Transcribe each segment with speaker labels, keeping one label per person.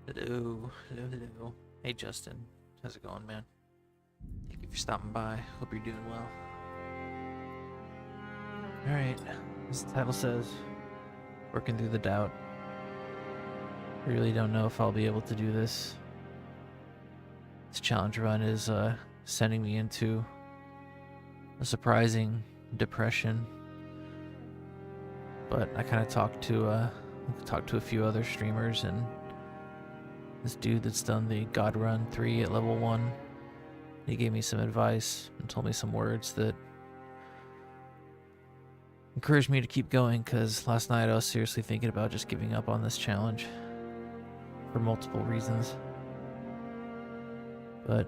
Speaker 1: Hello, hello, hello. Hey Justin, how's it going, man? Thank you for stopping by. Hope you're doing well. Alright, as the title says, working through the doubt. I really don't know if I'll be able to do this. This challenge run is sending me into a surprising depression. But I kind of talked to a few other streamers, and this dude that's done the God Run 3 at level 1, he gave me some advice and told me some words that encouraged me to keep going, because last night I was seriously thinking about just giving up on this challenge for multiple reasons. But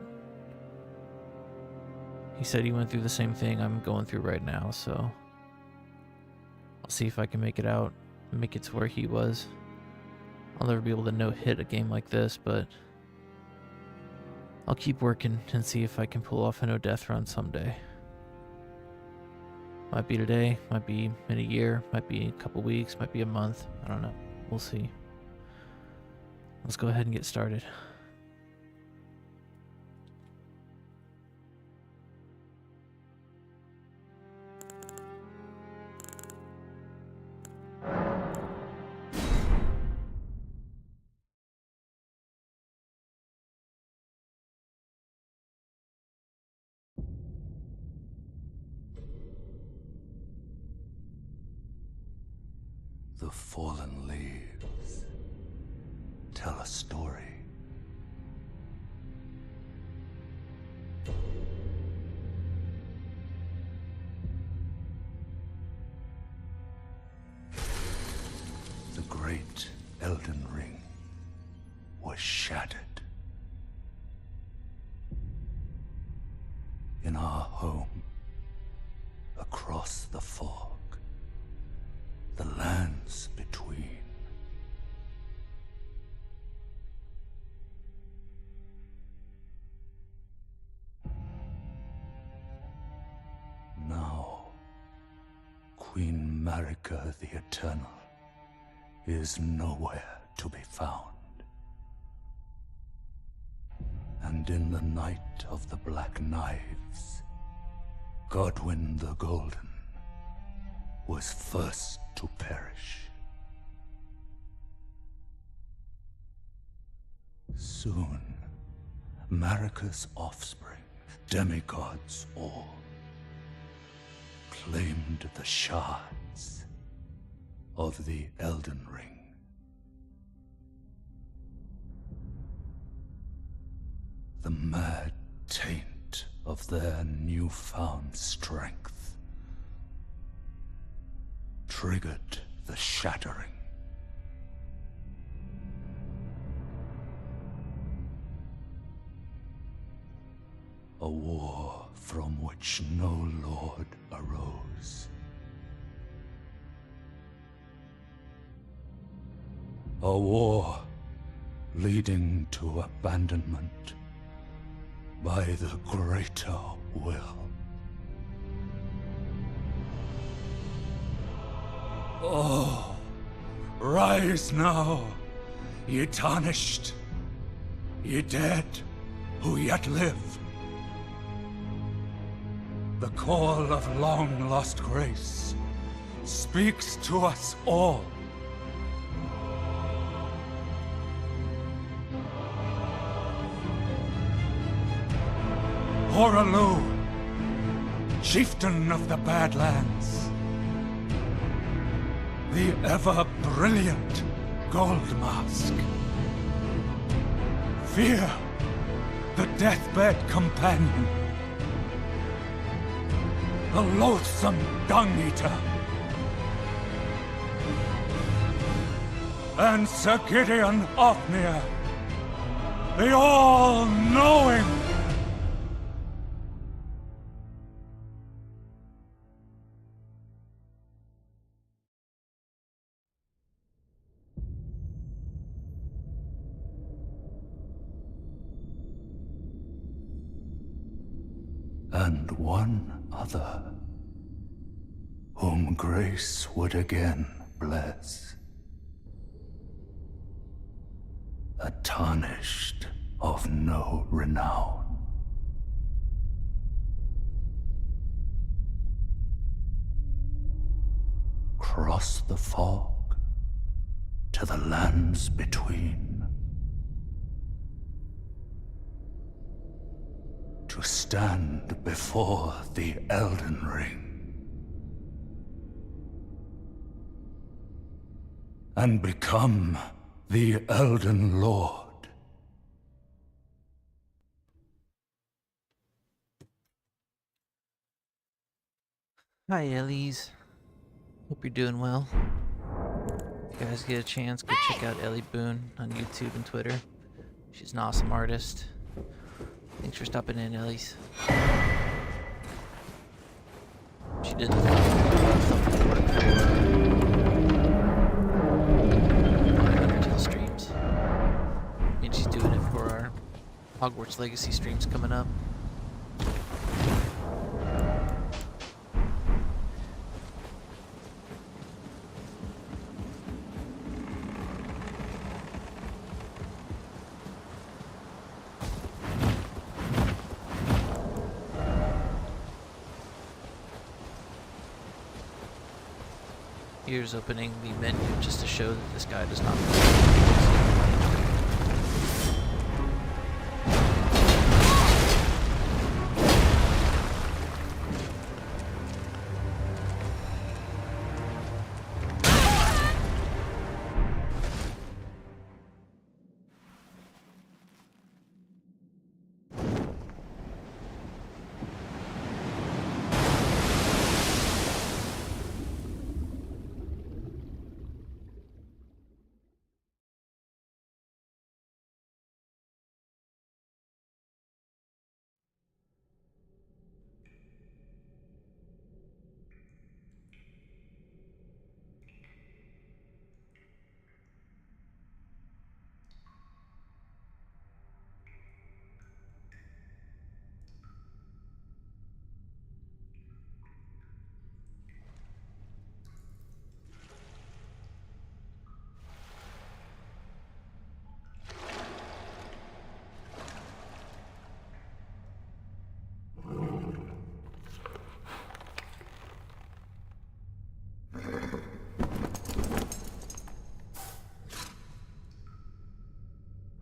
Speaker 1: he said he went through the same thing I'm going through right now, so I'll see if I can make it out and make it to where he was. I'll never be able to no-hit a game like this, but I'll keep working and see if I can pull off a no-death run someday. Might be today, might be in a year, might be a couple weeks, might be a month. I don't know. We'll see. Let's go ahead and get started.
Speaker 2: The fallen leaves tell a story. The great Elden ring was shattered. In our home, across the fog, the lands between. Now, Queen Marika the Eternal is nowhere to be found. And in the night of the Black Knives, Godwyn the Golden was first to perish. Soon, Marika's offspring, demigods all, claimed the shards of the Elden Ring. The mad taint of their newfound strength triggered the shattering. A war from which no lord arose. A war leading to abandonment by the greater will. Oh, rise now, ye tarnished, ye dead who yet live. The call of long-lost grace speaks to us all. Horalu, chieftain of the Badlands, the ever-brilliant Gold Mask. Fear, the deathbed companion. The loathsome dung-eater. And Sir Gideon Othmere, the all-knowing. And one other, whom grace would again bless. a tarnished of no renown. Cross the fog to the lands between, to stand before the Elden Ring and become the Elden Lord.
Speaker 1: Hi, Ellies. Hope you're doing well. If you guys get a chance, go check out Ellie Boone on YouTube and Twitter. She's an awesome artist. Thanks for stopping in, Ellies. She did the thumbnail work for Undertale streams. And she's doing it for our Hogwarts Legacy streams coming up. Here's opening the menu just to show that this guy does not.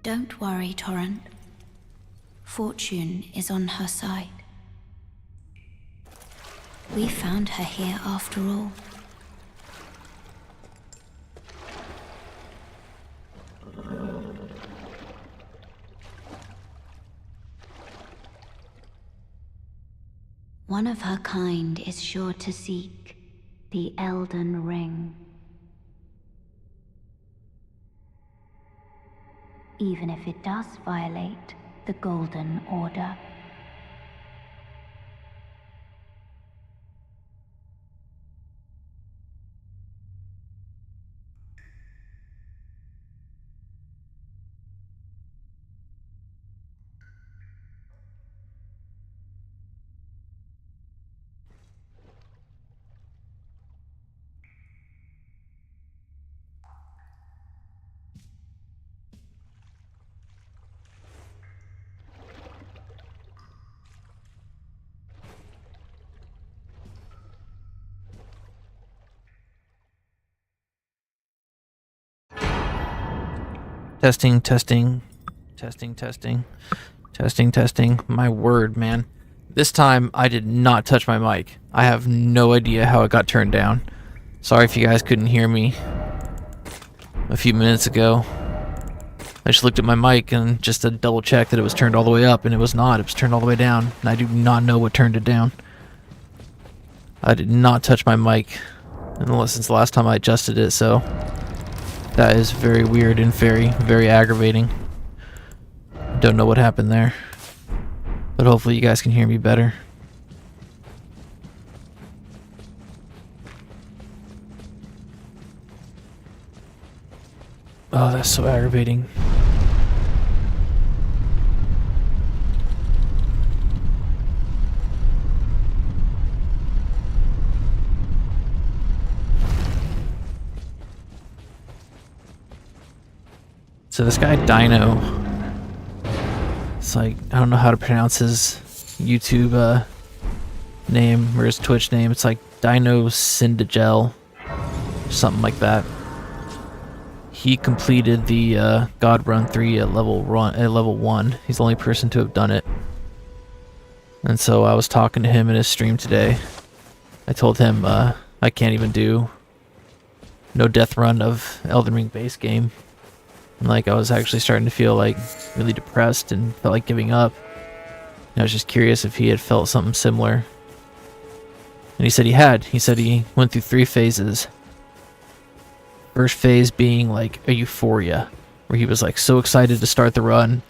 Speaker 3: Don't worry, Torrent. Fortune is on her side. We found her here after all. One of her kind is sure to seek the Elden Ring. Even if it does violate the Golden Order.
Speaker 1: Testing, testing, testing, testing, testing, testing. My word, man. This time I did not touch my mic. I have no idea how it got turned down. Sorry if you guys couldn't hear me a few minutes ago. I just looked at my mic and just to double check that it was turned all the way up, and it was not. It was turned all the way down, and I do not know what turned it down. I did not touch my mic since the last time I adjusted it, so that is very weird and very, very aggravating. Don't know what happened there, but hopefully you guys can hear me better. Oh, that's so aggravating. So this guy Dino, it's like, I don't know how to pronounce his YouTube name or his Twitch name. It's like Dino Syndagel, something like that. He completed the God Run 3 at level 1. He's the only person to have done it. And so I was talking to him in his stream today. I told him I can't even do no death run of Elden Ring base game. And like I was actually starting to feel like really depressed and felt like giving up. And I was just curious if he had felt something similar. And he said he had. He said he went through 3 phases. First phase being like a euphoria, where he was like so excited to start the run.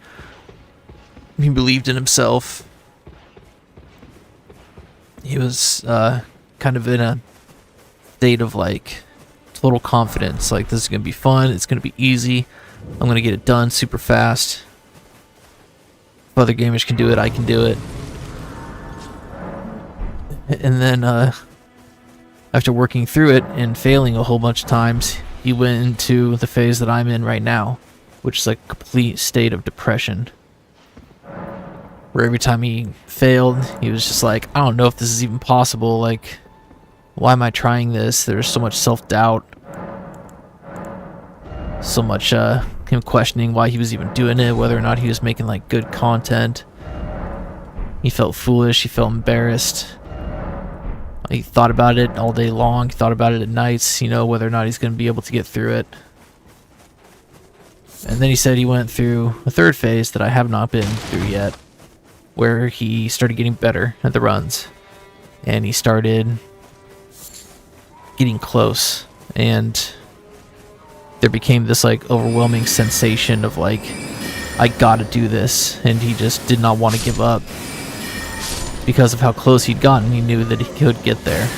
Speaker 1: He believed in himself. He was kind of in a state of like total confidence, like this is gonna be fun, it's gonna be easy, I'm gonna get it done super fast. If other gamers can do it, I can do it. And then after working through it and failing a whole bunch of times, he went into the phase that I'm in right now, which is like a complete state of depression, where every time he failed, he was just like, I don't know if this is even possible, like, why am I trying this? There's so much self-doubt, so much him questioning why he was even doing it, whether or not he was making like good content. He felt foolish, he felt embarrassed. He thought about it all day long, he thought about it at nights, you know, whether or not he's going to be able to get through it. And then he said he went through a third phase that I have not been through yet, where he started getting better at the runs. And he started getting close. And there became this like overwhelming sensation of like, I gotta do this. And he just did not want to give up. Because of how close he'd gotten, he knew that he could get there.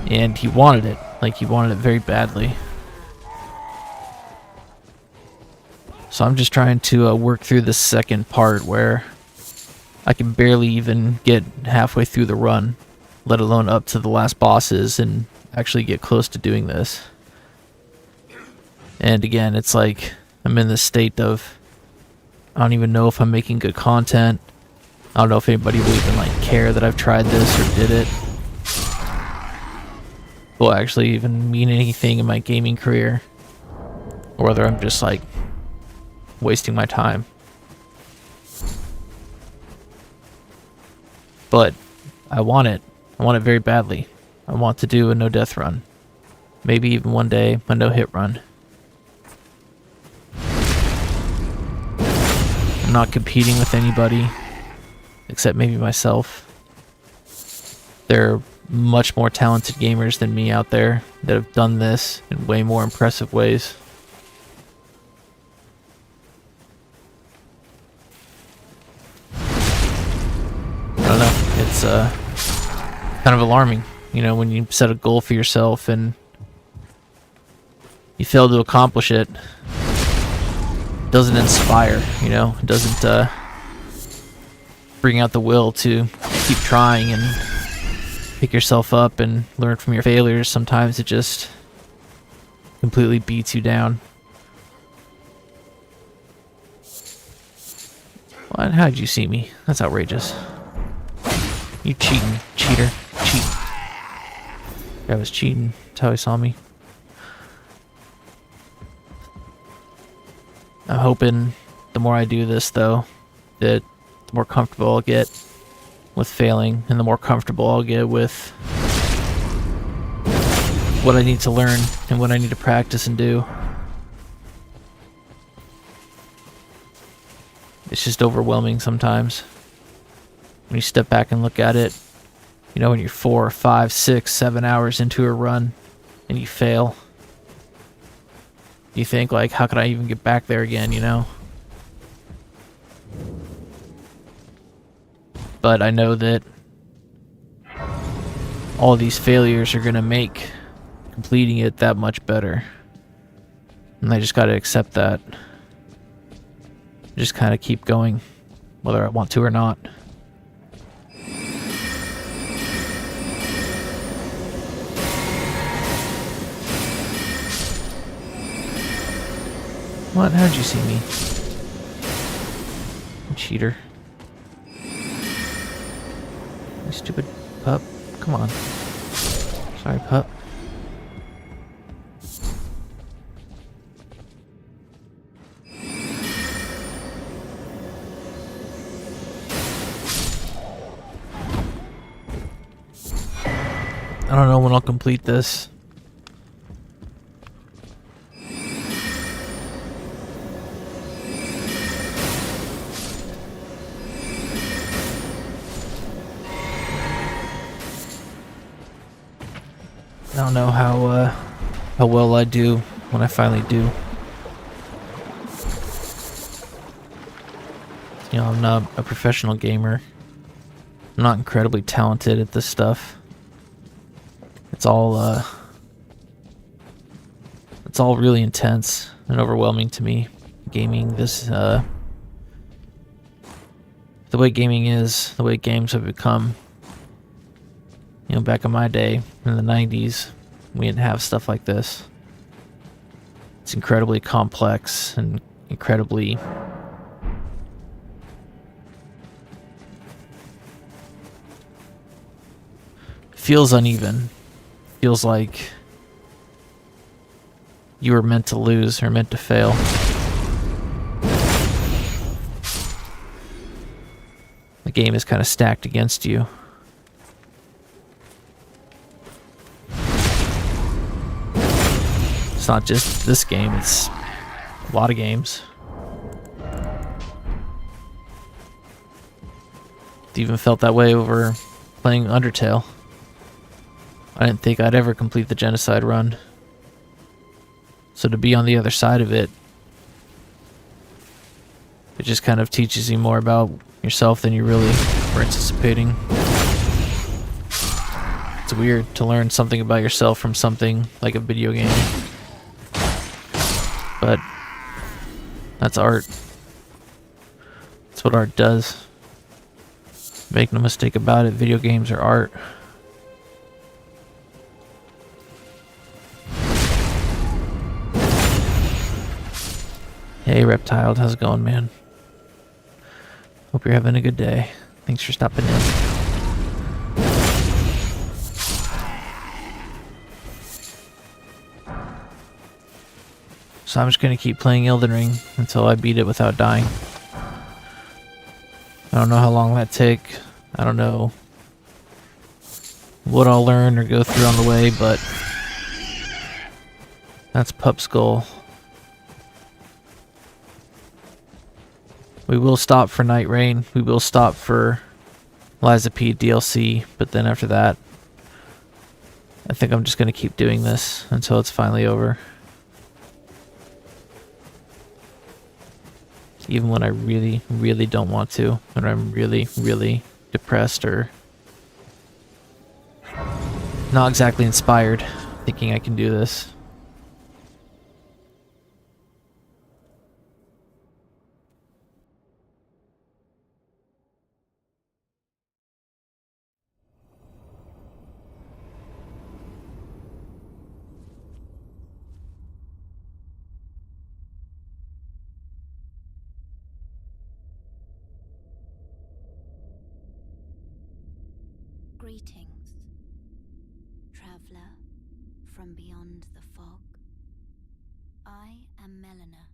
Speaker 1: And he wanted it. Like, he wanted it very badly. So I'm just trying to work through the second part where I can barely even get halfway through the run, let alone up to the last bosses, and actually get close to doing this. And again, it's like I'm in this state of, I don't even know if I'm making good content. I don't know if anybody will even like care that I've tried this or did it. Will actually even mean anything in my gaming career, or whether I'm just like wasting my time. But I want it. I want it very badly. I want to do a no death run. Maybe even one day a no hit run. I'm not competing with anybody except maybe myself. There are much more talented gamers than me out there that have done this in way more impressive ways. I don't know, it's kind of alarming, you know, when you set a goal for yourself and you fail to accomplish it. It doesn't inspire, you know, it doesn't bring out the will to keep trying and pick yourself up and learn from your failures. Sometimes it just completely beats you down. Well, how'd you see me? That's outrageous. You cheating, cheater, cheat. I was cheating. That's how he saw me. I'm hoping the more I do this, though, that the more comfortable I'll get with failing, and the more comfortable I'll get with what I need to learn and what I need to practice and do. It's just overwhelming sometimes when you step back and look at it. You know, when you're 4, 5, 6, 7 hours into a run and you fail, you think like, how could I even get back there again, you know? But I know that all these failures are going to make completing it that much better. And I just got to accept that. Just kind of keep going, whether I want to or not. What? How'd you see me? You cheater. You stupid pup. Come on. Sorry, pup. I don't know when I'll complete this. I don't know how well I do when I finally do. You know, I'm not a professional gamer. I'm not incredibly talented at this stuff. It's all really intense and overwhelming to me. Gaming this, the way gaming is, the way games have become. You know, back in my day, in the 90s, we didn't have stuff like this. It's incredibly complex and incredibly... feels uneven. Feels like you were meant to lose or meant to fail. The game is kind of stacked against you. It's not just this game, it's a lot of games. It even felt that way over playing Undertale. I didn't think I'd ever complete the genocide run. So to be on the other side of it, it just kind of teaches you more about yourself than you really were anticipating. It's weird to learn something about yourself from something like a video game. But that's art. That's what art does. Make no mistake about it, video games are art. Hey Reptile, how's it going, man? Hope you're having a good day. Thanks for stopping in. So I'm just gonna keep playing Elden Ring until I beat it without dying. I don't know how long that take. I don't know what I'll learn or go through on the way, but that's Pup's goal. We will stop for Night Rain. We will stop for Liza P DLC, but then after that, I think I'm just going to keep doing this until it's finally over. Even when I really, really don't want to, when I'm really, really depressed or not exactly inspired, thinking I can do this.
Speaker 3: Greetings, traveler from beyond the fog. I am Melina.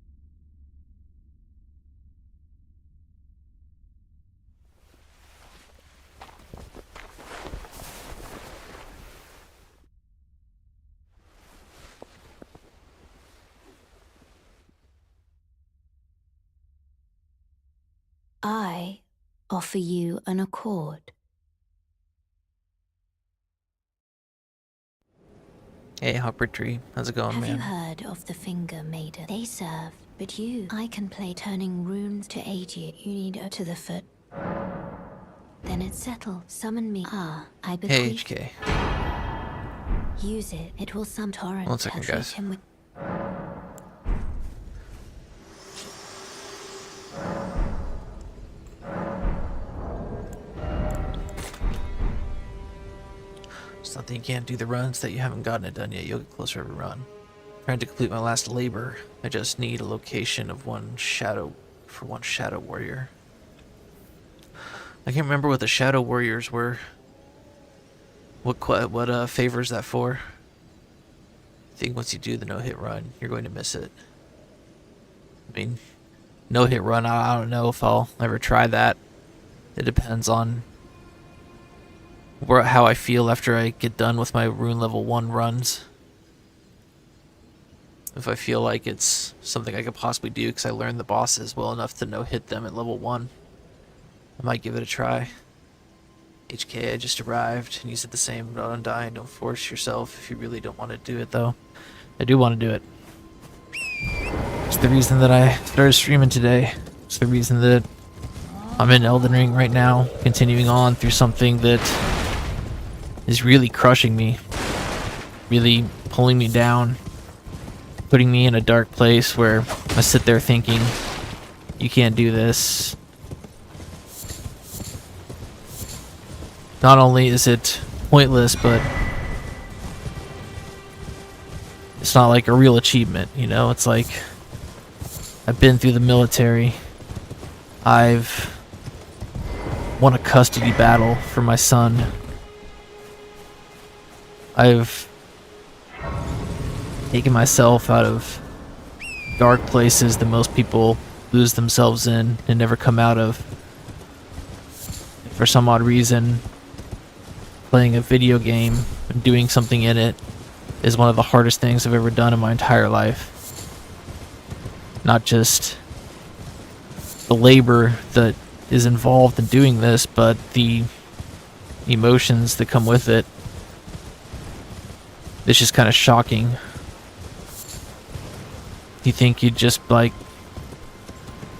Speaker 3: I offer you an accord.
Speaker 1: Hey, Hopper Tree, how's it going,
Speaker 3: Have
Speaker 1: man?
Speaker 3: you heard of the Finger Maiden? They serve, but I can play turning runes to aid you. You need her to the foot. Then it's settled. Summon me. I
Speaker 1: Hey,
Speaker 3: bequeath.
Speaker 1: HK.
Speaker 3: Use it. It will summon torrent.
Speaker 1: 1 second,
Speaker 3: treat
Speaker 1: guys.
Speaker 3: him with
Speaker 1: It's not that you can't do the runs, that you haven't gotten it done yet. You'll get closer every run. Trying to complete my last labor. I just need a location of one shadow warrior. I can't remember what the shadow warriors were. What favor is that for? I think once you do the no-hit run, you're going to miss it. I mean, no-hit run, I don't know if I'll ever try that. It depends on how I feel after I get done with my rune level 1 runs. If I feel like it's something I could possibly do because I learned the bosses well enough to no-hit them at level 1, I might give it a try. HK, I just arrived, and you said the same about Undying. Don't force yourself if you really don't want to do it, though. I do want to do it. It's the reason that I started streaming today. It's the reason that I'm in Elden Ring right now, continuing on through something that is really crushing me, really pulling me down, putting me in a dark place where I sit there thinking, you can't do this. Not only is it pointless, but it's not like a real achievement, you know? It's like, I've been through the military. I've won a custody battle for my son. I've taken myself out of dark places that most people lose themselves in and never come out of. For some odd reason, playing a video game and doing something in it is one of the hardest things I've ever done in my entire life. Not just the labor that is involved in doing this, but the emotions that come with it. It's just kind of shocking. You think you'd just like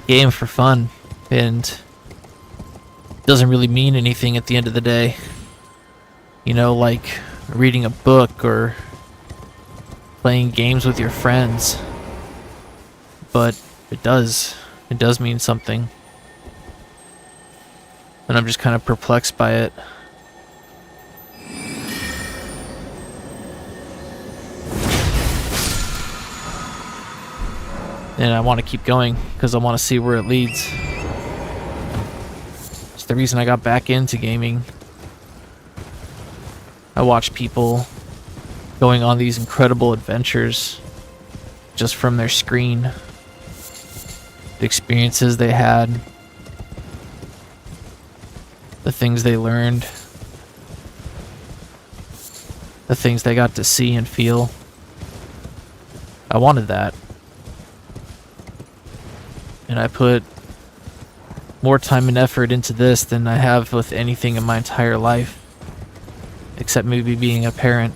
Speaker 1: game for fun, and it doesn't really mean anything at the end of the day. You know, like reading a book or playing games with your friends. But it does. It does mean something. And I'm just kind of perplexed by it. And I want to keep going because I want to see where it leads. It's the reason I got back into gaming. I watch people going on these incredible adventures just from their screen. The experiences they had. The things they learned. The things they got to see and feel. I wanted that. And I put more time and effort into this than I have with anything in my entire life. Except maybe being a parent.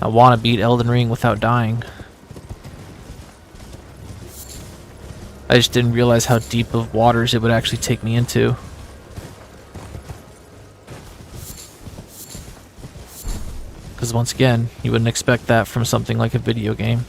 Speaker 1: I want to beat Elden Ring without dying. I just didn't realize how deep of waters it would actually take me into. Because once again, you wouldn't expect that from something like a video game.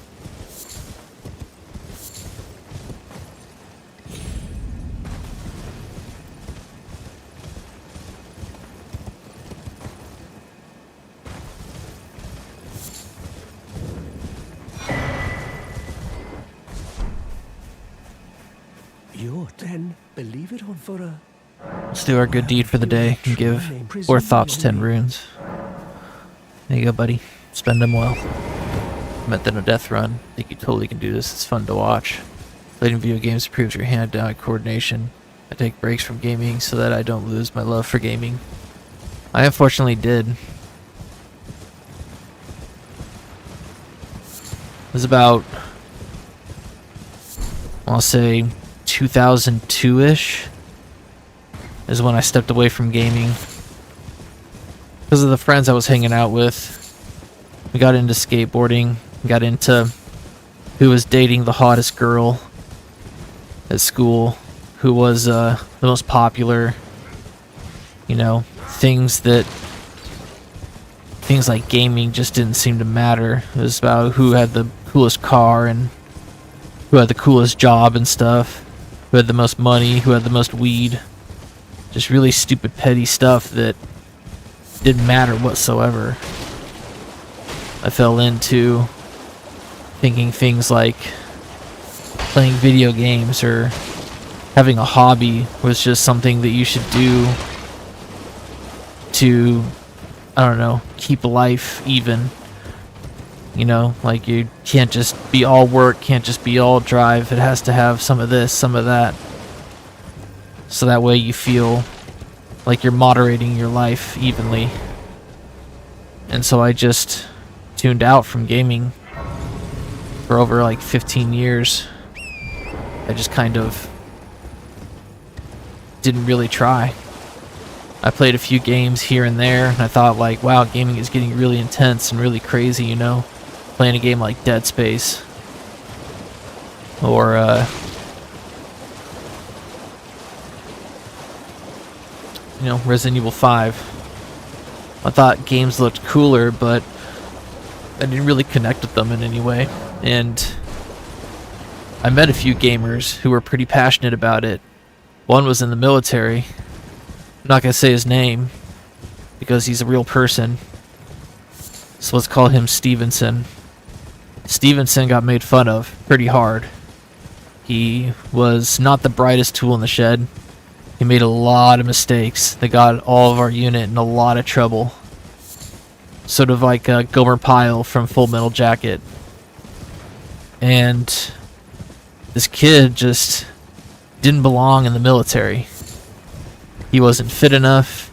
Speaker 1: Let's do our good deed for the day and give Orthops 10 runes. There you go, buddy. Spend them well. Met them a death run. Think you totally can do this. It's fun to watch. Playing video games improves your hand-eye coordination. I take breaks from gaming so that I don't lose my love for gaming. I unfortunately did. It was about, I'll say, 2002-ish is when I stepped away from gaming. Because of the friends I was hanging out with. We got into skateboarding, got into who was dating the hottest girl at school, who was the most popular, you know, things like gaming just didn't seem to matter. It was about who had the coolest car and who had the coolest job and stuff, who had the most money, who had the most weed. Just really stupid, petty stuff that didn't matter whatsoever. I fell into thinking things like playing video games or having a hobby was just something that you should do to, I don't know, keep life even. You know, like you can't just be all work, can't just be all drive. It has to have some of this, some of that. So that way you feel like you're moderating your life evenly. And so I just tuned out from gaming for over like 15 years. I just kind of didn't really try. I played a few games here and there, and I thought like, wow, gaming is getting really intense and really crazy, you know? Playing a game like Dead Space. Or, you know, Resident Evil 5. I thought games looked cooler, but I didn't really connect with them in any way. And I met a few gamers who were pretty passionate about it. One was in the military. I'm not going to say his name because he's a real person. So let's call him Stevenson. Stevenson got made fun of pretty hard. He was not the brightest tool in the shed. He made a lot of mistakes that got all of our unit in a lot of trouble. Sort of like Gomer Pyle from Full Metal Jacket. And this kid just didn't belong in the military. He wasn't fit enough.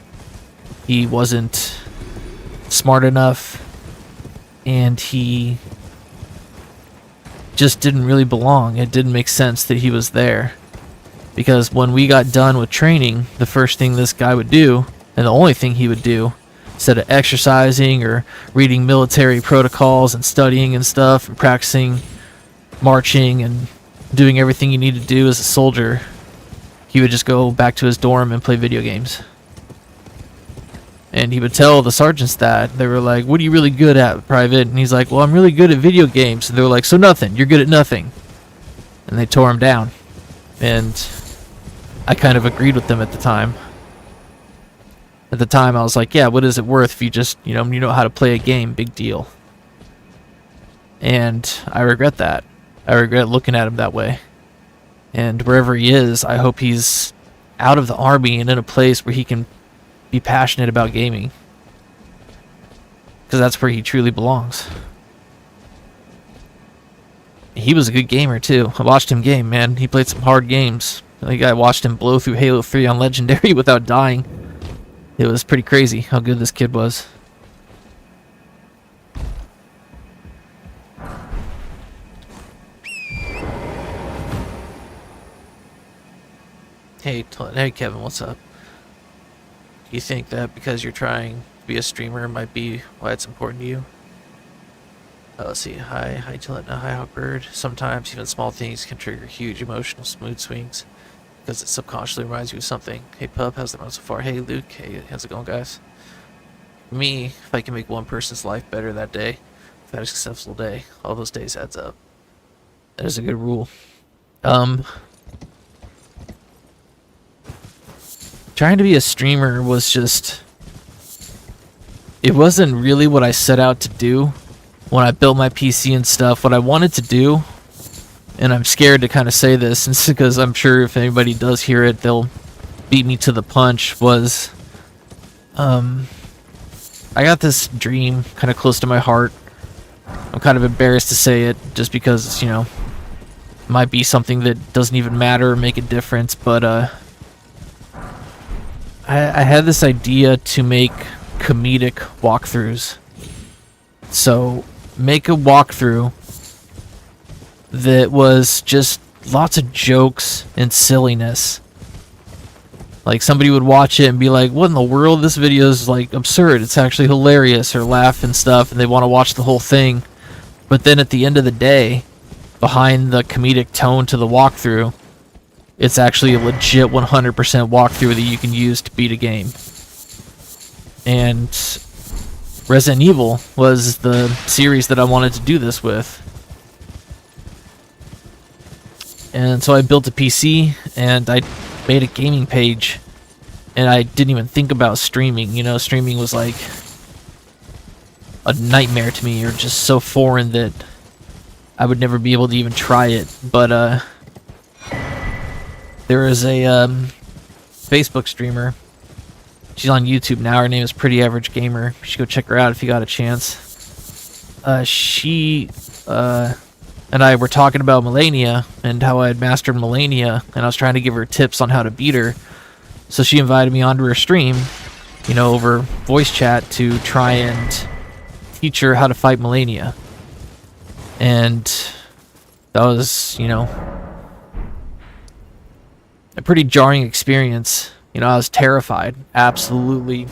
Speaker 1: He wasn't smart enough. And he just didn't really belong. It didn't make sense that he was there. Because when we got done with training, the first thing this guy would do, and the only thing he would do, instead of exercising or reading military protocols and studying and stuff and practicing marching and doing everything you need to do as a soldier, he would just go back to his dorm and play video games. And he would tell the sergeants that. They were like, what are you really good at, Private? And he's like, well, I'm really good at video games. And they were like, so nothing. You're good at nothing. And they tore him down. And I kind of agreed with them at the time. At the time, I was like, yeah, what is it worth if you just, you know how to play a game? Big deal. And I regret that. I regret looking at him that way. And wherever he is, I hope he's out of the army and in a place where he can be passionate about gaming. Because that's where he truly belongs. He was a good gamer too. I watched him game, man. He played some hard games. I watched him blow through Halo 3 on Legendary without dying. It was pretty crazy how good this kid was. Hey Kevin, what's up? You think that because you're trying to be a streamer might be why it's important to you? Let's see. Hi Gillette, hi Hawkbird. Sometimes even small things can trigger huge emotional mood swings because it subconsciously reminds you of something. Hey Pup, how's the run so far? Hey Luke, hey, how's it going, guys? For me, if I can make one person's life better that day, I've had a successful day. All those days adds up. That is a good rule. Trying to be a streamer was just... It wasn't really what I set out to do when I built my PC and stuff. What I wanted to do, and I'm scared to kind of say this because I'm sure if anybody does hear it, they'll beat me to the punch, was... I got this dream kind of close to my heart. I'm kind of embarrassed to say it just because, you know, it might be something that doesn't even matter or make a difference, but I had this idea to make comedic walkthroughs. So, make a walkthrough that was just lots of jokes and silliness. Like, somebody would watch it and be like, what in the world? This video is, like, absurd. It's actually hilarious, or laugh and stuff, and they want to watch the whole thing. But then at the end of the day, behind the comedic tone to the walkthrough, it's actually a legit 100% walkthrough that you can use to beat a game. And Resident Evil was the series that I wanted to do this with. And so I built a PC and I made a gaming page and I didn't even think about streaming. You know, streaming was like a nightmare to me, or just so foreign that I would never be able to even try it. But there is a Facebook streamer. She's on YouTube now. Her name is Pretty Average Gamer. You should go check her out if you got a chance. She and I were talking about Melania and how I had mastered Melania, and I was trying to give her tips on how to beat her. So she invited me onto her stream, you know, over voice chat to try and teach her how to fight Melania. And that was, you know, a pretty jarring experience. You know, I was terrified. Absolutely.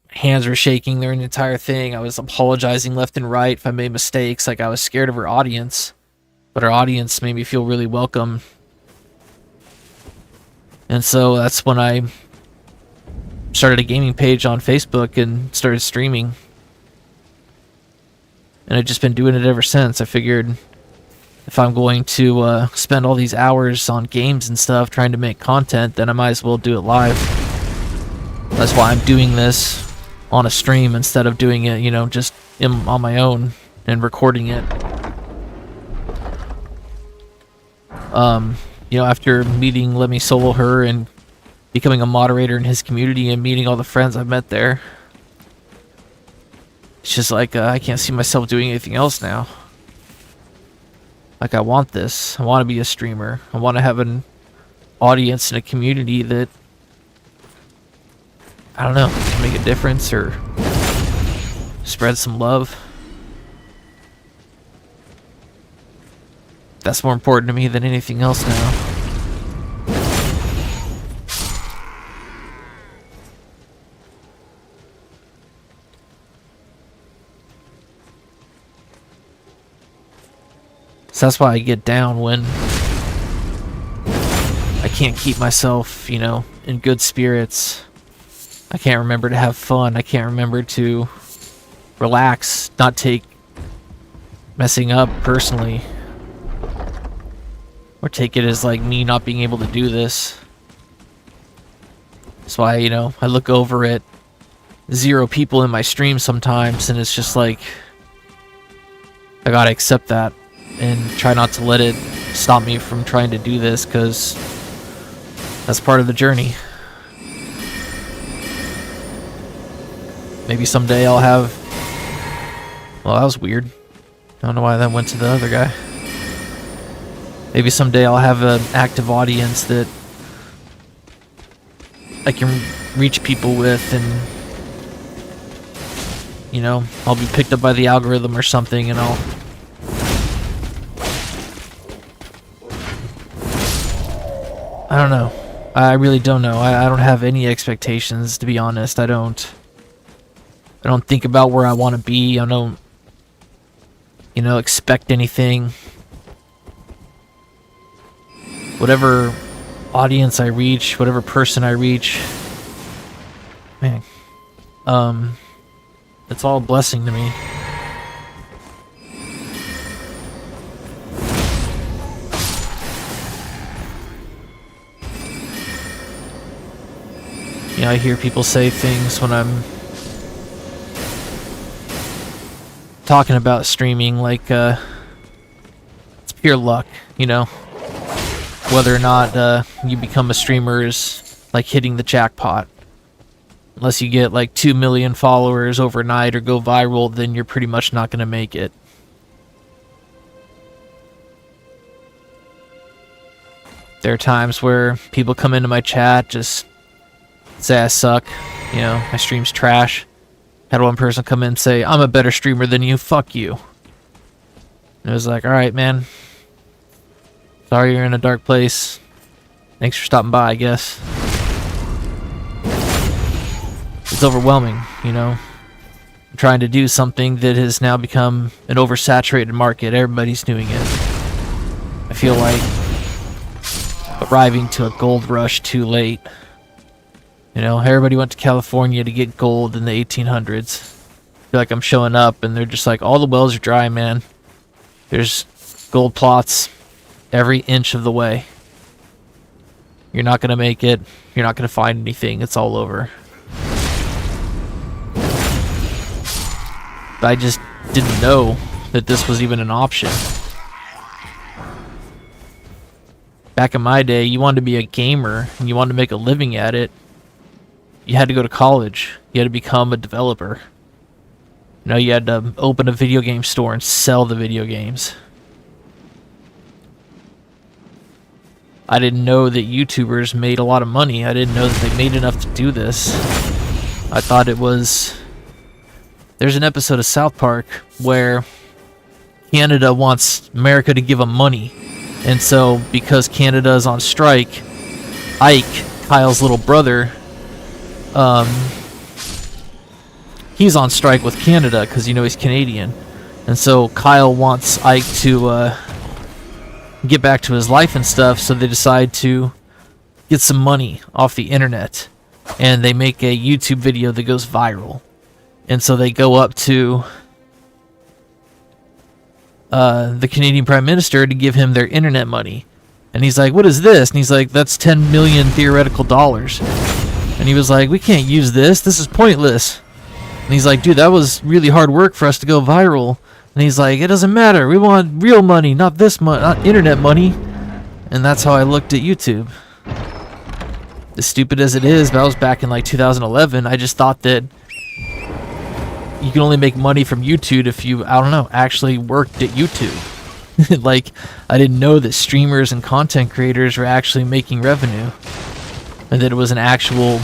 Speaker 1: Hands were shaking during the entire thing. I was apologizing left and right if I made mistakes. Like, I was scared of her audience. But her audience made me feel really welcome. And so that's when I started a gaming page on Facebook and started streaming. And I've just been doing it ever since. I figured if I'm going to spend all these hours on games and stuff trying to make content, then I might as well do it live. That's why I'm doing this on a stream instead of doing it, you know, just on my own and recording it. You know, after meeting Let Me Solo Her and becoming a moderator in his community and meeting all the friends I've met there, it's just like, I can't see myself doing anything else now. Like, I want this. I want to be a streamer. I want to have an audience and a community that, I don't know, can make a difference or spread some love. That's more important to me than anything else now. So that's why I get down when I can't keep myself, you know, in good spirits. I can't remember to have fun. I can't remember to relax, not take messing up personally. Or take it as like me not being able to do this. That's why, you know, I look over at 0 people in my stream sometimes and it's just like, I gotta accept that. And try not to let it stop me from trying to do this, because that's part of the journey. Maybe someday I'll have... Well, that was weird. I don't know why that went to the other guy. Maybe someday I'll have an active audience that I can reach people with, and, you know, I'll be picked up by the algorithm or something, and I'll... I don't know. I really don't know. I don't have any expectations, to be honest. I don't think about where I want to be. I don't, you know, expect anything. Whatever audience I reach, whatever person I reach, man, it's all a blessing to me. You know, I hear people say things when I'm talking about streaming, like, it's pure luck, you know? Whether or not you become a streamer is like hitting the jackpot. Unless you get like 2 million followers overnight or go viral, then you're pretty much not going to make it. There are times where people come into my chat, just say I suck, you know, my stream's trash. Had one person come in and say, I'm a better streamer than you, fuck you. And it was like, alright, man. Sorry you're in a dark place. Thanks for stopping by, I guess. It's overwhelming, you know. I'm trying to do something that has now become an oversaturated market. Everybody's doing it. I feel like arriving to a gold rush too late. You know, everybody went to California to get gold in the 1800s. I feel like I'm showing up and they're just like, all the wells are dry, man. There's gold plots every inch of the way. You're not gonna make it. You're not gonna find anything. It's all over. I just didn't know that this was even an option. Back in my day, you wanted to be a gamer and you wanted to make a living at it. You had to go to college. You had to become a developer. You know, you had to open a video game store and sell the video games. I didn't know that YouTubers made a lot of money. I didn't know that they made enough to do this. I thought it was... There's an episode of South Park where Canada wants America to give them money. And so, because Canada is on strike, Ike, Kyle's little brother, he's on strike with Canada because, you know, he's Canadian. And so Kyle wants Ike to get back to his life and stuff, so they decide to get some money off the internet. And they make a YouTube video that goes viral. And so they go up to the Canadian Prime Minister to give him their internet money. And he's like, what is this? And he's like, that's 10 million theoretical dollars. And he was like, we can't use this. This is pointless. And he's like, dude, that was really hard work for us to go viral. And he's like, it doesn't matter. We want real money, not this money, not internet money. And that's how I looked at YouTube. As stupid as it is, that was back in like 2011. I just thought that you can only make money from YouTube if you, I don't know, actually worked at YouTube. Like, I didn't know that streamers and content creators were actually making revenue. And that it was an actual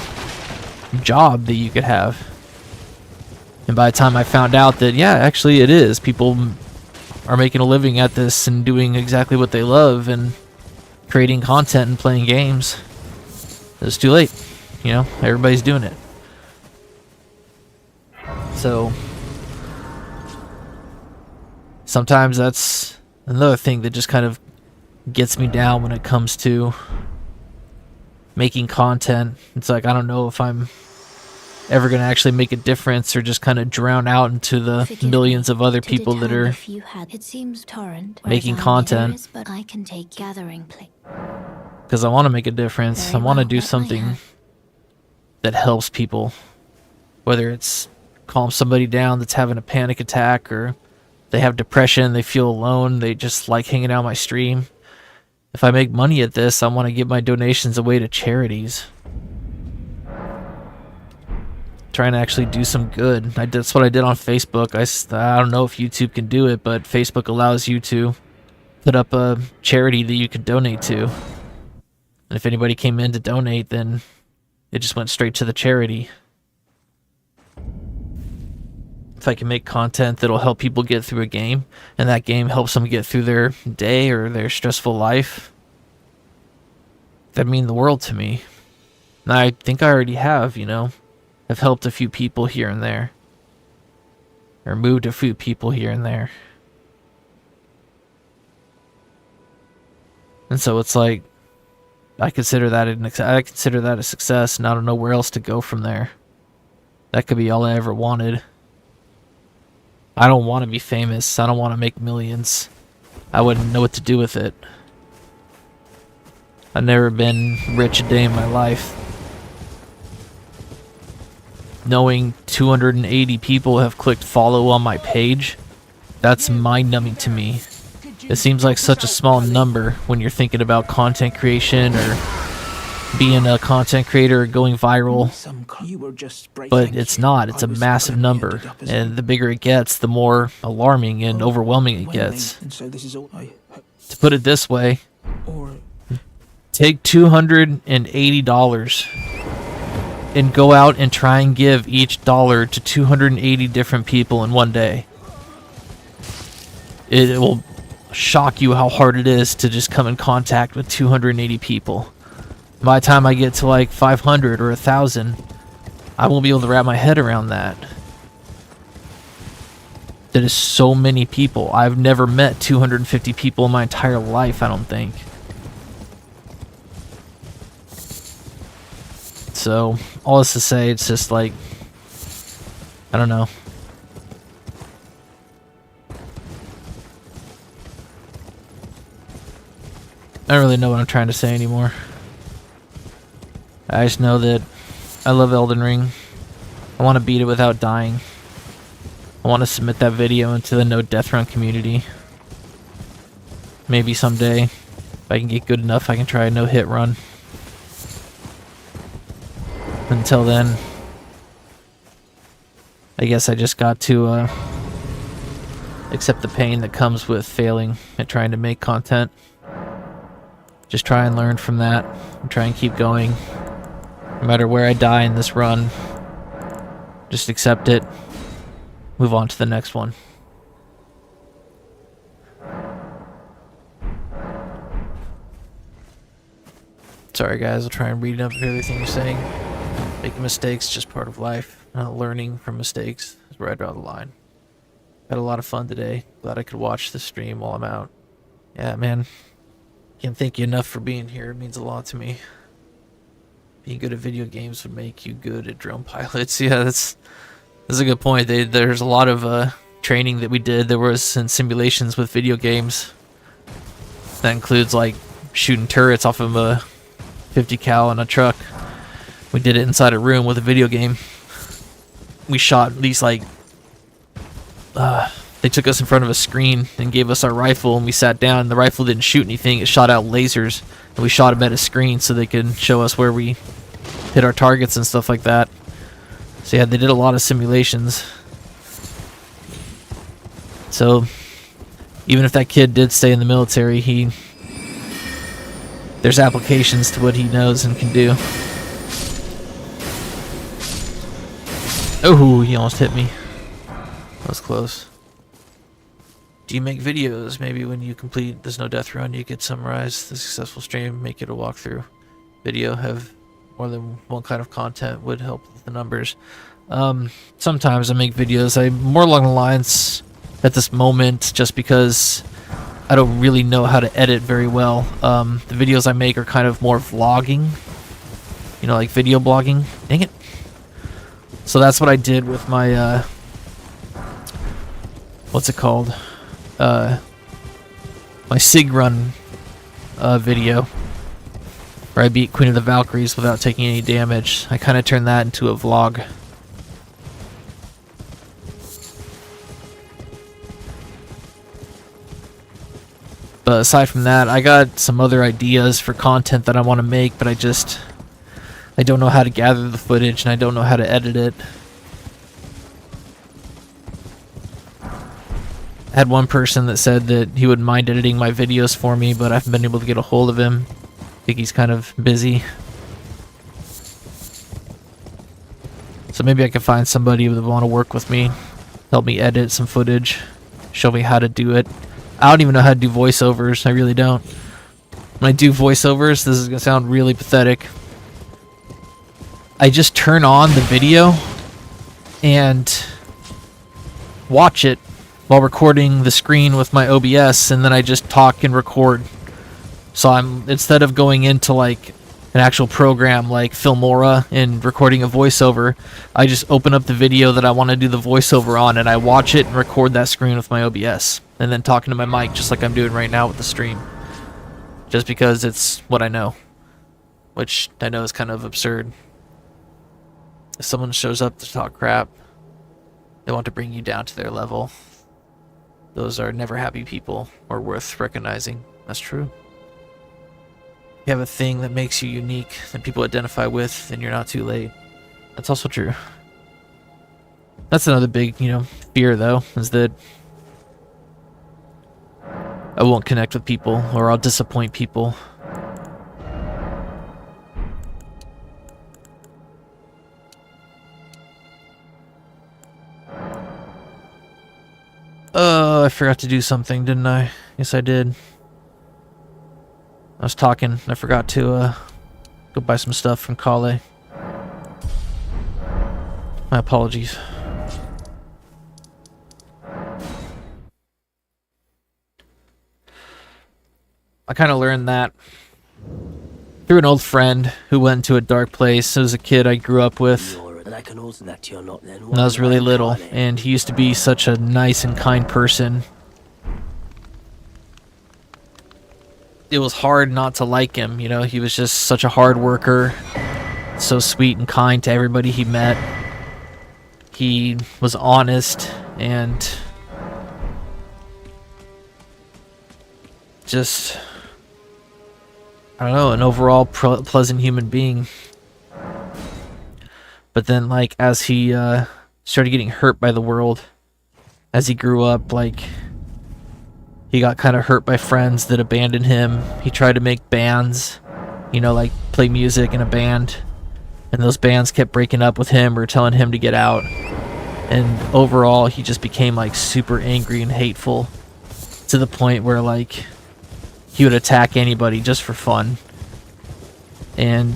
Speaker 1: job that you could have. And by the time I found out that, yeah, actually it is. People are making a living at this and doing exactly what they love and creating content and playing games. It was too late. You know, everybody's doing it. So, sometimes that's another thing that just kind of gets me down when it comes to making content. It's like, I don't know if I'm ever going to actually make a difference or just kind of drown out into the millions of other people that are making content. Because I want to make a difference. I want to do something that helps people. Whether it's calm somebody down that's having a panic attack, or they have depression, they feel alone, they just like hanging out my stream. If I make money at this, I want to give my donations away to charities. Trying to actually do some good. That's what I did on Facebook. I don't know if YouTube can do it, but Facebook allows you to put up a charity that you could donate to. And if anybody came in to donate, then it just went straight to the charity. If I can make content that'll help people get through a game, and that game helps them get through their day or their stressful life, that'd mean the world to me. And I think I already have, you know. I've helped a few people here and there. Or moved a few people here and there. And so it's like, I consider that a success, and I don't know where else to go from there. That could be all I ever wanted. I don't want to be famous. I don't want to make millions. I wouldn't know what to do with it. I've never been rich a day in my life. Knowing 280 people have clicked follow on my page, that's mind-numbing to me. It seems like such a small number when you're thinking about content creation or being a content creator or going viral, but it's not. It's a massive number, and the bigger it gets, the more alarming and overwhelming it gets. To put it this way, take $280 and go out and try and give each dollar to 280 different people in one day. It will shock you how hard it is to just come in contact with 280 people. By the time I get to like 500 or 1,000, I won't be able to wrap my head around that. That is so many people. I've never met 250 people in my entire life, I don't think. So, all this to say, it's just like, I don't know. I don't really know what I'm trying to say anymore. I just know that I love Elden Ring. I want to beat it without dying. I want to submit that video into the No Death Run community. Maybe someday, if I can get good enough, I can try a no-hit run. Until then, I guess I just got to accept the pain that comes with failing at trying to make content. Just try and learn from that, and try and keep going. No matter where I die in this run, just accept it, move on to the next one. Sorry guys, I'll try and read up everything you're saying. Making mistakes is just part of life. Learning from mistakes is where I draw the line. Had a lot of fun today. Glad I could watch the stream while I'm out. Yeah, man. Can't thank you enough for being here. It means a lot to me. Being good at video games would make you good at drone pilots. Yeah, that's a good point. There's a lot of training that we did. There was in simulations with video games. That includes like shooting turrets off of a 50 cal in a truck. We did it inside a room with a video game. We shot these like they took us in front of a screen and gave us our rifle, and we sat down. The rifle didn't shoot anything. It shot out lasers, and we shot them at a screen so they could show us where we hit our targets and stuff like that. So yeah, they did a lot of simulations. So even if that kid did stay in the military, there's applications to what he knows and can do. Oh, he almost hit me. That was close. Do you make videos? Maybe when you complete this No Death Run, you could summarize the successful stream, make it a walkthrough video, have more than one kind of content would help with the numbers. Sometimes I make videos. I'm more along the lines at this moment just because I don't really know how to edit very well. The videos I make are kind of more vlogging, you know, like video blogging. Dang it. So that's what I did with my, what's it called? My Sig Run video, where I beat Queen of the Valkyries without taking any damage. I kind of turned that into a vlog. But aside from that, I got some other ideas for content that I want to make, but I don't know how to gather the footage, and I don't know how to edit it. I had one person that said that he wouldn't mind editing my videos for me, but I haven't been able to get a hold of him. I think he's kind of busy. So maybe I could find somebody who would want to work with me, help me edit some footage, show me how to do it. I don't even know how to do voiceovers. I really don't. When I do voiceovers, this is going to sound really pathetic. I just turn on the video and watch it while recording the screen with my OBS, and then I just talk and record. So instead of going into like an actual program like Filmora and recording a voiceover, I just open up the video that I want to do the voiceover on, and I watch it and record that screen with my OBS, and then talking to my mic just like I'm doing right now with the stream. Just because it's what I know, which I know is kind of absurd. If someone shows up to talk crap, they want to bring you down to their level. Those are never happy people or worth recognizing. That's true. You have a thing that makes you unique that people identify with, and you're not too late. That's also true. That's another big, fear though, is that I won't connect with people, or I'll disappoint people. I forgot to do something, didn't I? Yes, I did. I was talking, I forgot to go buy some stuff from Kale. My apologies. I kind of learned that through an old friend who went to a dark place. It was a kid I grew up with when I was really little, and he used to be such a nice and kind person. It was hard not to like him, he was just such a hard worker. so sweet and kind to everybody he met. He was honest and just, I don't know, an overall pleasant human being. But then, like, as he started getting hurt by the world, as he grew up, like, he got kind of hurt by friends that abandoned him. He tried to make bands, you know, like play music in a band, and those bands kept breaking up with him or telling him to get out. And overall, he just became like super angry and hateful, to the point where like he would attack anybody just for fun. And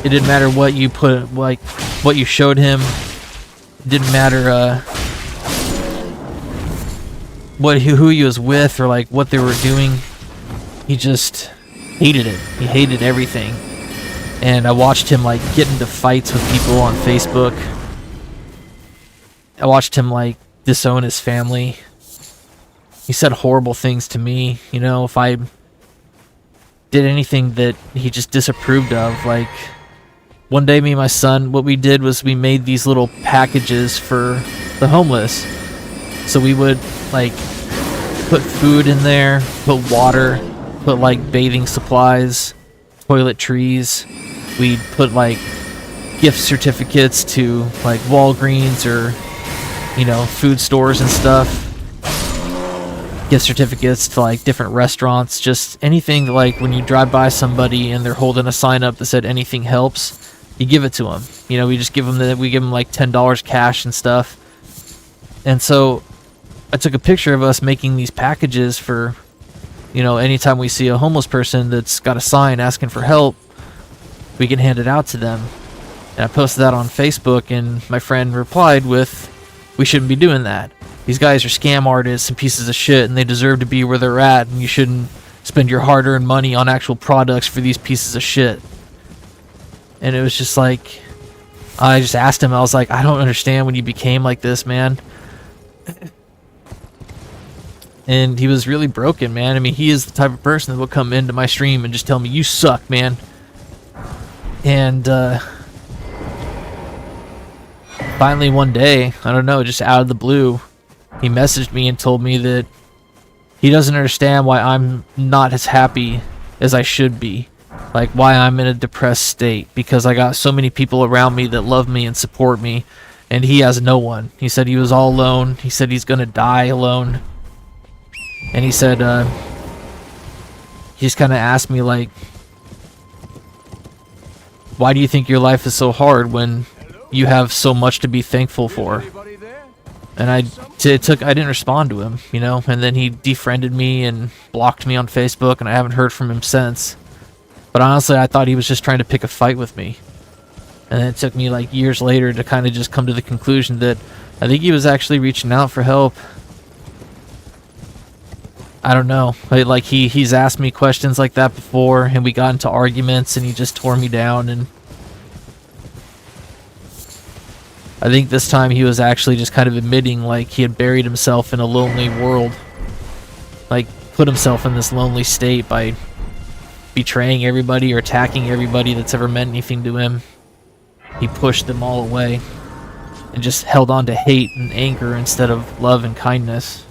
Speaker 1: it didn't matter what you put, like what you showed him. It didn't matter who he was with or like what they were doing. He just hated it. He hated everything. And I watched him like get into fights with people on Facebook. I watched him like disown his family. He said horrible things to me, you know, if I did anything that he just disapproved of. Like, one day me and my son, what we did was we made these little packages for the homeless. So we would like put food in there, put water, put like bathing supplies, toiletries. We'd put like gift certificates to like Walgreens or, you know, food stores and stuff. Gift certificates to like different restaurants, just anything that, like, when you drive by somebody and they're holding a sign up that said anything helps, you give it to them. You know, we just give them like $10 cash and stuff. And so I took a picture of us making these packages for, you know, anytime we see a homeless person that's got a sign asking for help, we can hand it out to them. And I posted that on Facebook, and my friend replied with, "We shouldn't be doing that. These guys are scam artists and pieces of shit, and they deserve to be where they're at, and you shouldn't spend your hard-earned money on actual products for these pieces of shit." And it was just like, I just asked him, I was like, I don't understand when you became like this, man. And he was really broken, man. I mean, he is the type of person that will come into my stream and just tell me, "You suck, man." And finally one day, I don't know, just out of the blue, he messaged me and told me that he doesn't understand why I'm not as happy as I should be. Like, why I'm in a depressed state, because I got so many people around me that love me and support me, and he has no one. He said he was all alone. He said he's gonna die alone. And he said, he just kind of asked me, like, why do you think your life is so hard when you have so much to be thankful for? And I didn't respond to him, you know, and then he defriended me and blocked me on Facebook, and I haven't heard from him since. But honestly, I thought he was just trying to pick a fight with me. And it took me like years later to kind of just come to the conclusion that I think he was actually reaching out for help. I don't know. Like he's asked me questions like that before, and we got into arguments, and he just tore me down. And I think this time he was actually just kind of admitting like he had buried himself in a lonely world. Like, put himself in this lonely state by betraying everybody or attacking everybody that's ever meant anything to him. He pushed them all away and just held on to hate and anger instead of love and kindness.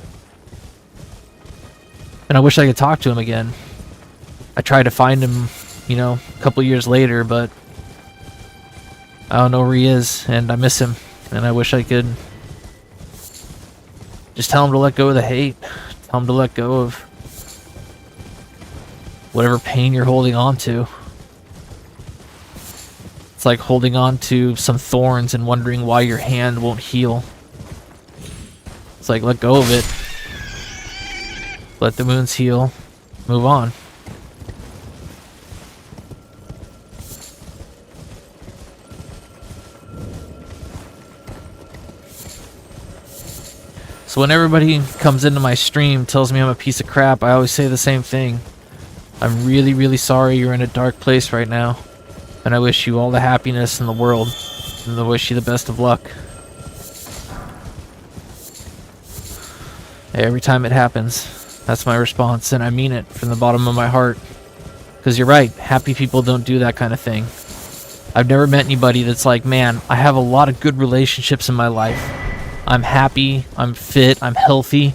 Speaker 1: And I wish I could talk to him again. I tried to find him, you know, a couple years later, but I don't know where he is, and I miss him. And I wish I could just tell him to let go of the hate. Tell him to let go of whatever pain you're holding on to. It's like holding on to some thorns and wondering why your hand won't heal. It's like, let go of it. Let the wounds heal. Move on. So when everybody comes into my stream, tells me I'm a piece of crap, I always say the same thing. I'm really, really sorry you're in a dark place right now. And I wish you all the happiness in the world. And I wish you the best of luck. Every time it happens, that's my response, and I mean it from the bottom of my heart. Because you're right, happy people don't do that kind of thing. I've never met anybody that's like, man, I have a lot of good relationships in my life. I'm happy, I'm fit, I'm healthy,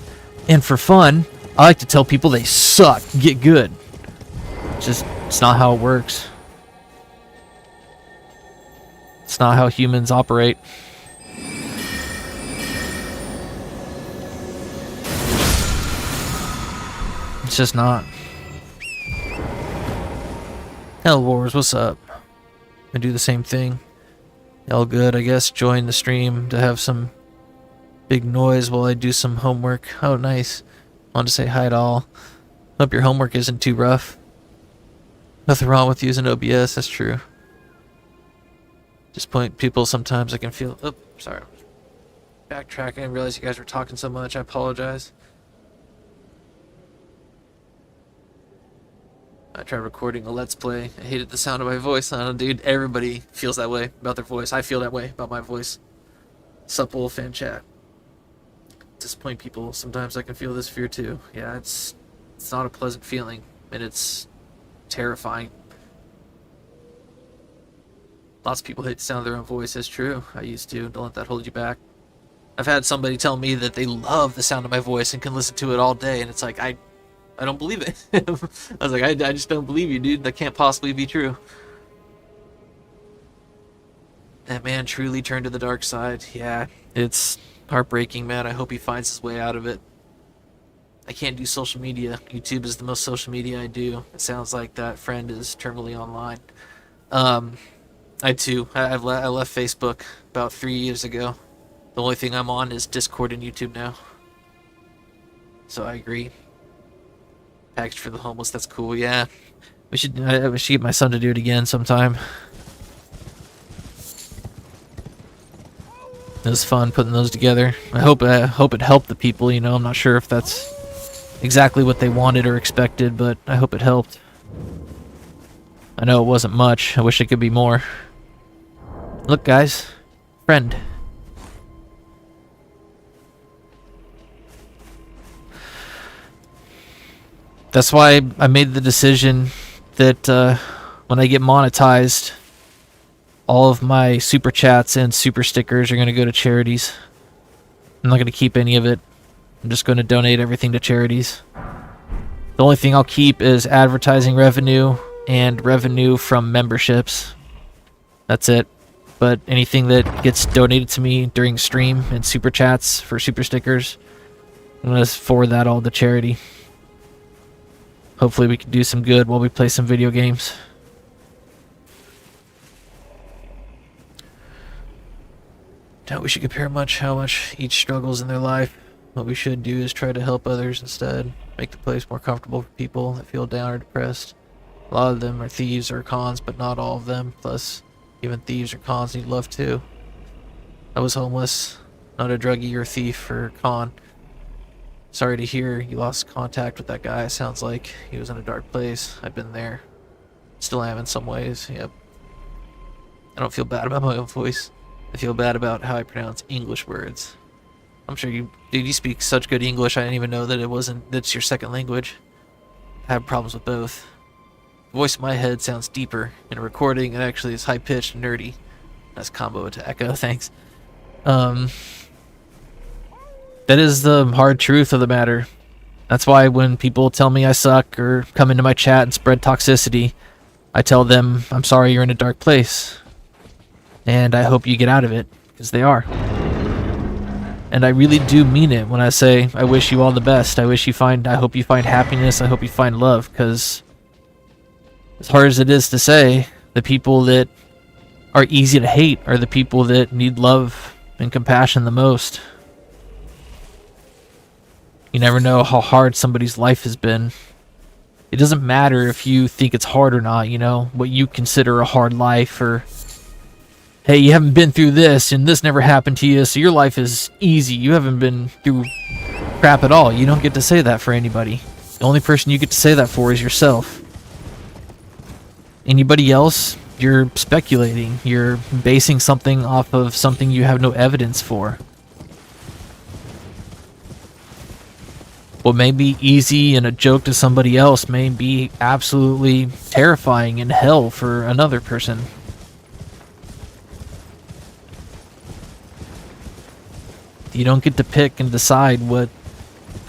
Speaker 1: and for fun, I like to tell people they suck, get good. It's not how it works. It's not how humans operate. It's just not. Hell Wars, what's up? I do the same thing. All good, I guess. Join the stream to have some big noise while I do some homework. Oh, nice. Want to say hi to all. Hope your homework isn't too rough. Nothing wrong with using OBS, that's true. Just point people sometimes I can feel. Oh, sorry. Backtracking. I didn't realize you guys were talking so much. I apologize. I tried recording a Let's Play. I hated the sound of my voice. I don't know, dude. Everybody feels that way about their voice. I feel that way about my voice. Supple fan chat. Disappoint people. Sometimes I can feel this fear too. Yeah, it's not a pleasant feeling, and it's terrifying. Lots of people hate the sound of their own voice. That's true. I used to. Don't let that hold you back. I've had somebody tell me that they love the sound of my voice and can listen to it all day, and it's like, I don't believe it. I was like, I just don't believe you, dude. That can't possibly be true. That man truly turned to the dark side. Yeah, it's heartbreaking, man. I hope he finds his way out of it. I can't do social media. YouTube is the most social media I do. It sounds like that friend is terminally online. I too. I left Facebook about 3 years ago. The only thing I'm on is Discord and YouTube now. So I agree. Package for the homeless, that's cool, yeah. I should get my son to do it again sometime. It was fun putting those together. I hope it helped the people, you know. I'm not sure if that's exactly what they wanted or expected, but I hope it helped. I know it wasn't much. I wish it could be more. Look, guys. Friend. That's why I made the decision that when I get monetized, all of my super chats and super stickers are going to go to charities. I'm not going to keep any of it. I'm just going to donate everything to charities. The only thing I'll keep is advertising revenue and revenue from memberships. That's it. But anything that gets donated to me during stream and super chats for super stickers, I'm going to forward that all to charity. Hopefully we can do some good while we play some video games. Doubt we should compare how much each struggles in their life. What we should do is try to help others instead. Make the place more comfortable for people that feel down or depressed. A lot of them are thieves or cons, but not all of them. Plus, even thieves or cons need love too. I was homeless, not a druggie or thief or con. Sorry to hear you lost contact with that guy. Sounds like he was in a dark place. I've been there. Still am in some ways, yep. I don't feel bad about my own voice. I feel bad about how I pronounce English words. I'm sure you speak such good English, I didn't even know that that's your second language. I have problems with both. The voice in my head sounds deeper. In a recording, it actually is high-pitched and nerdy. Nice combo to echo, thanks. That is the hard truth of the matter. That's why when people tell me I suck or come into my chat and spread toxicity, I tell them, I'm sorry you're in a dark place. And I hope you get out of it, because they are. And I really do mean it when I say, I wish you all the best. I hope you find happiness. I hope you find love, because as hard as it is to say, the people that are easy to hate are the people that need love and compassion the most. You never know how hard somebody's life has been. It doesn't matter if you think it's hard or not, you know, what you consider a hard life, or hey, you haven't been through this and this never happened to you, so your life is easy. You haven't been through crap at all. You don't get to say that for anybody. The only person you get to say that for is yourself. Anybody else, you're speculating. You're basing something off of something you have no evidence for. What may be easy and a joke to somebody else may be absolutely terrifying in hell for another person. You don't get to pick and decide what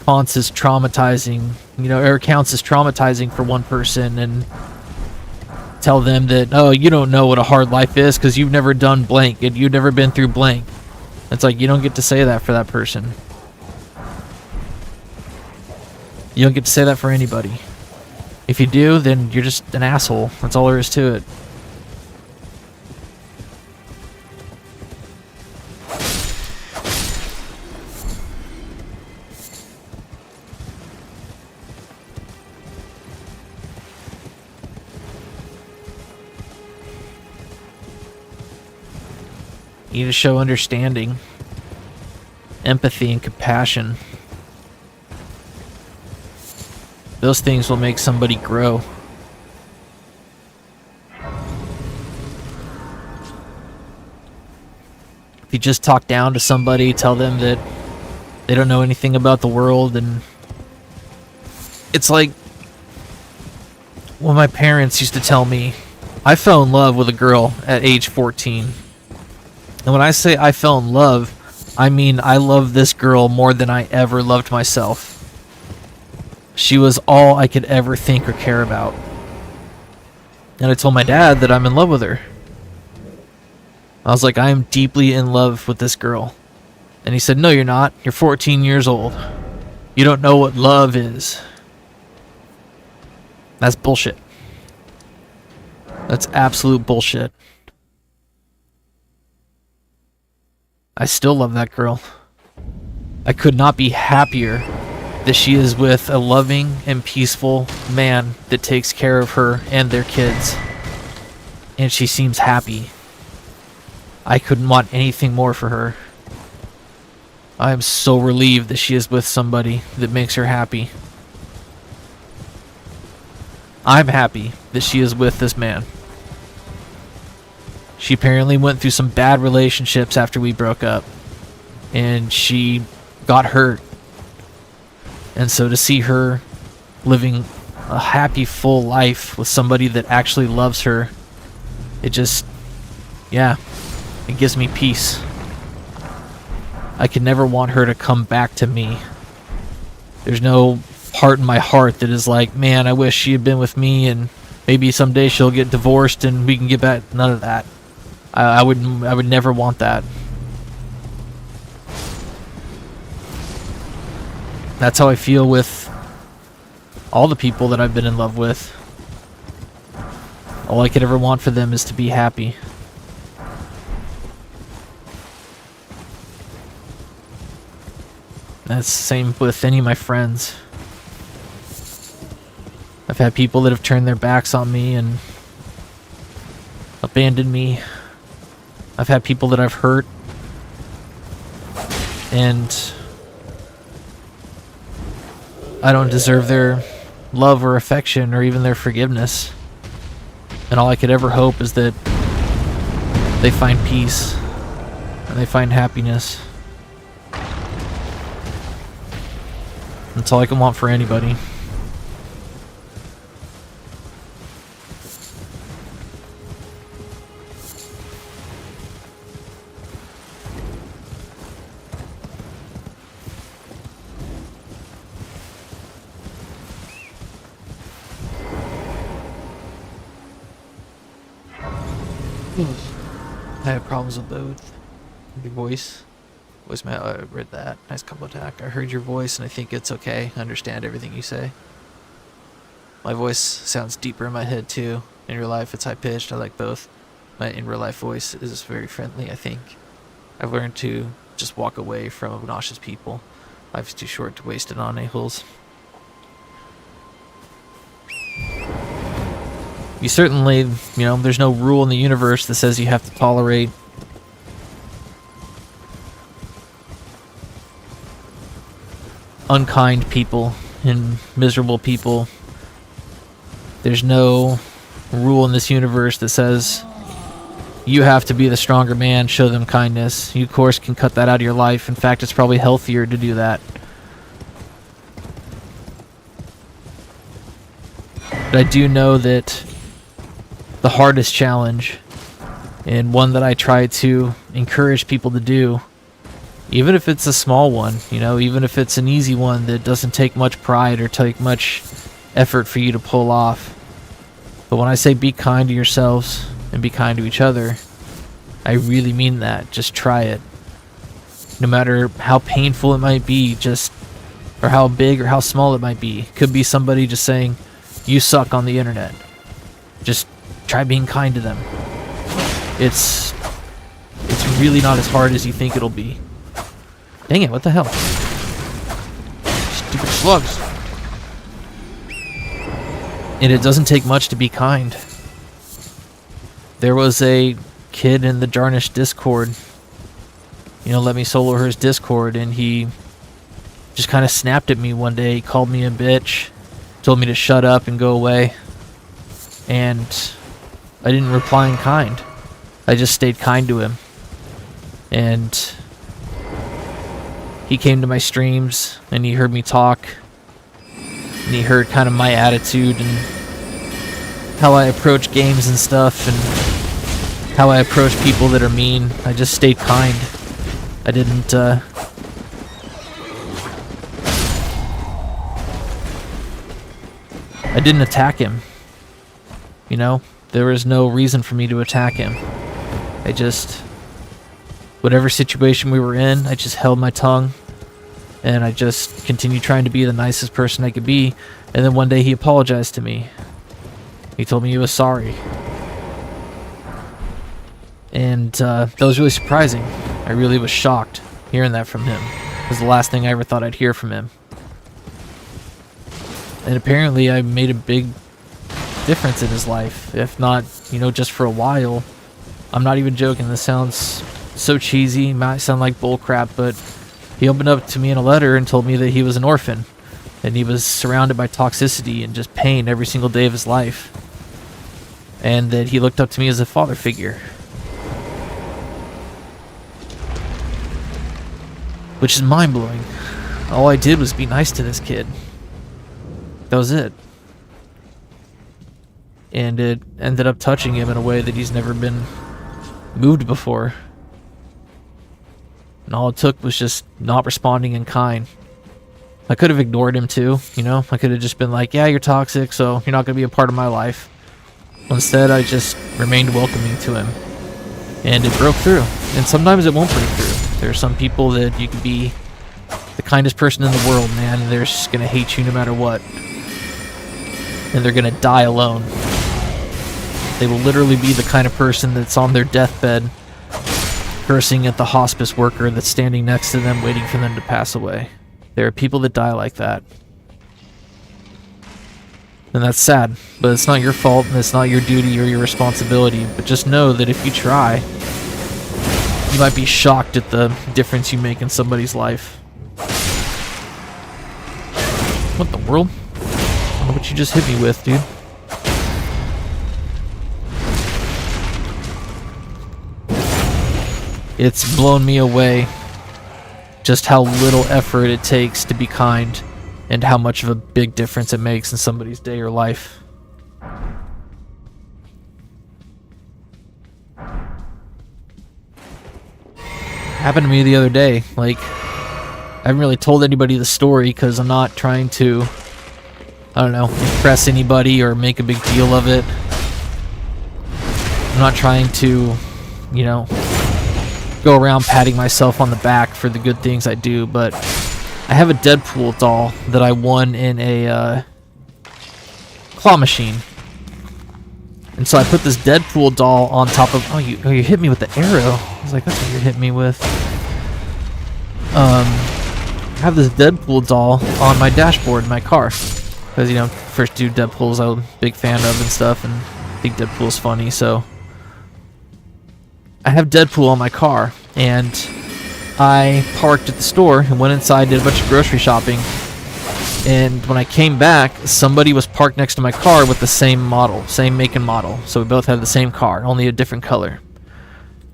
Speaker 1: counts as traumatizing, or counts as traumatizing for one person, and tell them that, oh, you don't know what a hard life is because you've never done blank and you've never been through blank. It's like, you don't get to say that for that person. You don't get to say that for anybody. If you do, then you're just an asshole. That's all there is to it. You need to show understanding, empathy, and compassion. Those things will make somebody grow. If you just talk down to somebody, tell them that they don't know anything about the world, and it's like when my parents used to tell me, I fell in love with a girl at age 14. And when I say I fell in love, I mean I loved this girl more than I ever loved myself. She was all I could ever think or care about. And I told my dad that I'm in love with her. I was like, I am deeply in love with this girl. And he said, no, you're not. You're 14 years old. You don't know what love is. That's bullshit. That's absolute bullshit. I still love that girl. I could not be happier that she is with a loving and peaceful man that takes care of her and their kids. And she seems happy. I couldn't want anything more for her. I am so relieved that she is with somebody that makes her happy. I'm happy that she is with this man. She apparently went through some bad relationships after we broke up, and she got hurt. And so to see her living a happy, full life with somebody that actually loves her, it just, yeah, it gives me peace. I could never want her to come back to me. There's no part in my heart that is like, man, I wish she had been with me and maybe someday she'll get divorced and we can get back. None of that. I would never want that. That's how I feel with all the people that I've been in love with. All I could ever want for them is to be happy. That's the same with any of my friends. I've had people that have turned their backs on me and abandoned me. I've had people that I've hurt, and I don't deserve their love or affection or even their forgiveness. And all I could ever hope is that they find peace and they find happiness. That's all I can want for anybody. I have problems with both. Your voice. Voicemail, I read that. Nice combo attack. I heard your voice and I think it's okay. I understand everything you say. My voice sounds deeper in my head too. In real life it's high pitched. I like both. My in real life voice is very friendly, I think. I've learned to just walk away from obnoxious people. Life's too short to waste it on a-holes. You certainly, there's no rule in the universe that says you have to tolerate unkind people and miserable people. There's no rule in this universe that says you have to be the stronger man, show them kindness. You, of course, can cut that out of your life. In fact, it's probably healthier to do that. But I do know that the hardest challenge, and one that I try to encourage people to do, Even if it's a small one, you know, even if it's an easy one that doesn't take much pride or take much effort for you to pull off. But when I say be kind to yourselves and be kind to each other, I really mean that. Just try it. No matter how painful it might be, or how big or how small it might be. Could be somebody just saying, you suck on the internet. Just try being kind to them. It's really not as hard as you think it'll be. Dang it, what the hell? Stupid slugs. And it doesn't take much to be kind. There was a kid in the Jarnish Discord, let me solo his Discord, and he just kind of snapped at me one day. He called me a bitch, told me to shut up and go away, and I didn't reply in kind. I just stayed kind to him. And he came to my streams, and he heard me talk, and he heard kind of my attitude and how I approach games and stuff, and how I approach people that are mean. I just stayed kind. I didn't, I didn't attack him. There was no reason for me to attack him. Whatever situation we were in, I just held my tongue, and I just continued trying to be the nicest person I could be. And then one day he apologized to me. He told me he was sorry. And that was really surprising. I really was shocked hearing that from him. It was the last thing I ever thought I'd hear from him. And apparently I made a big difference in his life, if not, just for a while. I'm not even joking. This sounds so cheesy, might sound like bullcrap, but he opened up to me in a letter and told me that he was an orphan, and he was surrounded by toxicity and just pain every single day of his life, and that he looked up to me as a father figure. Which is mind-blowing. All I did was be nice to this kid. That was it. And it ended up touching him in a way that he's never been moved before. And all it took was just not responding in kind. I could have ignored him too, I could have just been like, yeah, you're toxic, so you're not going to be a part of my life. Instead, I just remained welcoming to him. And it broke through. And sometimes it won't break through. There are some people that you can be the kindest person in the world, man, and they're just going to hate you no matter what. And they're going to die alone. They will literally be the kind of person that's on their deathbed cursing at the hospice worker that's standing next to them waiting for them to pass away. There are people that die like that. And that's sad, but it's not your fault and it's not your duty or your responsibility. But just know that if you try, you might be shocked at the difference you make in somebody's life. What the world? I don't know what you just hit me with, dude. It's blown me away just how little effort it takes to be kind and how much of a big difference it makes in somebody's day or life. Happened to me the other day. I haven't really told anybody the story because I'm not trying to, impress anybody or make a big deal of it. I'm not trying to, go around patting myself on the back for the good things I do, but I have a Deadpool doll that I won in a claw machine. And so I put this Deadpool doll on top of... Oh, you hit me with the arrow. I was like, that's what you're hitting me with. I have this Deadpool doll on my dashboard in my car. Because, first two Deadpools I'm a big fan of and stuff, and I think Deadpool's funny, so... I have Deadpool on my car, and I parked at the store and went inside, did a bunch of grocery shopping, and when I came back, somebody was parked next to my car with the same model, same make and model, so we both had the same car, only a different color.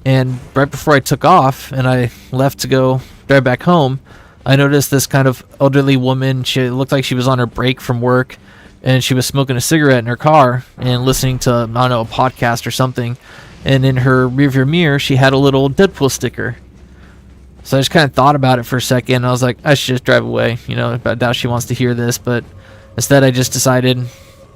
Speaker 1: And right before I took off and I left to go drive back home, I noticed this kind of elderly woman. She looked like she was on her break from work, and she was smoking a cigarette in her car and listening to, a podcast or something. And in her rearview mirror, she had a little Deadpool sticker. So I just kind of thought about it for a second. I was like, I should just drive away. You know, I doubt she wants to hear this, but instead I just decided,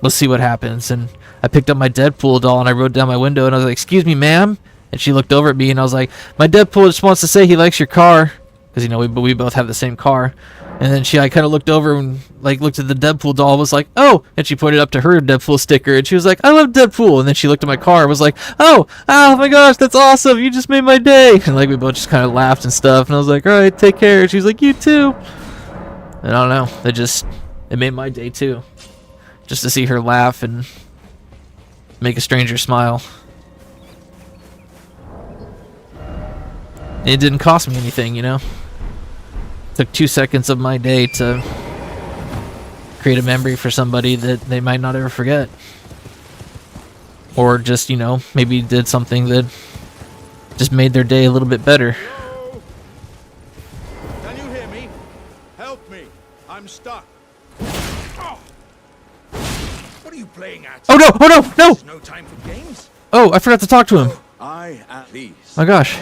Speaker 1: let's see what happens. And I picked up my Deadpool doll and I wrote down my window and I was like, excuse me, ma'am. And she looked over at me and I was like, my Deadpool just wants to say he likes your car. Because, you know, we both have the same car. And then I kind of looked over and, like, looked at the Deadpool doll and was like, oh! And she pointed up to her Deadpool sticker and she was like, I love Deadpool! And then she looked at my car and was like, oh my gosh, that's awesome! You just made my day! And, like, we both just kind of laughed and stuff. And I was like, alright, take care. And she was like, you too! And I don't know. It made my day, too. Just to see her laugh and make a stranger smile. It didn't cost me anything, you know? Took 2 seconds of my day to create a memory for somebody that they might not ever forget. Or just, you know, maybe did something that just made their day a little bit better.
Speaker 4: Hello? Can you hear me? Help me. I'm stuck. Oh. What are you playing at?
Speaker 1: Oh no! Oh no! No!
Speaker 4: There's no time for games.
Speaker 1: Oh, I forgot to talk to him.
Speaker 4: I at least.
Speaker 1: My gosh.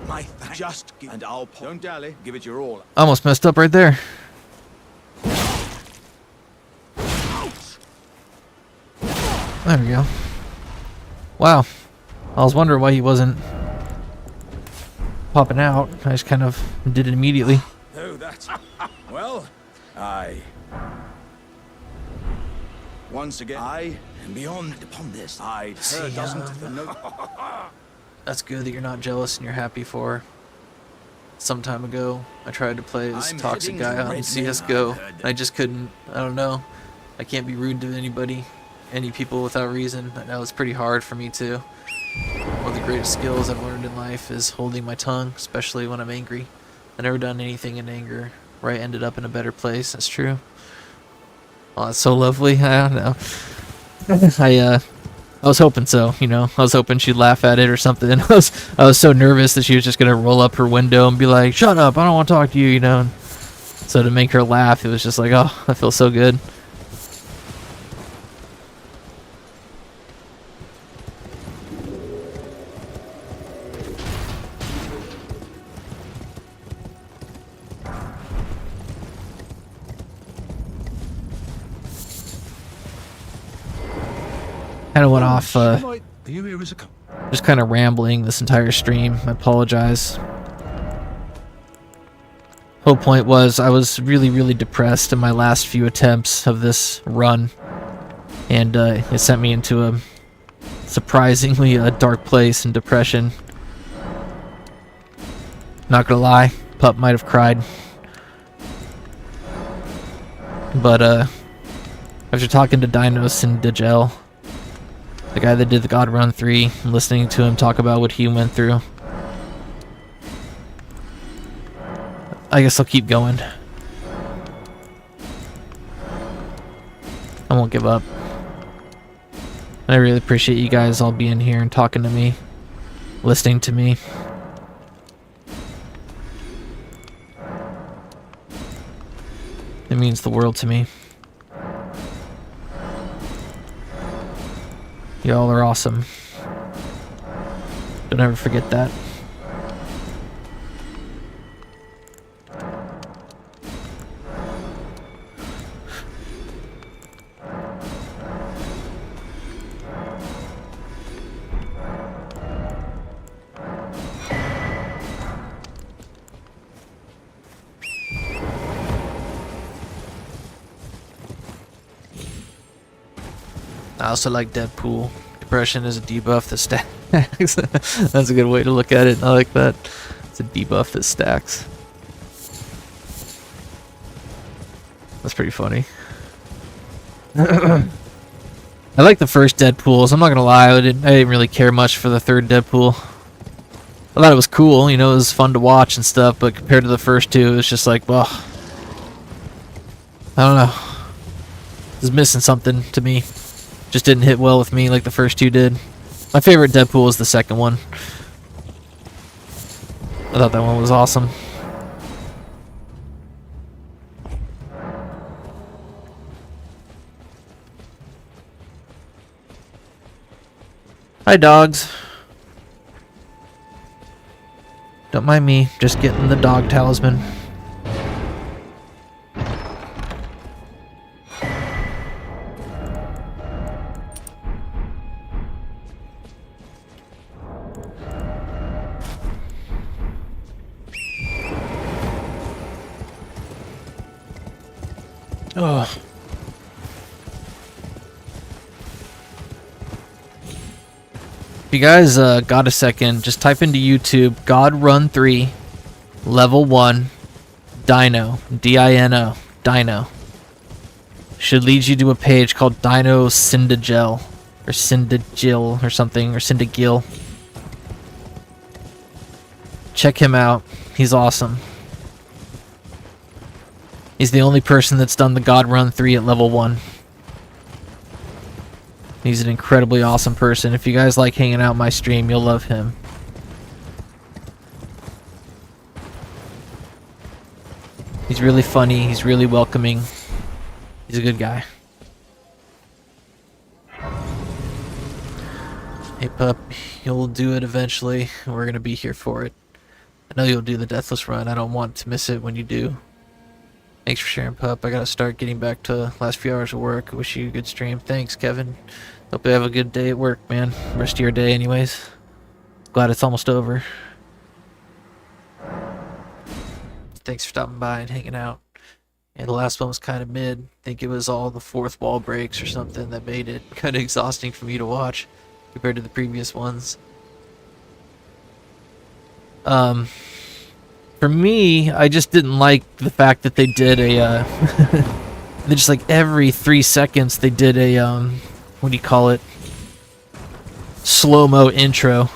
Speaker 4: My just give, and I'll don't dally. Give it your all.
Speaker 1: I almost messed up right there. There we go. Wow. I was wondering why he wasn't popping out. I just kind of did it immediately.
Speaker 4: Oh, that's well. I once again. I am beyond upon this. I heard doesn't know.
Speaker 1: That's good that you're not jealous and you're happy for her. Some time ago, I tried to play this
Speaker 4: I'm
Speaker 1: toxic
Speaker 4: heading
Speaker 1: guy
Speaker 4: to
Speaker 1: on
Speaker 4: Red
Speaker 1: CSGO.
Speaker 4: Man, I heard.
Speaker 1: I just couldn't. I don't know. I can't be rude to anybody, any people without reason. That was pretty hard for me too. One of the greatest skills I've learned in life is holding my tongue, especially when I'm angry. I've never done anything in anger where I ended up in a better place. That's true. Oh, that's so lovely. I don't know. I was hoping so, you know. I was hoping she'd laugh at it or something. I was so nervous that she was just gonna roll up her window and be like, "Shut up! I don't want to talk to you," you know. And so to make her laugh, it was just like, oh, I feel so good. Kind of went off, just kind of rambling this entire stream. I apologize. Whole point was I was really, really depressed in my last few attempts of this run. And it sent me into a surprisingly dark place and depression. Not gonna lie, Pup might have cried. But after talking to Dinos and Digel, the guy that did the God Run 3, and listening to him talk about what he went through, I guess I'll keep going. I won't give up. And I really appreciate you guys all being here and talking to me, listening to me. It means the world to me. Y'all are awesome. Don't ever forget that. I also like Deadpool. Depression is a debuff that stacks. That's a good way to look at it. I like that. It's a debuff that stacks. That's pretty funny. I like the first Deadpools. I'm not gonna lie. I didn't really care much for the third Deadpool. I thought it was cool. You know, it was fun to watch and stuff. But compared to the first two, it's just like, well, I don't know. It's missing something to me. Just didn't hit well with me like the first two did. My favorite Deadpool was the second one. I thought that one was awesome. Hi, dogs. Don't mind me, just getting the dog talisman. Oh. If you guys got a second, just type into YouTube God Run 3 Level 1 Dino, D-I-N-O, Dino. Should lead you to a page called Dino Syndagel or Syndagil or something, or Syndagil. Check him out. He's awesome. He's the only person that's done the God Run 3 at level 1. He's an incredibly awesome person. If you guys like hanging out my stream, you'll love him. He's really funny. He's really welcoming. He's a good guy. Hey pup, you'll do it eventually. We're gonna be here for it. I know you'll do the Deathless run. I don't want to miss it when you do. Thanks for sharing, pup. I gotta start getting back to last few hours of work. Wish you a good stream. Thanks, Kevin. Hope you have a good day at work, man. Rest of your day anyways. Glad it's almost over. Thanks for stopping by and hanging out. And the last one was kind of mid. I think it was all the fourth wall breaks or something that made it kind of exhausting for me to watch compared to the previous ones. For me, I just didn't like the fact that they did a, they just like every 3 seconds they did a, what do you call it? Slow-mo intro.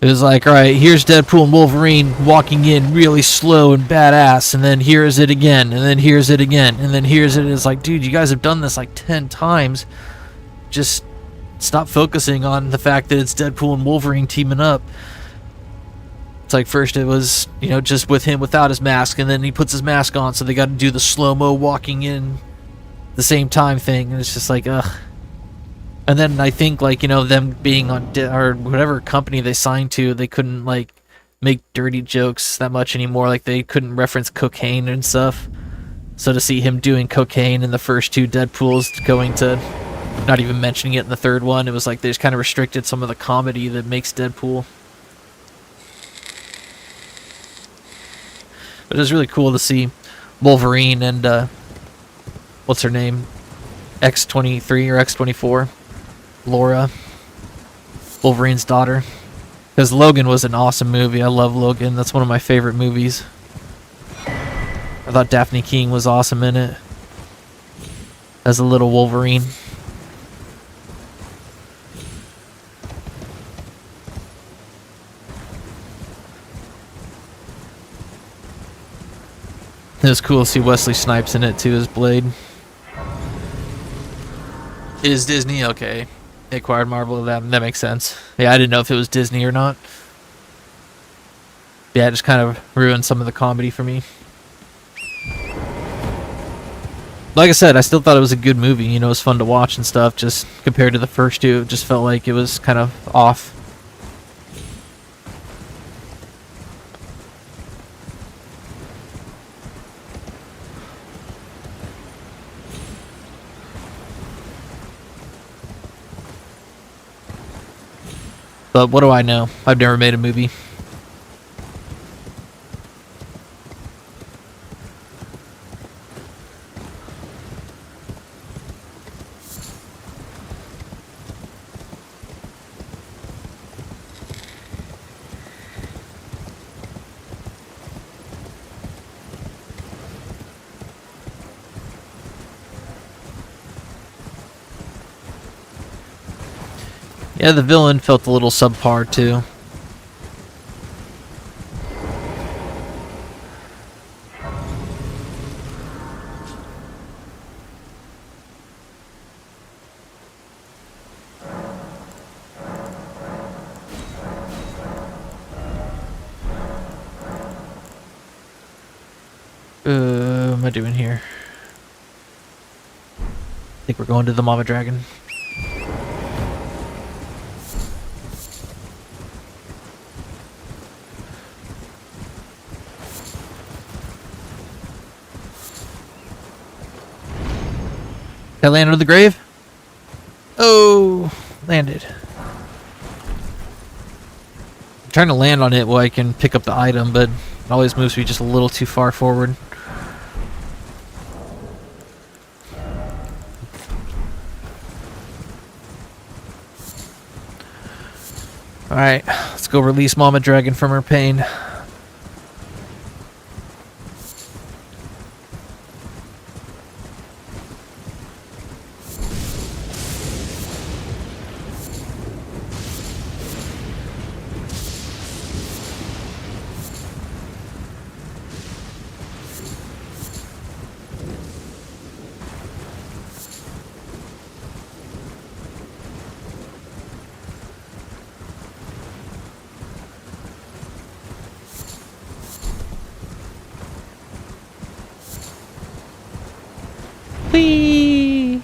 Speaker 1: It was like, alright, here's Deadpool and Wolverine walking in really slow and badass, and then here's it again, and then here's it again, and then here's it. It's like, dude, you guys have done this like 10 times. Just stop focusing on the fact that it's Deadpool and Wolverine teaming up. It's like first it was, you know, just with him without his mask, and then he puts his mask on, so they got to do the slow-mo walking in the same time thing, and it's just like, ugh. And then I think, like, you know, them being on or whatever company they signed to, they couldn't like make dirty jokes that much anymore. Like they couldn't reference cocaine and stuff. So to see him doing cocaine in the first 2 Deadpools, going to not even mentioning it in the third one, it was like they just kind of restricted some of the comedy that makes Deadpool. But it was really cool to see Wolverine and what's her name, X-23 or X-24. Laura, Wolverine's daughter. Because Logan was an awesome movie. I love Logan. That's one of my favorite movies. I thought Daphne King was awesome in it as a little Wolverine. It was cool to see Wesley Snipes in it too as Blade. It is Disney? Okay. They acquired Marvel. That makes sense. Yeah, I didn't know if it was Disney or not. Yeah, it just kind of ruined some of the comedy for me. Like I said, I still thought it was a good movie. You know, it was fun to watch and stuff. Just compared to the first 2, it just felt like it was kind of off. But what do I know? I've never made a movie. Yeah, the villain felt a little subpar too. What am I doing here? I think we're going to the Mama Dragon. I land under the grave? Oh, landed. I'm trying to land on it while I can pick up the item, but it always moves me just a little too far forward. Alright, let's go release Mama Dragon from her pain. Whee!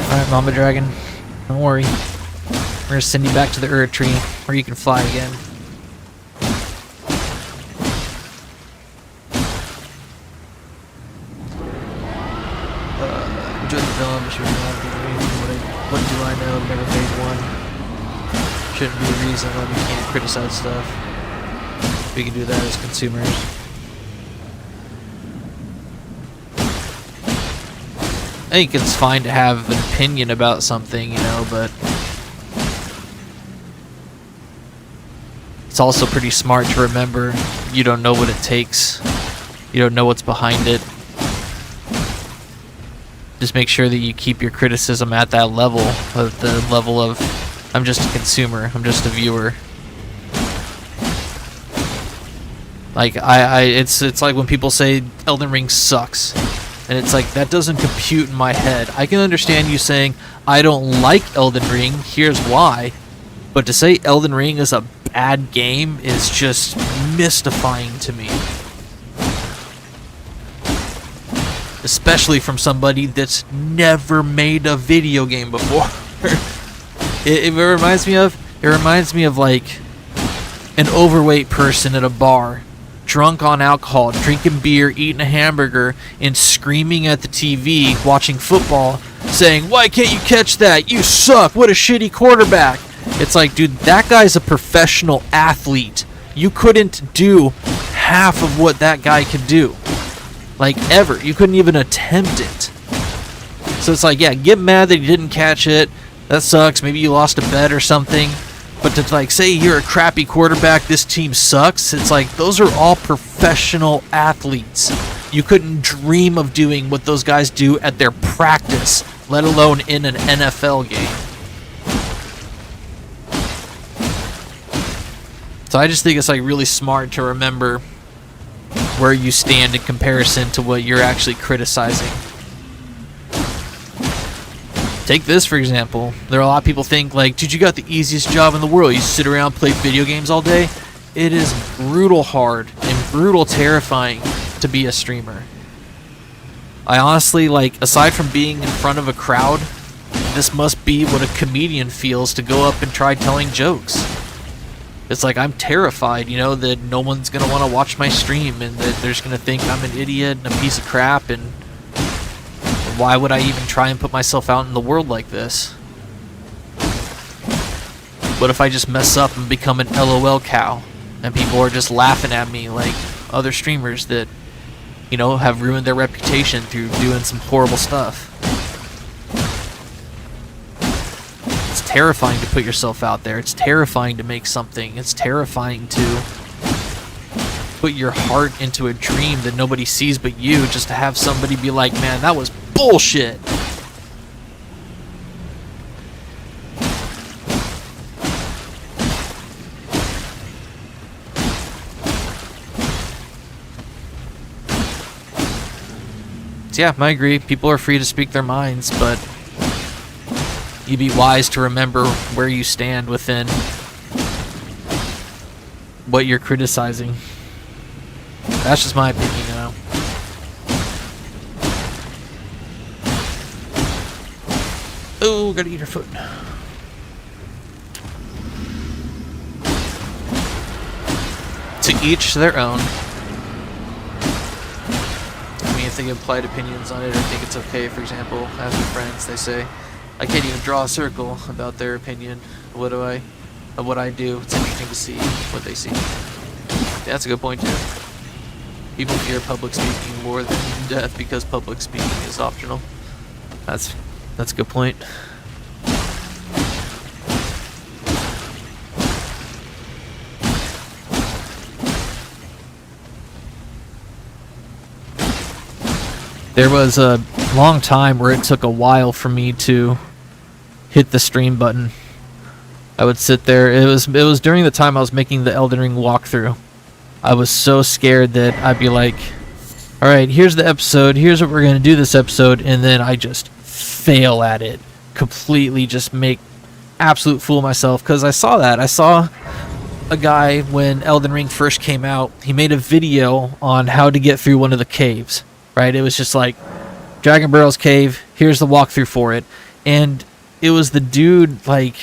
Speaker 1: Alright, Mama Dragon. Don't worry. We're gonna send you back to the Ur tree, where you can fly again. Enjoy the film, but what do I know? Never made one. Shouldn't be a reason why we can't criticize stuff. We can do that as consumers. I think it's fine to have an opinion about something, you know, but it's also pretty smart to remember you don't know what it takes. You don't know what's behind it. Just make sure that you keep your criticism at that level, of the level of, I'm just a consumer, I'm just a viewer. Like, it's like when people say Elden Ring sucks. And it's like, that doesn't compute in my head. I can understand you saying, I don't like Elden Ring, here's why. But to say Elden Ring is a bad game is just mystifying to me. Especially from somebody that's never made a video game before. It reminds me of like an overweight person at a bar, drunk on alcohol, drinking beer, eating a hamburger, and screaming at the TV, watching football, saying, "Why can't you catch that? You suck. What a shitty quarterback." It's like, dude, that guy's a professional athlete. You couldn't do half of what that guy could do. Like, ever. You couldn't even attempt it. So it's like, yeah, get mad that you didn't catch it. That sucks. Maybe you lost a bet or something. But to, like, say you're a crappy quarterback, this team sucks, it's like, those are all professional athletes. You couldn't dream of doing what those guys do at their practice, let alone in an NFL game. So I just think it's, like, really smart to remember where you stand in comparison to what you're actually criticizing. Take this, for example. There are a lot of people think, like, dude, you got the easiest job in the world. You sit around, play video games all day. It is brutal hard and brutal terrifying to be a streamer. I honestly, like, aside from being in front of a crowd, this must be what a comedian feels to go up and try telling jokes. It's like, I'm terrified, you know, that no one's going to want to watch my stream and that they're just going to think I'm an idiot and a piece of crap, and why would I even try and put myself out in the world like this? What if I just mess up and become an LOL cow and people are just laughing at me like other streamers that, you know, have ruined their reputation through doing some horrible stuff? It's terrifying to put yourself out there. It's terrifying to make something. It's terrifying to put your heart into a dream that nobody sees but you, just to have somebody be like, man, that was bullshit. So yeah, I agree. People are free to speak their minds, but you'd be wise to remember where you stand within what you're criticizing. That's just my opinion, you know. Oh, gotta eat her foot. To each their own. I mean, if they get implied opinions on it, I think it's okay. For example, I have some friends, they say, I can't even draw a circle about their opinion. What I do. It's interesting to see what they see. That's a good point too. People fear public speaking more than death because public speaking is optional. That's a good point. There was a long time where it took a while for me to hit the stream button. I would sit there. It was during the time I was making the Elden Ring walkthrough. I was so scared that I'd be like, all right, here's the episode. Here's what we're going to do this episode. And then I just fail at it. Completely just make absolute fool of myself. Because I saw that. I saw a guy when Elden Ring first came out. He made a video on how to get through one of the caves. Right? It was just like, Dragon Barrel's cave. Here's the walkthrough for it. And it was the dude, like,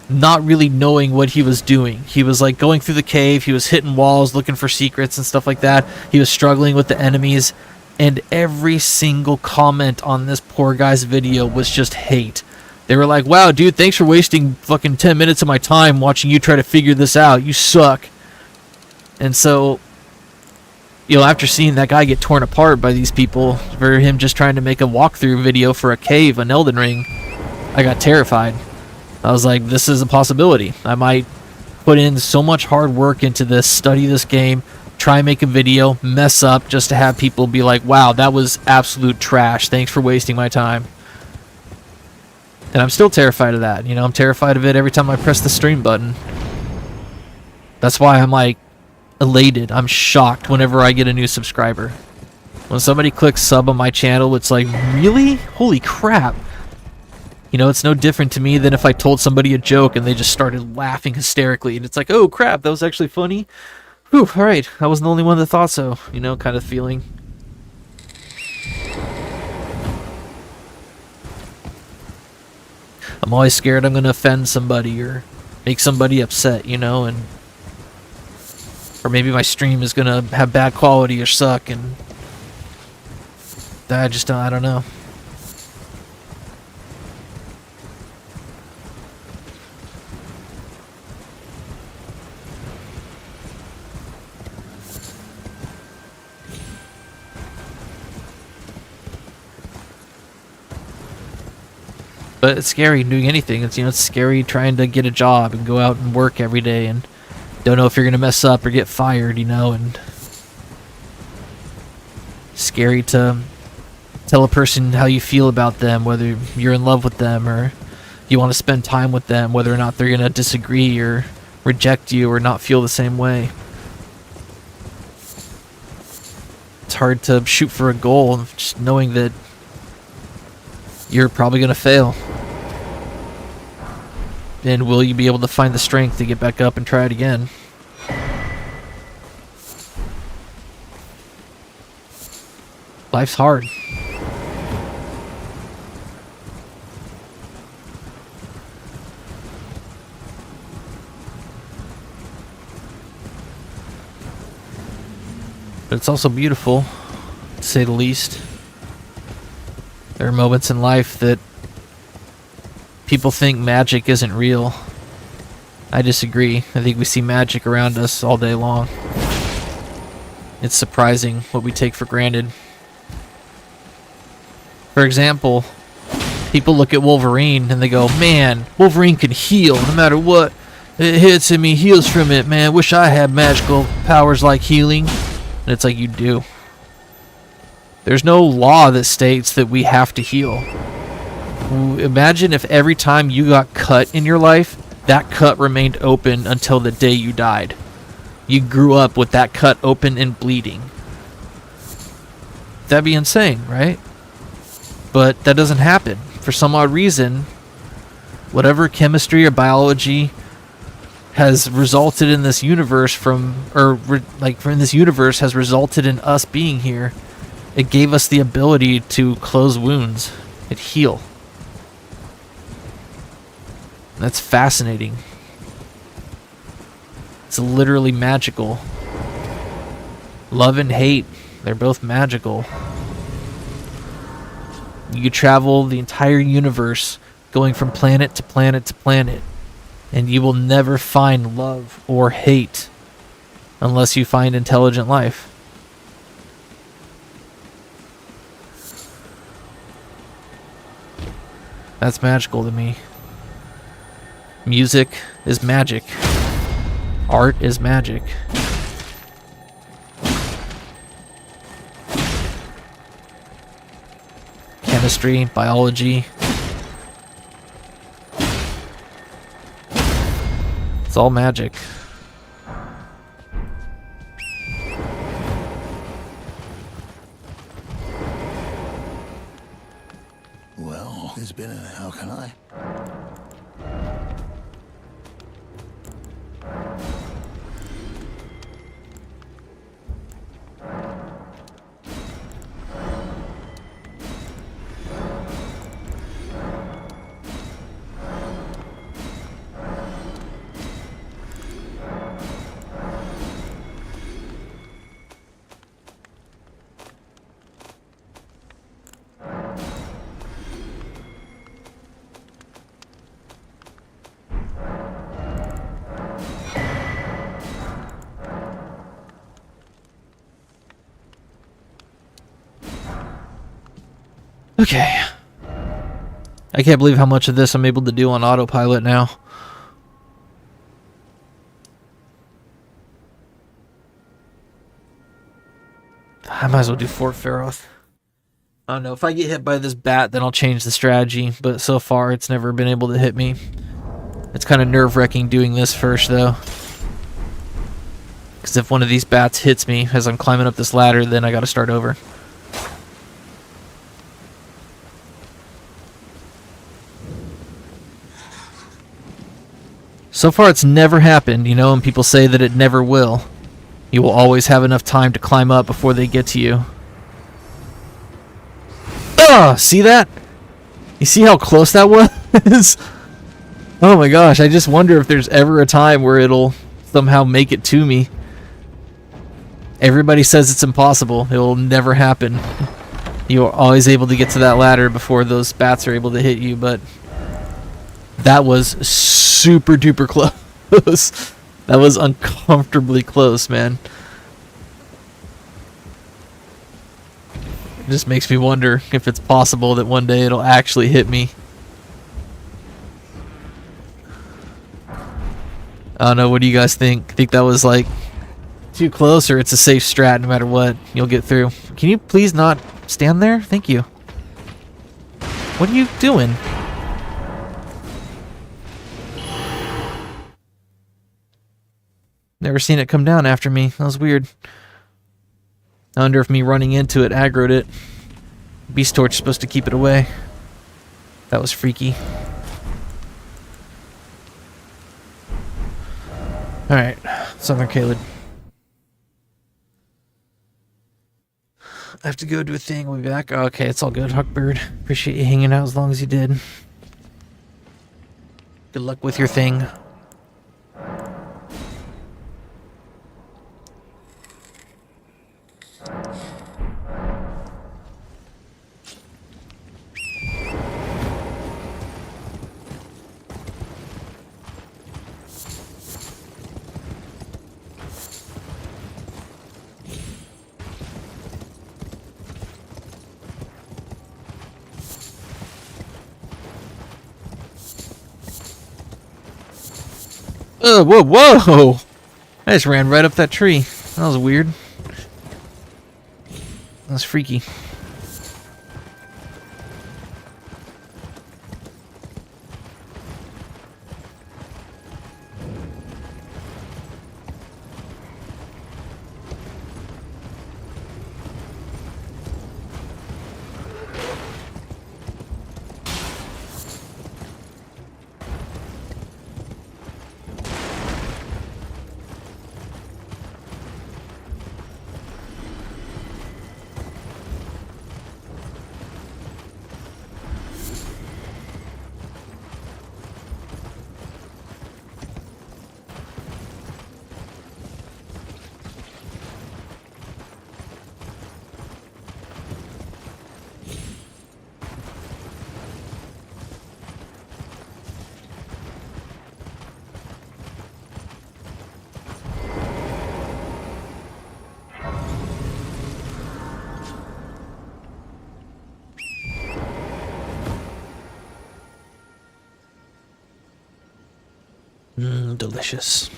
Speaker 1: not really knowing what he was doing. He was like going through the cave, he was hitting walls looking for secrets and stuff like that. He was struggling with the enemies, and every single comment on this poor guy's video was just hate. They were like, wow dude, thanks for wasting fucking 10 minutes of my time watching you try to figure this out. You suck. And so, you know, after seeing that guy get torn apart by these people for him just trying to make a walkthrough video for a cave on Elden Ring, I got terrified. I was like, this is a possibility. I might put in so much hard work into this, study this game, try and make a video, mess up just to have people be like, wow, that was absolute trash. Thanks for wasting my time. And I'm still terrified of that. You know, I'm terrified of it every time I press the stream button. That's why I'm like elated. I'm shocked whenever I get a new subscriber. When somebody clicks sub on my channel, it's like, really? Holy crap. You know, it's no different to me than if I told somebody a joke and they just started laughing hysterically. And it's like, oh crap, that was actually funny. Whew, alright, I wasn't the only one that thought so. You know, kind of feeling. I'm always scared I'm going to offend somebody or make somebody upset, you know, and or maybe my stream is going to have bad quality or suck, and I don't know. But it's scary doing anything. It's, you know, it's scary trying to get a job and go out and work every day and don't know if you're gonna mess up or get fired, you know, and scary to tell a person how you feel about them, whether you're in love with them or you want to spend time with them, whether or not they're gonna disagree or reject you or not feel the same way. It's hard to shoot for a goal just knowing that you're probably gonna fail. And will you be able to find the strength to get back up and try it again? Life's hard. But it's also beautiful, to say the least. There are moments in life that people think magic isn't real. I disagree. I think we see magic around us all day long. It's surprising what we take for granted. For example, people look at Wolverine and they go, man, Wolverine can heal no matter what. It hits him, he heals from it. Man, wish I had magical powers like healing. And it's like, you do. There's no law that states that we have to heal. Imagine if every time you got cut in your life, that cut remained open until the day you died. You grew up with that cut open and bleeding. That'd be insane, right? But that doesn't happen. For some odd reason, whatever chemistry or biology has resulted in this universe has resulted in us being here. It gave us the ability to close wounds and heal. That's fascinating. It's literally magical. Love and hate, they're both magical. You could travel the entire universe, going from planet to planet to planet, and you will never find love or hate unless you find intelligent life. That's magical to me. Music is magic. Art is magic. Chemistry, biology. It's all magic.
Speaker 2: Well, it's been a... How can I?
Speaker 1: Okay. I can't believe how much of this I'm able to do on autopilot now. I might as well do Fort Ferroth. I don't know. If I get hit by this bat, then I'll change the strategy. But so far, it's never been able to hit me. It's kind of nerve-wracking doing this first, though. Because if one of these bats hits me as I'm climbing up this ladder, then I gotta start over. So far, it's never happened, you know, and people say that it never will. You will always have enough time to climb up before they get to you. Ugh! See that? You see how close that was? Oh my gosh, I just wonder if there's ever a time where it'll somehow make it to me. Everybody says it's impossible. It will never happen. You're always able to get to that ladder before those bats are able to hit you, but that was super duper close. That was uncomfortably close, man. It just makes me wonder if it's possible that one day it'll actually hit me. I don't know, what do you guys think? Think that was like too close, or it's a safe strat no matter what? You'll get through. Can you please not stand there? Thank you. What are you doing? Never seen it come down after me. That was weird. I wonder if me running into it aggroed it. Beast Torch is supposed to keep it away. That was freaky. Alright, Southern Caled. I have to go do a thing. We'll be back. Oh, okay, it's all good, Huckbird. Appreciate you hanging out as long as you did. Good luck with your thing. Whoa, whoa! I just ran right up that tree. That was weird. That was freaky. Delicious.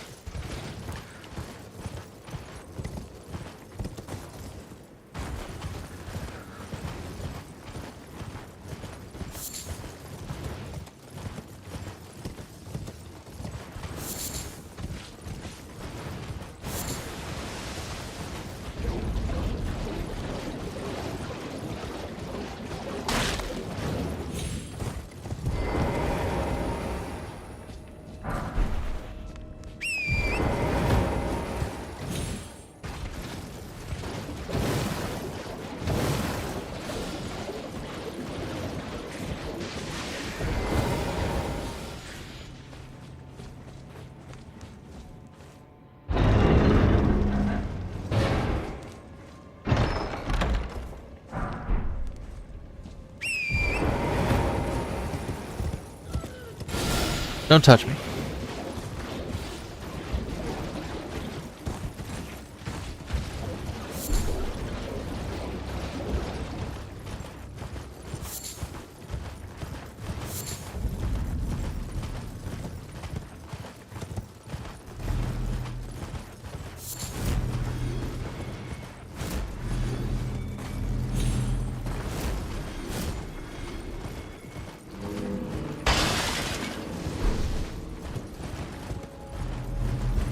Speaker 1: Don't touch me.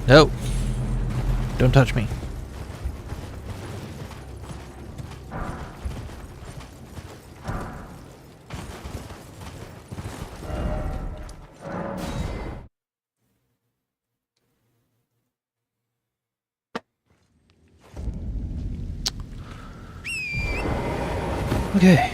Speaker 1: No. Don't touch me. Okay.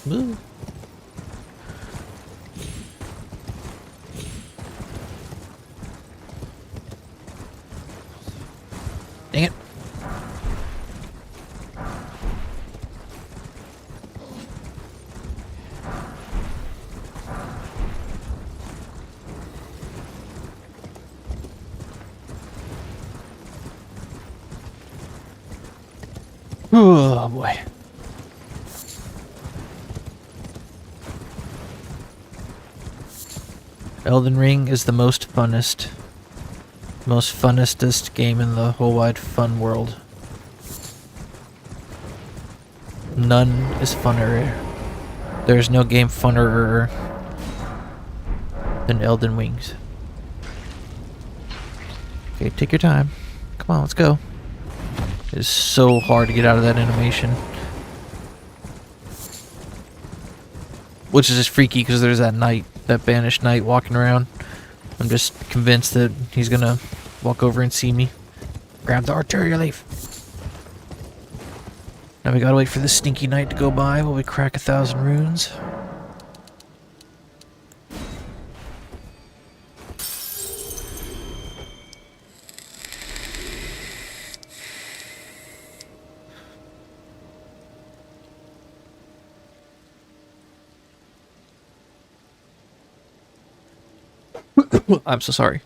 Speaker 1: Ooh. Dang it. Oh boy. Elden Ring is the most funnestest game in the whole wide fun world. None is funner. There's no game funnerer than Elden Wings. Okay, take your time. Come on, let's go. It's so hard to get out of that animation. Which is just freaky because there's that knight, that banished knight walking around. I'm just convinced that he's gonna walk over and see me. Grab the arterial leaf. Now we gotta wait for this stinky knight to go by while we crack 1,000 runes. I'm so sorry.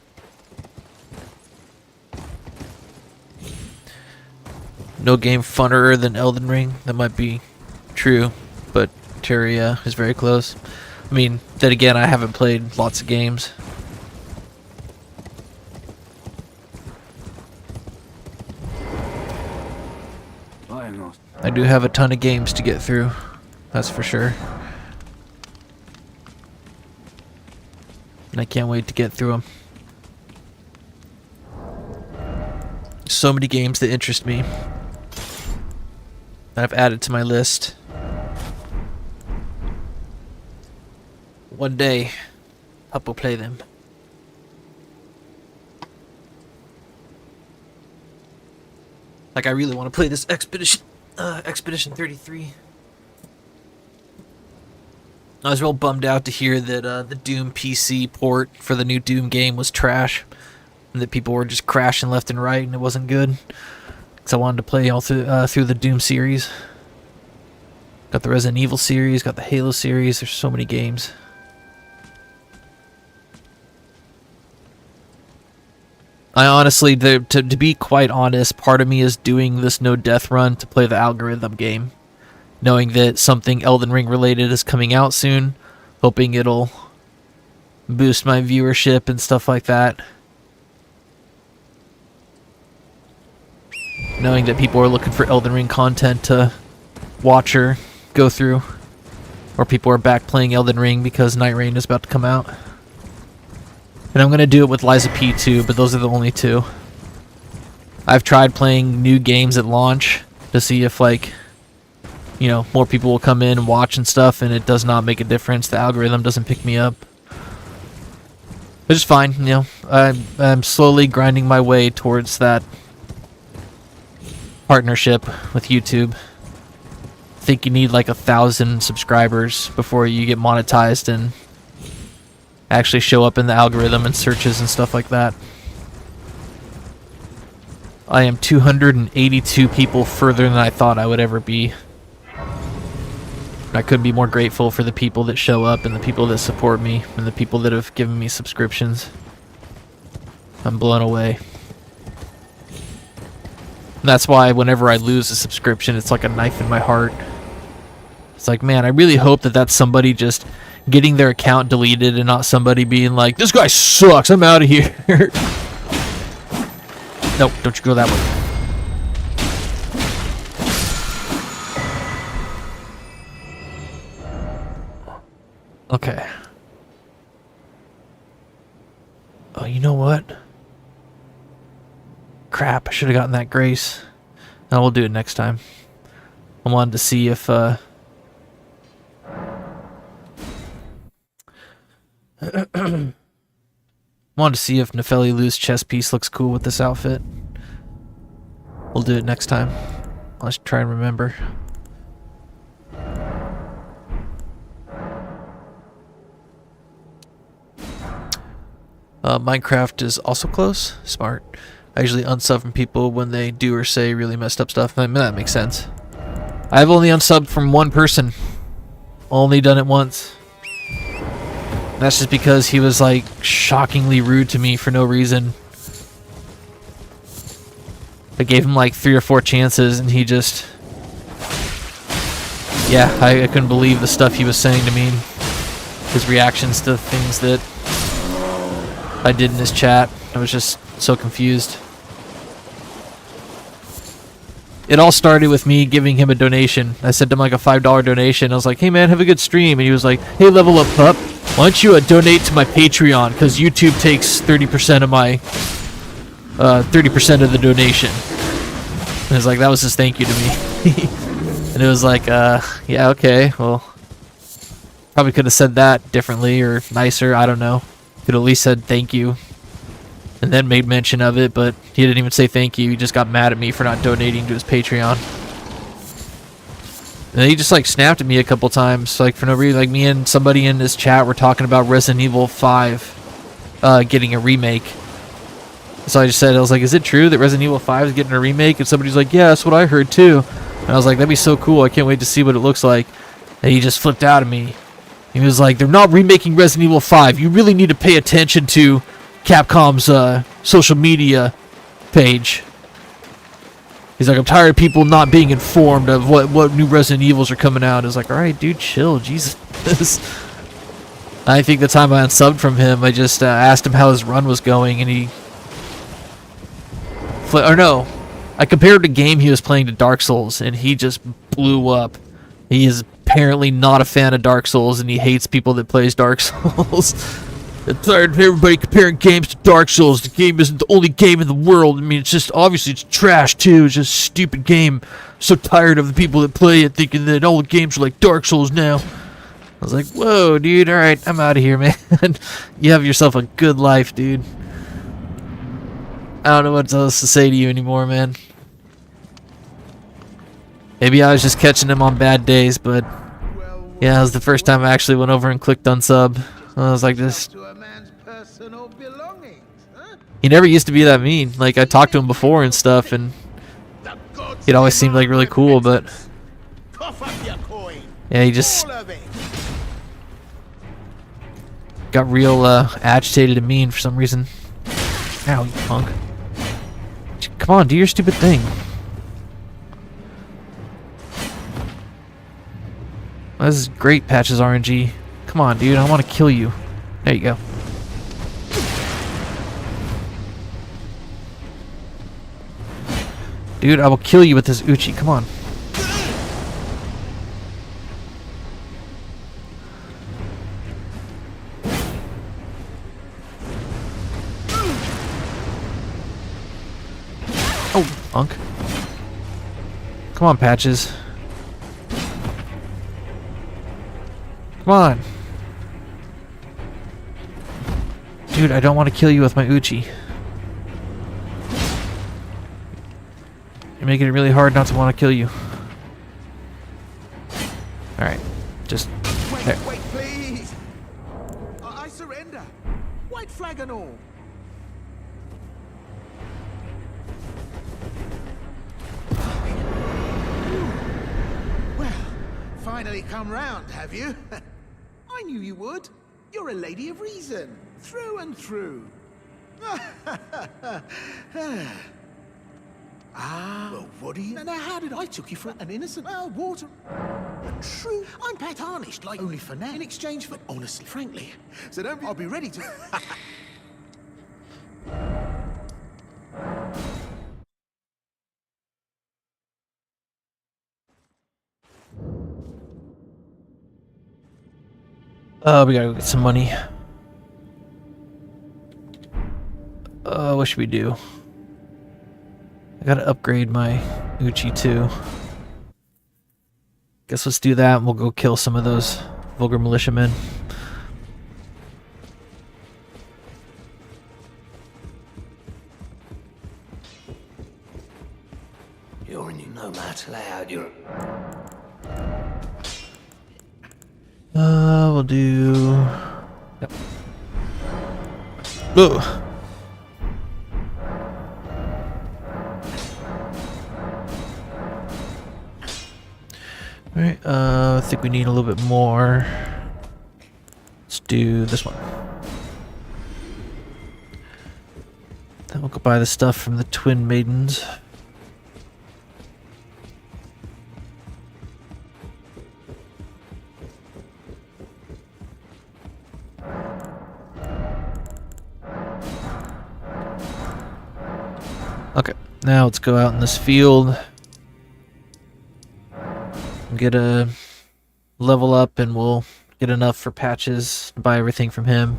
Speaker 1: No game funnerer than Elden Ring. That might be true, but Terraria is very close. I mean, then again, I haven't played lots of games. I do have a ton of games to get through. That's for sure. And I can't wait to get through them. So many games that interest me that I've added to my list. One day, Pup will play them. Like, I really want to play this Expedition 33. I was real bummed out to hear that the Doom PC port for the new Doom game was trash, and that people were just crashing left and right, and it wasn't good. Because I wanted to play all through the Doom series. Got the Resident Evil series, got the Halo series. There's so many games. I honestly, to be quite honest, part of me is doing this no death run to play the algorithm game, knowing that something Elden Ring related is coming out soon, hoping it'll boost my viewership and stuff like that. Knowing that people are looking for Elden Ring content to watch or go through, or people are back playing Elden Ring because Night Rain is about to come out. And I'm going to do it with Liza P too, but those are the only two. I've tried playing new games at launch to see if, like, you know, more people will come in and watch and stuff, and it does not make a difference. The algorithm doesn't pick me up. Which is fine, you know. I'm slowly grinding my way towards that partnership with YouTube. I think you need like 1,000 subscribers before you get monetized and actually show up in the algorithm and searches and stuff like that. I am 282 people further than I thought I would ever be. I couldn't be more grateful for the people that show up and the people that support me and the people that have given me subscriptions. I'm blown away. And that's why whenever I lose a subscription, it's like a knife in my heart. It's like, man, I really hope that that's somebody just getting their account deleted and not somebody being like, this guy sucks, I'm out of here. Nope, don't you go that way. Okay. Oh, you know what? Crap, I should have gotten that grace. No, we'll do it next time. I wanted to see if, wanted to see if Nefeli Lu's chest piece looks cool with this outfit. We'll do it next time. Let's try and remember. Minecraft is also close. Smart. I usually unsub from people when they do or say really messed up stuff. I mean, that makes sense. I've only unsubbed from one person. Only done it once. That's just because he was like shockingly rude to me for no reason. I gave him like 3 or 4 chances and he just... Yeah, I couldn't believe the stuff he was saying to me. His reactions to things that I did in his chat. I was just so confused. It all started with me giving him a donation. I sent him like a $5 donation. I was like, hey man, have a good stream. And he was like, hey, level up pup, why don't you donate to my Patreon? Because YouTube takes 30% of my 30% of the donation. And it was like, that was his thank you to me. And it was like, yeah, okay, well, probably could have said that differently or nicer, I don't know. Could at least said thank you and then made mention of it, but he didn't even say thank you. He just got mad at me for not donating to his Patreon. And then he just like snapped at me a couple times, like for no reason. Like me and somebody in this chat were talking about Resident Evil 5 getting a remake. So I just said, I was like, is it true that Resident Evil 5 is getting a remake? And somebody's like, yeah, that's what I heard too. And I was like, that'd be so cool. I can't wait to see what it looks like. And he just flipped out at me. He was like, they're not remaking Resident Evil 5. You really need to pay attention to Capcom's social media page. He's like, I'm tired of people not being informed of what new Resident Evils are coming out. I was like, alright, dude, chill. Jesus. I think the time I unsubbed from him, I just asked him how his run was going, and he... Or no, I compared the game he was playing to Dark Souls, and he just blew up. He is apparently not a fan of Dark Souls, and he hates people that plays Dark Souls. I'm tired of everybody comparing games to Dark Souls. The game isn't the only game in the world. I mean, it's just, obviously it's trash too. It's just a stupid game. I'm so tired of the people that play it thinking that all the games are like Dark Souls now. I was like, whoa, dude, alright, I'm out of here, man. You have yourself a good life, dude. I don't know what else to say to you anymore, man. Maybe I was just catching him on bad days, but Yeah, that was the first time I actually went over and clicked unsub. I was like, this.
Speaker 5: To a man's personal belongings, huh?
Speaker 1: He never used to be that mean. Like, I talked to him before and stuff, and he'd always seemed like really cool, but
Speaker 5: Cough up your coin.
Speaker 1: yeah, he just
Speaker 5: All of it.
Speaker 1: got real agitated and mean for some reason. Ow, you punk. Come on, do your stupid thing. This is great, Patches RNG. Come on, dude, I want to kill you. There you go. Dude, I will kill you with this Uchi. Come on. Oh, punk. Come on, Patches. Come on. Dude, I don't want to kill you with my Uchi. You're making it really hard not to want to kill you. Alright. Just... there.
Speaker 5: Wait, please. I surrender. White flag and all. Well, finally come round, have you? I knew you would. You're a lady of reason, through and through. Well, what do you... Now, how did I took you for an innocent... Well, water... But true, I'm tarnished, like, only for now. In exchange for... Honestly, frankly. So don't be... I'll be ready to...
Speaker 1: We gotta go get some money. What should we do? I gotta upgrade my Uchi too. Guess let's do that and we'll go kill some of those vulgar militiamen.
Speaker 2: You're in no matter loud, you're...
Speaker 1: We'll do... Yep. Ugh. Alright, I think we need a little bit more. Let's do this one. Then we'll go buy the stuff from the Twin Maidens. Okay, now let's go out in this field. Get a level up and we'll get enough for Patches, buy everything from him.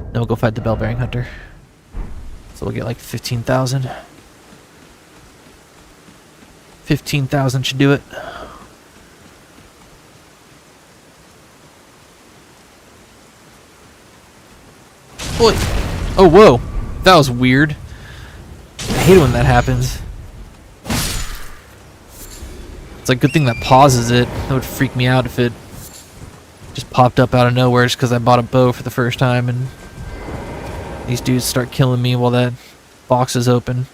Speaker 1: Then we'll go fight the Bell-Bearing Hunter. So we'll get like 15,000. 15,000 should do it. Boy. Oh, whoa. That was weird. I hate it when that happens. It's like a good thing that pauses it. That would freak me out if it just popped up out of nowhere just because I bought a bow for the first time and these dudes start killing me while that box is open.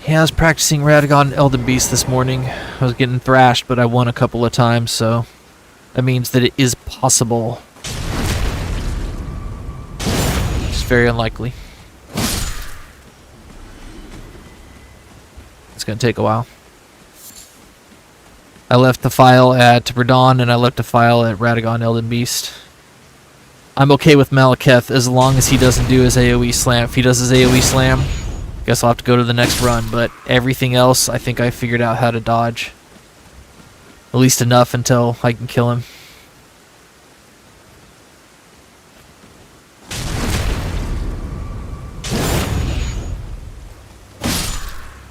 Speaker 1: Yeah, I was practicing Radagon and Elden Beast this morning. I was getting thrashed, but I won a couple of times, so that means that it is possible. It's very unlikely. It's gonna take a while. I left the file at Radon and I left a file at Radagon Elden Beast. I'm okay with Malekith as long as he doesn't do his AoE slam. If he does his AoE slam, guess I'll have to go to the next run, but everything else I think I figured out how to dodge. At least enough until I can kill him.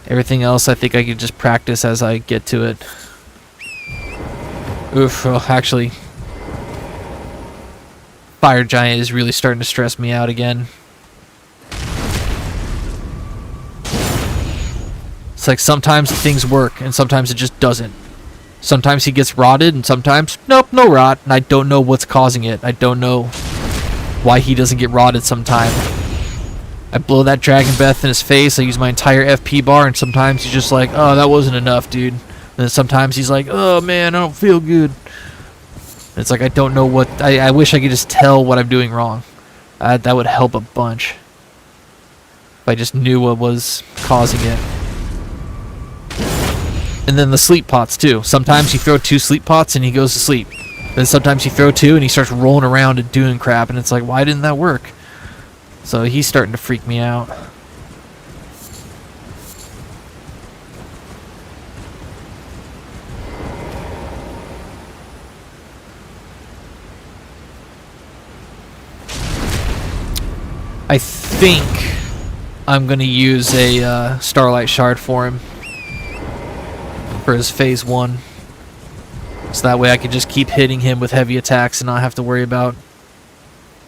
Speaker 1: Everything else, I think I could just practice as I get to it. Oof, well, actually, Fire Giant is really starting to stress me out again. It's like sometimes things work and sometimes it just doesn't. Sometimes he gets rotted and sometimes, nope, no rot. And I don't know what's causing it. I don't know why he doesn't get rotted sometime. I blow that Dragon Breath in his face. I use my entire FP bar and sometimes he's just like, oh, that wasn't enough, dude. And then sometimes he's like, oh man, I don't feel good. And it's like, I don't know what, I wish I could just tell what I'm doing wrong. That would help a bunch. If I just knew what was causing it. And then the sleep pots too. Sometimes you throw 2 sleep pots and he goes to sleep. Then sometimes you throw 2 and he starts rolling around and doing crap. And it's like, why didn't that work? So he's starting to freak me out. I think I'm going to use a Starlight Shard for him. For his phase 1. So that way I can just keep hitting him with heavy attacks and not have to worry about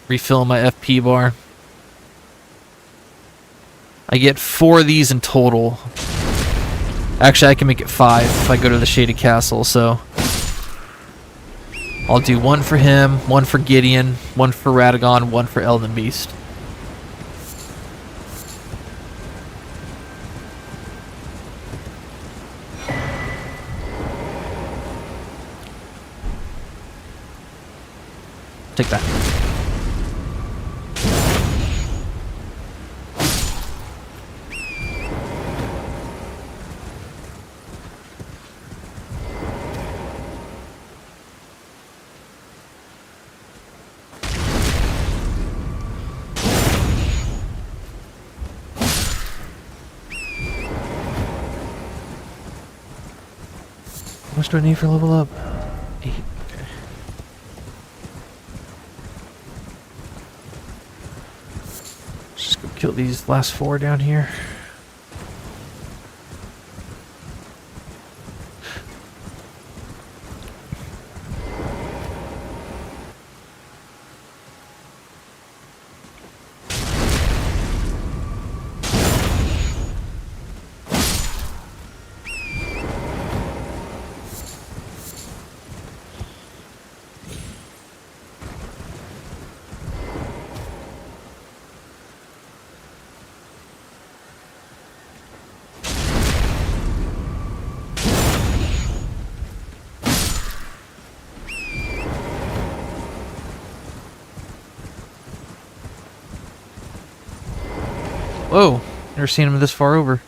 Speaker 1: refilling my FP bar. I get 4 of these in total. Actually, I can make it 5 if I go to the Shaded Castle, so I'll do 1 for him, 1 for Gideon, 1 for Radagon, 1 for Elden Beast. Take that. How much do I need for level up? 8. Just go kill these last 4 down here. Whoa, never seen him this far over.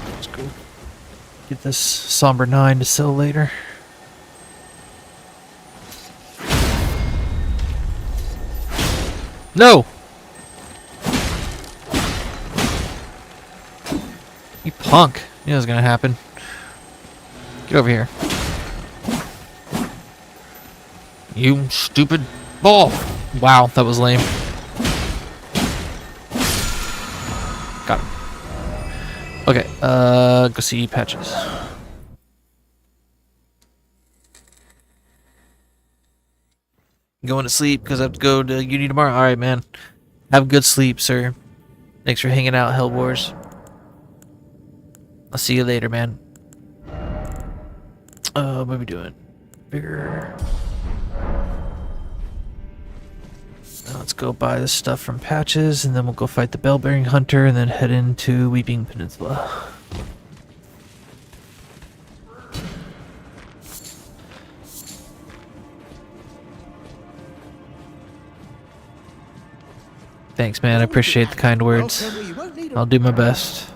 Speaker 1: Let's go get this Somber 9 to sell later. No! You punk. Knew that was gonna happen. Get over here. You stupid ball. Wow, that was lame. Got him. Okay, go see Patches. Going to sleep because I have to go to uni tomorrow. Alright, man. Have good sleep, sir. Thanks for hanging out, Hell Wars. I'll see you later, man. What are we doing? Bigger. Now let's go buy this stuff from Patches, and then we'll go fight the Bellbearing Hunter, and then head into Weeping Peninsula. Thanks, man. I appreciate the kind words. I'll do my best.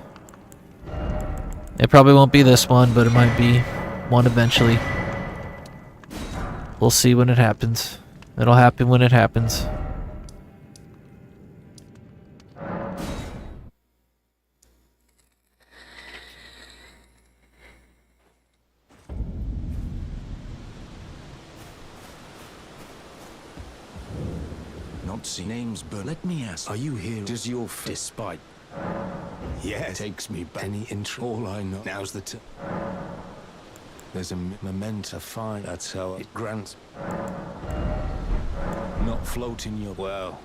Speaker 1: It probably won't be this one, but it might be one eventually. We'll see when it happens. It'll happen when it happens.
Speaker 6: Not see names, but let me ask, are you here? Does your despite? Yeah, takes me back. Any intro? All I know now's the time. There's a memento fine. That's how it grants. Not floating your well.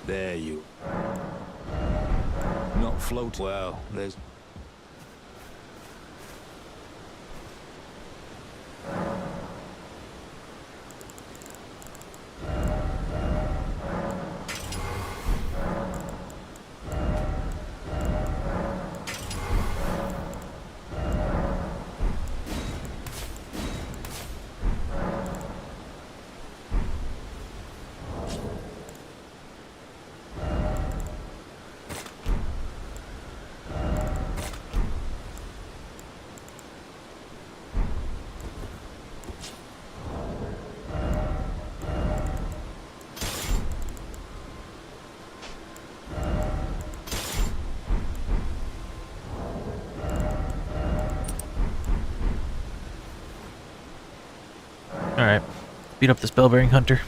Speaker 6: There you. Not float well. There's.
Speaker 1: Alright. Beat up this bell-bearing hunter.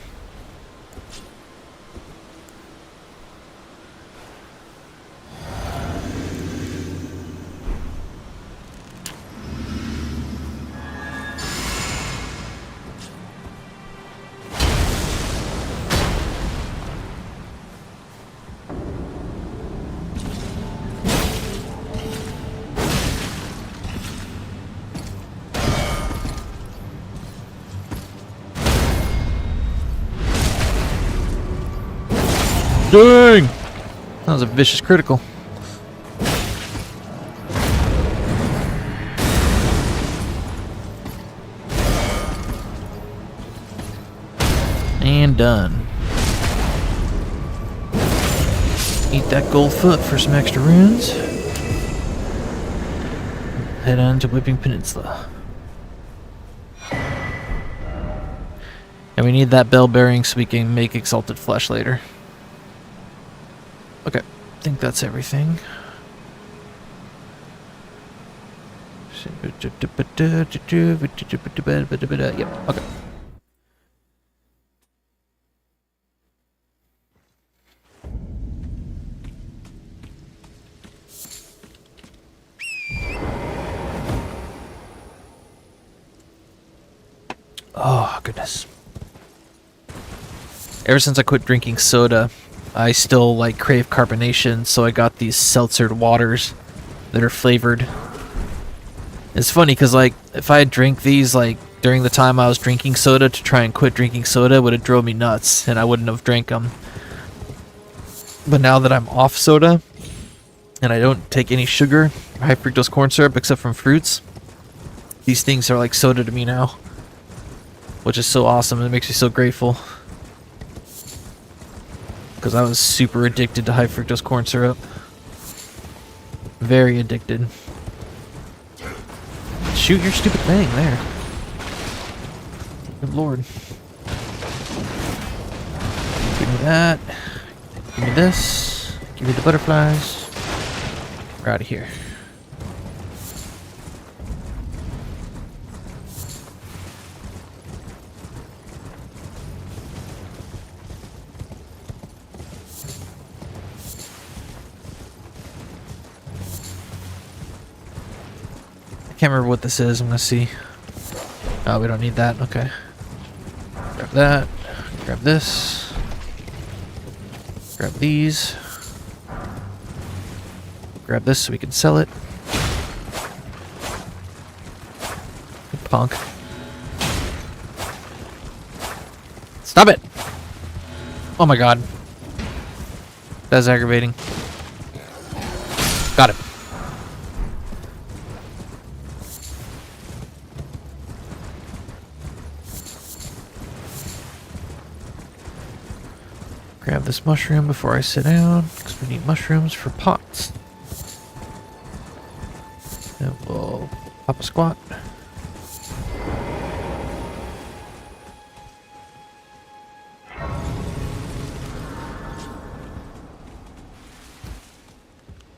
Speaker 1: Dang! That was a vicious critical. And done. Eat that gold foot for some extra runes. Head on to Whipping Peninsula. And we need that bell bearing so we can make exalted flesh later. Okay, I think that's everything. Yep, okay. Oh, goodness. Ever since I quit drinking soda, I still like crave carbonation, so I got these seltzered waters that are flavored. It's funny because like if I drank these like during the time I was drinking soda to try and quit drinking soda, it would have drove me nuts and I wouldn't have drank them. But now that I'm off soda and I don't take any sugar or high fructose corn syrup except from fruits, these things are like soda to me now, which is so awesome. It makes me so grateful. Because I was super addicted to high fructose corn syrup. Very addicted. Shoot your stupid thing there. Good lord. Give me that. Give me this. Give me the butterflies. We're out of here. Can't remember what this is. I'm gonna see. Oh, we don't need that. Okay. Grab that. Grab this. Grab these. Grab this so we can sell it. Good punk. Stop it! Oh my god. That's aggravating. Got it. Grab this mushroom before I sit down, because we need mushrooms for pots. And we'll pop a squat.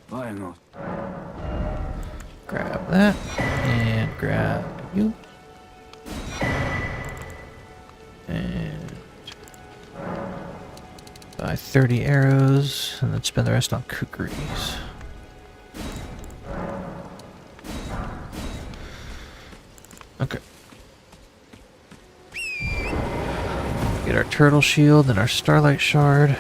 Speaker 6: Why not?
Speaker 1: Grab that, and grab you. And buy 30 arrows, and then spend the rest on kukris. Okay. Get our turtle shield and our starlight shard.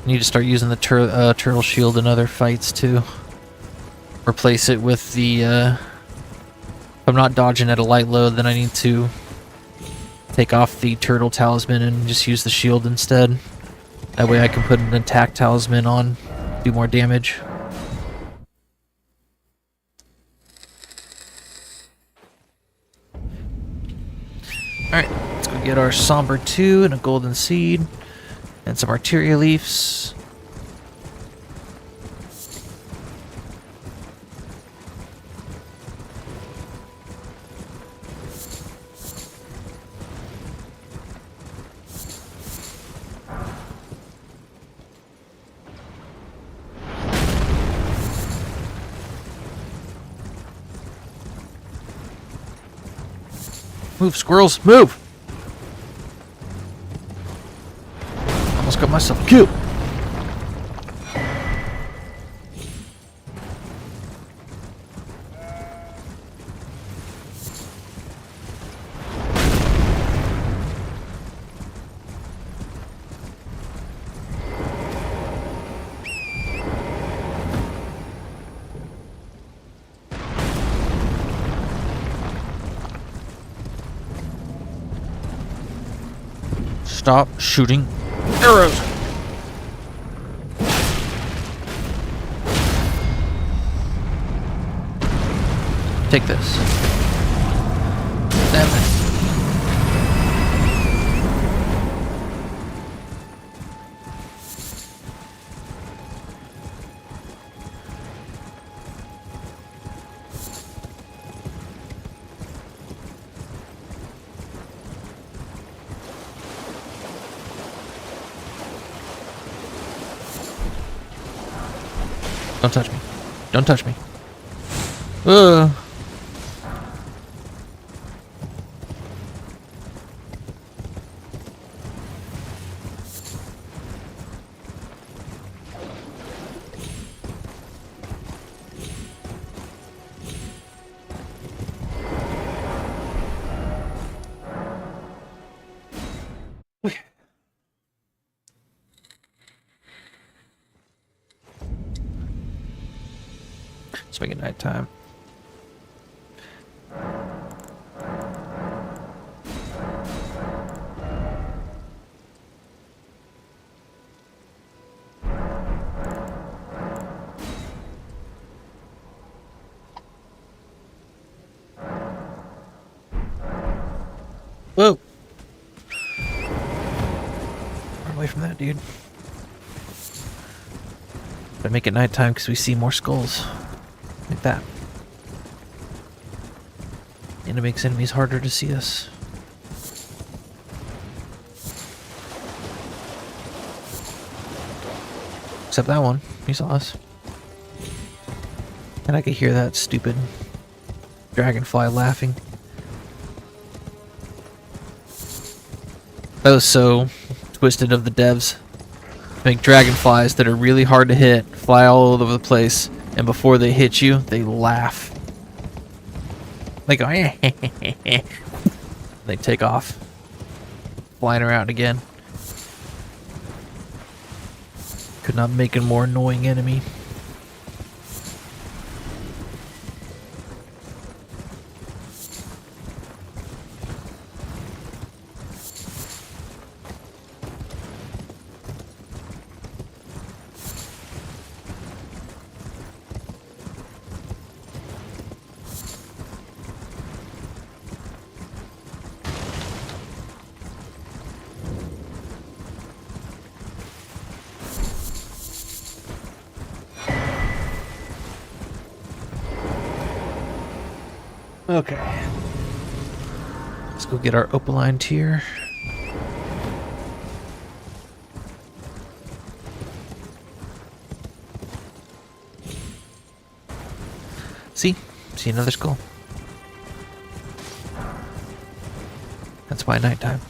Speaker 1: Need to start using the turtle shield in other fights too. Replace it with the, if I'm not dodging at a light load, then I need to take off the turtle talisman and just use the shield instead. That way I can put an attack talisman on, do more damage. Alright, let's go get our Somber 2 and a golden seed. And some arteria leaves. Move, squirrels, move! Almost got myself killed. Stop shooting arrows. Take this. Damn it. Don't touch me. Don't touch me. Ugh. Let's make it nighttime. Whoa! Run away from that, dude. But make it nighttime because we see more skulls. Like that. And it makes enemies harder to see us. Except that one. He saw us. And I could hear that stupid dragonfly laughing. That was so twisted of the devs. Make dragonflies that are really hard to hit, fly all over the place, and before they hit you, they laugh. They go, they take off, flying around again. Could not make a more annoying enemy. Okay. Let's go get our opaline tier. See? See another skull. That's why nighttime.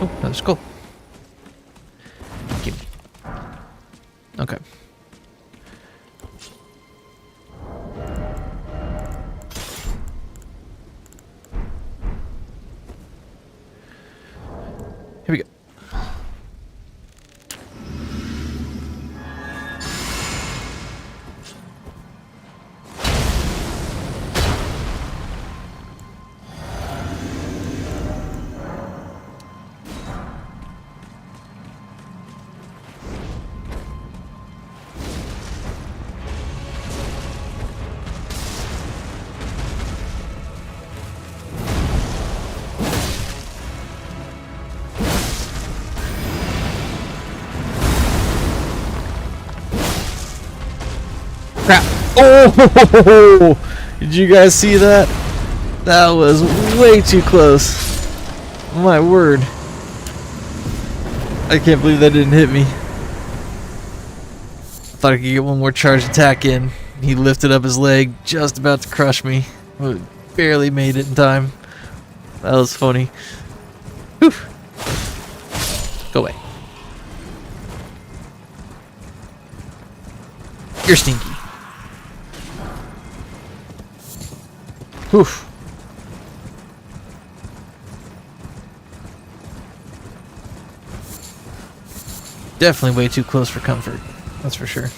Speaker 1: Oh, another skull. Gimme. Okay. Here we go. Crap. Oh! Did you guys see that? That was way too close. My word. I can't believe that didn't hit me. I thought I could get one more charged attack in. He lifted up his leg, just about to crush me. Barely made it in time. That was funny. Whew. Go away. You're stinky. Oof. Definitely way too close for comfort. That's for sure.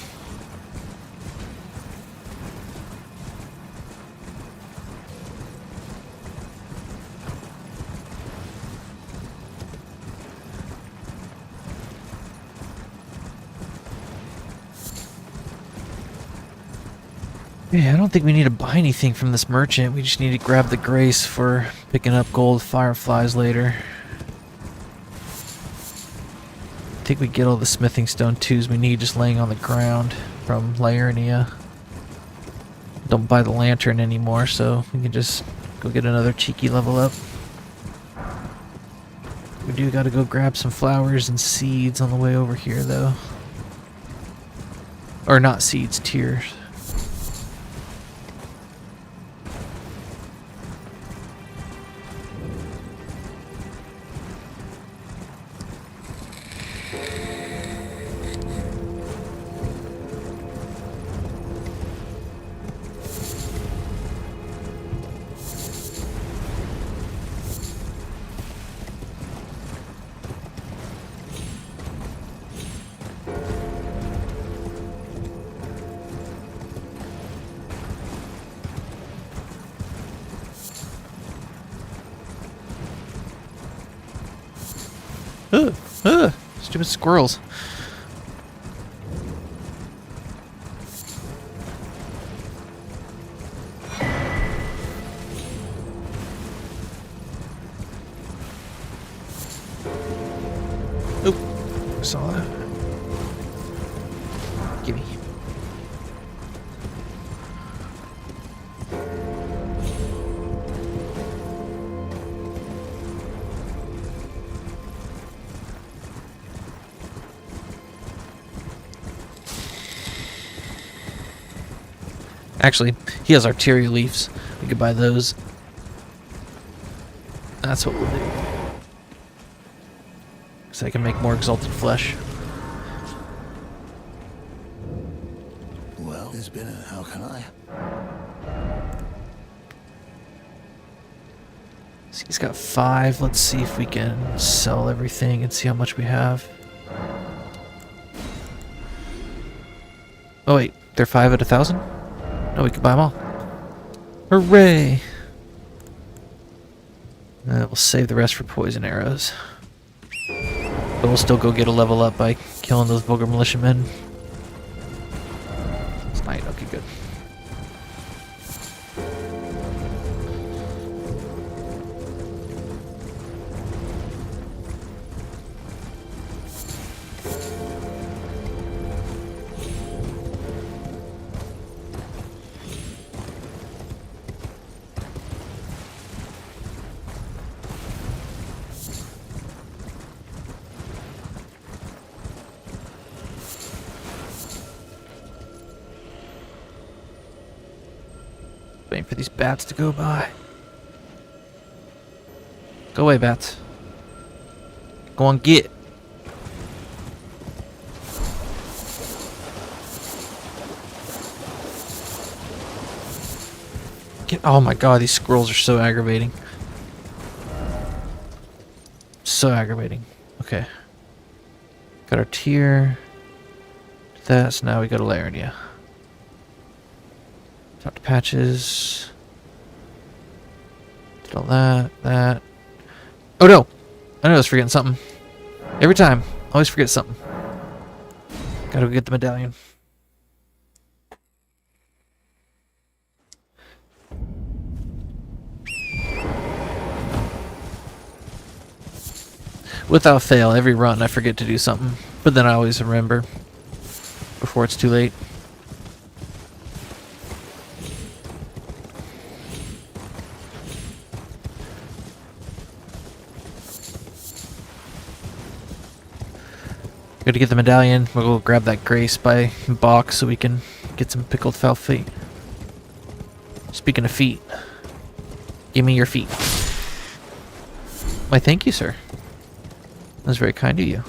Speaker 1: Yeah, I don't think we need to buy anything from this merchant. We just need to grab the grace for picking up gold fireflies later. I think we get all the smithing stone twos we need just laying on the ground from Liurnia. Don't buy the lantern anymore, so we can just go get another cheeky level up. We do gotta go grab some flowers and seeds on the way over here, though. Or not seeds, tears. Stupid squirrels. Oop. Saw that. Gimme. Actually, he has arterial leaves. We could buy those. That's what we'll do. So I can make more exalted flesh.
Speaker 5: Well, there's been a... how can I?
Speaker 1: So he's got 5. Let's see if we can sell everything and see how much we have. Oh wait, they're 5 at 1,000? No, we can buy them all. Hooray! We'll save the rest for poison arrows. But we'll still go get a level up by killing those vulgar militiamen. It's night. Okay, good. Waiting for these bats to go by. Go away, bats. Go on, get. Get. Oh my god, these squirrels are so aggravating. So aggravating. Okay. Got our tier. That, so now we go to Larandia. Talk to Patches. Did all that. Oh no! I knew I was forgetting something. Every time. Always forget something. Gotta go get the medallion. Without fail, every run I forget to do something. But then I always remember. Before it's too late. Gotta get the medallion. We'll go grab that grace by box so we can get some pickled foul feet. Speaking of feet, give me your feet. Why, thank you, sir. That was very kind of you.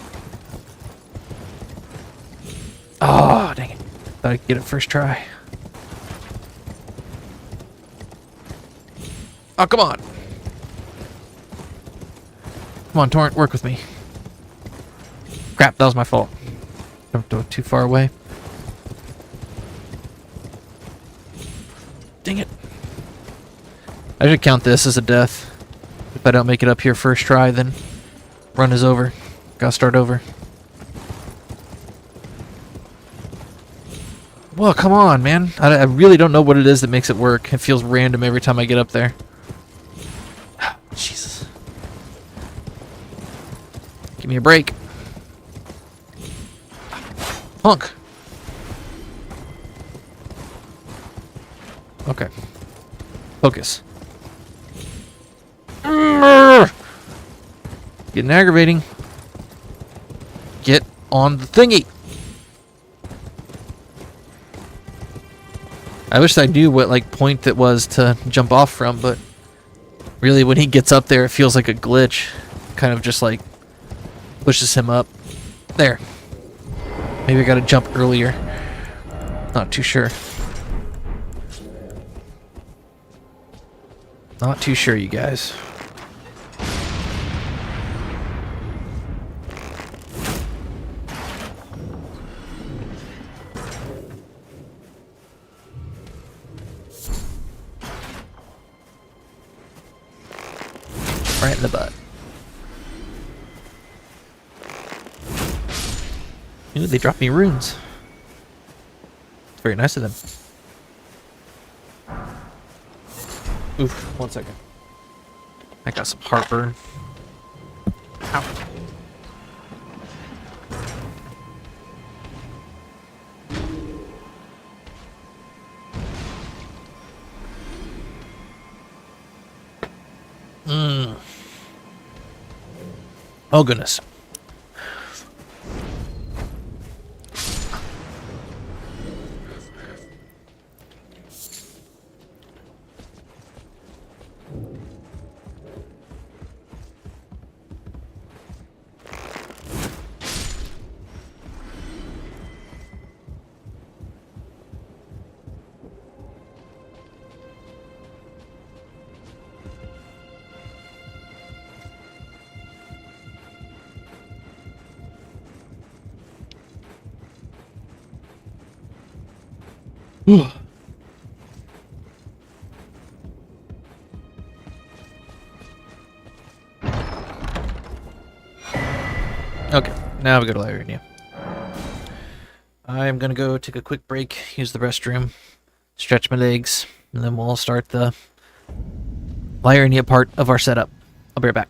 Speaker 1: Oh, dang it. Thought I could get it first try. Oh, come on. Come on, Torrent, work with me. Crap, that was my fault. Jumped too far away. Dang it. I should count this as a death. If I don't make it up here first try, then run is over. Gotta start over. Well, come on, man. I really don't know what it is that makes it work. It feels random every time I get up there. Jesus. Give me a break. Punk. Okay. Focus. Getting aggravating. Get on the thingy. I wish I knew what like point it was to jump off from, but really when he gets up there it feels like a glitch. Kind of just like pushes him up. There. Maybe I gotta jump earlier. Not too sure. Not too sure, you guys. Right in the butt. Ooh, they dropped me runes. It's very nice of them. Oof, 1 second. I got some heartburn. Ow. Oh goodness. Okay, now we go to Larandia. I'm gonna go take a quick break, use the restroom, stretch my legs, and then we'll start the Liurnia part of our setup. I'll be right back.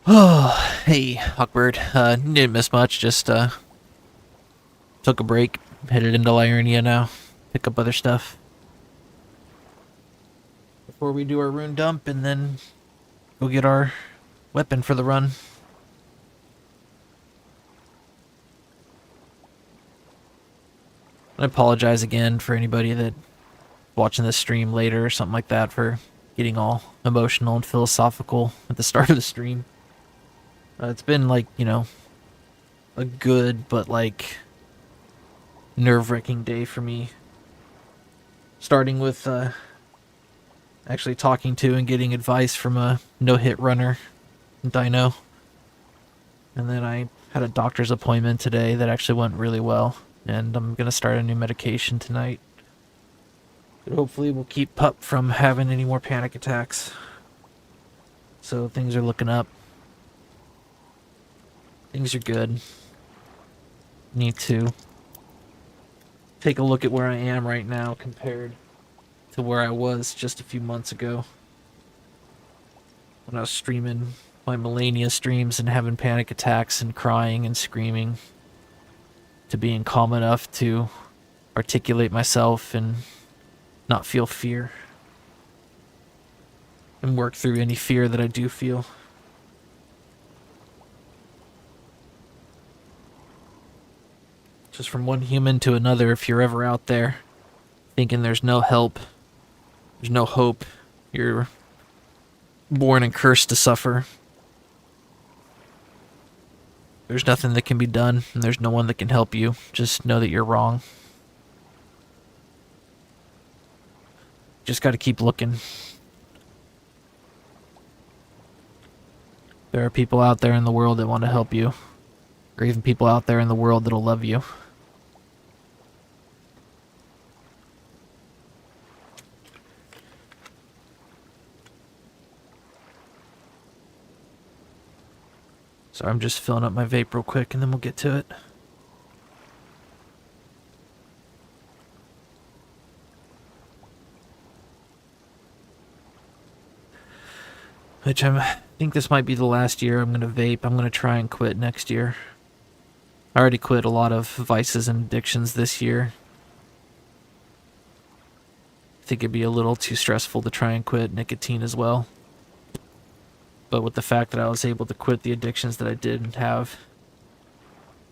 Speaker 1: Oh, hey, Hawkbird. Didn't miss much, just took a break, headed into Lyurnia now, pick up other stuff. Before we do our rune dump and then go get our weapon for the run. I apologize again for anybody that watching this stream later or something like that for getting all emotional and philosophical at the start of the stream. It's been like, you know, a good but like nerve-wracking day for me. Starting with actually talking to and getting advice from a no-hit runner, Dino. And then I had a doctor's appointment today that actually went really well. And I'm going to start a new medication tonight. That hopefully will keep Pup from having any more panic attacks. So things are looking up. Things are good. Need to take a look at where I am right now compared to where I was just a few months ago. When I was streaming my Melania streams and having panic attacks and crying and screaming, to being calm enough to articulate myself and not feel fear and work through any fear that I do feel. Just from one human to another, if you're ever out there thinking there's no help, there's no hope, you're born and cursed to suffer, there's nothing that can be done, and there's no one that can help you. Just know that you're wrong. Just gotta keep looking. There are people out there in the world that want to help you, or even people out there in the world that'll love you. So I'm just filling up my vape real quick and then we'll get to it. Which I think this might be the last year I'm going to vape. I'm going to try and quit next year. I already quit a lot of vices and addictions this year. I think it'd be a little too stressful to try and quit nicotine as well. But with the fact that I was able to quit the addictions that I did have,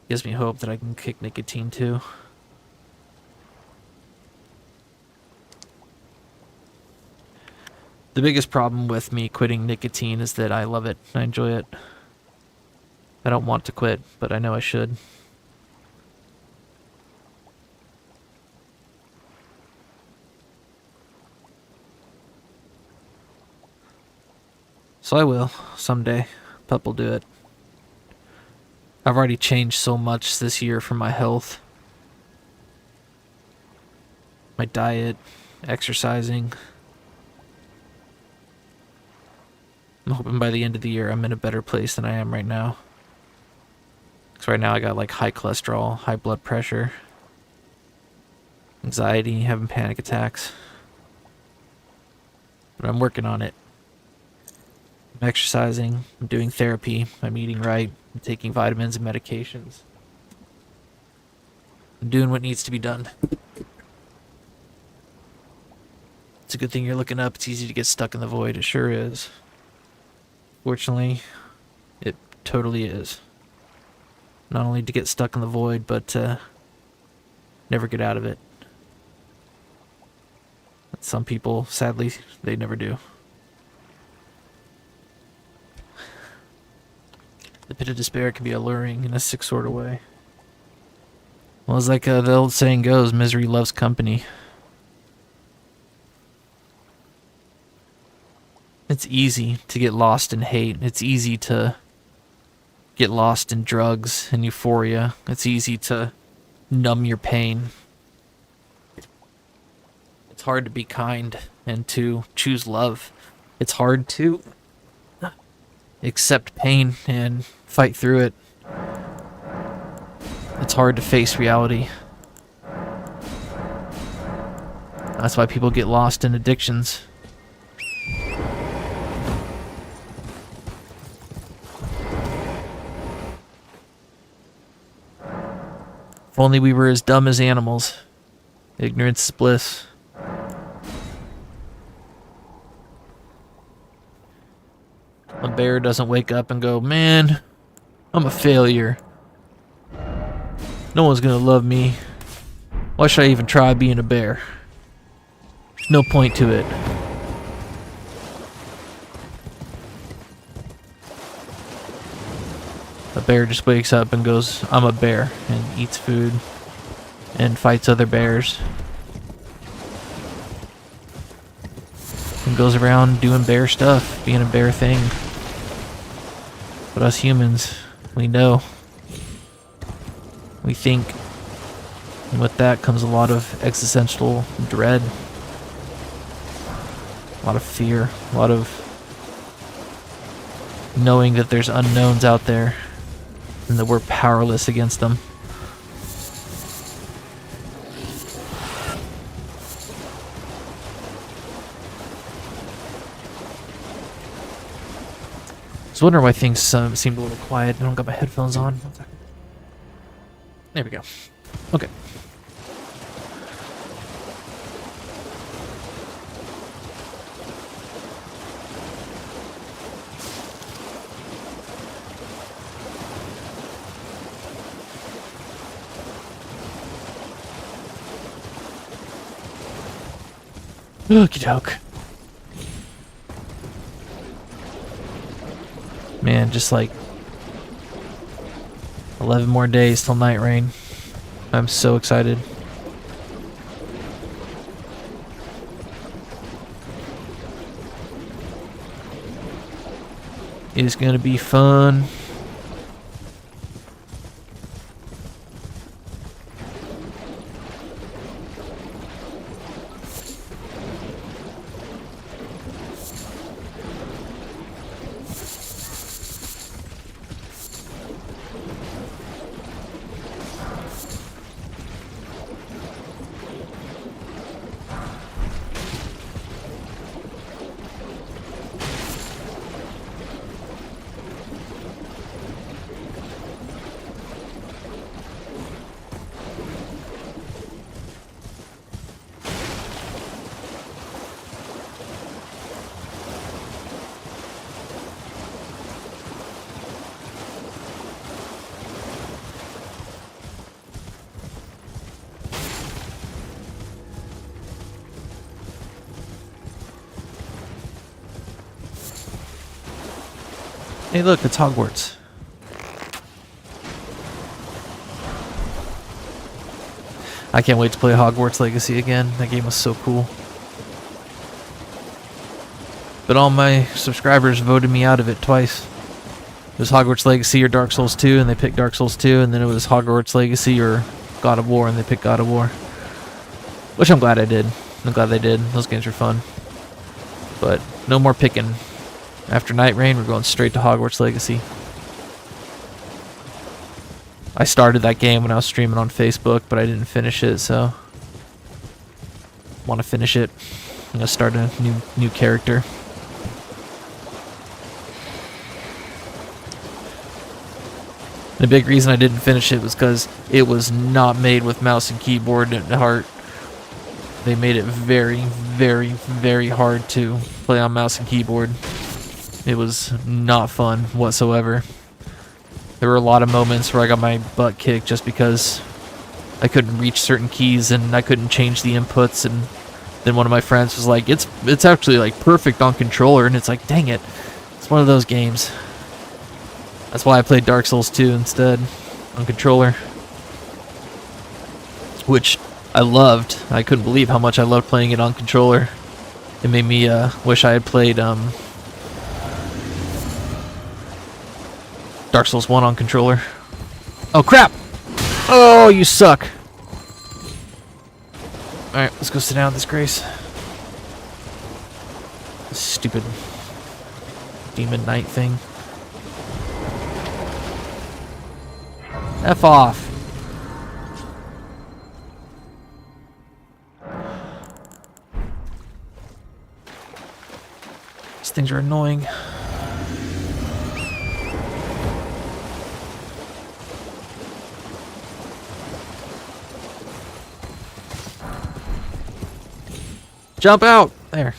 Speaker 1: gives me hope that I can kick nicotine too. The biggest problem with me quitting nicotine is that I love it. I enjoy it. I don't want to quit, but I know I should. So I will, someday. Pup will do it. I've already changed so much this year for my health. My diet, exercising. I'm hoping by the end of the year I'm in a better place than I am right now. Because right now I got like high cholesterol, high blood pressure, anxiety, having panic attacks. But I'm working on it. I'm exercising, I'm doing therapy, I'm eating right, I'm taking vitamins and medications. I'm doing what needs to be done. It's a good thing you're looking up. It's easy to get stuck in the void. It sure is. Fortunately, it totally is. Not only to get stuck in the void, but to never get out of it. Some people, sadly, they never do. The pit of despair can be alluring in a sick sort of way. Well, it's like the old saying goes, misery loves company. It's easy to get lost in hate. It's easy to get lost in drugs and euphoria. It's easy to numb your pain. It's hard to be kind and to choose love. It's hard to accept pain and fight through it. It's hard to face reality. That's why people get lost in addictions. If only we were as dumb as animals. Ignorance is bliss. A bear doesn't wake up and go, man, I'm a failure. No one's gonna love me. Why should I even try being a bear? There's no point to it. A bear just wakes up and goes, I'm a bear, and eats food and fights other bears. And goes around doing bear stuff, being a bear thing. But us humans, we know. We think. And with that comes a lot of existential dread. A lot of fear. A lot of knowing that there's unknowns out there. And that we're powerless against them. I was wondering why things seemed a little quiet. I don't got my headphones on. 1 second. There we go. Okay. Okie doke. Man, just like 11 more days till night rain. I'm so excited. It's gonna be fun. Hey look, it's Hogwarts. I can't wait to play Hogwarts Legacy again. That game was so cool. But all my subscribers voted me out of it twice. It was Hogwarts Legacy or Dark Souls 2, and they picked Dark Souls 2, and then it was Hogwarts Legacy or God of War, and they picked God of War. Which I'm glad I did. I'm glad they did. Those games were fun. But no more picking. After Night Rain, we're going straight to Hogwarts Legacy. I started that game when I was streaming on Facebook, but I didn't finish it, so want to finish it. I'm gonna start a new character. The big reason I didn't finish it was because it was not made with mouse and keyboard at heart. They made it very, very, very hard to play on mouse and keyboard. It was not fun whatsoever. There were a lot of moments where I got my butt kicked just because I couldn't reach certain keys and I couldn't change the inputs, and then one of my friends was like, it's actually like perfect on controller, and it's like, dang it. It's one of those games. That's why I played Dark Souls 2 instead on controller. Which I loved. I couldn't believe how much I loved playing it on controller. It made me wish I had played Dark Souls 1 on controller. Oh crap! Oh, you suck! Alright, let's go sit down, disgrace. This stupid demon knight thing. F off! These things are annoying. Jump out! There.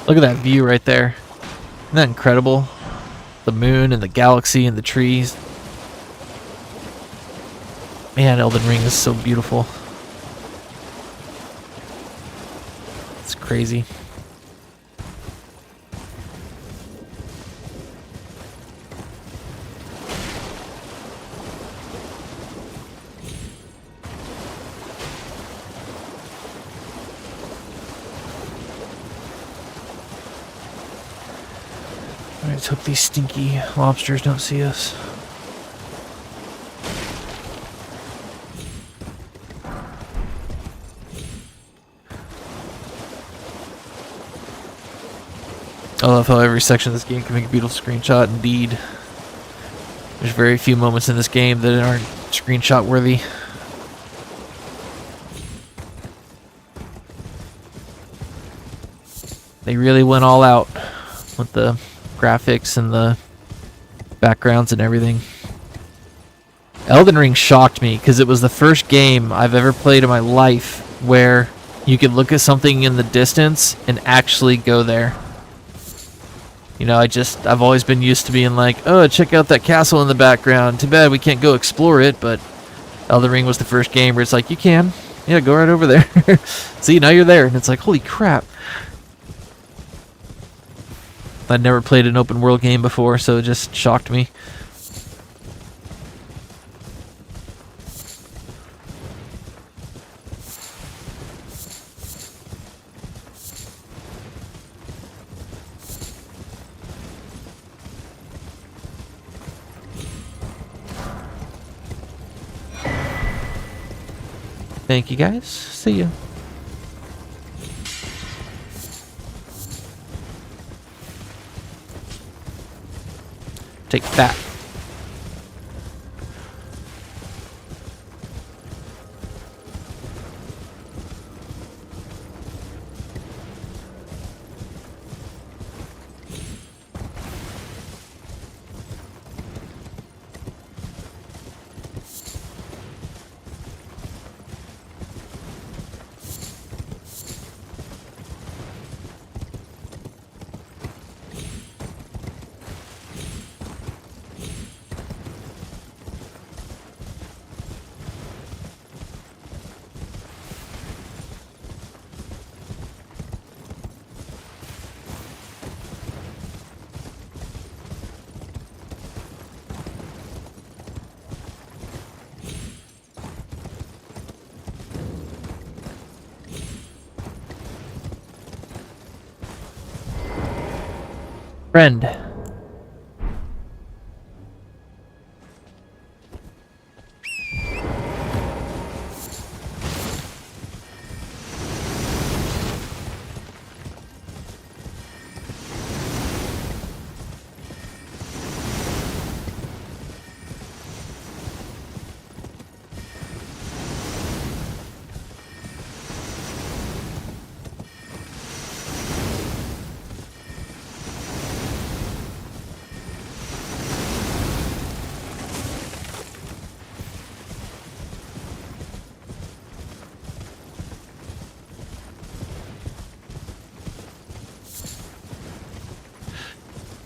Speaker 1: Look at that view right there. Isn't that incredible? The moon and the galaxy and the trees. Man, Elden Ring is so beautiful. It's crazy. Let's hope these stinky lobsters don't see us. I love how every section of this game can make a beautiful screenshot. Indeed, there's very few moments in this game that aren't screenshot worthy. They really went all out with the graphics and the backgrounds and everything. Elden Ring shocked me because it was the first game I've ever played in my life where you could look at something in the distance and actually go there. You know, I've always been used to being like, oh, check out that castle in the background. Too bad we can't go explore it, but Elden Ring was the first game where it's like, you can. Yeah, go right over there. See, now you're there. And it's like, holy crap. I'd never played an open world game before, so it just shocked me. Thank you guys. See ya. Take that. Friend.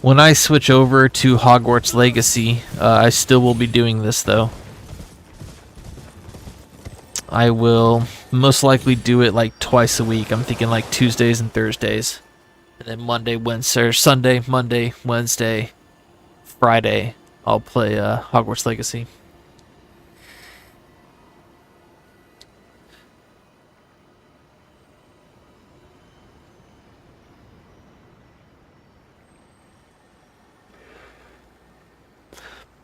Speaker 1: When I switch over to Hogwarts Legacy, I still will be doing this though. I will most likely do it like twice a week. I'm thinking like Tuesdays and Thursdays. And then Monday, Wednesday, or Sunday, Monday, Wednesday, Friday, I'll play Hogwarts Legacy.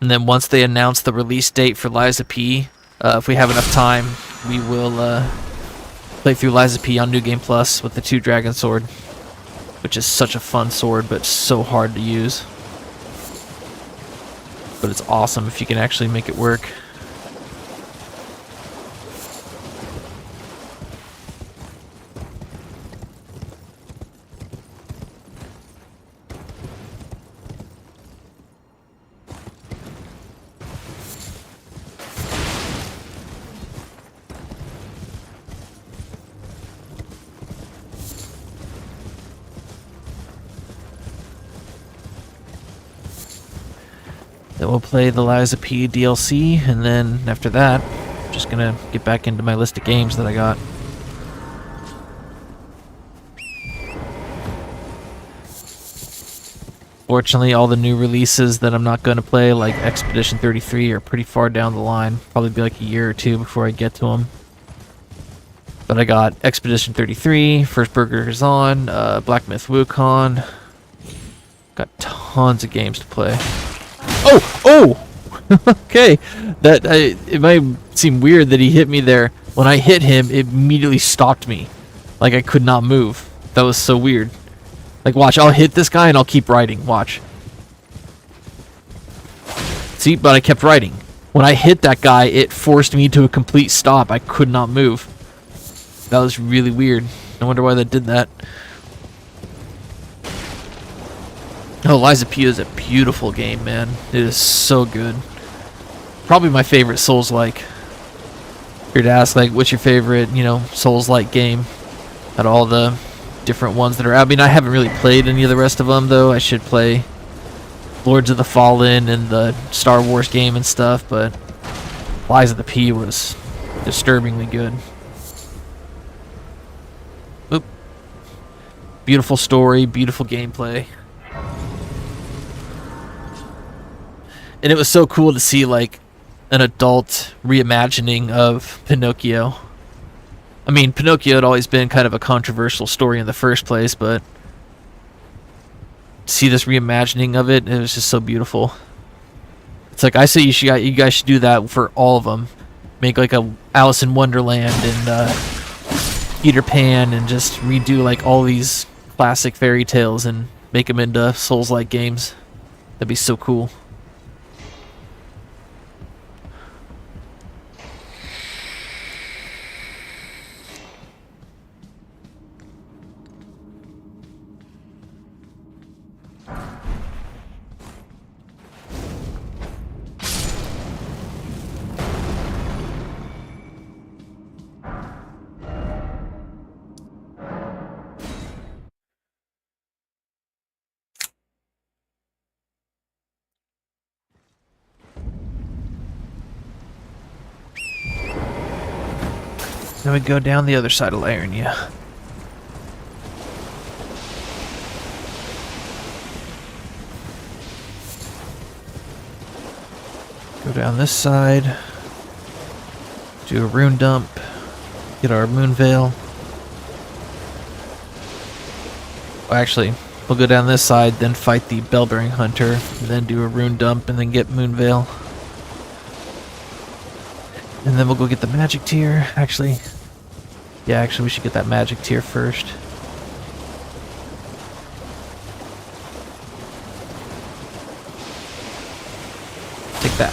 Speaker 1: And then once they announce the release date for Lies of P, if we have enough time, we will play through Lies of P on New Game Plus with the 2 Dragon Sword, which is such a fun sword, but so hard to use. But it's awesome if you can actually make it work. Then we'll play the Lies of P DLC, and then after that, I'm just gonna get back into my list of games that I got. Fortunately, all the new releases that I'm not going to play, like Expedition 33, are pretty far down the line. Probably be like a year or 2 before I get to them. But I got Expedition 33, First Burger is on, Black Myth Wukong. Got tons of games to play. Oh! Okay. It might seem weird that he hit me there. When I hit him, it immediately stopped me. Like I could not move. That was so weird. Like, watch, I'll hit this guy and I'll keep riding. Watch. See, but I kept riding. When I hit that guy, it forced me to a complete stop. I could not move. That was really weird. I wonder why that did that. Oh, Lies of P is a beautiful game, man. It is so good. Probably my favorite Souls-like. If you're to ask, like, what's your favorite, Souls-like game? Out of all the different ones that are out. I mean, I haven't really played any of the rest of them, though. I should play Lords of the Fallen and the Star Wars game and stuff, but Lies of the P was disturbingly good. Oop. Beautiful story, beautiful gameplay. And it was so cool to see, like, an adult reimagining of Pinocchio. I mean, Pinocchio had always been kind of a controversial story in the first place, but to see this reimagining of it, it was just so beautiful. It's like, I say you guys should do that for all of them. Make like a Alice in Wonderland and Peter Pan, and just redo like all these classic fairy tales and make them into Souls-like games. That'd be so cool. Then we go down the other side of Liurnia. Go down this side. Do a rune dump. Get our moon veil. Well, actually, we'll go down this side, then fight the bell-bearing hunter, then do a rune dump, and then get moon veil. And then we'll go get the magic tier. Actually, we should get that magic tier first. Take that.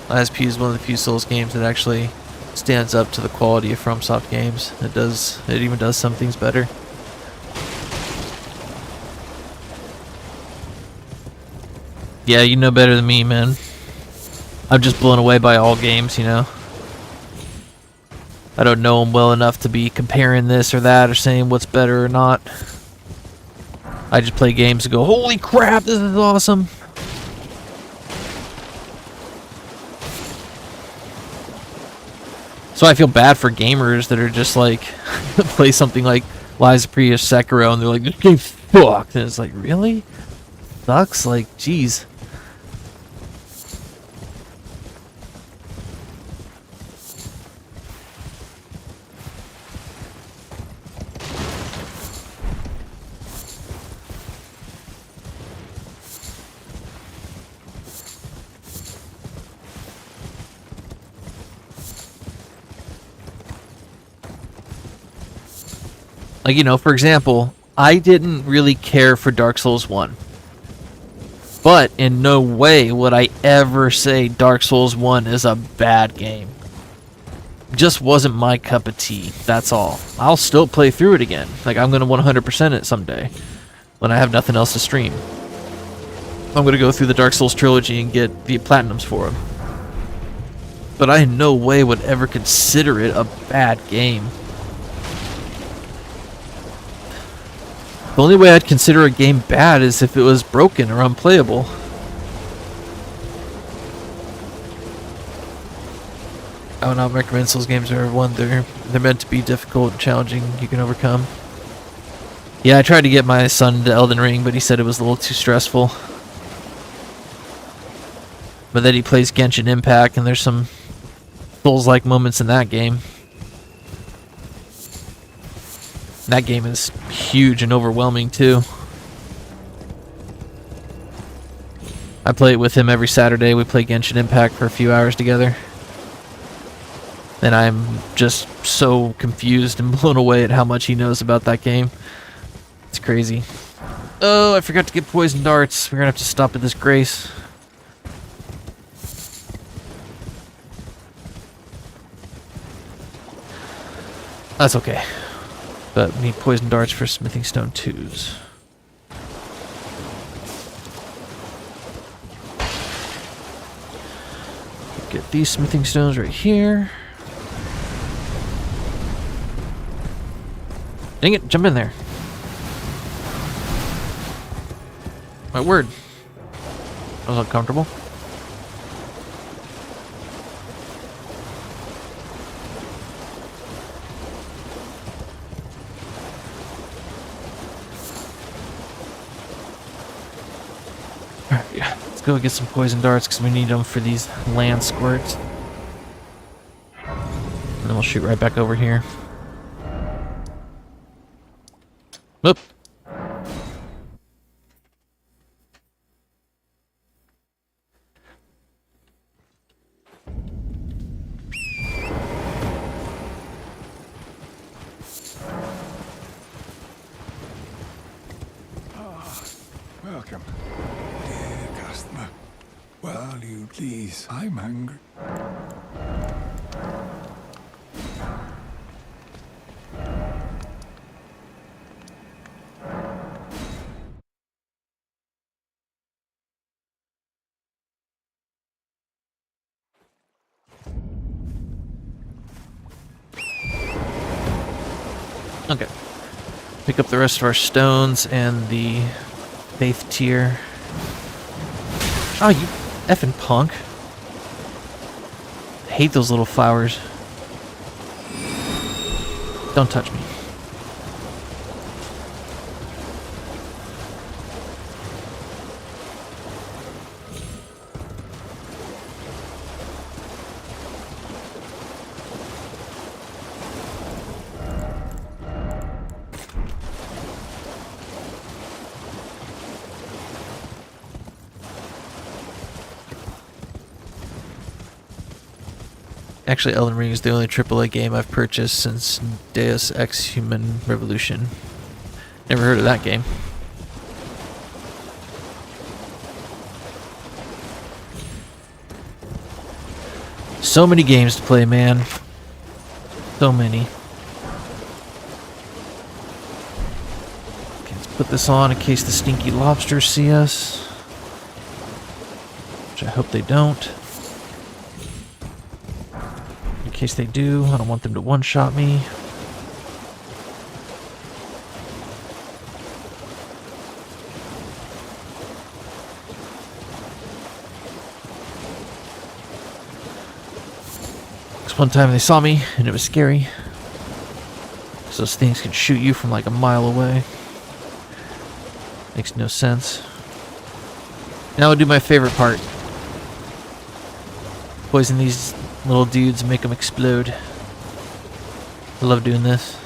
Speaker 1: Lies of P is one of the few Souls games that actually stands up to the quality of FromSoft games. It even does some things better. Yeah, you know better than me, man. I'm just blown away by all games, I don't know them well enough to be comparing this or that or saying what's better or not. I just play games and go, holy crap, this is awesome. So I feel bad for gamers that are just like, play something like Lies of P or Sekiro and they're like, this game fucked. And it's like, really? Sucks? Like, jeez. Like, you know, for example, I didn't really care for Dark Souls 1. But in no way would I ever say Dark Souls 1 is a bad game. Just wasn't my cup of tea, that's all. I'll still play through it again. Like, I'm going to 100% it someday when I have nothing else to stream. I'm going to go through the Dark Souls trilogy and get the platinums for them. But I in no way would ever consider it a bad game. The only way I'd consider a game bad is if it was broken or unplayable. I would not recommend Souls games are one. They're meant to be difficult and challenging. You can overcome. Yeah, I tried to get my son into Elden Ring, but he said it was a little too stressful. But then he plays Genshin Impact, and there's some Souls-like moments in that game. That game is huge and overwhelming too. I play it with him every Saturday. We play Genshin Impact for a few hours together. And I'm just so confused and blown away at how much he knows about that game. It's crazy. Oh, I forgot to get poison darts. We're gonna have to stop at this Grace. That's okay. But we need poison darts for smithing stone 2s. Get these smithing stones right here. Dang it, jump in there. My word. That was uncomfortable. Alright, yeah. Let's go get some poison darts because we need them for these land squirts. And then we'll shoot right back over here. Whoop.
Speaker 7: Welcome, dear customer. Well, you please, I'm hungry.
Speaker 1: Okay. Pick up the rest of our stones and the faith tier. Oh, you effing punk. I hate those little flowers. Don't touch me. Actually, Elden Ring is the only AAA game I've purchased since Deus Ex Human Revolution. Never heard of that game. So many games to play, man. So many. Okay, let's put this on in case the stinky lobsters see us. Which I hope they don't. In case they do, I don't want them to one-shot me. Because one time they saw me, and it was scary. Because those things can shoot you from like a mile away. Makes no sense. Now I'll do my favorite part. Poison these little dudes and make them explode. I love doing this.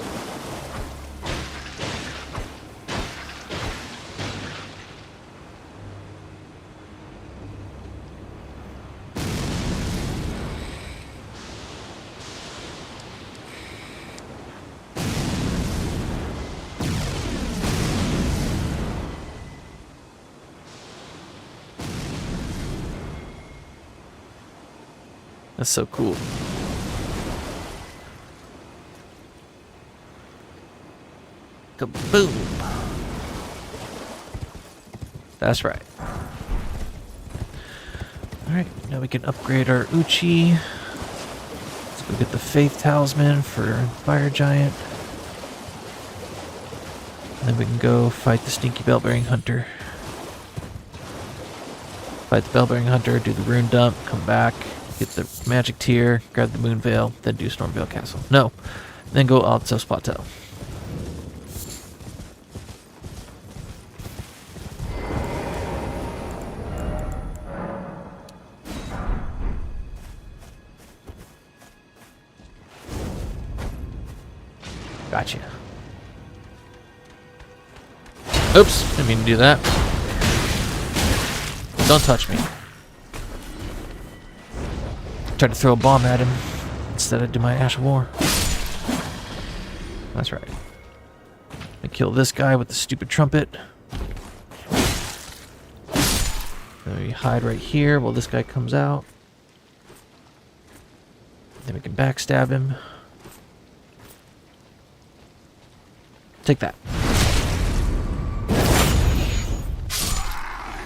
Speaker 1: That's so cool. Kaboom! That's right. Alright, now we can upgrade our Uchi. Let's go get the Faith Talisman for Fire Giant. And then we can go fight the Stinky Bell-Bearing Hunter. Fight the Bell-Bearing Hunter, do the Rune Dump, come back, get the Magic Tear, grab the Moon Veil, then do Stormveil Castle. No, then go Altos Plateau. Gotcha. Oops, didn't mean to do that. Don't touch me. Tried to throw a bomb at him. Instead I did my Ash of War. That's right. I kill this guy with the stupid trumpet. Then we hide right here while this guy comes out. Then we can backstab him. Take that.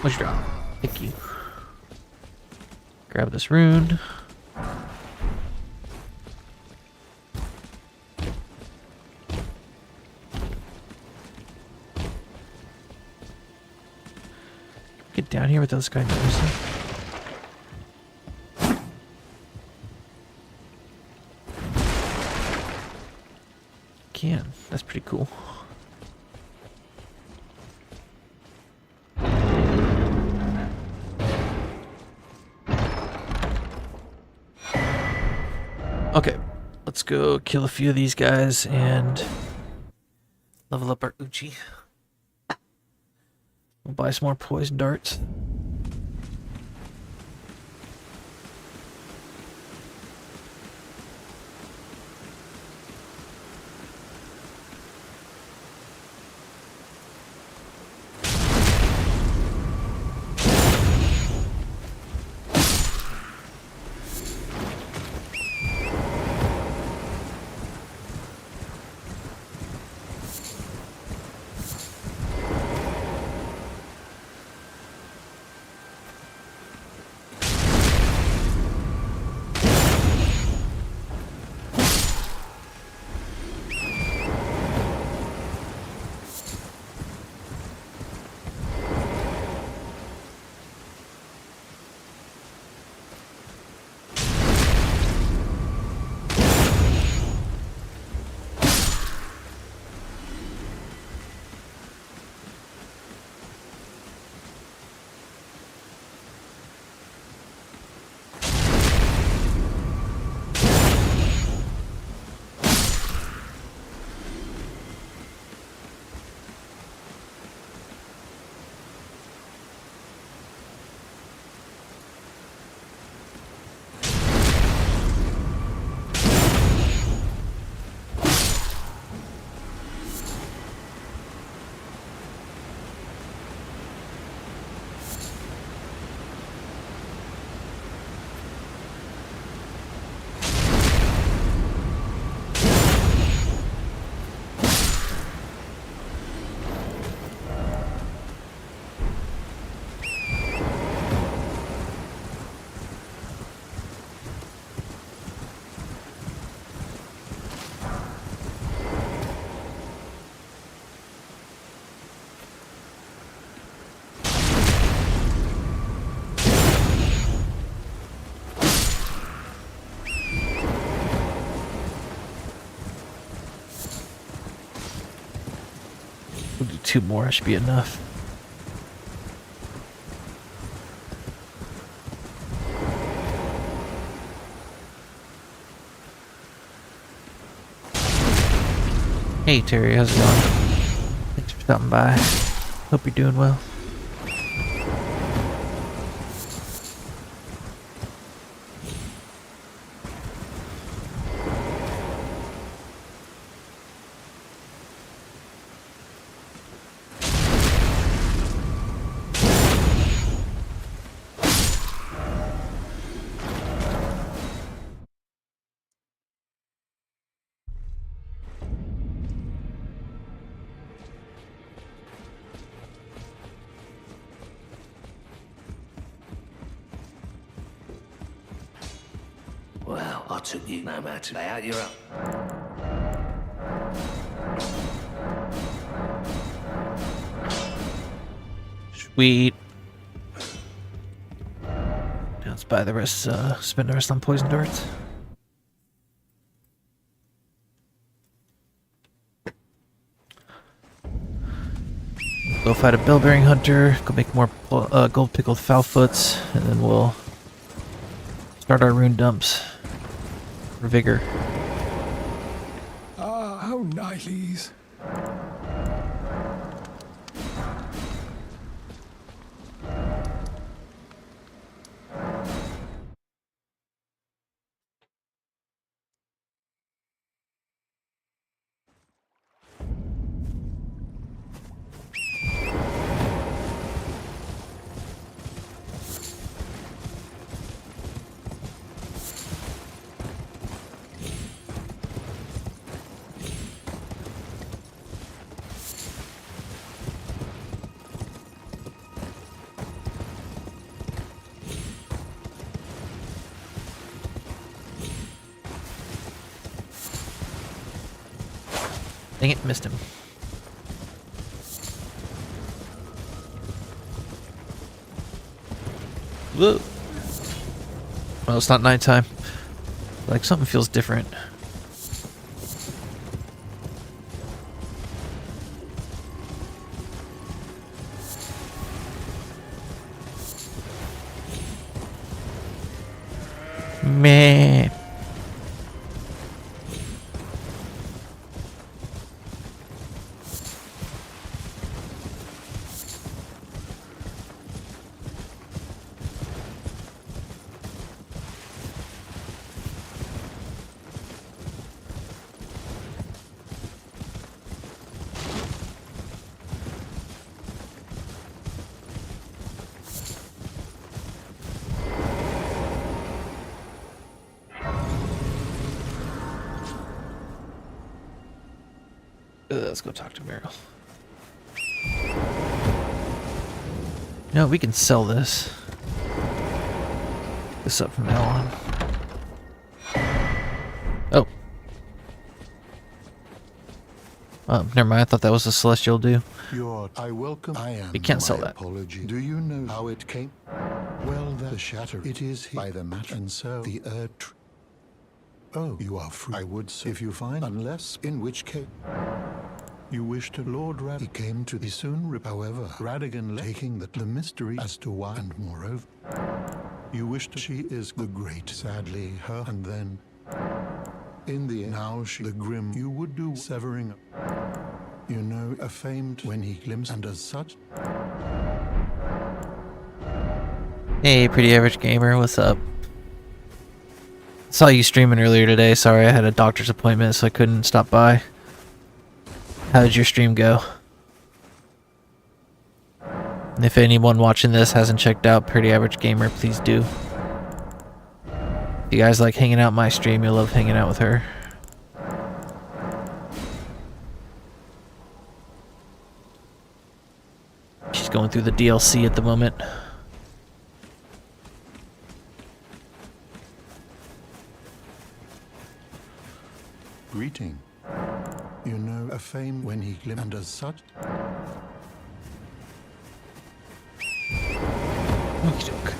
Speaker 1: What's your drop? Thank you. Grab this rune. Get down here without this guy noticing. Can. That's pretty cool. Okay, let's go kill a few of these guys and level up our Uchi. We'll buy some more poison darts. We'll do 2 more, should be enough. Hey Terry, how's it going? Thanks for stopping by. Hope you're doing well.
Speaker 8: took you no matter. Lay out your own.
Speaker 1: Sweet. Now let's buy the rest, spend the rest on poison darts. Go fight a bell-bearing hunter, go make more gold pickled foulfoots, and then we'll start our rune dumps for vigor.
Speaker 7: Ah, how nice.
Speaker 1: Dang it, missed him. Whoa. Well, it's not nighttime. Like, something feels different. Meh. Let's go talk to Meryl. No, we can sell this. This up from now on. Oh. Never mind. I thought that was a celestial dew.
Speaker 2: I welcome. I am.
Speaker 1: You can't sell
Speaker 2: my
Speaker 1: that.
Speaker 2: Apology. Do you know how it came? Well, the shatter. It is by the match, and so the earth. Oh, you are free. I would say if you find, unless in which case. You wish to Lord Rad. He came to the soon. However, Radigan taking the mystery as to why, and moreover, you wish to. She is the great. Sadly, her, and then in the now she the grim. You would do severing. You know, a famed when he glimpsed, and as such.
Speaker 1: Hey, pretty average gamer, what's up? Saw you streaming earlier today. Sorry, I had a doctor's appointment, so I couldn't stop by. How did your stream go? And if anyone watching this hasn't checked out Pretty Average Gamer, please do. If you guys like hanging out my stream, you'll love hanging out with her. She's going through the DLC at the moment.
Speaker 2: Greeting. You know, a fame when he glimpsed, and as such.
Speaker 1: Okey doke.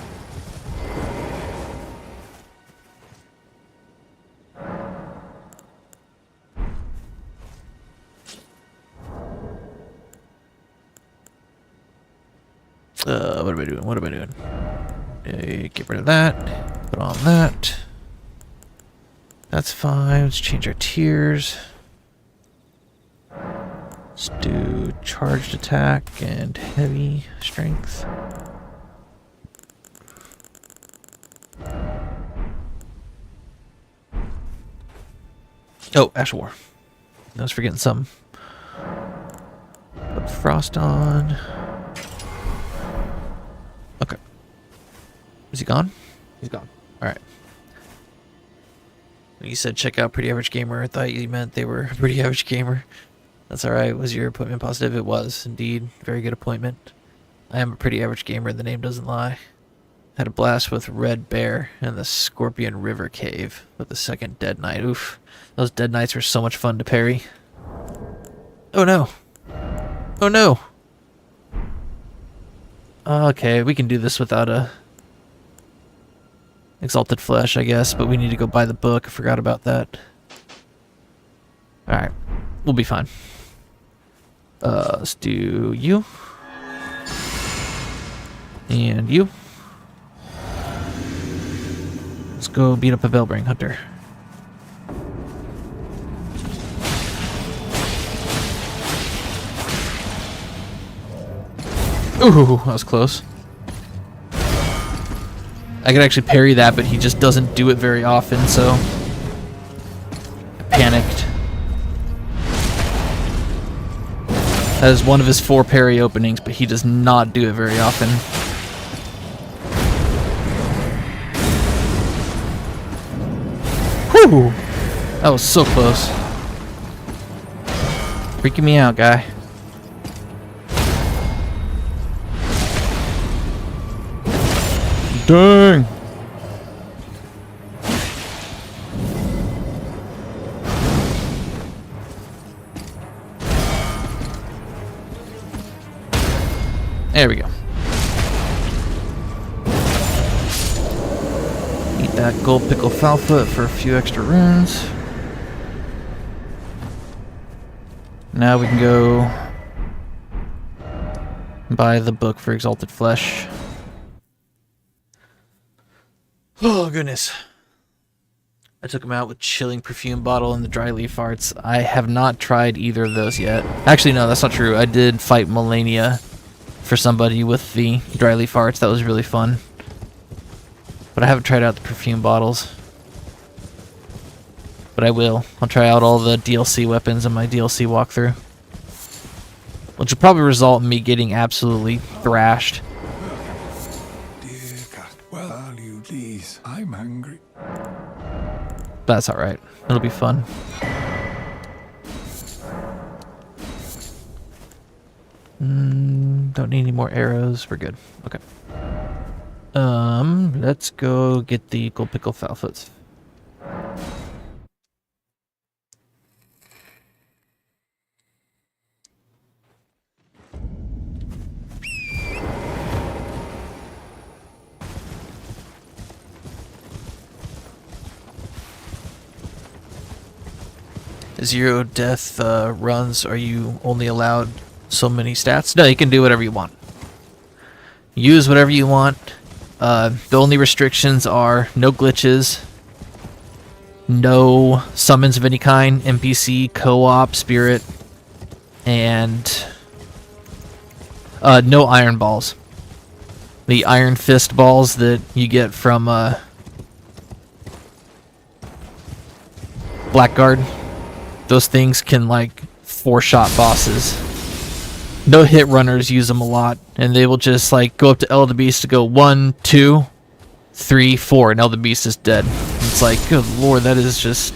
Speaker 1: What am I doing? What am I doing? Get rid of that. Put on that. That's fine. Let's change our tiers. Let's do charged attack and heavy strength. Oh, Ash War. I was forgetting something. Put Frost on. Okay. Is he gone? He's gone. Alright. You said check out Pretty Average Gamer. I thought you meant they were a Pretty Average Gamer. That's alright. Was your appointment positive? It was, indeed. Very good appointment. I am a Pretty Average Gamer. The name doesn't lie. Had a blast with Red Bear in the Scorpion River Cave with the second Dead Knight. Oof. Those Dead Knights were so much fun to parry. Oh no. Oh no. Okay, we can do this without a Exalted Flesh, I guess, but we need to go buy the book. I forgot about that. Alright. We'll be fine. Let's do you. And you. Let's go beat up a Bellbring Hunter. Ooh, that was close. I could actually parry that, but he just doesn't do it very often, so I panicked. That is one of his 4 parry openings, but he does not do it very often. Whew! That was so close. Freaking me out, guy. Dang! There we go. Eat that gold pickle Fowfoot for a few extra runes. Now we can go buy the book for Exalted Flesh. Oh, goodness. I took him out with Chilling Perfume Bottle and the Dry Leaf Arts. I have not tried either of those yet. Actually, no, that's not true. I did fight Melania for somebody with the Dry Leaf Arts. That was really fun. But I haven't tried out the perfume bottles. But I will. I'll try out all the DLC weapons in my DLC walkthrough. Which will probably result in me getting absolutely thrashed.
Speaker 7: Dear cat, well, are you please? I'm hungry.
Speaker 1: That's alright. It'll be fun. Don't need any more arrows. We're good. Okay. Let's go get the gold pickle Fowfoots. Zero death runs, are you only allowed so many stats? No, you can do whatever you want. Use whatever you want. The only restrictions are no glitches, no summons of any kind, NPC, co-op, spirit, and no iron balls. The iron fist balls that you get from Blackguard. Those things can, like, 4-shot bosses. No hit runners use them a lot, and they will just, like, go up to Eldebeest to go 1, 2, 3, 4, and Eldebeest is dead. It's like, good lord, that is just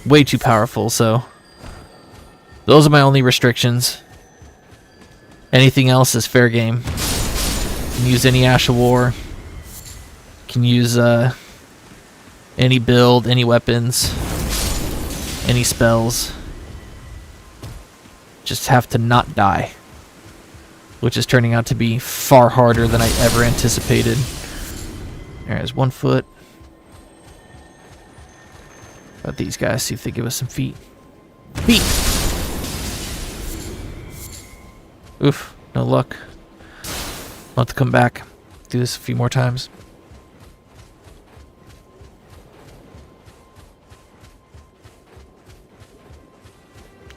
Speaker 1: way too powerful, so those are my only restrictions. Anything else is fair game. You can use any Ash of War. You can use any build, any weapons, any spells. Just have to not die, which is turning out to be far harder than I ever anticipated. There's 1 foot. About these guys, see if they give us some feet. Feet! Oof, no luck. I'll have to come back. Do this a few more times.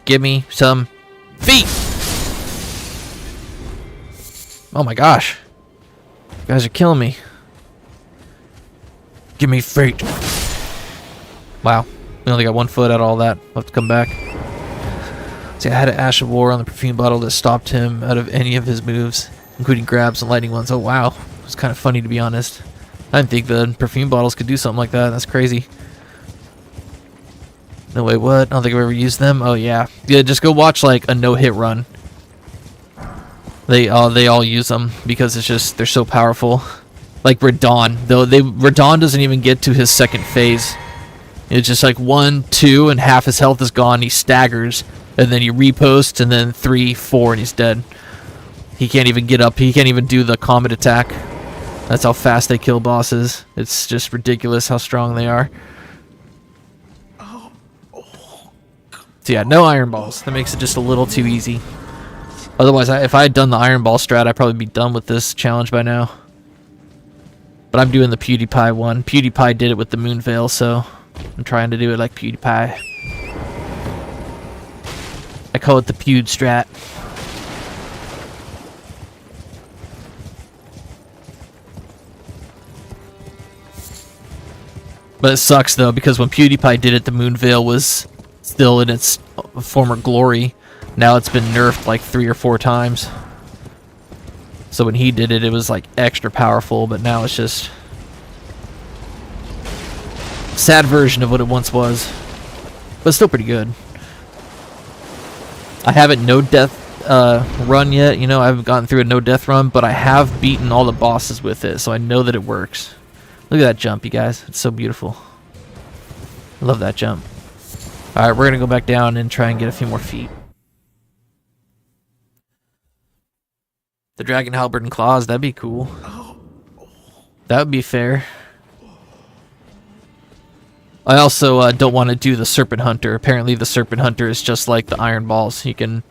Speaker 1: Give me some feet! Oh my gosh. You guys are killing me. Give me feet. Wow. We only got 1 foot out of all that. I'll have to come back. See, I had an Ash of War on the perfume bottle that stopped him out of any of his moves, including grabs and lightning ones. Oh wow. It was kind of funny, to be honest. I didn't think the perfume bottles could do something like that. That's crazy. No, wait, what? I don't think I've ever used them. Oh, yeah. Yeah, just go watch, like, a no-hit run. They all use them because it's just, they're so powerful. like Radon. Though Radon doesn't even get to his second phase. It's just like 1, 2, and half his health is gone. He staggers, and then he reposts, and then 3, 4, and he's dead. He can't even get up. He can't even do the combat attack. That's how fast they kill bosses. It's just ridiculous how strong they are. So yeah, no iron balls. That makes it just a little too easy. Otherwise, if I had done the iron ball strat, I'd probably be done with this challenge by now. But I'm doing the PewDiePie one. PewDiePie did it with the Moon Veil, so I'm trying to do it like PewDiePie. I call it the Pewd strat. But it sucks though, because when PewDiePie did it, the Moon Veil was still in its former glory. Now it's been nerfed like 3 or 4 times. So when he did it, it was like extra powerful, but now it's just a sad version of what it once was. But still pretty good. I haven't no death run yet, you know, I haven't gotten through a no death run, but I have beaten all the bosses with it, so I know that it works. Look at that jump, you guys. It's so beautiful. I love that jump. Alright, we're gonna go back down and try and get a few more feet. The Dragon Halberd and Claws, that'd be cool. That would be fair. I also don't want to do the Serpent Hunter. Apparently the Serpent Hunter is just like the Iron Balls. You can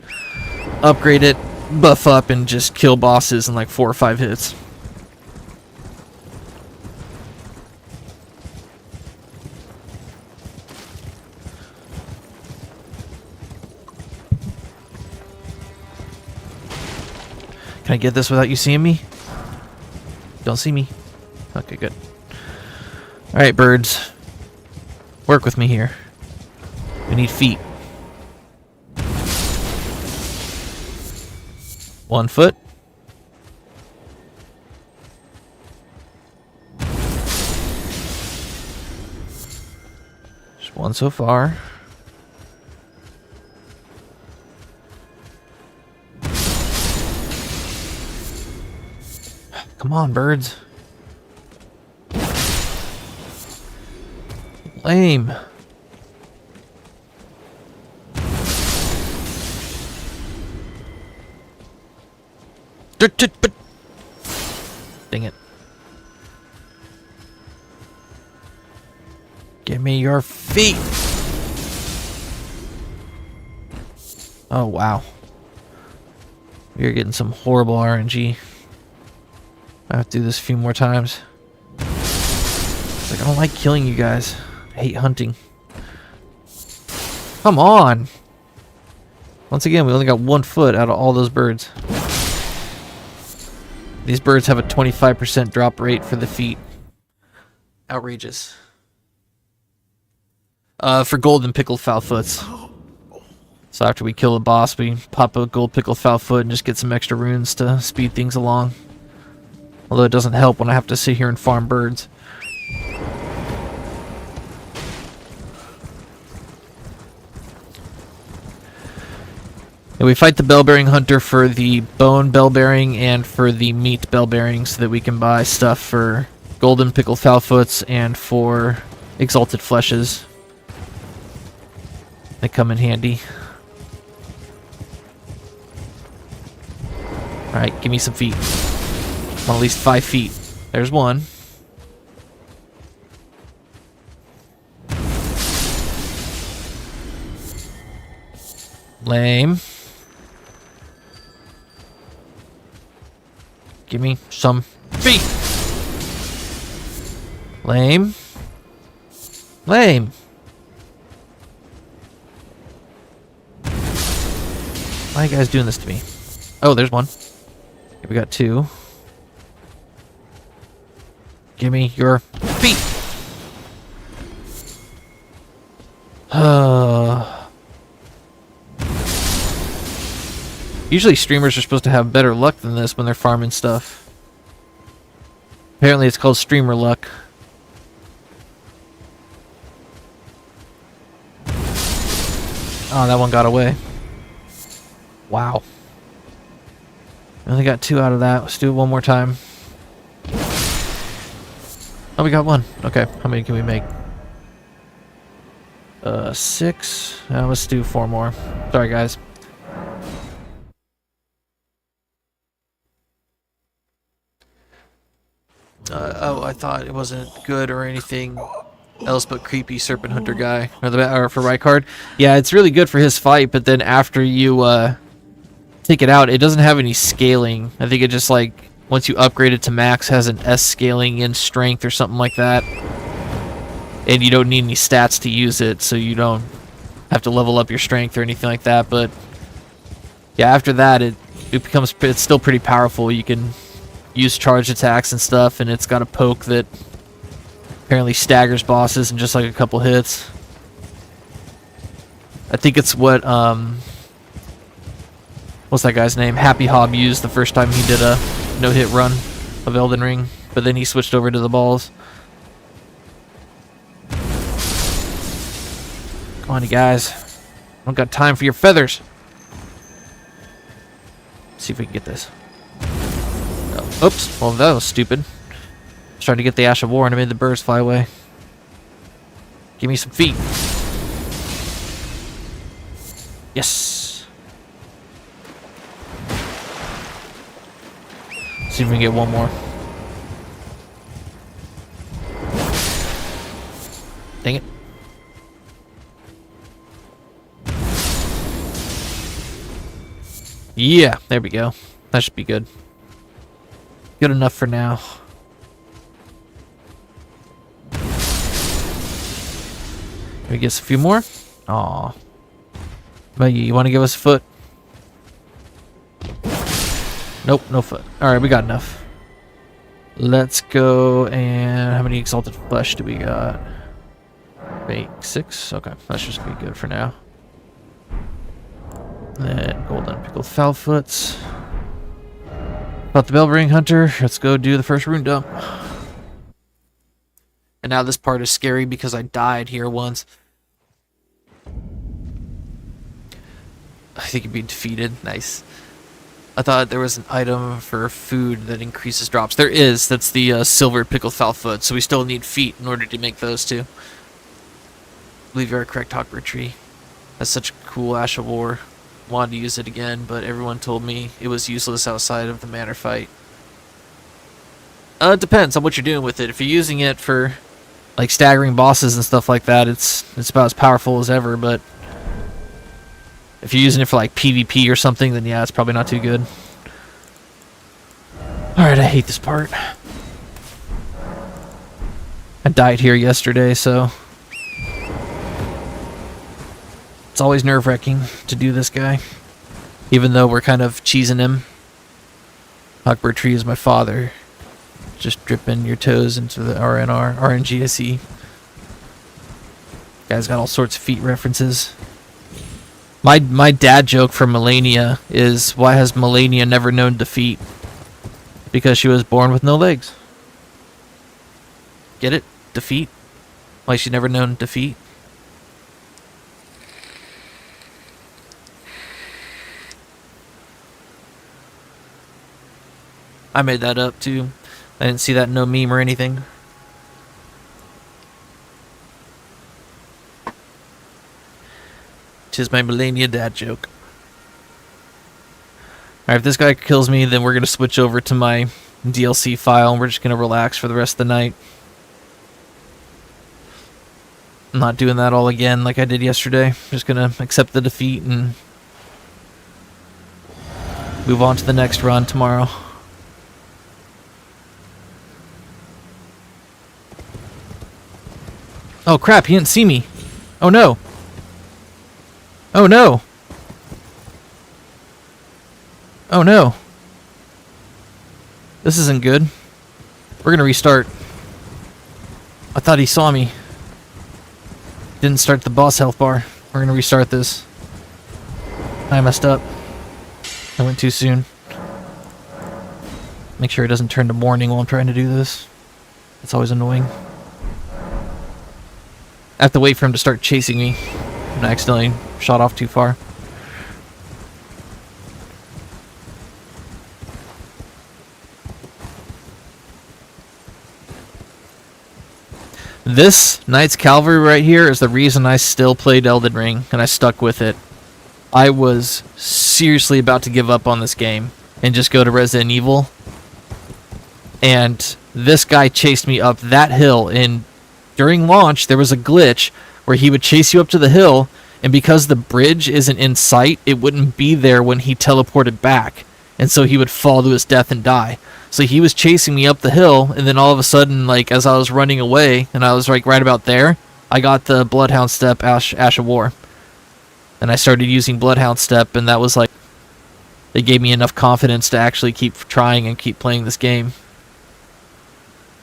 Speaker 1: upgrade it, buff up, and just kill bosses in like 4 or 5 hits. Can I get this without you seeing me? Don't see me. Okay, good. Alright, birds. Work with me here. We need feet. 1 foot. Just 1 so far. Come on, birds. Lame. Dang it. Give me your feet. Oh, wow. We're getting some horrible RNG. I have to do this a few more times. It's like, I don't like killing you guys. I hate hunting. Come on! Once again, we only got 1 foot out of all those birds. These birds have a 25% drop rate for the feet. Outrageous. For golden pickled foulfoots. So after we kill a boss, we pop a gold pickled foulfoot and just get some extra runes to speed things along. Although it doesn't help when I have to sit here and farm birds. And we fight the bell-bearing hunter for the bone bell-bearing and for the meat bell-bearing so that we can buy stuff for golden pickled foulfoots and for exalted fleshes. They come in handy. Alright, give me some feet. I want at least 5 feet. There's 1. Lame. Give me some feet. Lame. Lame. Why are you guys doing this to me? Oh, there's 1. Okay, we got 2. Give me your feet. Usually streamers are supposed to have better luck than this when they're farming stuff. Apparently it's called streamer luck. Oh, that one got away. Wow. We only got 2 out of that. Let's do it one more time. Oh, we got one. Okay, how many can we make? 6. Let's do 4 more. Sorry, guys. Oh, I thought it wasn't good or anything else but creepy serpent hunter guy. Or for Rykard. Yeah, it's really good for his fight, but then after you take it out, it doesn't have any scaling. I think it just like once you upgrade it to max has an S scaling in strength or something like that. And you don't need any stats to use it, so you don't have to level up your strength or anything like that. But yeah, after that it's still pretty powerful. You can use charge attacks and stuff, and it's got a poke that apparently staggers bosses in just like a couple hits. I think it's what what's that guy's name? Happy Hob used the first time he did a no-hit run of Elden Ring, but then he switched over to the balls. Come on, you guys. I don't got time for your feathers. Let's see if we can get this. Oh, oops. Well, that was stupid. I was trying to get the Ash of War and I made the birds fly away. Give me some feet. Yes. See if we can get one more. Dang it. Yeah, there we go. That should be good. Good enough for now. Can we get a few more? Aw. But you want to give us a foot? Nope, no foot. Alright, we got enough. Let's go and... How many exalted flesh do we got? 8, 6? Okay, that should just be good for now. Then golden pickled foulfoots. About the Bellring Hunter, let's go do the first rune dump. And now this part is scary because I died here once. I think you'd be defeated. Nice. I thought there was an item for food that increases drops. There is. That's the silver pickled foulfoot. So we still need feet in order to make those two. I believe you're correct, Hawkbird Tree. That's such a cool Ash of War. Wanted to use it again, but everyone told me it was useless outside of the manor fight. It depends on what you're doing with it. If you're using it for like staggering bosses and stuff like that, it's about as powerful as ever, but if you're using it for like PvP or something, then yeah, it's probably not too good. Alright, I hate this part. I died here yesterday, so it's always nerve-wracking to do this guy, even though we're kind of cheesing him. Hawkbird Tree is my father. Just dripping your toes into the RNGSE. Guy's got all sorts of feet references. My dad joke for Melania is, why has Melania never known defeat? Because she was born with no legs. Get it? Defeat? Why she's never known defeat? I made that up too. I didn't see that in no meme or anything. Tis my Melania dad joke. Alright, if this guy kills me, then we're going to switch over to my DLC file and we're just going to relax for the rest of the night. I'm not doing that all again like I did yesterday. I'm just going to accept the defeat and move on to the next run tomorrow. Oh crap, he didn't see me. Oh no. Oh no. Oh no. This isn't good. We're gonna restart. I thought he saw me. Didn't start the boss health bar. We're gonna restart this. I messed up. I went too soon. Make sure it doesn't turn to morning while I'm trying to do this. It's always annoying. I have to wait for him to start chasing me. And I accidentally shot off too far. This Knight's Cavalry right here is the reason I still played Elden Ring, and I stuck with it. I was seriously about to give up on this game and just go to Resident Evil. And this guy chased me up that hill, and during launch there was a glitch where he would chase you up to the hill, and because the bridge isn't in sight, it wouldn't be there when he teleported back. And so he would fall to his death and die. So he was chasing me up the hill, and then all of a sudden, like, as I was running away, and I was, like, right about there, I got the Bloodhound Step Ash of War. And I started using Bloodhound Step, and that was, like, it gave me enough confidence to actually keep trying and keep playing this game.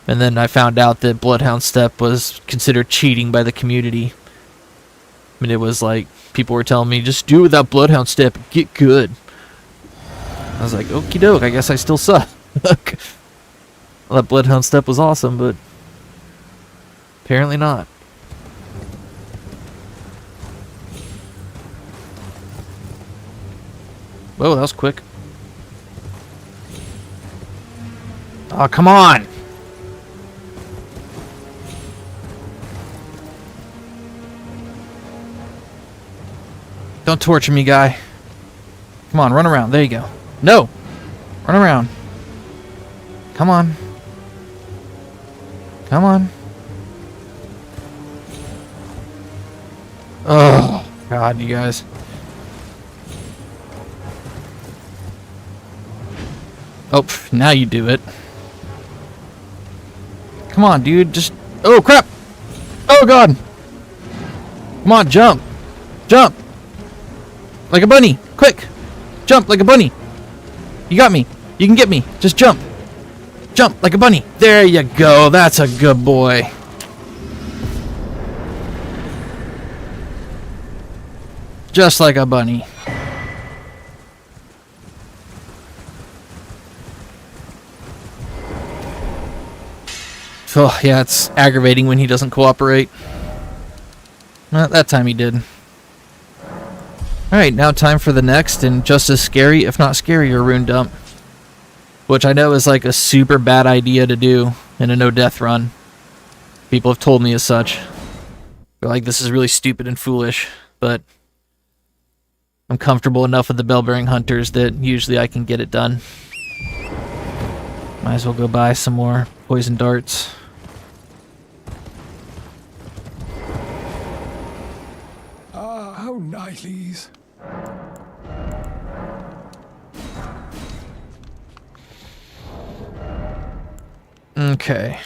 Speaker 1: And then I found out that Bloodhound Step was considered cheating by the community. I mean, it was like, people were telling me, just do it without Bloodhound Step and get good. I was like, okie doke, I guess I still suck. Well, that Bloodhound Step was awesome, but apparently not. Whoa, that was quick. Oh, come on! Don't torture me, guy. Come on, run around. There you go. No! Run around. Come on. Come on. Oh, God, you guys. Oh, now you do it. Come on, dude. Just... Oh, crap! Oh, God! Come on, jump! Jump! Like a bunny! Quick! Jump like a bunny! You got me! You can get me! Just jump! Jump like a bunny! There you go! That's a good boy! Just like a bunny. Oh, yeah, it's aggravating when he doesn't cooperate. Well, that time he did. Alright, now time for the next and just as scary, if not scarier, rune dump. Which I know is like a super bad idea to do in a no-death run. People have told me as such. They're like, this is really stupid and foolish, but I'm comfortable enough with the bell-bearing hunters that usually I can get it done. Might as well go buy some more poison darts.
Speaker 7: Ah, how nice.
Speaker 1: Okay.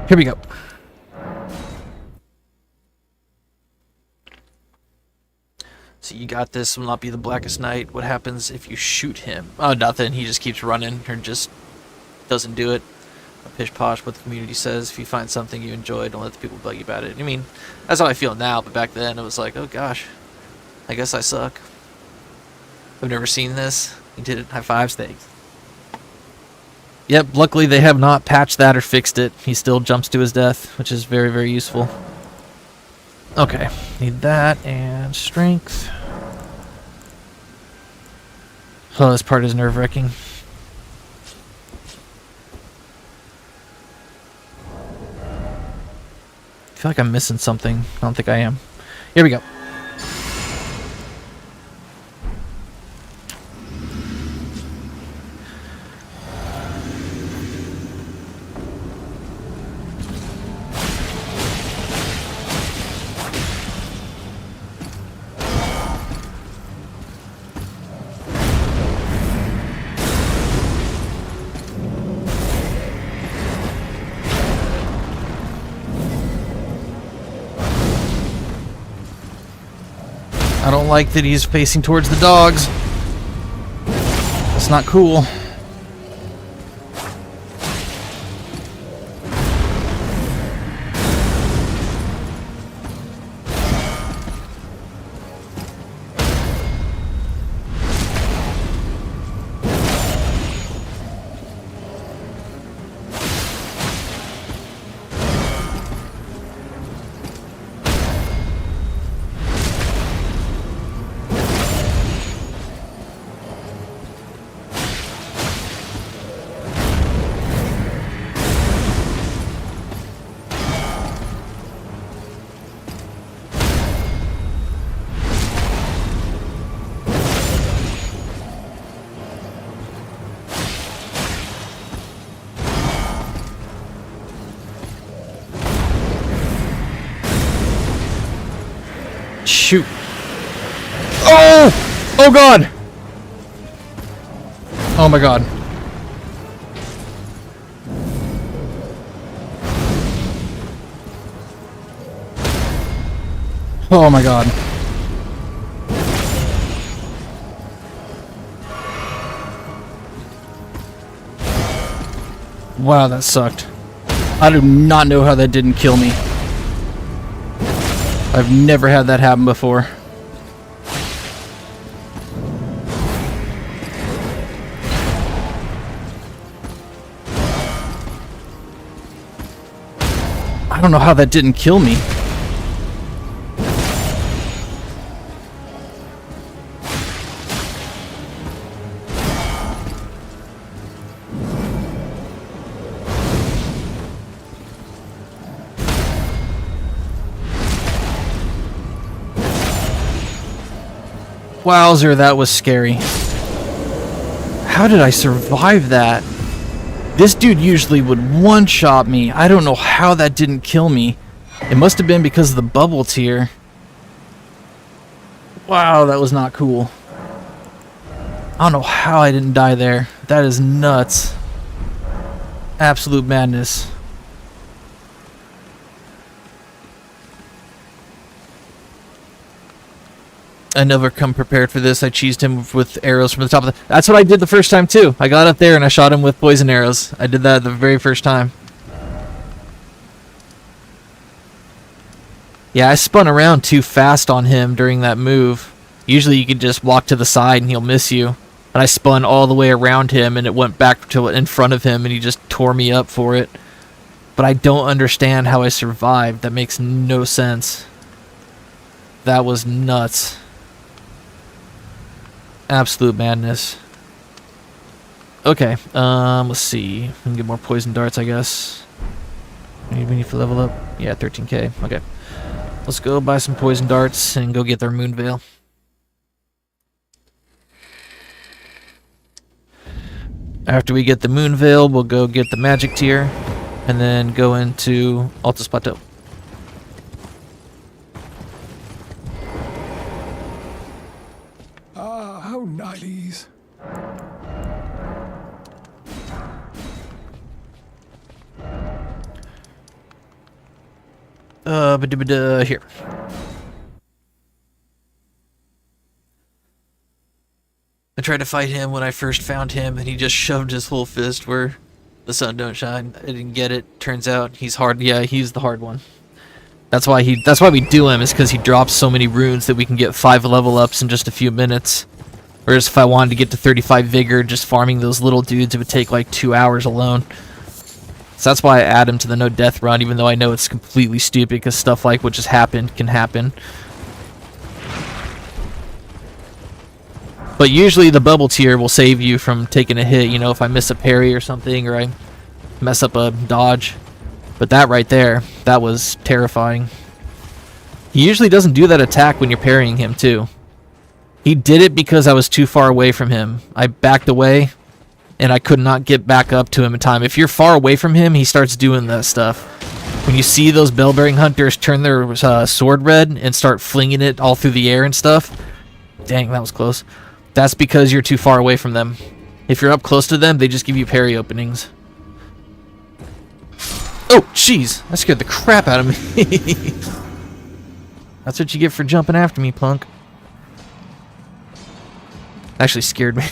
Speaker 1: Here we go. So you got this, will not be the blackest night. What happens if you shoot him? Oh, nothing. He just keeps running or just doesn't do it. Pish posh, what the community says. If you find something you enjoy, don't let the people bug you about it. I mean, that's how I feel now, but back then it was like, oh gosh, I guess I suck. I've never seen this. He did it. High fives, thanks. Yep, luckily they have not patched that or fixed it. He still jumps to his death, which is very, very useful. Okay, need that and strength. Oh, this part is nerve-wracking. I feel like I'm missing something. I don't think I am. Here we go. I don't like that he's facing towards the dogs. That's not cool. Shoot. Oh! Oh god! Oh my god. Oh my god. Wow, that sucked. I do not know how that didn't kill me. I've never had that happen before. I don't know how that didn't kill me. Wowzer, that was scary. How did I survive that? This dude usually would one-shot me. I don't know how that didn't kill me. It must have been because of the bubble tier. Wow, that was not cool. I don't know how I didn't die there. That is nuts. Absolute madness. I never come prepared for this. I cheesed him with arrows from the top of the... That's what I did the first time too. I got up there and I shot him with poison arrows. I did that the very first time. Yeah, I spun around too fast on him during that move. Usually you could just walk to the side and he'll miss you. But I spun all the way around him and it went back to in front of him and he just tore me up for it. But I don't understand how I survived. That makes no sense. That was nuts. Absolute madness. Okay, let's see. We can get more poison darts, I guess. We need to level up. Yeah, 13k. Okay. Let's go buy some poison darts and go get their moon veil. After we get the moon veil, we'll go get the magic tier and then go into Altus Plateau.
Speaker 7: How nice.
Speaker 1: Here. I tried to fight him when I first found him, and he just shoved his whole fist where the sun don't shine. I didn't get it. Turns out he's hard. Yeah, he's the hard one. That's why we do him, is because he drops so many runes that we can get 5 level ups in just a few minutes. Whereas if I wanted to get to 35 vigor, just farming those little dudes, it would take like 2 hours alone. So that's why I add him to the no death run, even though I know it's completely stupid, because stuff like what just happened can happen. But usually the bubble tier will save you from taking a hit, you know, if I miss a parry or something, or I mess up a dodge. But that right there, that was terrifying. He usually doesn't do that attack when you're parrying him, too. He did it because I was too far away from him. I backed away, and I could not get back up to him in time. If you're far away from him, he starts doing that stuff. When you see those bell-bearing hunters turn their sword red and start flinging it all through the air and stuff, dang, that was close. That's because you're too far away from them. If you're up close to them, they just give you parry openings. Oh, jeez. That scared the crap out of me. That's what you get for jumping after me, punk. Actually scared me.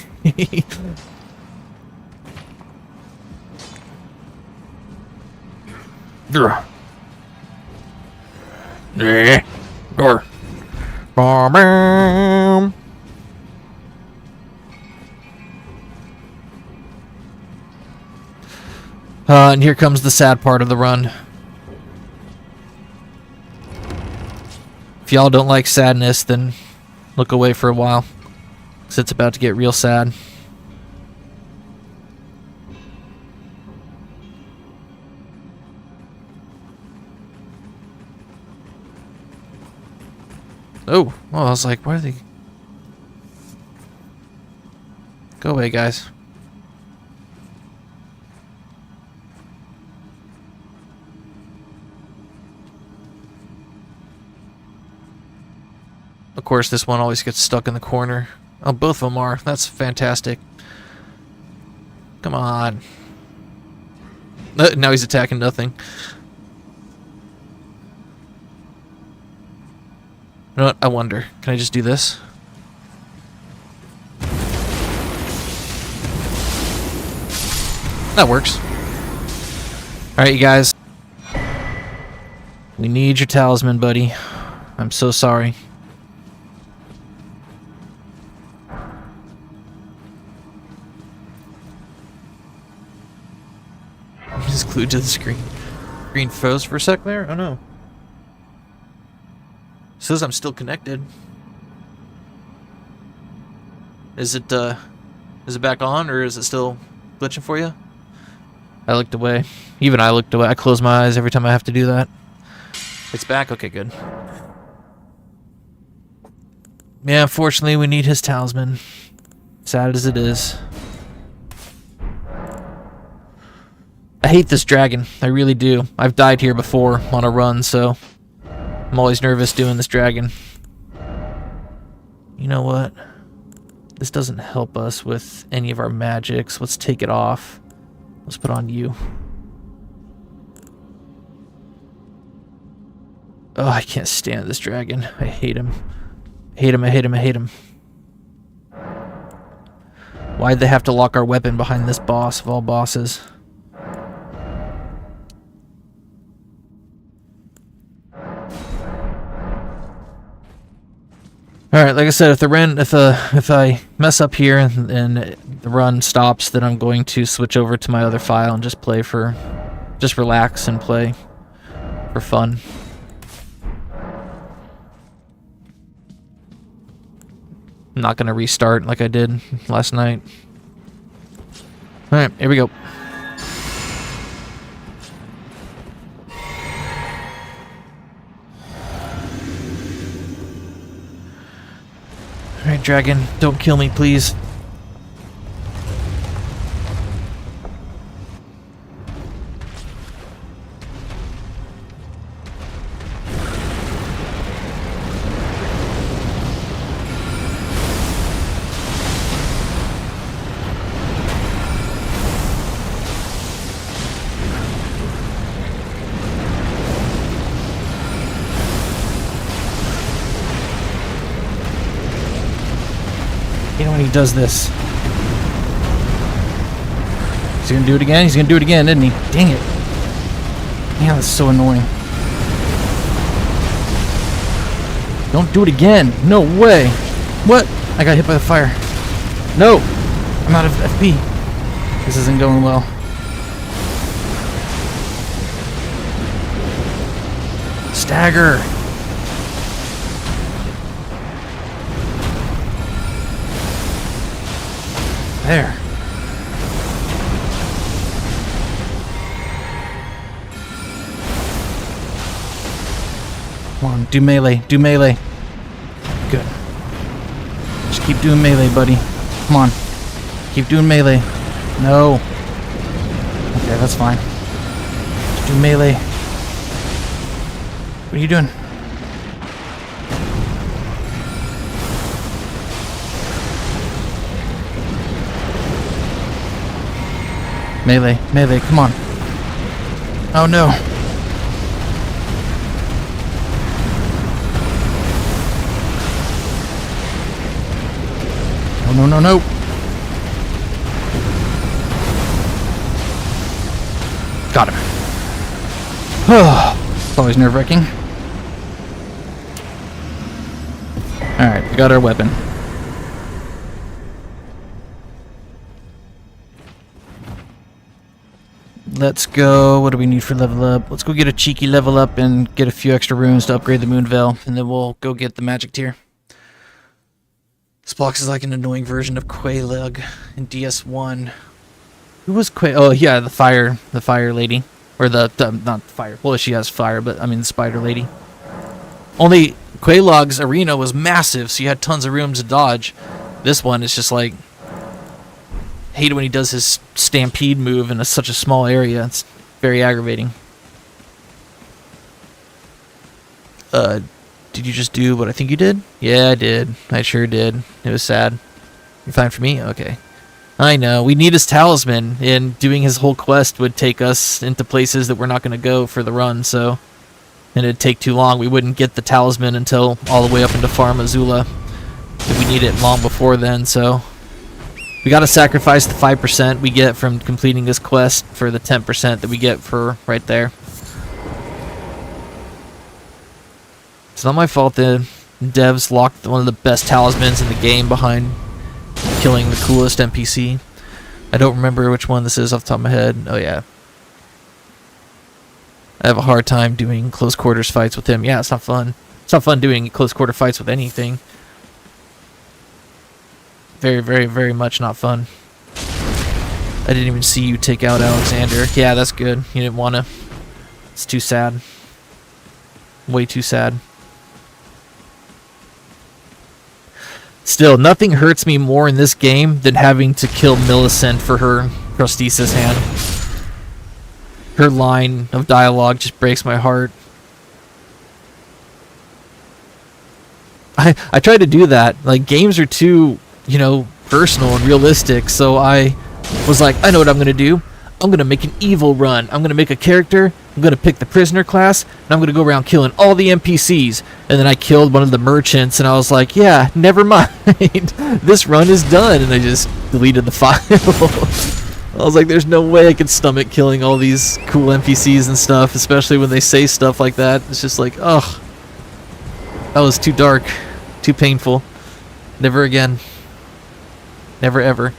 Speaker 1: And here comes the sad part of the run. If y'all don't like sadness, then look away for a while, 'cause it's about to get real sad. Oh, well, I was like, why are they... Go away, guys. Of course, this one always gets stuck in the corner. Oh, both of them are. That's fantastic. Come on. Now he's attacking nothing. You know what? I wonder. Can I just do this? That works. Alright, you guys. We need your talisman, buddy. I'm so sorry. I'm just glued to the screen. Screen froze for a sec there? Oh no. Says I'm still connected. Is it back on, or is it still glitching for you? I looked away. Even I looked away. I close my eyes every time I have to do that. It's back? Okay, good. Yeah, unfortunately, we need his talisman. Sad as it is. I hate this dragon. I really do. I've died here before on a run, so I'm always nervous doing this dragon. You know what? This doesn't help us with any of our magics. Let's take it off. Let's put on you. Oh, I can't stand this dragon. I hate him. I hate him, I hate him, I hate him. Why'd they have to lock our weapon behind this boss of all bosses? Alright, like I said, if I mess up here and the run stops, then I'm going to switch over to my other file and just relax and play for fun. I'm not going to restart like I did last night. Alright, here we go. Alright, dragon, don't kill me, please. You know when he does this. He's gonna do it again? He's gonna do it again, isn't he? Dang it. Man, that's so annoying. Don't do it again. No way. What? I got hit by the fire. No. I'm out of FP. This isn't going well. Stagger. There. Come on, do melee, do melee. Good. Just keep doing melee, buddy. Come on. Keep doing melee. No. Okay, that's fine. Just do melee. What are you doing? Melee, melee, come on. Oh no. Oh no, no, no. Got him. Oh, it's always nerve-wracking. Alright, we got our weapon. Let's go. What do we need for level up? Let's go get a cheeky level up and get a few extra runes to upgrade the Moon Veil, and then we'll go get the magic tier. This box is like an annoying version of Quaylug in DS1. Who was Quay? Oh yeah, the fire lady, or not fire. Well, she has fire, but I mean the spider lady. Only Quaylug's arena was massive, so you had tons of room to dodge. This one is just like. Hate it when he does his stampede move in such a small area. It's very aggravating. Did you just do what I think you did? Yeah, I did. I sure did. It was sad. You fine for me? Okay. I know. We need his talisman, and doing his whole quest would take us into places that we're not going to go for the run, so... And it'd take too long. We wouldn't get the talisman until all the way up into Farm Azula. If we need it long before then, so... We gotta sacrifice the 5% we get from completing this quest for the 10% that we get for right there. It's not my fault the devs locked one of the best talismans in the game behind killing the coolest NPC. I don't remember which one this is off the top of my head. Oh yeah. I have a hard time doing close quarters fights with him. Yeah, it's not fun. It's not fun doing close quarter fights with anything. Very, very, very much not fun. I didn't even see you take out Alexander. Yeah, that's good. You didn't want to. It's too sad. Way too sad. Still, nothing hurts me more in this game than having to kill Millicent for her prosthesis hand. Her line of dialogue just breaks my heart. I tried to do that. Like, games are too, you know, personal and realistic, so I was like, I know what I'm going to do. I'm going to make an evil run. I'm going to make a character. I'm going to pick the prisoner class, and I'm going to go around killing all the NPCs. And then I killed one of the merchants, and I was like, yeah, never mind. This run is done. And I just deleted the file. I was like, there's no way I could stomach killing all these cool NPCs and stuff, especially when they say stuff like that. It's just like, ugh. That was too dark. Too painful. Never again. Never ever.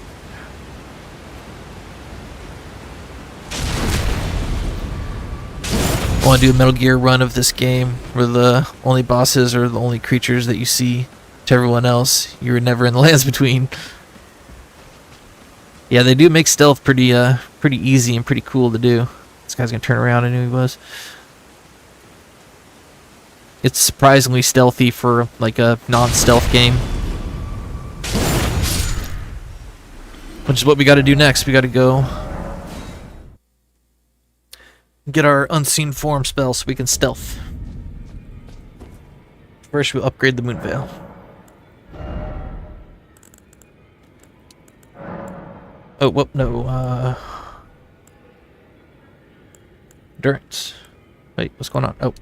Speaker 1: I want to do a Metal Gear run of this game where the only bosses are the only creatures that you see. To everyone else, you were never in the lands between. Yeah, they do make stealth pretty easy and pretty cool to do. This guy's gonna turn around. I knew he was. It's surprisingly stealthy for like a non-stealth game. Which is what we got to do next. We got to go get our unseen form spell so we can stealth. First, we'll upgrade the Moon Veil. Oh, whoop, no, Endurance. Wait, what's going on? Oh.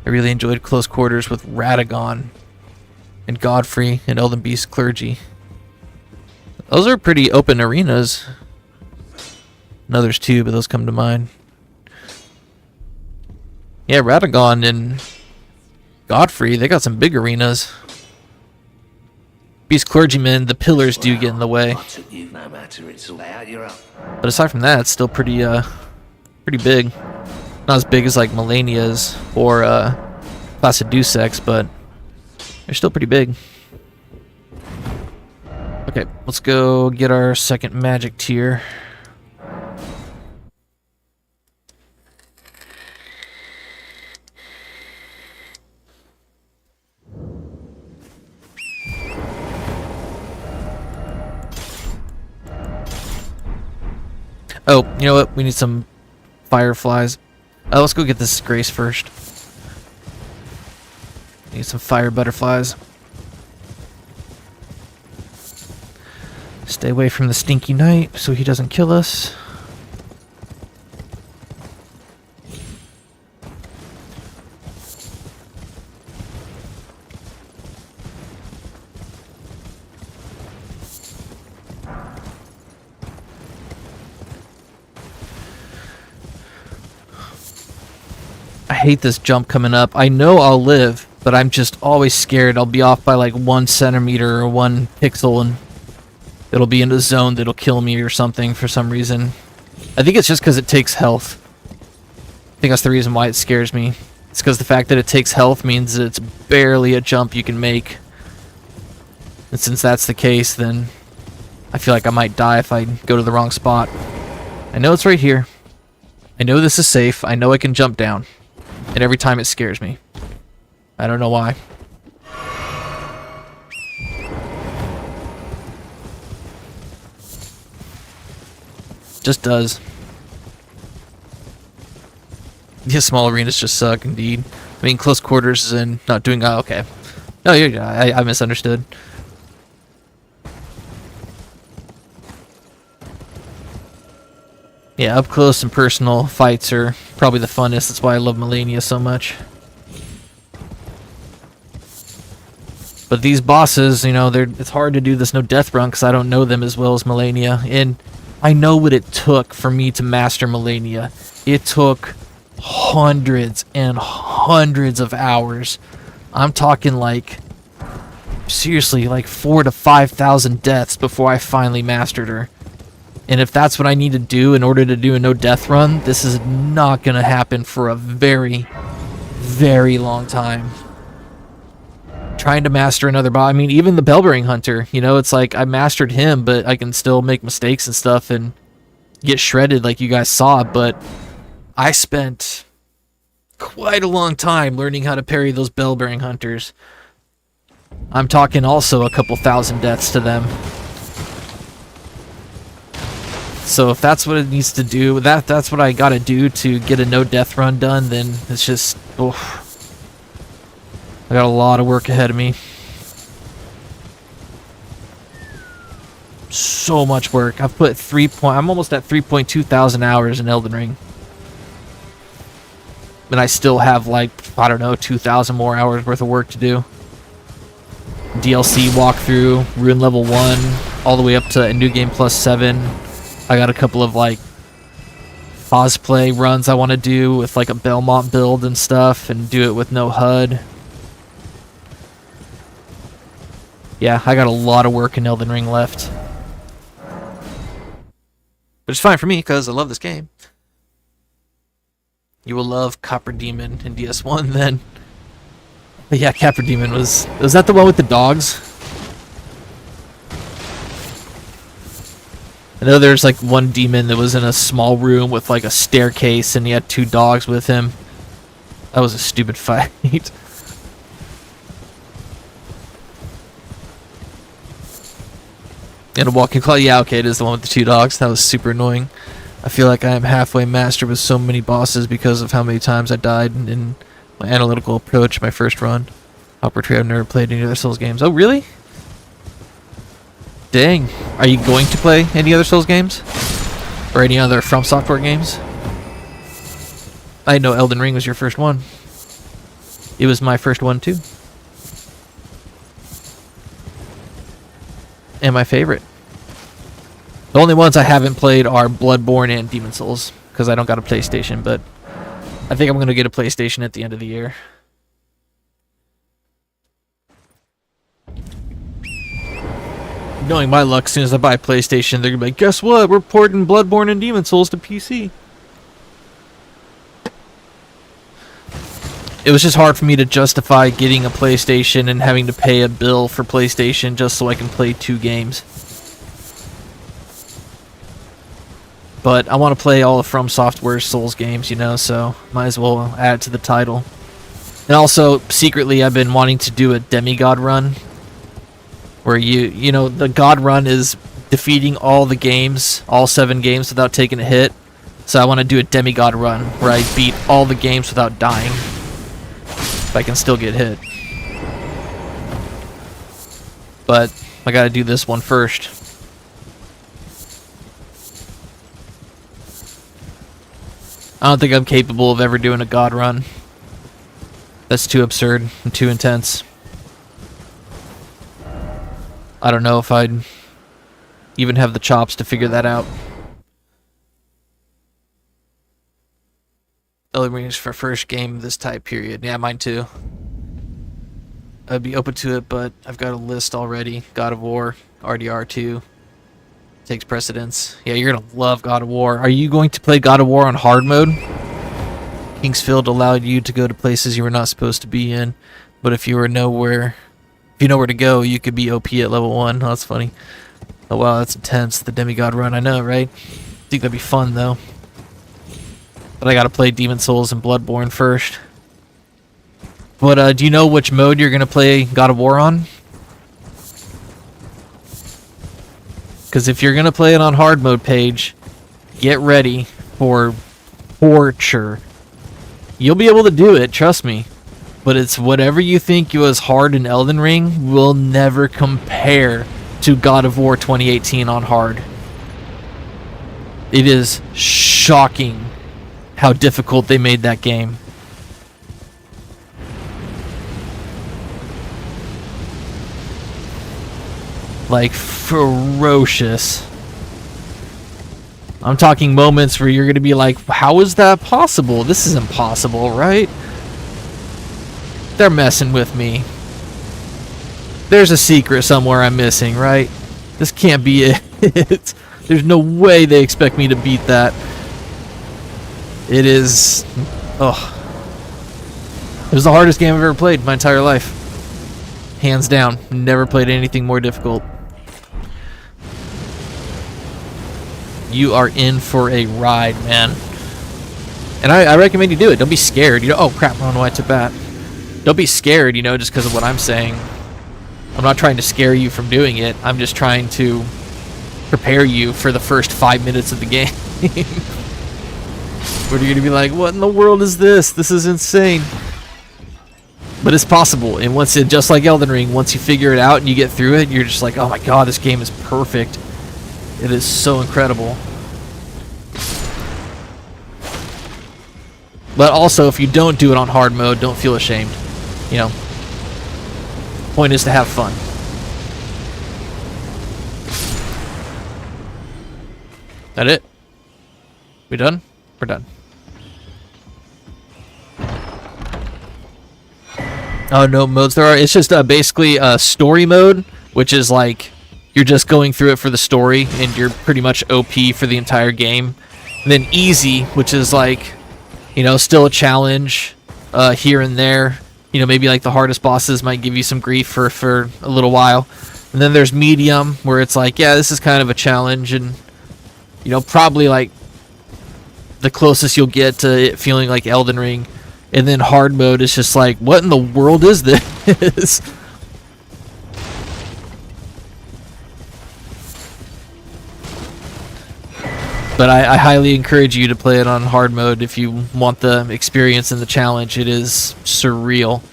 Speaker 1: I really enjoyed Close Quarters with Radagon and Godfrey and Elden Beast Clergy. Those are pretty open arenas. And others too, but those come to mind. Yeah, Radagon and Godfrey, they got some big arenas. Beast Clergymen, the pillars do get in the way.
Speaker 8: No matter, it's all out, you're up.
Speaker 1: But aside from that, it's still pretty big. Not as big as like Melania's or Class of Deus Ex, but they're still pretty big. Okay, let's go get our second magic tier. Oh, you know what? We need some fireflies. Let's go get this Grace first. Need some fire butterflies. Stay away from the stinky knight so he doesn't kill us. I hate this jump coming up. I know I'll live, but I'm just always scared I'll be off by like 1 centimeter or 1 pixel and it'll be in a zone that'll kill me or something for some reason. I think it's just because it takes health. I think that's the reason why it scares me. It's because the fact that it takes health means that it's barely a jump you can make. And since that's the case, then I feel like I might die if I go to the wrong spot. I know it's right here. I know this is safe. I know I can jump down. And every time it scares me. I don't know why. Just does. Yeah, small arenas just suck, indeed. I mean, close quarters and not doing... Oh, okay. No, I misunderstood. Yeah, up close and personal fights are probably the funnest. That's why I love Melania so much. But these bosses, you know, it's hard to do this no death run because I don't know them as well as Melania. And I know what it took for me to master Melania. It took hundreds and hundreds of hours. I'm talking like, seriously, like 4,000 to 5,000 deaths before I finally mastered her. And if that's what I need to do in order to do a no death run, this is not going to happen for a very, very long time. Trying to master another boss, I mean, even the Bellbearing Hunter, you know, it's like I mastered him, but I can still make mistakes and stuff and get shredded like you guys saw, but I spent quite a long time learning how to parry those Bellbearing Hunters. I'm talking also a couple thousand deaths to them. So if that's what it needs to do, that's what I gotta do to get a no death run done, then it's just, oof. I got a lot of work ahead of me. So much work. I've put I'm almost at 3.2 thousand hours in Elden Ring. And I still have like, I don't know, 2,000 more hours worth of work to do. DLC walkthrough, Rune level 1, all the way up to a New Game Plus 7. I got a couple of like cosplay runs I want to do with like a Belmont build and stuff, and do it with no HUD. Yeah, I got a lot of work in Elden Ring left. But it's fine for me, because I love this game. You will love Copper Demon in DS1 then. But yeah, Copper Demon was that the one with the dogs? I know there's like one demon that was in a small room with like a staircase and he had 2 dogs with him. That was a stupid fight. And a walking claw, yeah, okay, it is the one with the 2 dogs. That was super annoying. I feel like I am halfway master with so many bosses because of how many times I died in my analytical approach my first run. I'll portray I've never played any other Souls games. Oh, really? Dang. Are you going to play any other Souls games? Or any other From Software games? I know Elden Ring was your first one. It was my first one too. And my favorite. The only ones I haven't played are Bloodborne and Demon Souls, because I don't got a PlayStation, but I think I'm going to get a PlayStation at the end of the year. Knowing my luck, as soon as I buy a PlayStation, they're going to be like, guess what? We're porting Bloodborne and Demon Souls to PC. It was just hard for me to justify getting a PlayStation and having to pay a bill for PlayStation just so I can play 2 games. But I want to play all of From Software's Souls games, you know, so might as well add it to the title. And also, secretly, I've been wanting to do a demigod run. Where you know, the god run is defeating all the games, all 7 games without taking a hit. So I want to do a demigod run where I beat all the games without dying. If I can still get hit. But I gotta do this one first. I don't think I'm capable of ever doing a god run. That's too absurd and too intense. I don't know if I'd even have the chops to figure that out. Elden Ring is for first game this type period. Yeah, mine too. I'd be open to it, but I've got a list already. God of War, RDR2 takes precedence. Yeah, you're gonna love God of War. Are you going to play God of War on hard mode? Kingsfield allowed you to go to places you were not supposed to be in, but if you know where to go, you could be OP at level 1. Oh, that's funny. Oh wow, that's intense. The demigod run, I know, right? I think that'd be fun though. But I gotta play Demon Souls and Bloodborne first. But do you know which mode you're gonna play God of War on? Because if you're gonna play it on hard mode, Paige, get ready for torture. You'll be able to do it, trust me. But it's whatever you think was hard in Elden Ring will never compare to God of War 2018 on hard. It is shocking how difficult they made that game. Like, ferocious. I'm talking moments where you're going to be like, how is that possible? This is impossible, right? They're messing with me. There's a secret somewhere I'm missing, right? This can't be it. There's no way they expect me to beat that. It is... oh. It was the hardest game I've ever played in my entire life. Hands down. Never played anything more difficult. You are in for a ride, man. And I recommend you do it. Don't be scared. You know, oh crap, I don't know why I took that. Don't be scared, you know, just because of what I'm saying. I'm not trying to scare you from doing it. I'm just trying to prepare you for the first 5 minutes of the game. Where you're going to be like, what in the world is this? This is insane. But it's possible. And once it, just like Elden Ring, once you figure it out and you get through it, you're just like, oh my god, this game is perfect. It is so incredible. But also, if you don't do it on hard mode, don't feel ashamed. You know, point is to have fun. That it? We done? We're done. Oh, no modes there are. It's just basically a story mode, which is like you're just going through it for the story, and you're pretty much OP for the entire game. And then easy, which is like, you know, still a challenge here and there. You know, maybe like the hardest bosses might give you some grief for a little while. And then there's medium, where it's like, yeah, this is kind of a challenge, and, you know, probably like the closest you'll get to it feeling like Elden Ring. And then hard mode is just like, what in the world is this? But I highly encourage you to play it on hard mode if you want the experience and the challenge. It is surreal.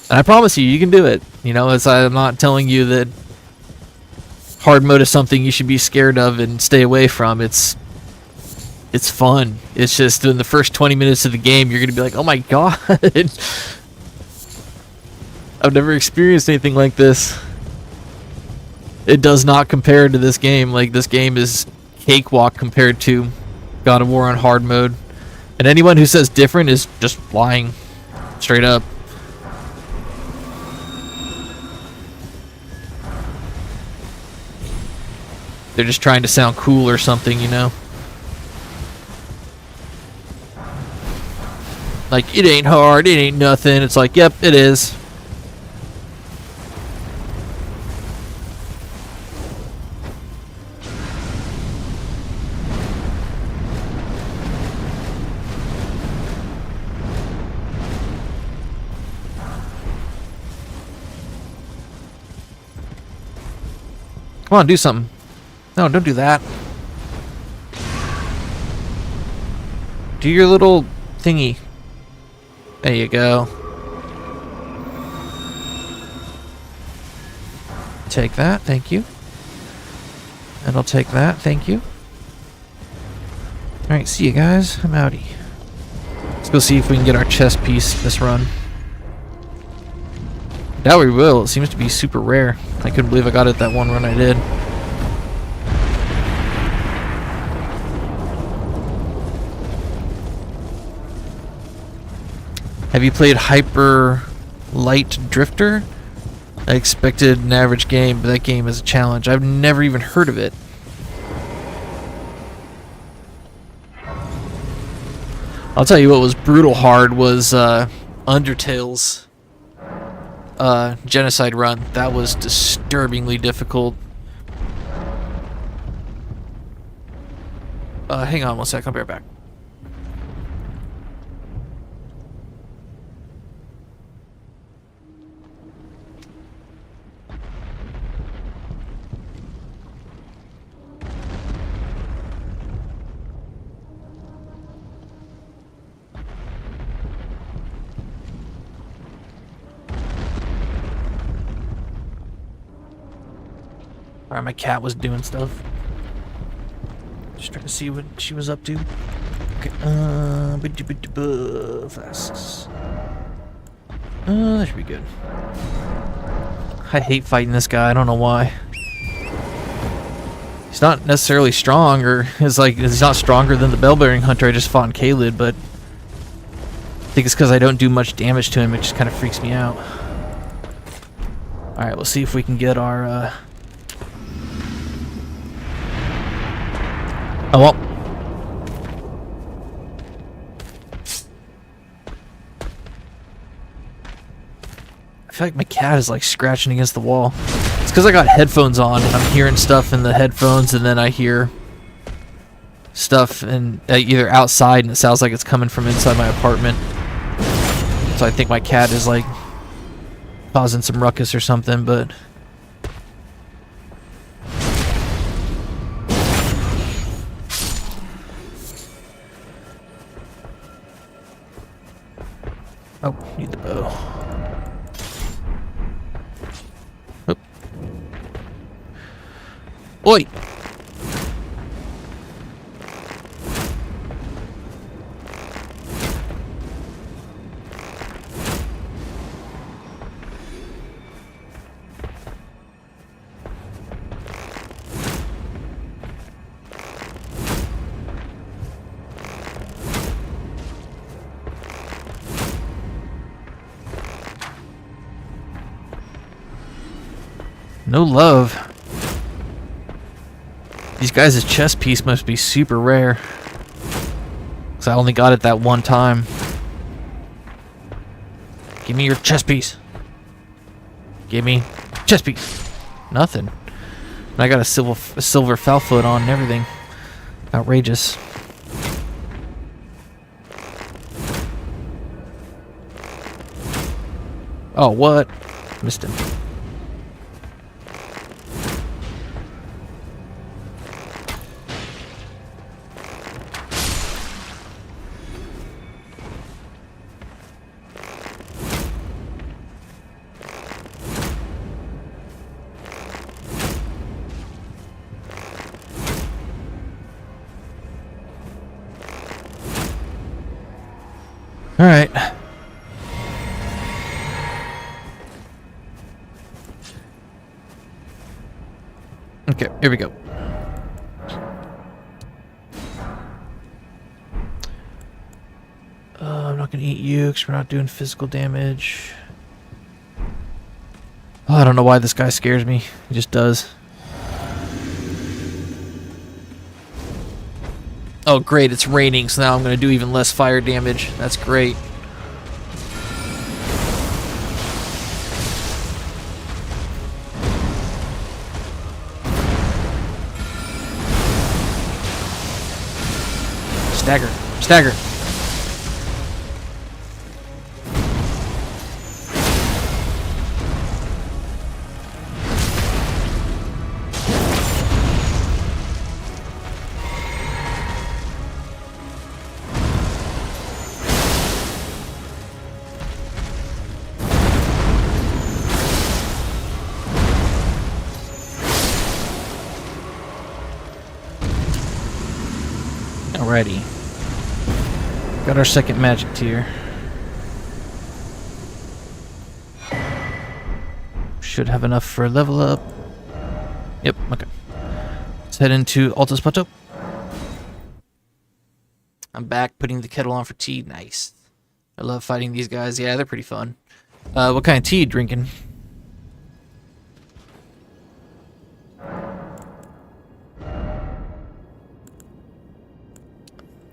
Speaker 1: And I promise you, you can do it. You know, as I'm not telling you that hard mode is something you should be scared of and stay away from. It's fun. It's just in the first 20 minutes of the game, you're going to be like, oh my god. I've never experienced anything like this. It does not compare to this game. Like, this game is cakewalk compared to God of War on hard mode. And anyone who says different is just lying. Straight up. They're just trying to sound cool or something, you know? Like, it ain't hard, it ain't nothing. It's like, yep, it is. Come on, do something. No, don't do that. Do your little thingy. There you go. Take that, thank you. And I'll take that, thank you. Alright, see you guys. I'm outie. Let's go see if we can get our chest piece this run. Doubt we will. It seems to be super rare. I couldn't believe I got it that one run I did. Have you played Hyper Light Drifter? I expected an average game, but that game is a challenge. I've never even heard of it. I'll tell you what was brutal hard was Undertale's Genocide run. That was disturbingly difficult. Hang on one sec, I'll be right back. Alright, my cat was doing stuff. Just trying to see what she was up to. Okay, flasks. That should be good. I hate fighting this guy, I don't know why. He's not necessarily strong, or it's like he's not stronger than the bell-bearing hunter I just fought in Caelid, but I think it's because I don't do much damage to him, it just kind of freaks me out. Alright, we'll see if we can get our oh well. I feel like my cat is like scratching against the wall. It's because I got headphones on and I'm hearing stuff in the headphones, and then I hear stuff and either outside and it sounds like it's coming from inside my apartment. So I think my cat is like causing some ruckus or something, but oh, need the bow. Oop. Oi! No love. These guys' chest piece must be super rare. Because I only got it that one time. Give me your chest piece. Give me chest piece. Nothing. And I got a silver foul foot on and everything. Outrageous. Oh, what? Missed him. All right. Okay, here we go. I'm not gonna eat you because we're not doing physical damage. Oh, I don't know why this guy scares me. He just does. Oh great, it's raining, so now I'm going to do even less fire damage. That's great. Stagger. Stagger. Alrighty. Got our second magic tier. Should have enough for a level up. Yep, okay. Let's head into Altus Plateau. I'm back putting the kettle on for tea. Nice. I love fighting these guys. Yeah, they're pretty fun. What kind of tea you drinking?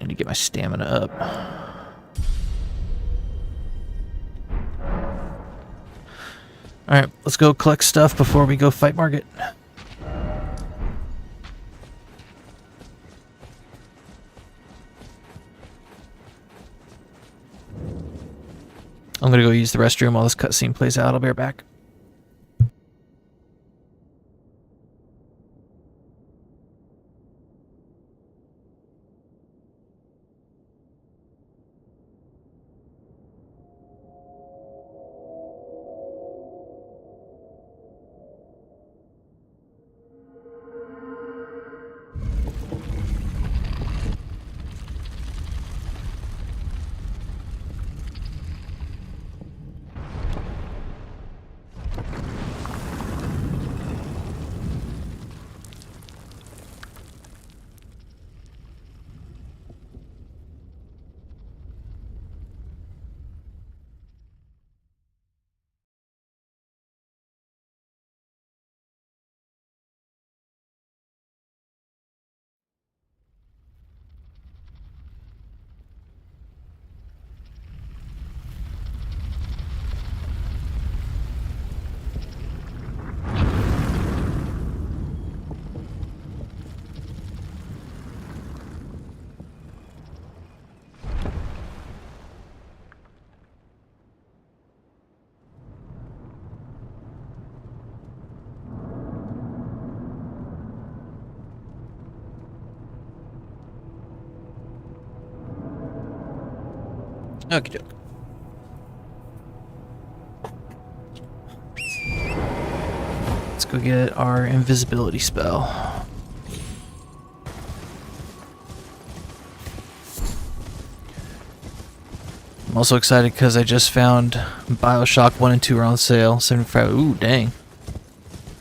Speaker 1: I need to get my stamina up. Alright, let's go collect stuff before we go fight Margit. I'm gonna go use the restroom while this cutscene plays out. I'll be right back. Okay. Let's go get our invisibility spell. I'm also excited because I just found BioShock 1 and 2 are on sale. 75. Ooh, dang.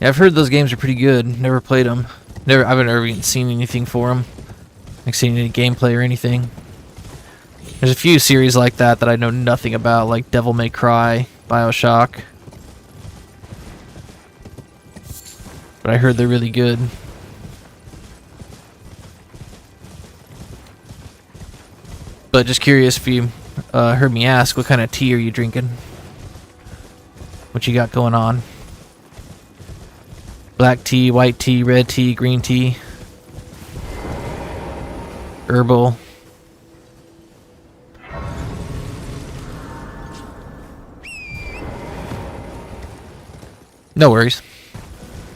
Speaker 1: Yeah, I've heard those games are pretty good. Never played them. I haven't ever even seen anything for them. Like seen any gameplay or anything. There's a few series like that I know nothing about, like Devil May Cry, BioShock. But I heard they're really good. But just curious if you heard me ask, what kind of tea are you drinking? What you got going on? Black tea, white tea, red tea, green tea, herbal. No worries.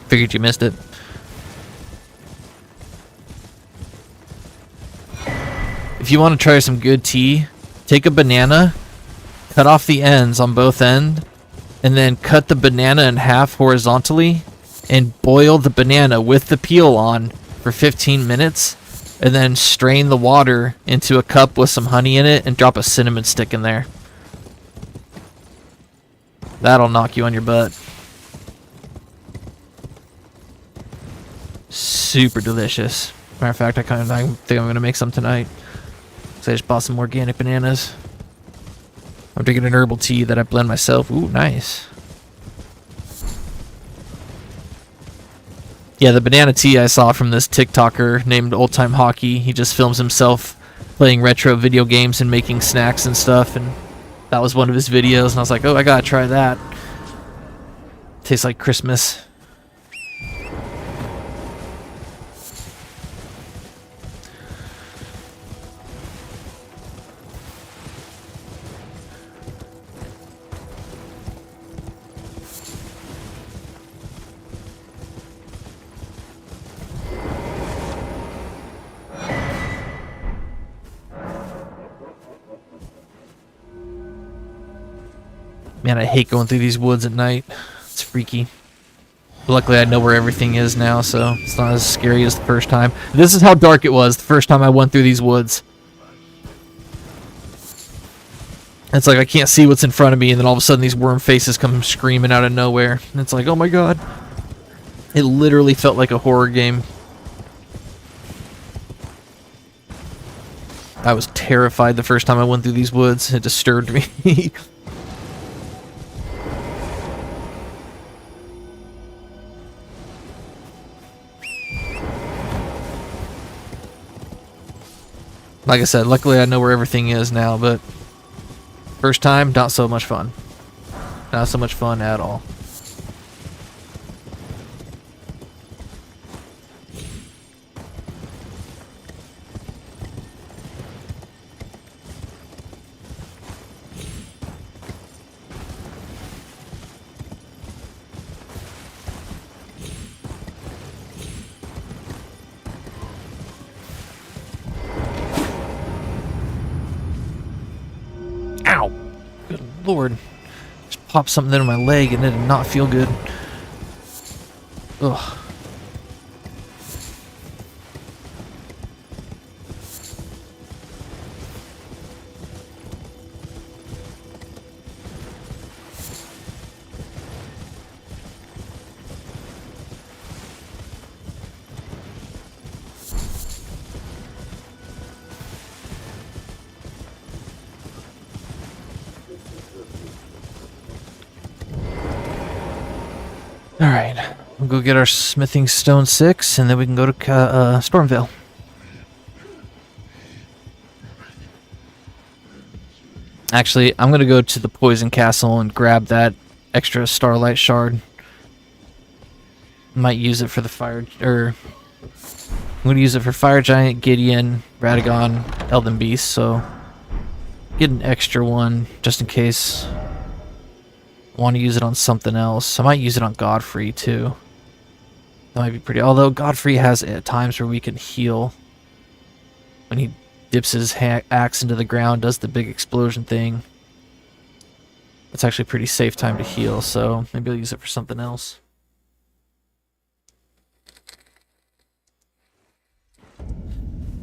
Speaker 1: Figured you missed it. If you want to try some good tea, take a banana, cut off the ends on both ends, and then cut the banana in half horizontally and boil the banana with the peel on for 15 minutes, and then strain the water into a cup with some honey in it and drop a cinnamon stick in there. That'll knock you on your butt. Super delicious. Matter of fact, I think I'm gonna make some tonight. So I just bought some organic bananas. I'm drinking an herbal tea that I blend myself. Ooh, nice. Yeah, the banana tea I saw from this TikToker named Old Time Hockey. He just films himself playing retro video games and making snacks and stuff, and that was one of his videos, and I was like, oh, I gotta try that. Tastes like Christmas. Man, I hate going through these woods at night. It's freaky. But luckily, I know where everything is now, so it's not as scary as the first time. This is how dark it was the first time I went through these woods. It's like I can't see what's in front of me, and then all of a sudden these worm faces come screaming out of nowhere. And it's like, oh my god. It literally felt like a horror game. I was terrified the first time I went through these woods. It disturbed me. Like I said, luckily I know where everything is now, but first time, not so much fun. Not so much fun at all. Ow! Good lord. Just popped something into my leg and it did not feel good. Ugh. Alright, we'll go get our smithing stone 6 and then we can go to Stormvale. Actually, I'm gonna go to the Poison Castle and grab that extra Starlight Shard. Might use it for the fire, I'm gonna use it for Fire Giant, Gideon, Radagon, Elden Beast, so get an extra one just in case. Want to use it on something else. I might use it on Godfrey too. That might be pretty. Although Godfrey has at times where we can heal when he dips his axe into the ground, does the big explosion thing. It's actually a pretty safe time to heal, so maybe I'll use it for something else.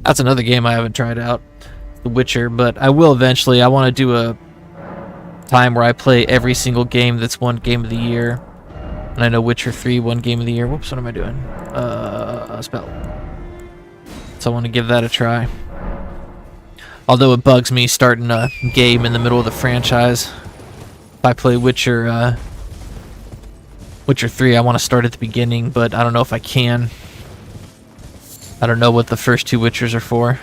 Speaker 1: That's another game I haven't tried out, The Witcher, but I will eventually. I want to do a time where I play every single game that's won Game of the Year. And I know Witcher 3 won Game of the Year. Whoops, what am I doing? Spell. So I want to give that a try. Although it bugs me starting a game in the middle of the franchise. If I play Witcher 3, I want to start at the beginning, but I don't know if I can. I don't know what the first 2 Witchers are for.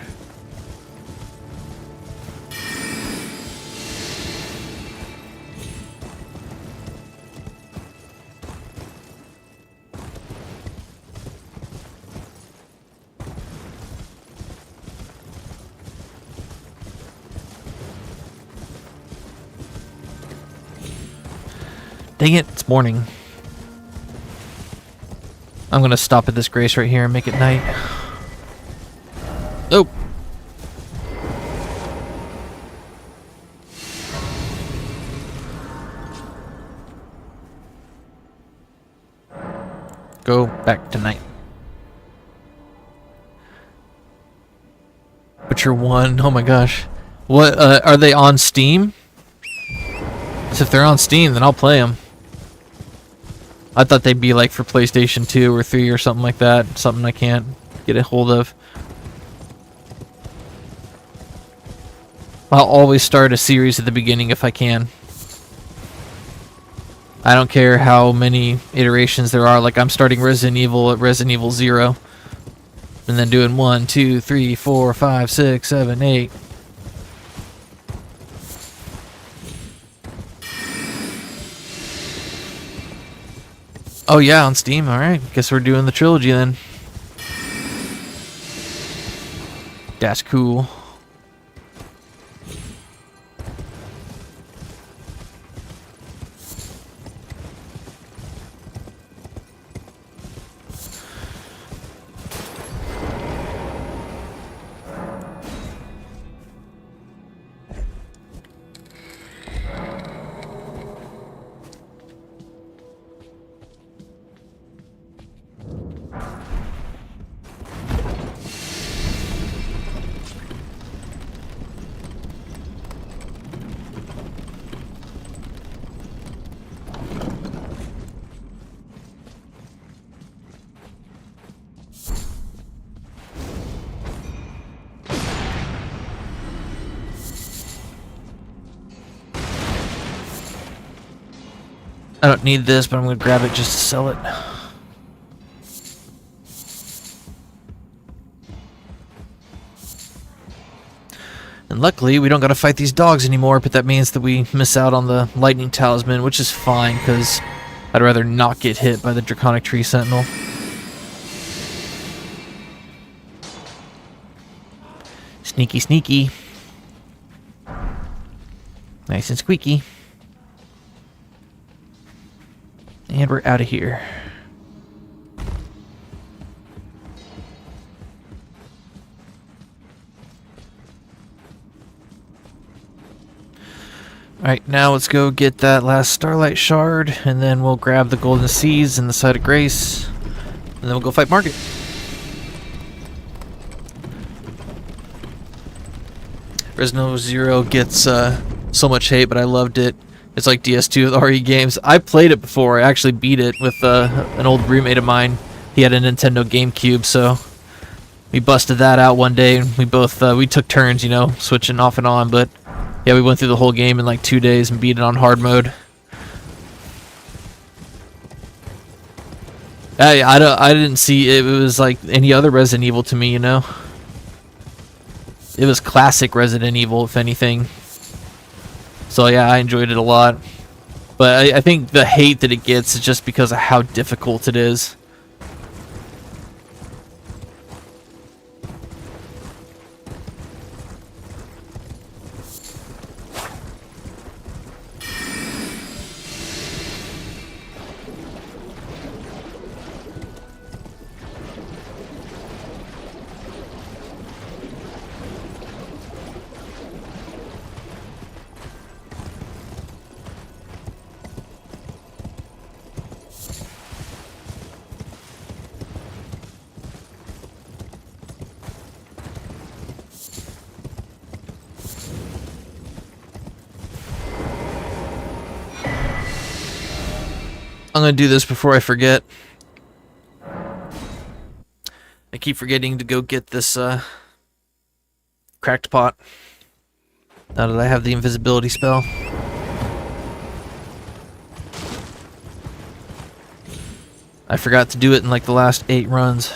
Speaker 1: Dang it, it's morning. I'm gonna stop at this grace right here and make it night. Oh! Go back to night. Witcher 1, oh my gosh. What, are they on Steam? So if they're on Steam, then I'll play them. I thought they'd be like for PlayStation 2 or 3 or something like that. Something I can't get a hold of. I'll always start a series at the beginning if I can. I don't care how many iterations there are. Like I'm starting Resident Evil at Resident Evil 0. And then doing 1, 2, 3, 4, 5, 6, 7, 8. Oh yeah, on Steam. Alright, guess we're doing the trilogy then. That's cool. I don't need this, but I'm going to grab it just to sell it. And luckily, we don't got to fight these dogs anymore, but that means that we miss out on the lightning talisman, which is fine, because I'd rather not get hit by the draconic tree sentinel. Sneaky, sneaky. Nice and squeaky. And we're out of here. Alright, now let's go get that last Starlight Shard, and then we'll grab the Golden Seeds and the Site of Grace, and then we'll go fight Margit. Resident Evil 0 gets so much hate, but I loved it. It's like DS2 with RE games. I played it before. I actually beat it with an old roommate of mine. He had a Nintendo GameCube, so we busted that out one day. We both we took turns, you know, switching off and on. But yeah, we went through the whole game in like 2 days and beat it on hard mode. I didn't see it was like any other Resident Evil to me, you know. It was classic Resident Evil, if anything. So yeah, I enjoyed it a lot. But I think the hate that it gets is just because of how difficult it is. I'm gonna do this before I forget. I keep forgetting to go get this cracked pot. Now that I have the invisibility spell. I forgot to do it in like the last 8 runs.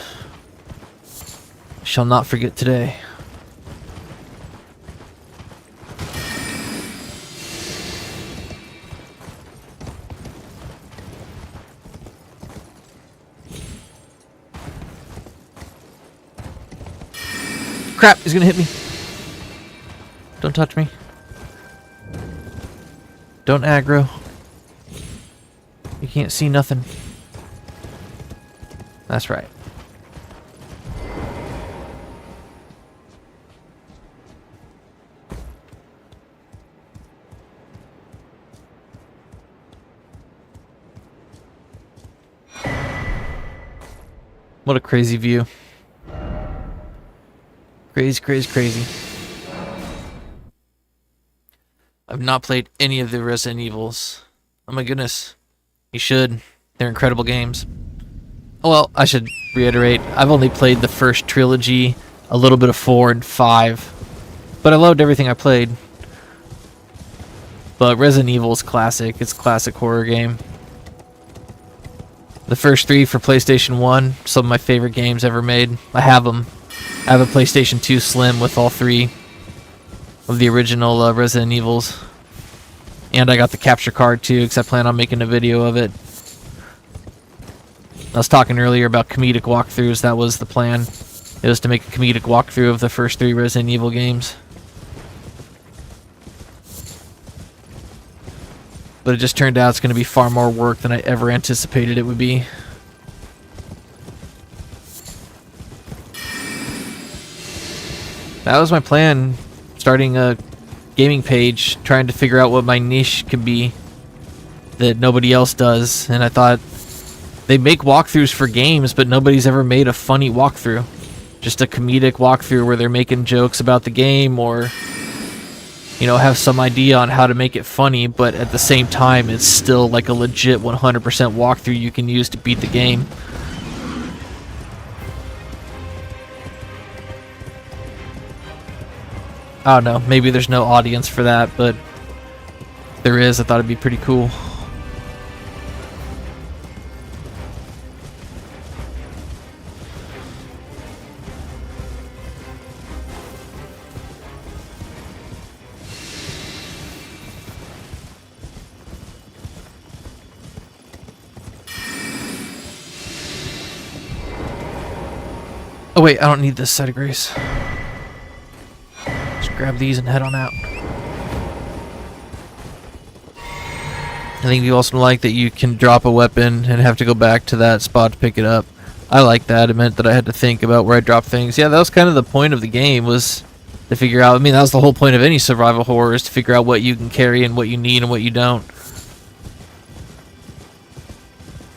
Speaker 1: Shall not forget today. Crap, he's gonna hit me. Don't touch me. Don't aggro. You can't see nothing. That's right. What a crazy view. Crazy, crazy, crazy. I've not played any of the Resident Evils. Oh my goodness. You should. They're incredible games. Oh, well, I should reiterate, I've only played the first trilogy, a little bit of 4 and 5. But I loved everything I played. But Resident Evil is classic. It's a classic horror game. The first 3 for PlayStation 1, some of my favorite games ever made. I have them. I have a PlayStation 2 Slim with all 3 of the original Resident Evils. And I got the capture card too, because I plan on making a video of it. I was talking earlier about comedic walkthroughs. That was the plan. It was to make a comedic walkthrough of the first 3 Resident Evil games. But it just turned out it's going to be far more work than I ever anticipated it would be. That was my plan, starting a gaming page, trying to figure out what my niche could be that nobody else does. And I thought, they make walkthroughs for games, but nobody's ever made a funny walkthrough. Just a comedic walkthrough where they're making jokes about the game or, you know, have some idea on how to make it funny, but at the same time, it's still like a legit 100% walkthrough you can use to beat the game. I don't know, maybe there's no audience for that, but if there is, I thought it'd be pretty cool. Oh wait, I don't need this side of grace. Just grab these and head on out. I think you also like that you can drop a weapon and have to go back to that spot to pick it up. I like that. It meant that I had to think about where I drop things. Yeah, that was kind of the point of the game, was to figure out, I mean, that was the whole point of any survival horror, is to figure out what you can carry and what you need and what you don't.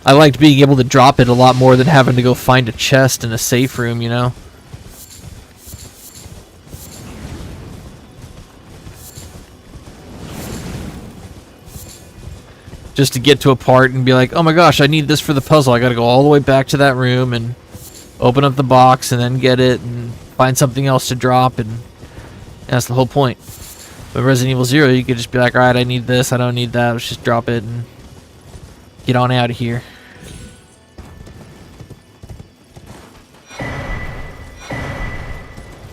Speaker 1: I liked being able to drop it a lot more than having to go find a chest in a safe room, you know? Just to get to a part and be like, oh my gosh, I need this for the puzzle. I gotta go all the way back to that room and open up the box and then get it and find something else to drop, and that's the whole point. But Resident Evil 0, you could just be like, alright, I need this, I don't need that, let's just drop it and get on out of here.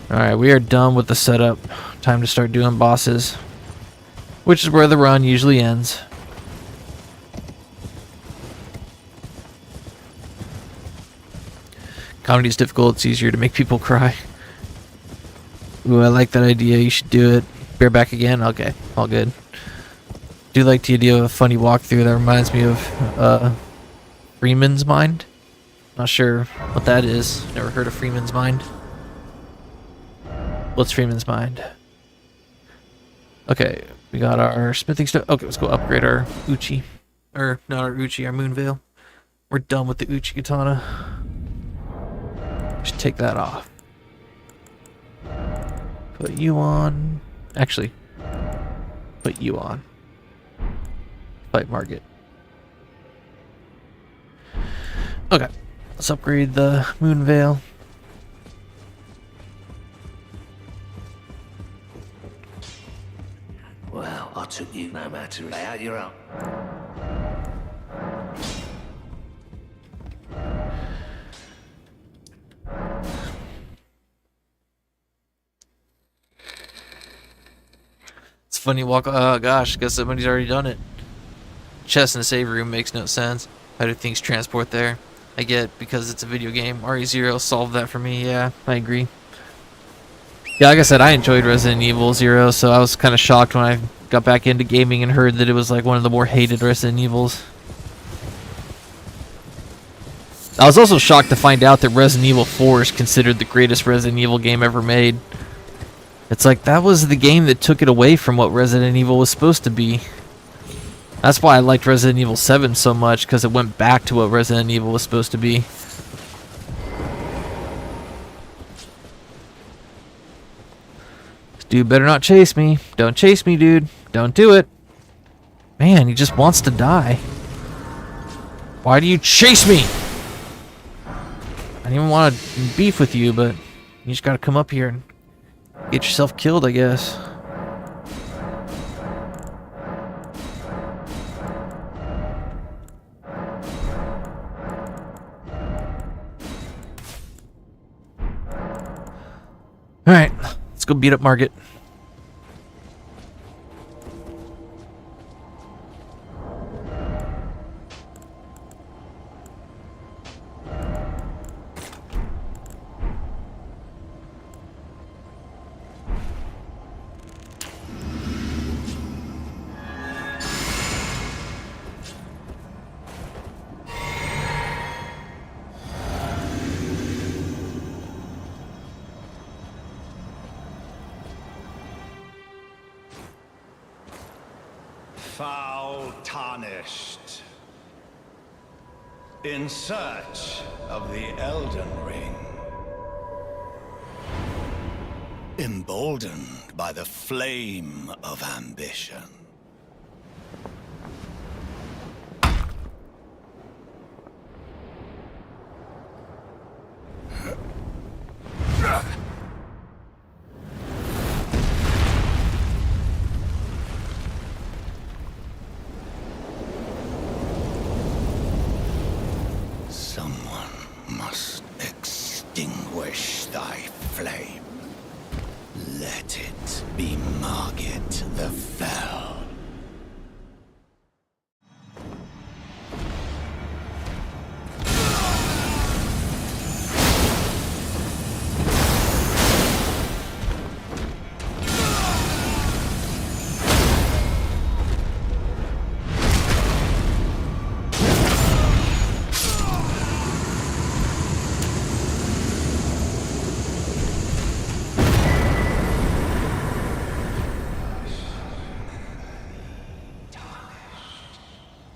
Speaker 1: Alright, we are done with the setup. Time to start doing bosses, which is where the run usually ends. Comedy is difficult, it's easier to make people cry. Ooh, I like that idea, you should do it. Bareback again? Okay, all good. Do like the idea of a funny walkthrough. That reminds me of Freeman's Mind. Not sure what that is. Never heard of Freeman's Mind. What's Freeman's Mind? Okay, we got our smithing stuff. Okay, let's go upgrade our Uchi. Or, not our Uchi, our Moonveil. We're done with the Uchi Katana. Just take that off. Put you on. Actually, put you on. Fight Margit. Okay, let's upgrade the Moon Veil.
Speaker 8: Well, I took you no matter. Lay out your own.
Speaker 1: It's funny walk. Oh gosh, guess somebody's already done it. Chest in the save room makes no sense. How do things transport there? I get because it's a video game. RE0 solved that for me. Yeah, I agree. Yeah, like I said, I enjoyed Resident Evil 0, so I was kind of shocked when I got back into gaming and heard that it was like one of the more hated Resident Evils. I was also shocked to find out that Resident Evil 4 is considered the greatest Resident Evil game ever made. It's like, that was the game that took it away from what Resident Evil was supposed to be. That's why I liked Resident Evil 7 so much, because it went back to what Resident Evil was supposed to be. This dude better not chase me. Don't chase me, dude. Don't do it. Man, he just wants to die. Why do you chase me? I didn't even want to beef with you, but you just gotta come up here and get yourself killed, I guess. Alright, let's go beat up Margit.
Speaker 9: Foul tarnished. In search of the Elden Ring. Emboldened by the flame of ambition. Someone must extinguish thy flame. Let it be Margit the Fell.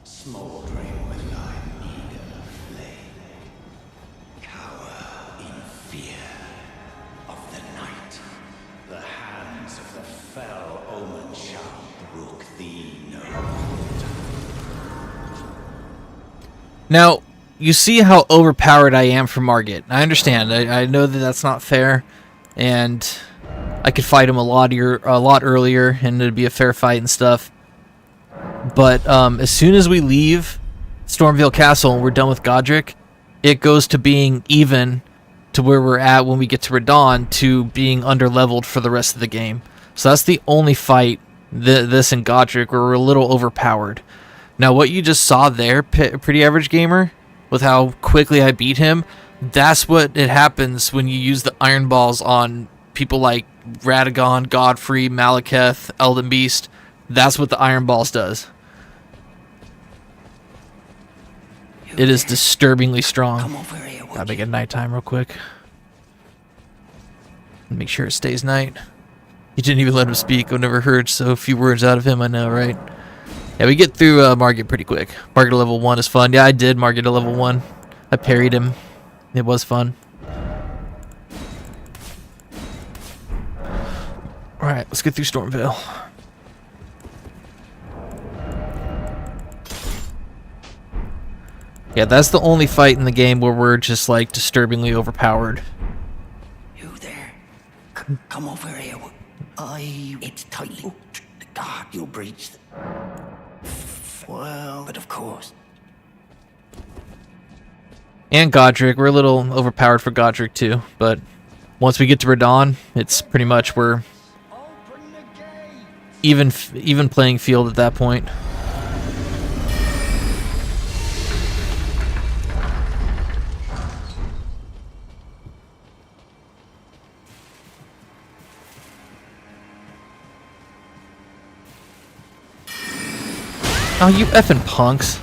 Speaker 9: Smoldering with thy meager flame, cower in fear of the night. The hands of the fell omen shall brook thee no more.
Speaker 1: Now, you see how overpowered I am for Margit. I understand. I know that that's not fair, and I could fight him a lot earlier, and it'd be a fair fight and stuff. But as soon as we leave Stormveil Castle and we're done with Godric, it goes to being even to where we're at when we get to Radahn to being underleveled for the rest of the game. So that's the only fight, this and Godric, where we're a little overpowered. Now what you just saw there, Pretty Average Gamer, with how quickly I beat him, that's what it happens when you use the Iron Balls on people like Radagon, Godfrey, Malekith, Elden Beast. That's what the Iron Balls does. It is disturbingly strong.
Speaker 8: Come over here,
Speaker 1: Gotta make it nighttime real quick. Make sure it stays night. You didn't even let him speak. I've never heard so few words out of him, I know, right? Yeah, we get through Margit pretty quick. Margit level 1 is fun. Yeah, I did Margit to level 1. I parried him. It was fun. Alright, let's get through Stormveil. Yeah, that's the only fight in the game where we're just like disturbingly overpowered.
Speaker 8: You there? Come over here. It's tightly hooked. God, you'll breach. Well, but of course.
Speaker 1: And Godric, we're a little overpowered for Godric too, but once we get to Radahn, it's pretty much we're even playing field at that point. Oh, you effing punks.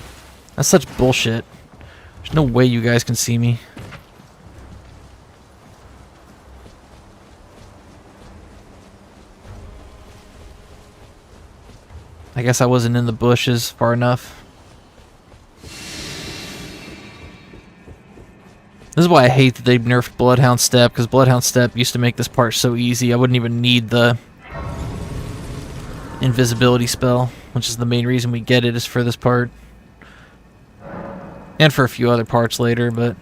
Speaker 1: That's such bullshit. There's no way you guys can see me. I guess I wasn't in the bushes far enough. This is why I hate that they nerfed Bloodhound Step, because Bloodhound Step used to make this part so easy. I wouldn't even need the invisibility spell, which is the main reason we get it, is for this part. And for a few other parts later, but...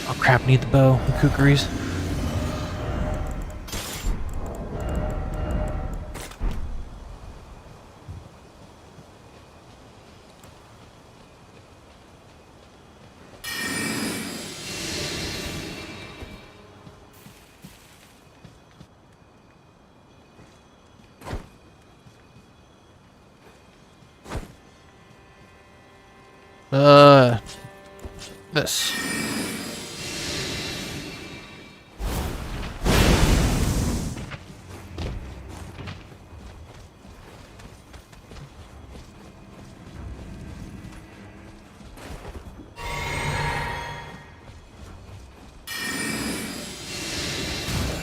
Speaker 1: Oh crap, need the bow and kookaries. This.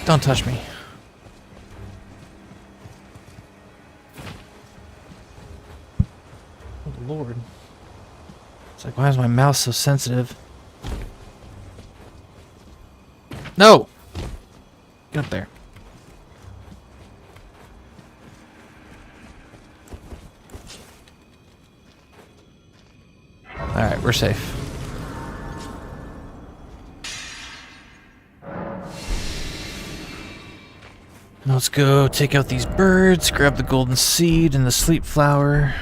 Speaker 1: Don't touch me. Oh, Lord. It's like, why is my mouse so sensitive? No! Get up there. Alright, we're safe. Now let's go take out these birds, grab the golden seed and the sleep flower.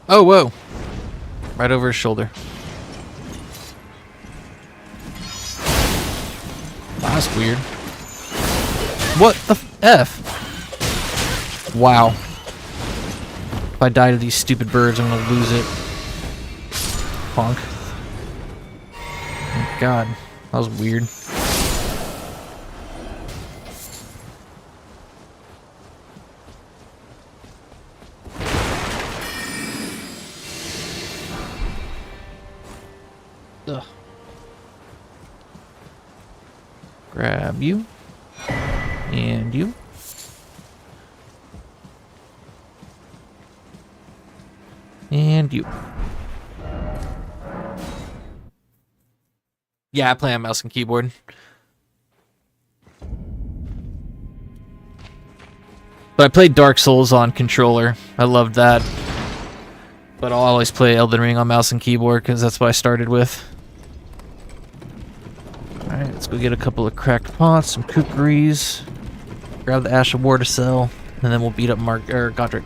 Speaker 1: Oh, whoa. Right over his shoulder. That's weird. What the F? Wow. If I die to these stupid birds, I'm gonna lose it. Punk. Oh, God. That was weird. Ugh. Grab you. And you. And you. Yeah, I play on mouse and keyboard. But I played Dark Souls on controller. I loved that. But I'll always play Elden Ring on mouse and keyboard because that's what I started with. Alright, let's go get a couple of cracked pots, some kookaries, grab the Ash of War to sell, and then we'll beat up Godric.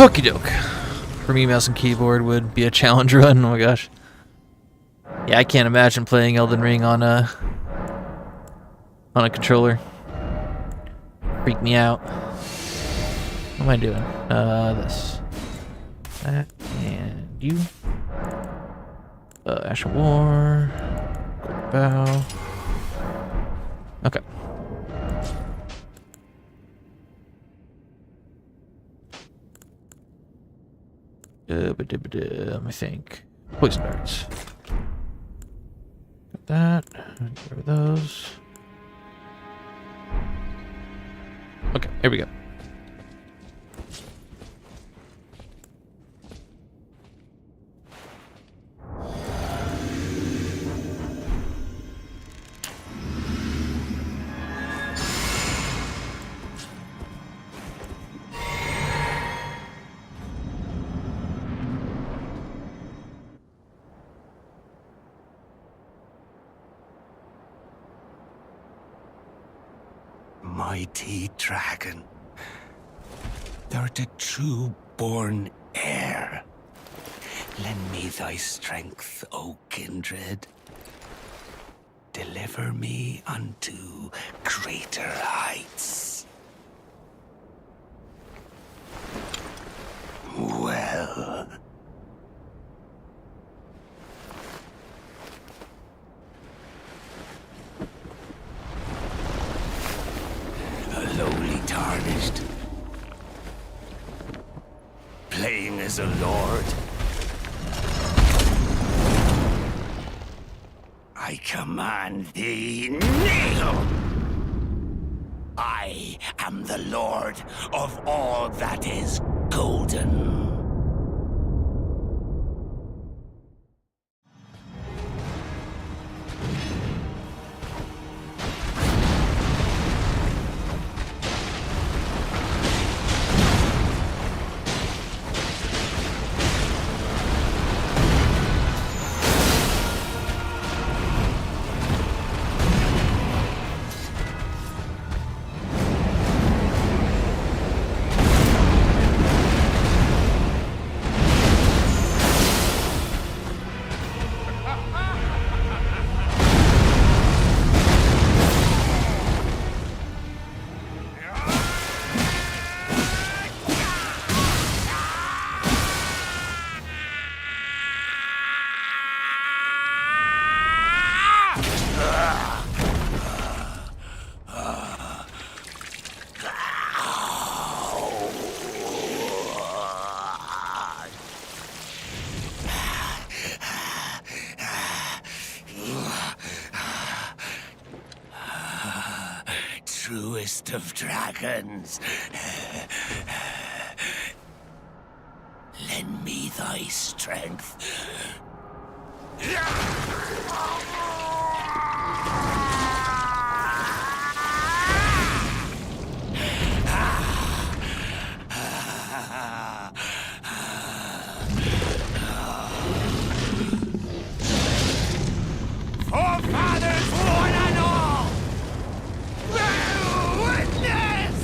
Speaker 1: Okie doke. For me, mouse and keyboard would be a challenge run. Oh my gosh. Yeah, I can't imagine playing Elden Ring on a controller. Freak me out. What am I doing? This. That and you. Ash of War. Gold Bow. Okay. Let me think. Poison darts. Got that. Get rid of those. Okay, here we go.
Speaker 6: Mighty dragon, thou'rt a true born heir. Lend me thy strength, O kindred. Deliver me unto greater heights. Well. Lowly tarnished, playing as a lord. I command thee, kneel! I am the lord of all that is golden. Truest of dragons, lend me thy strength. Forefathers, one and all! Bear witness!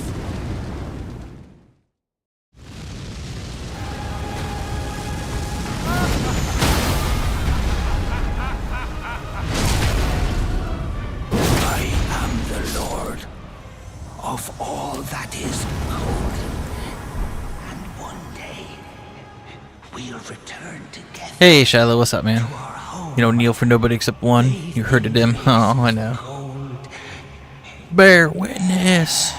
Speaker 6: I am the Lord of all that is golden. And one day, we'll return together.
Speaker 1: Hey, Shiloh, what's up, man?
Speaker 6: To our home.
Speaker 1: You don't kneel for nobody except one. You hurted him. Oh, I know. Bear witness.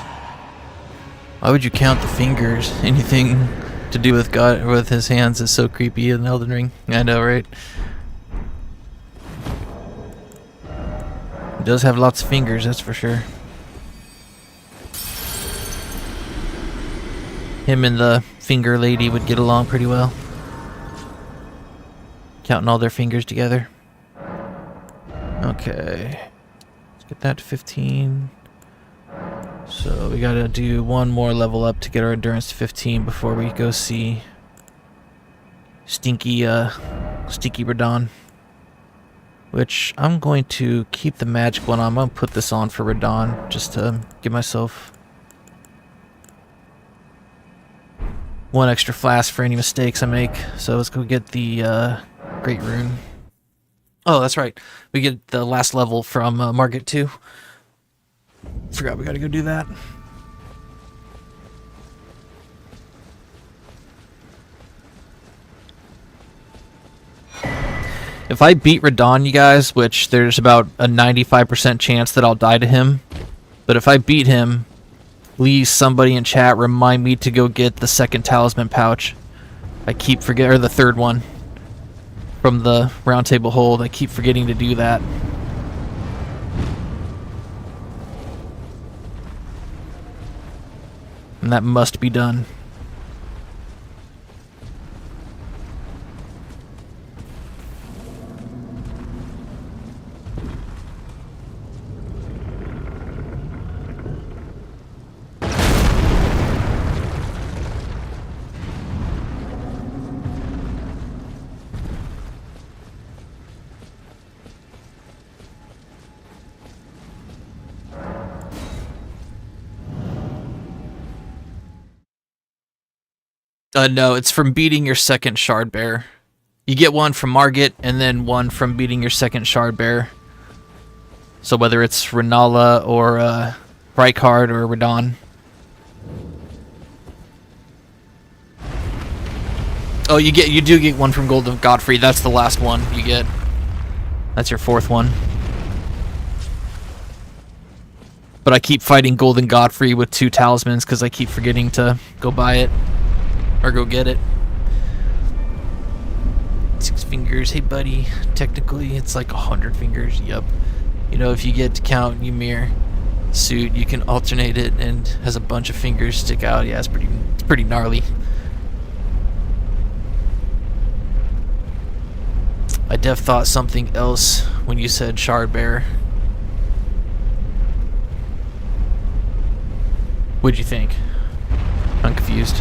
Speaker 1: Why would you count the fingers? Anything to do with God, with his hands, is so creepy in Elden Ring. I know, right? He does have lots of fingers, that's for sure. Him and the finger lady would get along pretty well. Counting all their fingers together. Okay. Let's get that to 15. So we gotta do one more level up to get our endurance to 15 before we go see Stinky Radon. Which I'm going to keep the magic one on. I'm gonna put this on for Radon just to give myself 1 extra flask for any mistakes I make. So let's go get the Great Rune. Oh, that's right. We get the last level from Margit too. Forgot we gotta go do that. If I beat Radon, you guys, which there's about a 95% chance that I'll die to him, but if I beat him, please somebody in chat remind me to go get the second talisman pouch. I keep forgetting, or the third one from the round table hold. I keep forgetting to do that. And that must be done. No, it's from beating your second shard bear. You get one from Margit, and then one from beating your second shard bear. So whether it's Renala or Rykard or Radon. Oh, you do get one from Golden Godfrey. That's the last one you get. That's your 4th one. But I keep fighting Golden Godfrey with 2 talismans because I keep forgetting to go buy it. Or go get it. 6 fingers. Hey, buddy. Technically, it's like 100 fingers. Yep. You know, if you get to count Ymir suit, you can alternate it and has a bunch of fingers stick out. Yeah, it's pretty gnarly. I def thought something else when you said shard bear. What'd you think? I'm confused.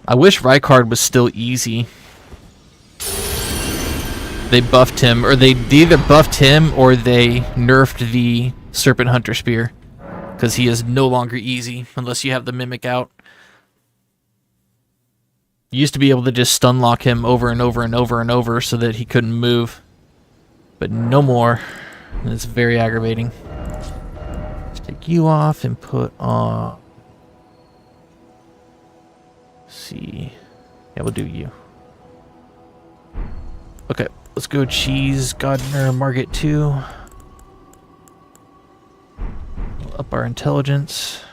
Speaker 1: I wish Rykard was still easy. They buffed him, or they either buffed him or they nerfed the Serpent Hunter Spear. Because he is no longer easy unless you have the Mimic out. You used to be able to just stun lock him over and over and over and over so that he couldn't move. But no more. And it's very aggravating. Let's take you off and put on... see. Yeah, we'll do you. Okay, let's go Cheese, Godner, Margit 2. We'll up our intelligence.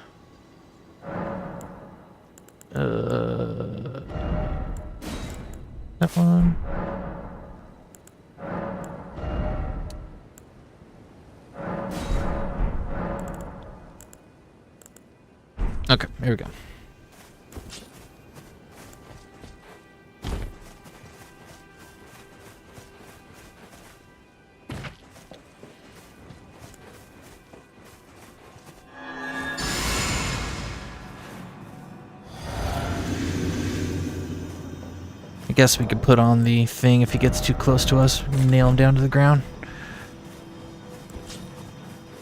Speaker 1: That one. Okay, here we go. I guess we could put on the thing if he gets too close to us. Nail him down to the ground.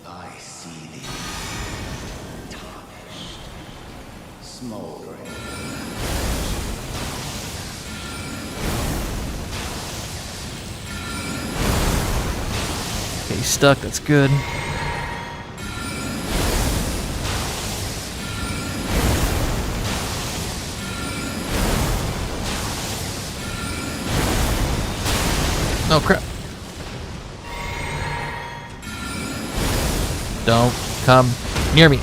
Speaker 9: I see thee, tarnished, smoldering.
Speaker 1: Okay, he's stuck. That's good. Oh crap. Don't come near me.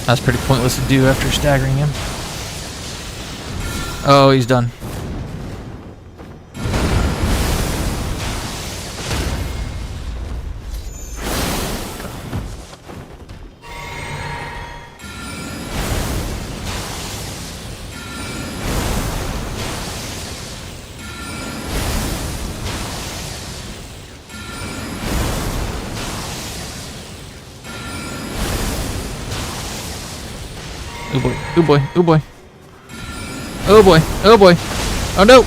Speaker 1: That's pretty pointless to do after staggering him. Oh, he's done. Oh boy, oh boy, oh boy. Oh boy, oh boy. Oh no!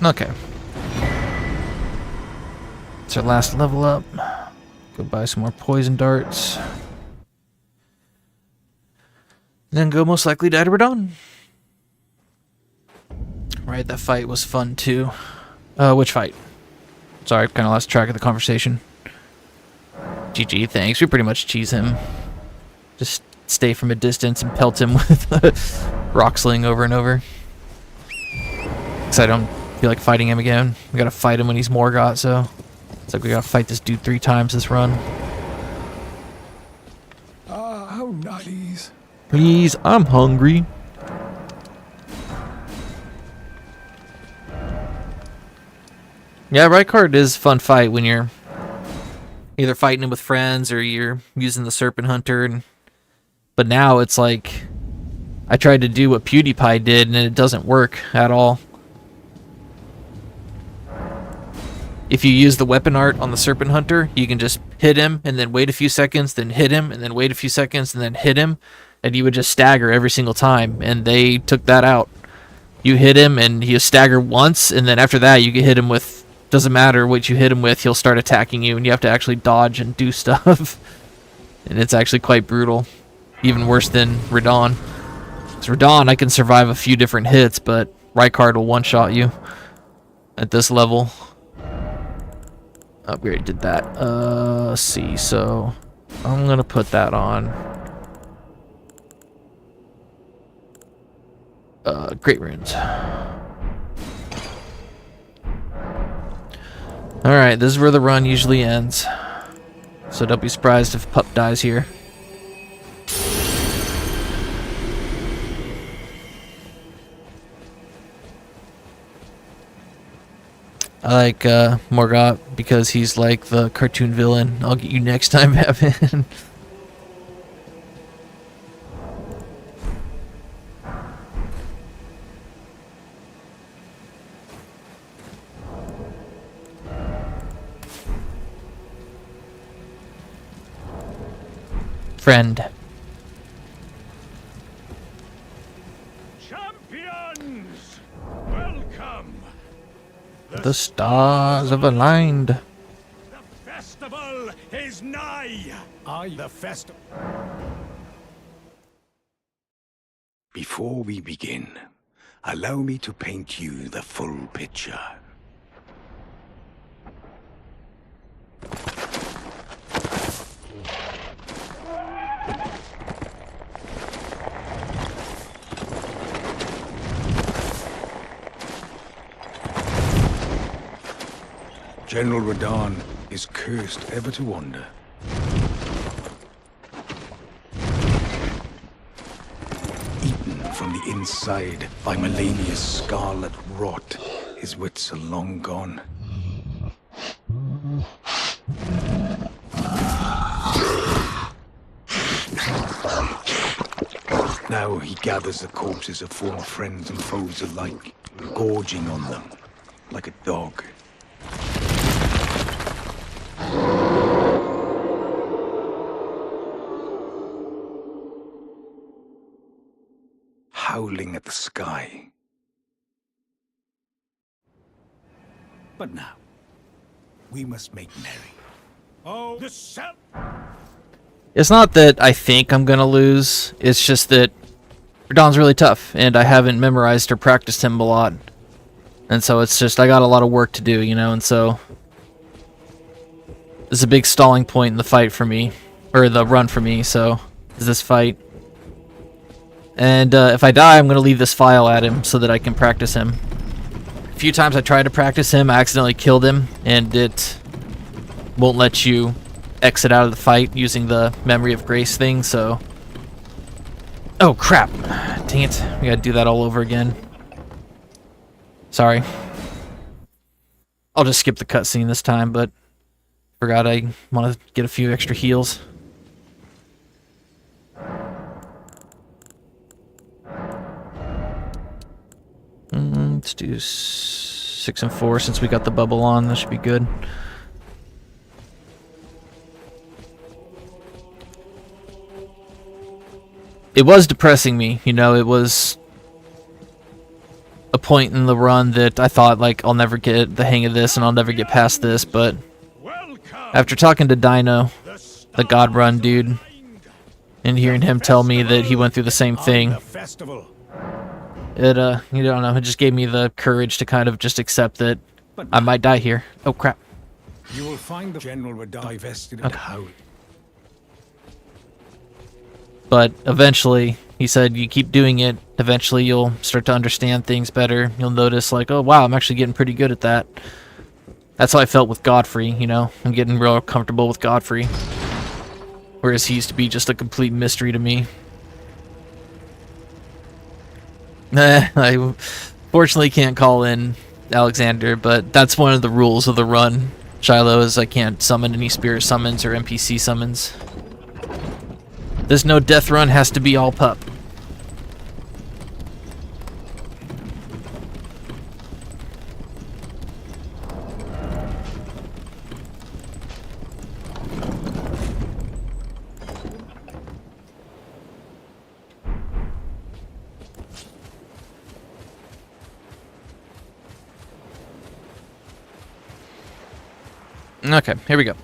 Speaker 1: Okay. It's our last level up. Go buy some more poison darts. Then go most likely die to Radon. Right, that fight was fun too. Which fight? Sorry, kind of lost track of the conversation. GG, thanks. We pretty much cheese him. Just stay from a distance and pelt him with rock sling over and over. Because I don't feel like fighting him again. We gotta fight him when he's Morgott, so it's like we gotta fight this dude 3 times this run.
Speaker 7: How nutties.
Speaker 1: Please, I'm hungry. Yeah, Rykard is a fun fight when you're either fighting him with friends or you're using the Serpent Hunter. But now it's like I tried to do what PewDiePie did and it doesn't work at all. If you use the weapon art on the Serpent Hunter, you can just hit him and then wait a few seconds, then hit him and then wait a few seconds and then hit him, and you would just stagger every single time, and they took that out. You hit him and he'll stagger once, and then after that you can hit him with, doesn't matter what you hit him with, he'll start attacking you and you have to actually dodge and do stuff. And it's actually quite brutal. Even worse than Radon. Because Radon, I can survive a few different hits, but Rykard will one-shot you at this level. Oh, we already did that. Let's see, so I'm gonna put that on. Great runes. Alright, this is where the run usually ends. So don't be surprised if Pup dies here. I like Morgott because he's like the cartoon villain. I'll get you next time, Batman. Friend.
Speaker 4: Champions, welcome.
Speaker 1: The stars have aligned.
Speaker 4: The festival is nigh. The festival.
Speaker 6: Before we begin, allow me to paint you the full picture. General Radon is cursed ever to wander. Eaten from the inside by Melania's scarlet rot, his wits are long gone. Now he gathers the corpses of former friends and foes alike, gorging on them like a dog. Howling at the sky.
Speaker 5: But now, we must make merry.
Speaker 4: Oh, the cell.
Speaker 1: It's not that I think I'm gonna lose, it's just that Radon's really tough, and I haven't memorized or practiced him a lot. And so it's just, I got a lot of work to do, you know, and so this is a big stalling point in the fight for me, or the run for me, so is this fight. And if I die, I'm going to leave this file at him so that I can practice him. A few times I tried to practice him, I accidentally killed him, and it won't let you exit out of the fight using the Memory of Grace thing, so... Oh, crap. Dang it. We gotta do that all over again. Sorry. I'll just skip the cutscene this time, but forgot I want to get a few extra heals. Let's do 6 and 4 since we got the bubble on. That should be good. It was depressing me, you know, it was a point in the run that I thought, like, I'll never get the hang of this and I'll never get past this, but after talking to Dino, the God Run dude, and hearing him tell me that he went through the same thing, it, you don't know, it just gave me the courage to kind of just accept that I might die here. Oh, crap.
Speaker 7: You will find the general were divested of power.
Speaker 1: But eventually, he said, you keep doing it, eventually you'll start to understand things better. You'll notice, like, oh wow, I'm actually getting pretty good at that. That's how I felt with Godfrey, you know? I'm getting real comfortable with Godfrey. Whereas he used to be just a complete mystery to me. I fortunately can't call in Alexander, but that's one of the rules of the run, Shiloh, is I can't summon any spirit summons or NPC summons. There's no death run, has to be all pup. Okay, here we go.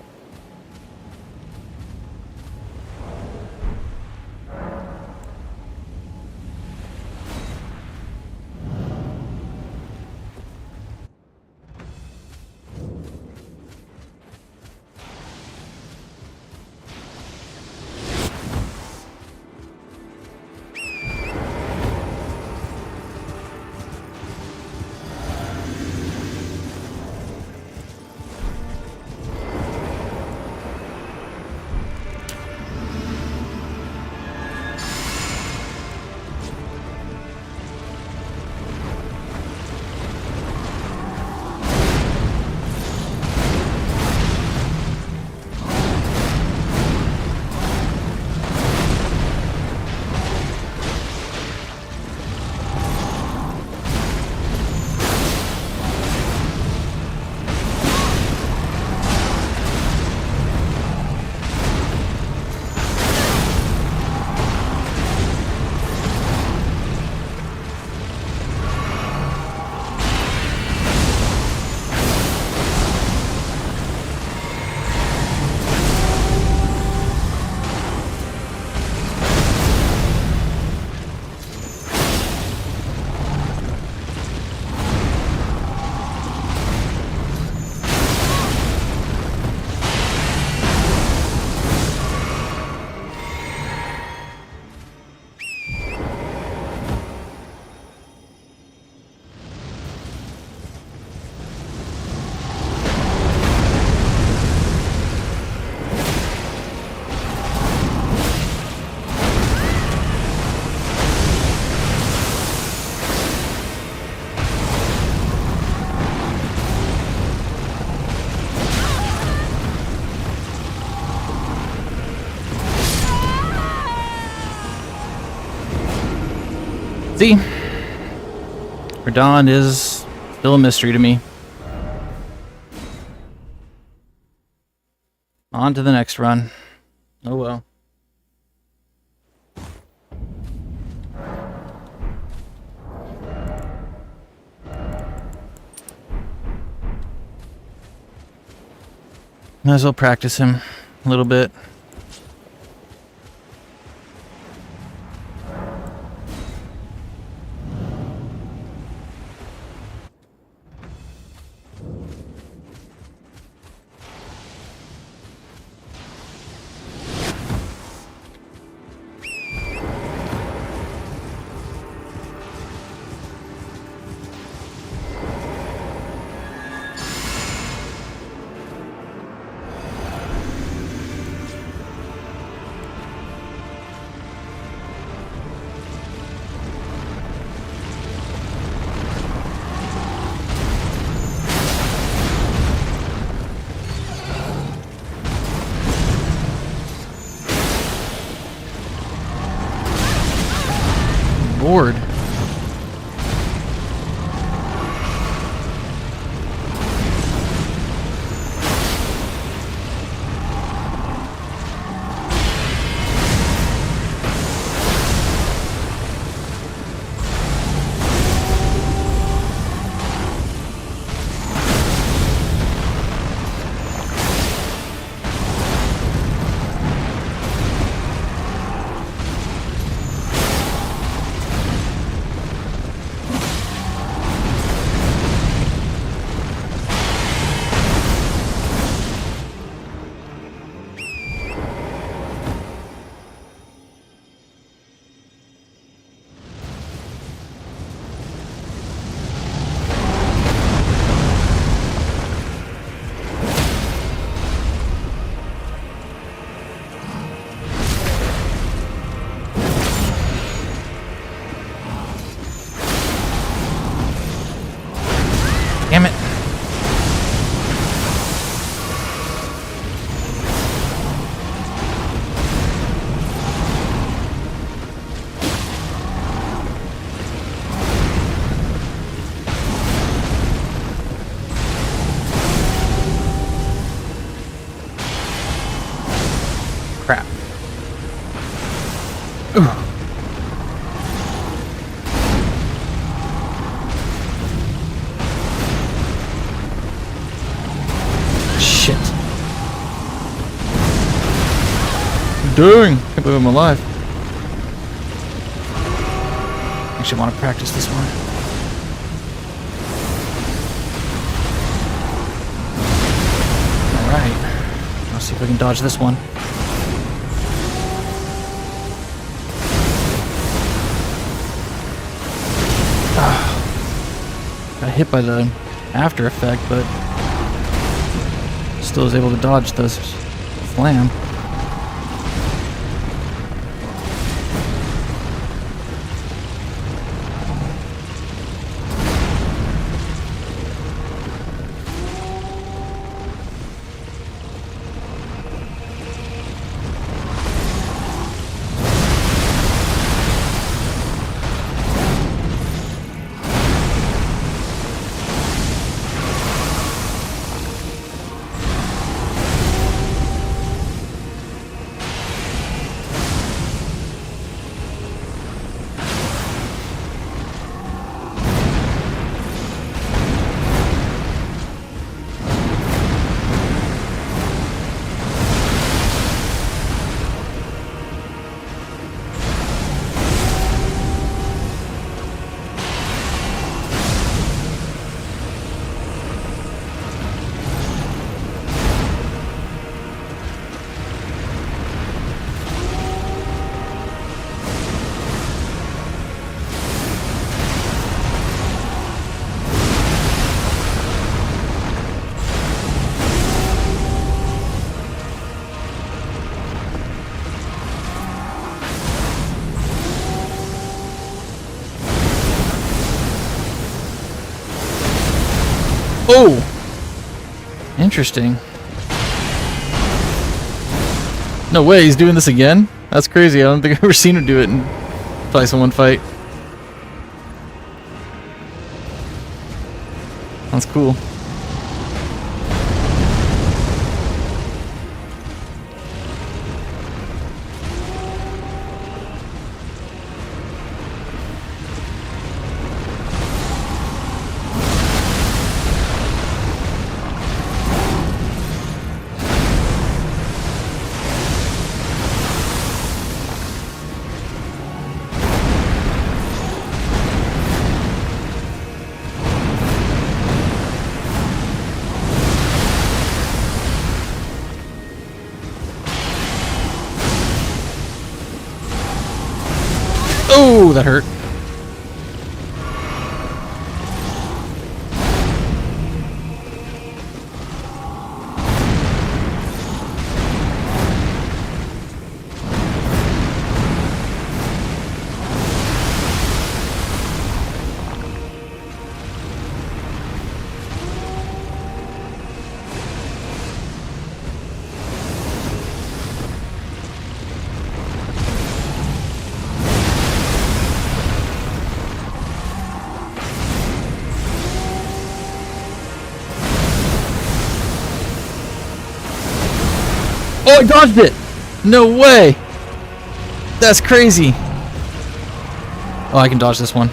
Speaker 1: See? Radon is still a mystery to me. On to the next run. Oh well. Might as well practice him a little bit. Lord. Dang! I can't believe I'm alive. Actually, I want to practice this one. Alright. Let's see if we can dodge this one. Got hit by the after effect, but still was able to dodge this flam. Oh! Interesting. No way, he's doing this again? That's crazy. I don't think I've ever seen him do it in twice in one fight. That's cool. Oh, that hurt. Oh, I dodged it! No way! That's crazy! Oh, I can dodge this one.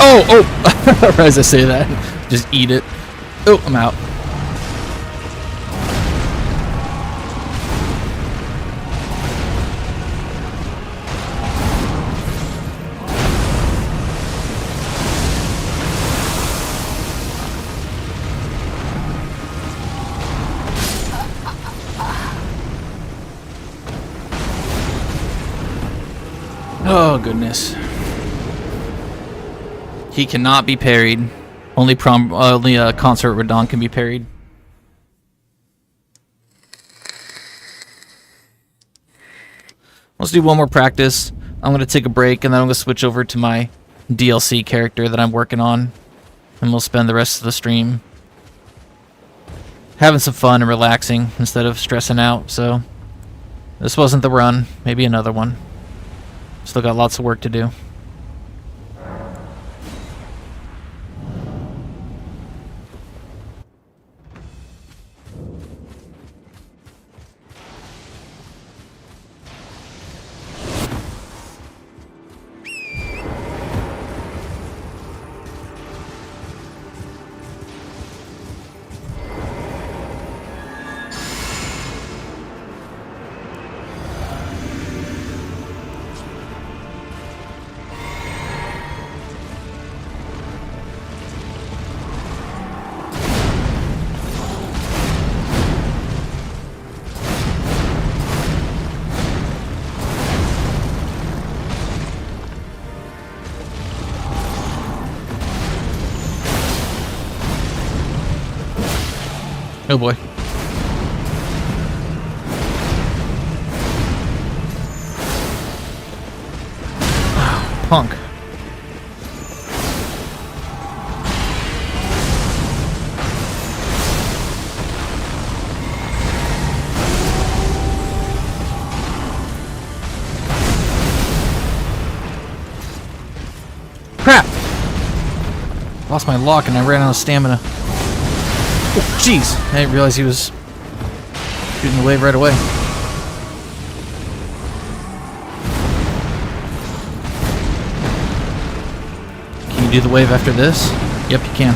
Speaker 1: Oh, oh! As I say that, just eat it. Oh, I'm out. Oh, goodness. He cannot be parried. Only Consort Radon can be parried. Let's do one more practice. I'm going to take a break, and then I'm going to switch over to my DLC character that I'm working on. And we'll spend the rest of the stream having some fun and relaxing instead of stressing out. So, this wasn't the run. Maybe another one. Still got lots of work to do. Oh boy. Punk. Crap! Lost my lock and I ran out of stamina. Oh, jeez. I didn't realize he was shooting the wave right away. Can you do the wave after this? Yep, you can.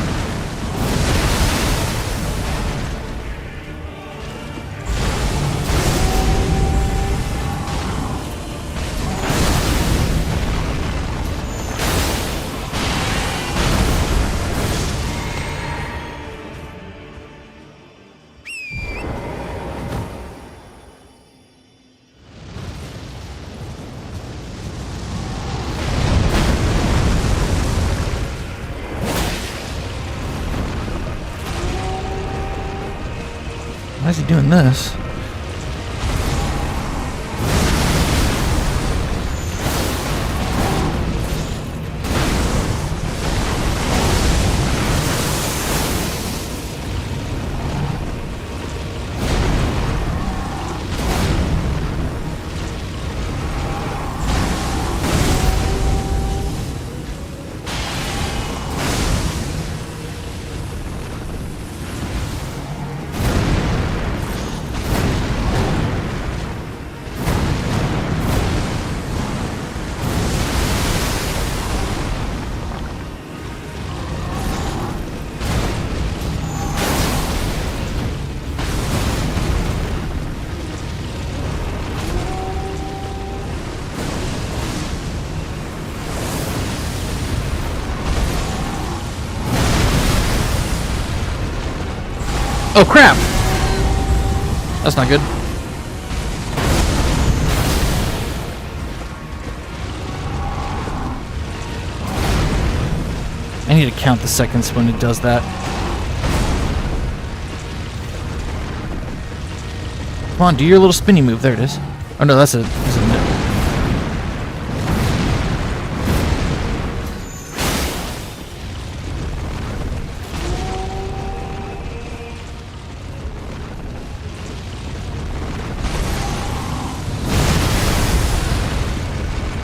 Speaker 1: Why is he doing this? Oh crap! That's not good. I need to count the seconds when it does that. Come on, do your little spinny move. There it is. Oh no, that's a minute.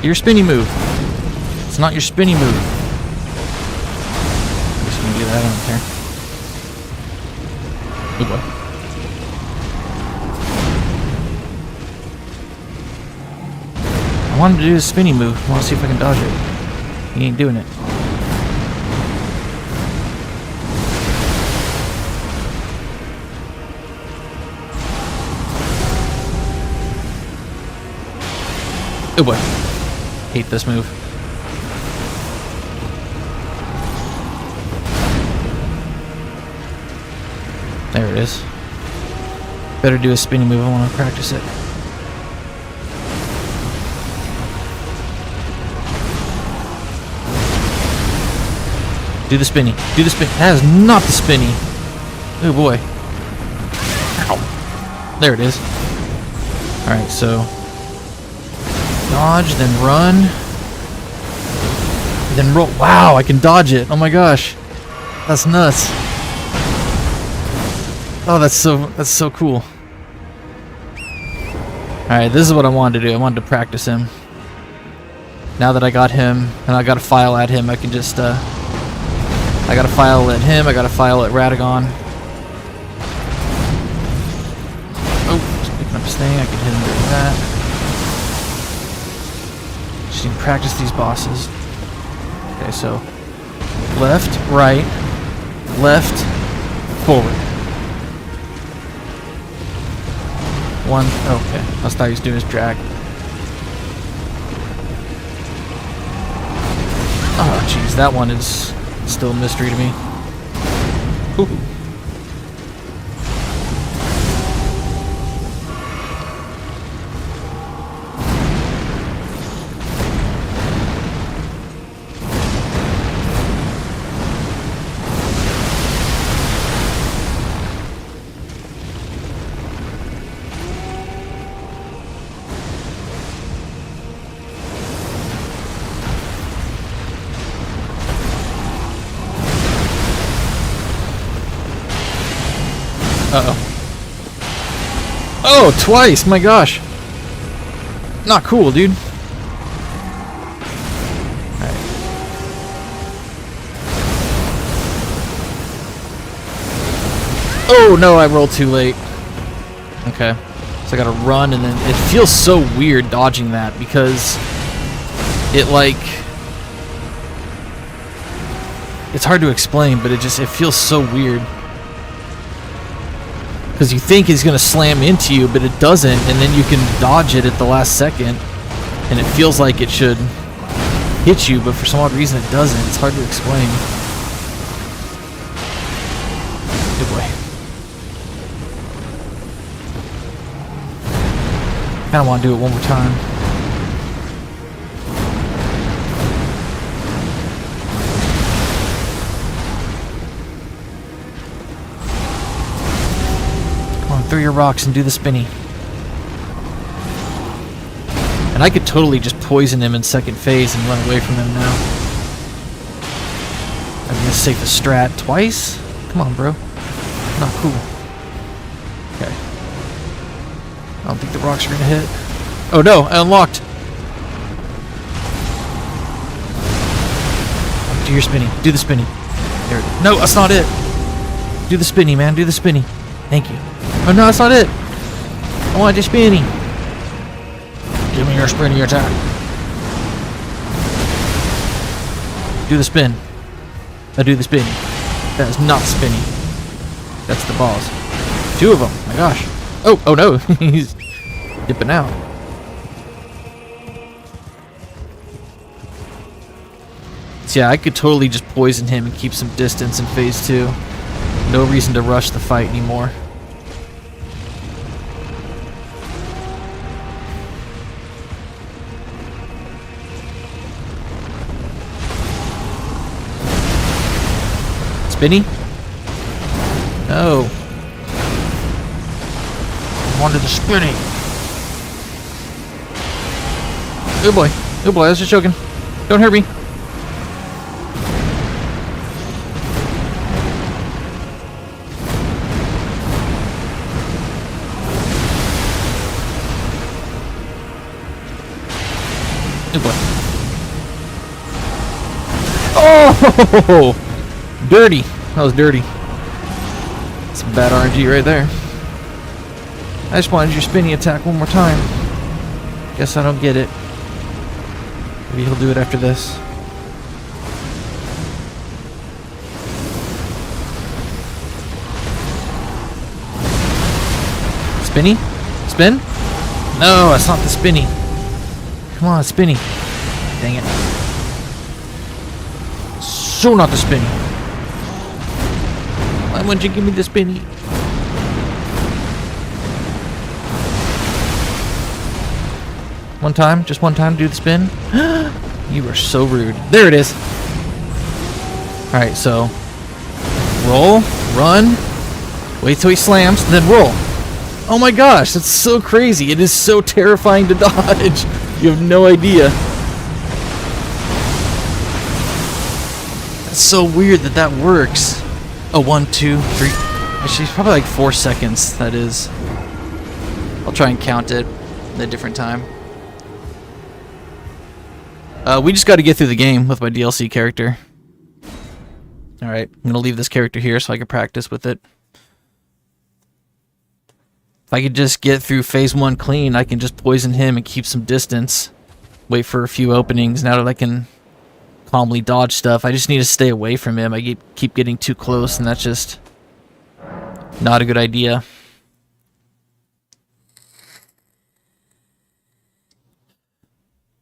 Speaker 1: Your spinny move. It's not your spinny move. I'm just gonna do that, I don't care. Oh boy. I wanted to do the spinny move. I want to see if I can dodge it. He ain't doing it. Oh boy. Hate this move. There it is. Better do a spinning move. I want to practice it. Do the spinny. Do the spin. That is not the spinny. Oh boy. Ow. There it is. Alright, so dodge, then run, then roll. Wow, I can dodge it. Oh my gosh, that's nuts. Oh, that's so cool. All right, this is what I wanted to do. I wanted to practice him. Now that I got him, and I got a file at him, I can just I got a file at him. I got a file at Radagon. Oh, just picking up his thing. I can hit him with that. Just need to practice these bosses. Okay, so left, right, left, forward. One. Okay, I thought he was doing his drag. Oh, jeez, that one is still a mystery to me. Ooh. Uh-oh. Oh, twice! My gosh! Not cool, dude. Alright. Oh, no, I rolled too late. Okay. So I gotta run, and then it feels so weird dodging that because it, like... It's hard to explain, but it feels so weird. Because you think he's going to slam into you, but it doesn't, and then you can dodge it at the last second, and it feels like it should hit you, but for some odd reason it doesn't. It's hard to explain. Good boy. Kind of want to do it one more time. Throw your rocks and do the spinny. And I could totally just poison him in second phase and run away from him now. I'd be the safest strat. Twice? Come on, bro. Not cool. Okay. I don't think the rocks are gonna hit. Oh no, I unlocked. Do your spinny. Do the spinny. There it is. No, that's not it. Do the spinny, man. Do the spinny. Thank you. Oh no, that's not it. I want the spinny. Give me your spinny attack. Do the spin. I do the spinny. That is not spinny. That's the balls. Two of them. My gosh. Oh no. He's dipping out. So yeah, I could totally just poison him and keep some distance in phase 2. No reason to rush the fight anymore. Spinny? No. I wanted the spinny. Oh boy. Oh boy, I was just joking. Don't hurt me. Oh boy. Oh! Dirty. That was dirty. Some bad RNG right there. I just wanted your spinny attack one more time. Guess I don't get it. Maybe he'll do it after this. Spinny? Spin? No, that's not the spinny. Come on, spinny. Dang it. So not the spinny. Why wouldn't you give me the spinny? One time? Just one time do the spin? You are so rude. There it is. Alright, so roll, run, wait till he slams, then roll. Oh my gosh, that's so crazy. It is so terrifying to dodge. You have no idea. That's so weird that that works. Oh, 1, 2, 3. Actually, it's probably like 4 seconds, that is. I'll try and count it at a different time. We just got to get through the game with my DLC character. Alright, I'm going to leave this character here so I can practice with it. If I could just get through phase 1 clean, I can just poison him and keep some distance. Wait for a few openings now that I can calmly dodge stuff. I just need to stay away from him. I keep getting too close, and that's just not a good idea.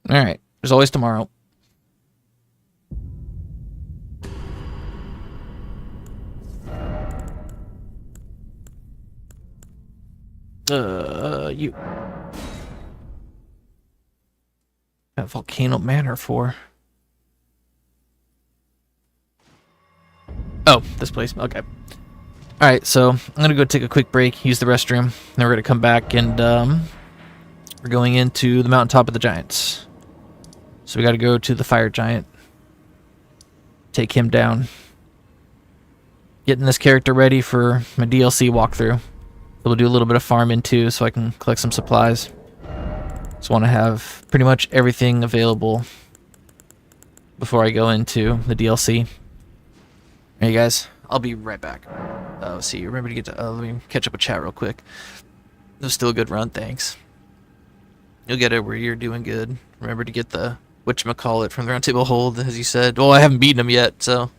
Speaker 1: Alright, there's always tomorrow. You. Got Volcano Manor for. Oh, this place. Okay. Alright, so I'm going to go take a quick break, use the restroom, then we're going to come back and we're going into the mountaintop of the giants. So we got to go to the fire giant. Take him down. getting this character ready for my DLC walkthrough. We'll do a little bit of farming too, so I can collect some supplies. Just want to have pretty much everything available before I go into the DLC. Hey guys, I'll be right back. Oh, see, remember to get to, let me catch up with chat real quick. It was still a good run, thanks. You'll get it where you're doing good. Remember to get the whatchamacallit from the round table hold, as you said. Well, I haven't beaten him yet, so if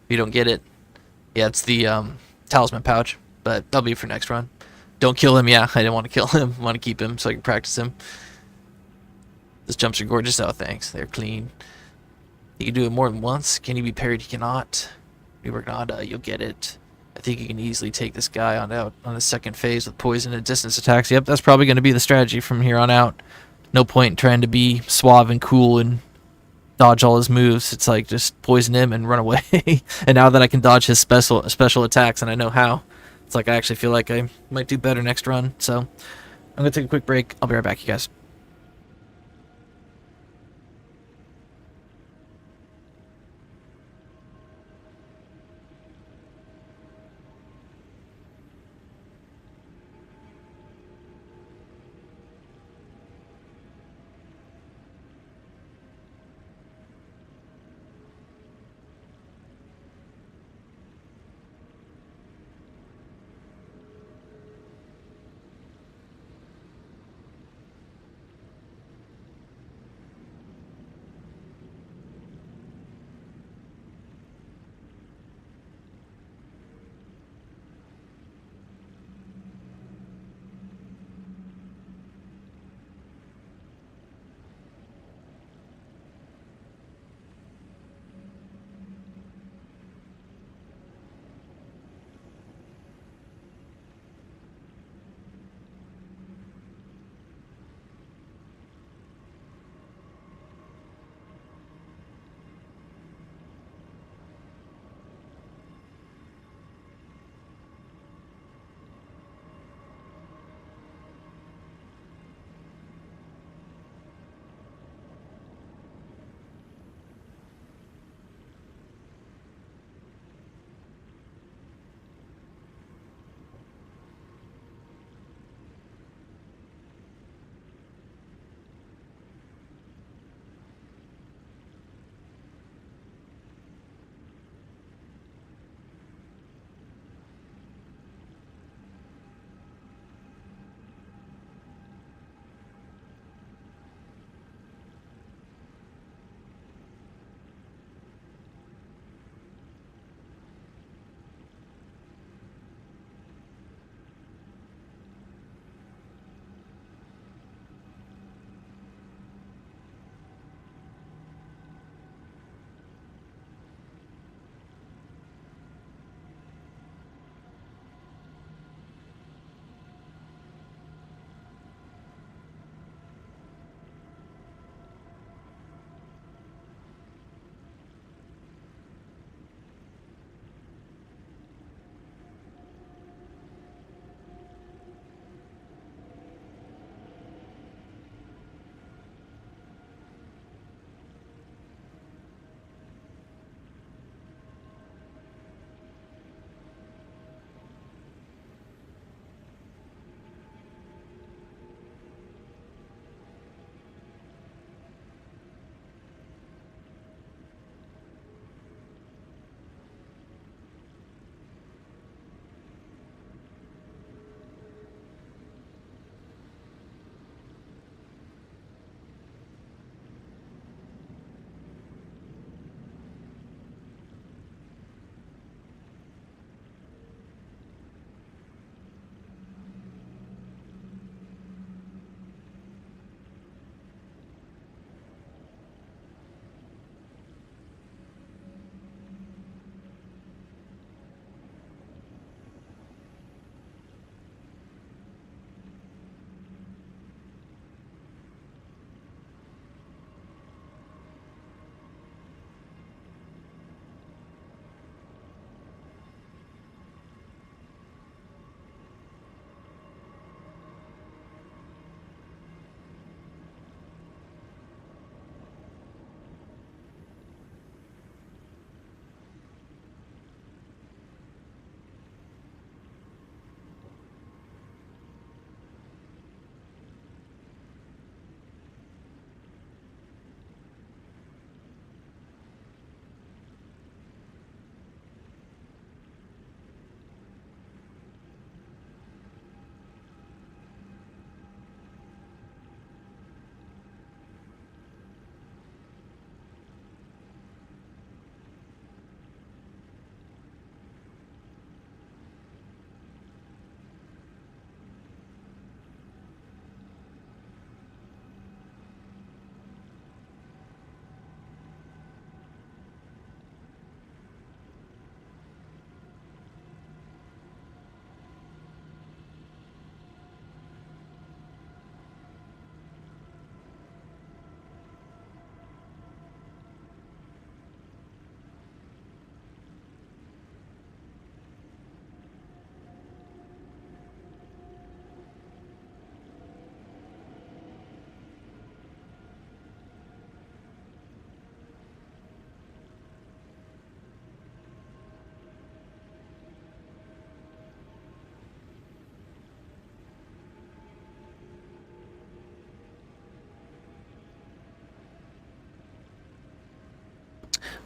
Speaker 1: you don't get it. Yeah, it's the talisman pouch, but that'll be for next run. Don't kill him, yeah, I didn't want to kill him. I want to keep him so I can practice him. Those jumps are gorgeous. Oh, thanks. They're clean. You can do it more than once. Can you be parried? You cannot. You work on, you'll get it. I think you can easily take this guy on out on the second phase with poison and distance attacks. Yep, that's probably going to be the strategy from here on out. No point in trying to be suave and cool and dodge all his moves. It's like just poison him and run away. And now that I can dodge his special attacks and I know how, it's like I actually feel like I might do better next run. So I'm going to take a quick break. I'll be right back, you guys.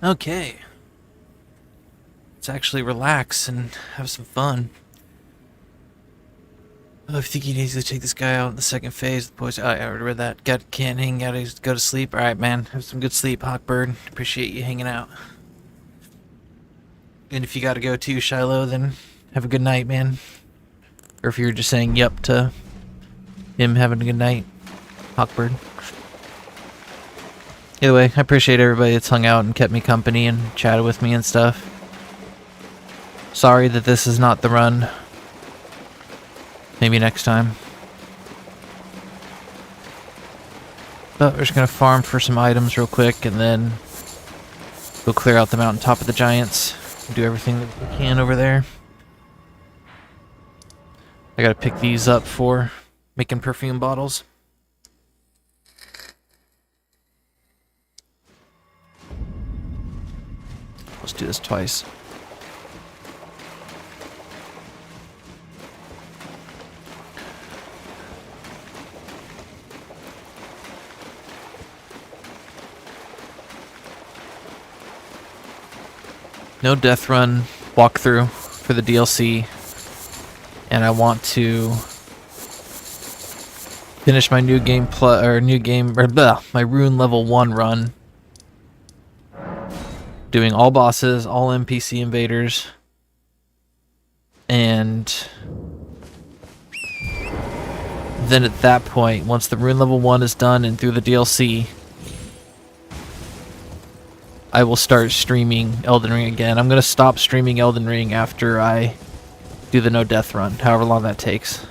Speaker 1: Okay. Let's actually relax and have some fun. Oh, I think he needs to take this guy out in the second phase. The boys, I already read that. Can't hang out, go to sleep. Alright, man. Have some good sleep, Hawkbird. Appreciate you hanging out. And if you gotta go too, Shiloh, then have a good night, man. Or if you're just saying yep to him having a good night, Hawkbird. Either way, I appreciate everybody that's hung out and kept me company and chatted with me and stuff. Sorry that this is not the run. Maybe next time. But we're just gonna farm for some items real quick and then go clear out the mountaintop of the giants. Do everything that we can over there. I gotta pick these up for making perfume bottles. Let's do this twice. No death run walkthrough for the DLC, and I want to finish my my rune level 1 run, doing all bosses, all NPC invaders, and then at that point, once the rune level 1 is done and through the DLC, I will start streaming Elden Ring again. I'm going to stop streaming Elden Ring after I do the no death run, however long that takes.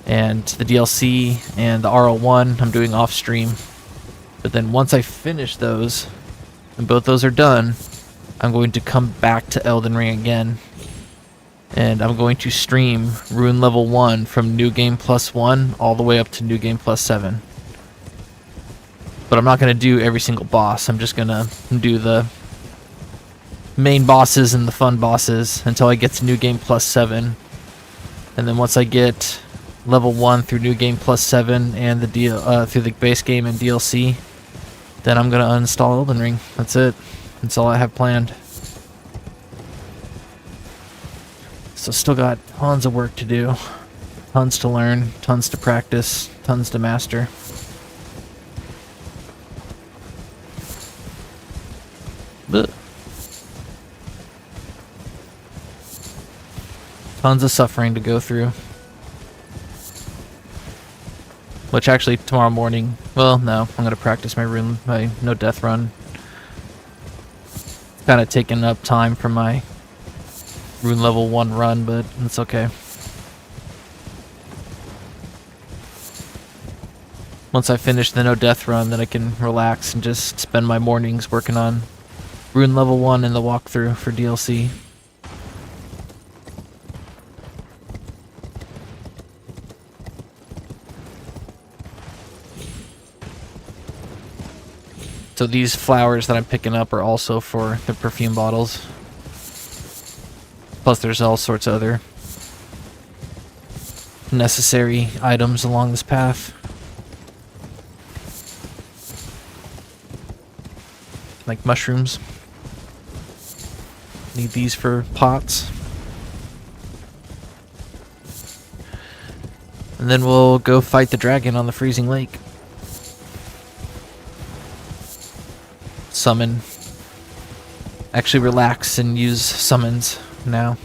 Speaker 1: And the DLC and the RL1 I'm doing off stream. But then once I finish those, and both those are done, I'm going to come back to Elden Ring again. And I'm going to stream Rune Level 1 from New Game Plus 1 all the way up to New Game Plus 7. But I'm not going to do every single boss. I'm just going to do the main bosses and the fun bosses until I get to New Game Plus 7. And then once I get level 1 through New Game Plus 7 and the through the base game and DLC, then I'm going to uninstall Elden Ring. That's it. That's all I have planned. So still got tons of work to do. Tons to learn, tons to practice, tons to master. But tons of suffering to go through. Which actually tomorrow morning, well, no, I'm gonna practice my no death run. It's kind of taking up time for my rune level 1 run, but it's okay. Once I finish the no death run, then I can relax and just spend my mornings working on Rune level 1 in the walkthrough for DLC. So these flowers that I'm picking up are also for the perfume bottles. Plus there's all sorts of other necessary items along this path. Like mushrooms. Need these for pots. And then we'll go fight the dragon on the freezing lake. Summon. Actually relax and use summons now.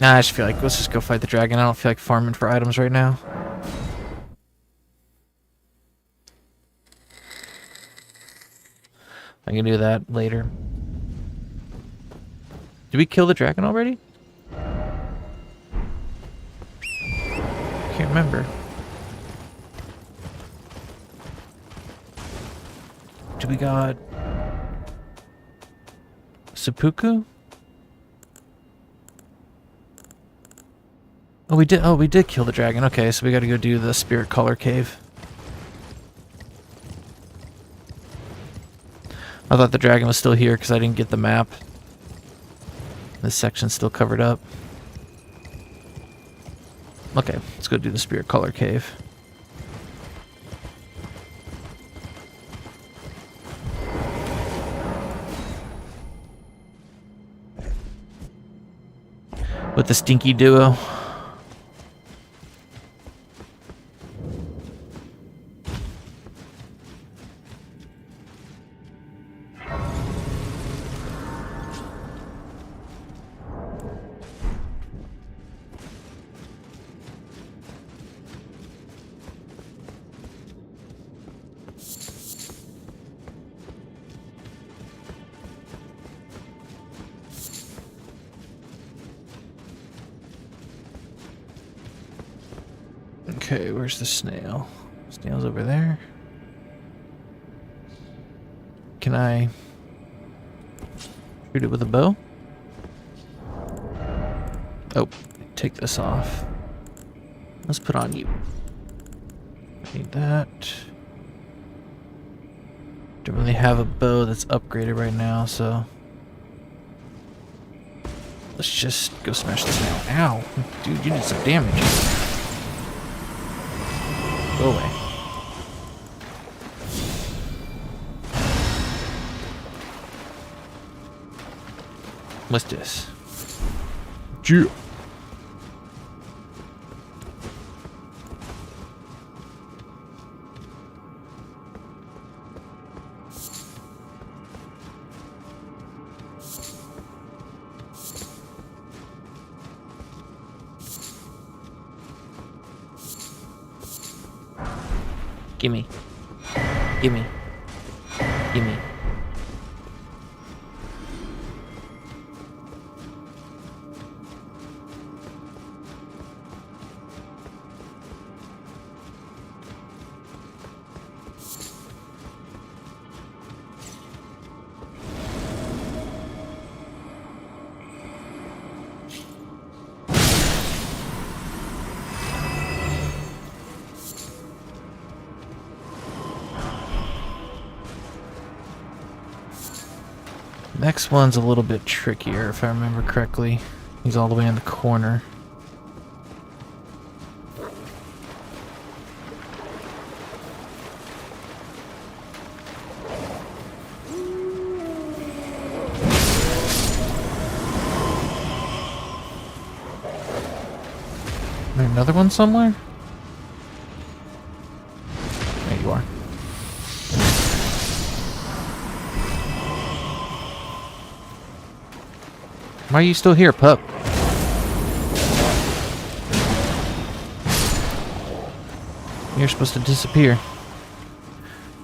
Speaker 1: Nah, I just feel like let's just go fight the dragon. I don't feel like farming for items right now. I can do that later. Did we kill the dragon already? Can't remember. Do we got seppuku? Oh, we did. Oh, we did kill the dragon. Okay, so we got to go do the spirit color cave. I thought the dragon was still here because I didn't get the map. This section's still covered up. Okay, let's go do the Spirit Caller Cave. With the stinky duo. Okay, where's the snail? Snail's over there. Can I shoot it with a bow? Oh, take this off. Let's put on you. I need that. Don't really have a bow that's upgraded right now, so let's just go smash the snail. Ow! Dude, you did some damage. Go away. What's this? Jew. Gimme. Gimme. Gimme. Next one's a little bit trickier, if I remember correctly. He's all the way in the corner. Is there another one somewhere? There you are. Why are you still here, pup? You're supposed to disappear.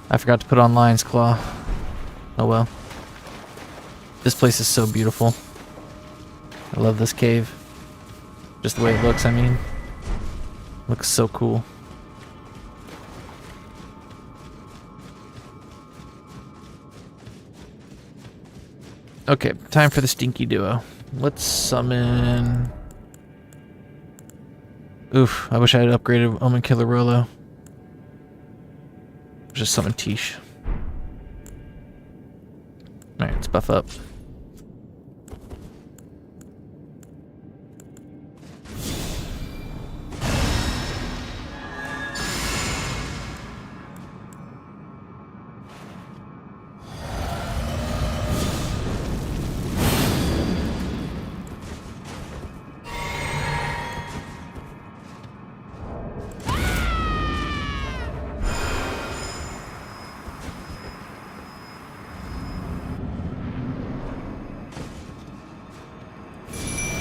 Speaker 1: I forgot to put on Lion's Claw. Oh well. This place is so beautiful. I love this cave. Just the way it looks, I mean. Looks so cool. Okay, time for the stinky duo. Let's summon... Oof, I wish I had upgraded Omen Killer Rolo. Just summon Tish. Alright, let's buff up.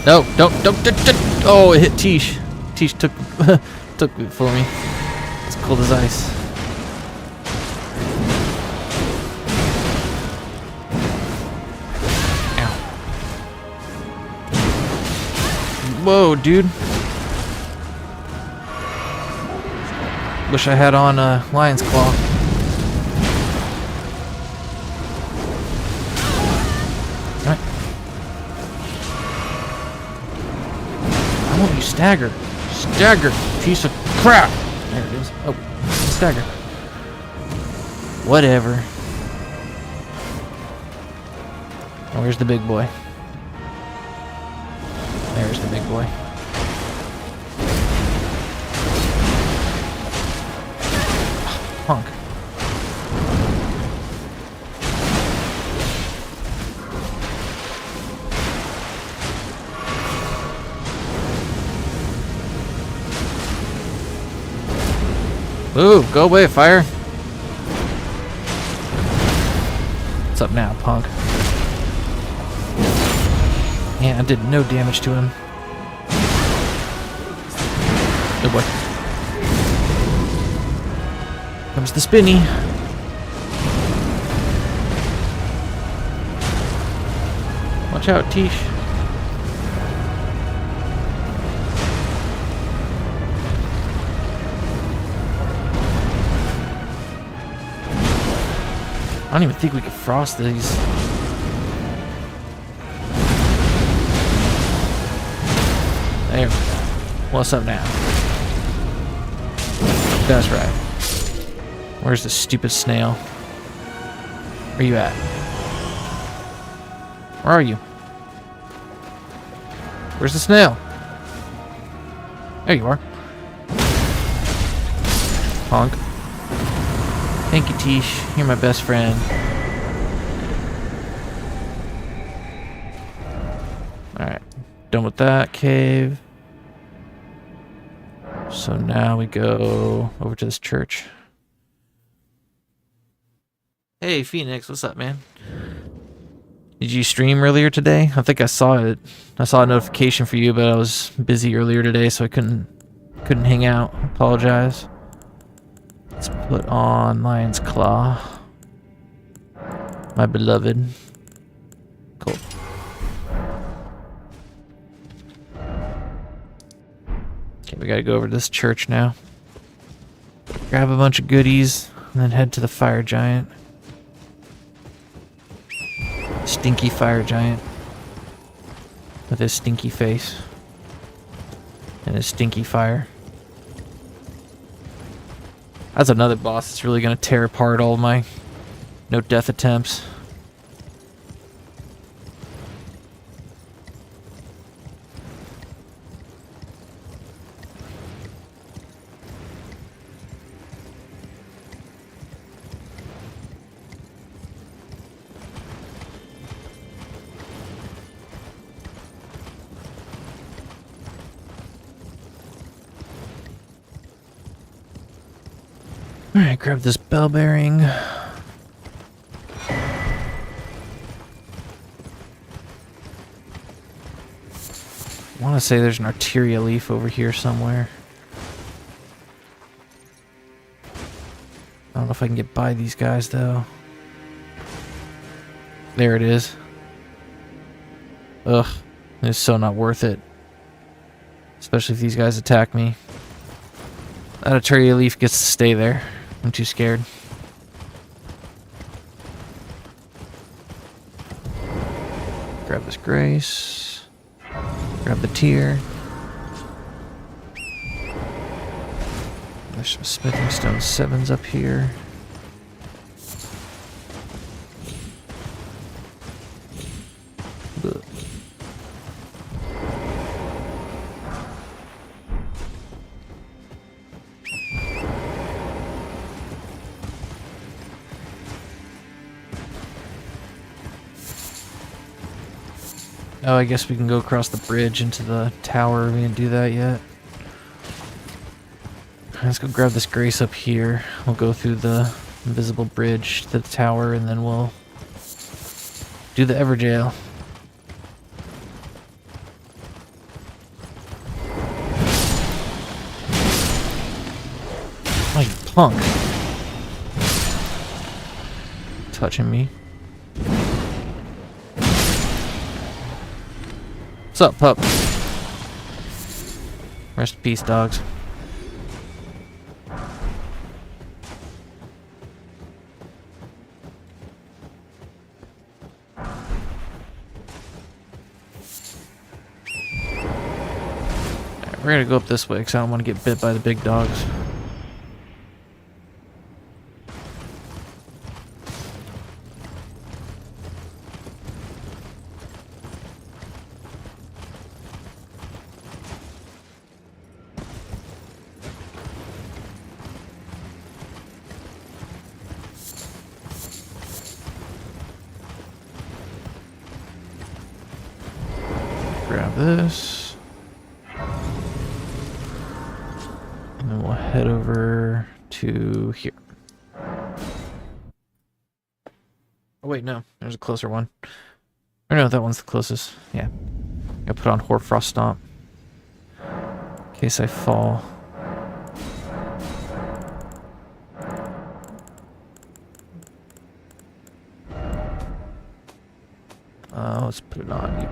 Speaker 1: No, don't. Oh, it hit Tish. Tish took took it for me. It's cold as ice. Ow. Whoa, dude. Wish I had on a Lion's Claw. You stagger. Stagger, piece of crap. There it is. Oh, stagger. Whatever. Oh, where's the big boy? There's the big boy. Punk. Ooh, go away, fire. What's up now, punk? Yeah, I did no damage to him. Oh boy. Comes the spinny. Watch out, Tish. I don't even think we could frost these. There we go. What's up now? That's right. Where's the stupid snail? Where you at? Where are you? Where's the snail? There you are. Honk. Thank you, Tish. You're my best friend. Alright. Done with that cave. So now we go over to this church. Hey, Phoenix. What's up, man? Did you stream earlier today? I think I saw it. I saw a notification for you, but I was busy earlier today, so I couldn't hang out. Apologize. Let's put on Lion's Claw. My beloved. Cool. Okay, we gotta go over to this church now. Grab a bunch of goodies, and then head to the fire giant. Stinky fire giant. With his stinky face. And his stinky fire. That's another boss that's really going to tear apart all my no death attempts. Alright, grab this bell bearing. I want to say there's an arteria leaf over here somewhere. I don't know if I can get by these guys though. There it is. Ugh, it's so not worth it. Especially if these guys attack me. That arteria leaf gets to stay there. I'm too scared. Grab this grace. Grab the tear. There's some smithing stone 7s up here. Ugh. Oh, I guess we can go across the bridge into the tower. We didn't do that yet. Let's go grab this grace up here. We'll go through the invisible bridge to the tower, and then we'll do the Everjail. Oh, you punk. Touching me. What's up, pup? Rest in peace, dogs. Alright, we're gonna go up this way because I don't want to get bit by the big dogs. this. And then we'll head over to here. Oh wait, no. There's a closer one. Or no, that one's the closest. Yeah. I put on Hoarfrost Stomp. In case I fall. Let's put it on you.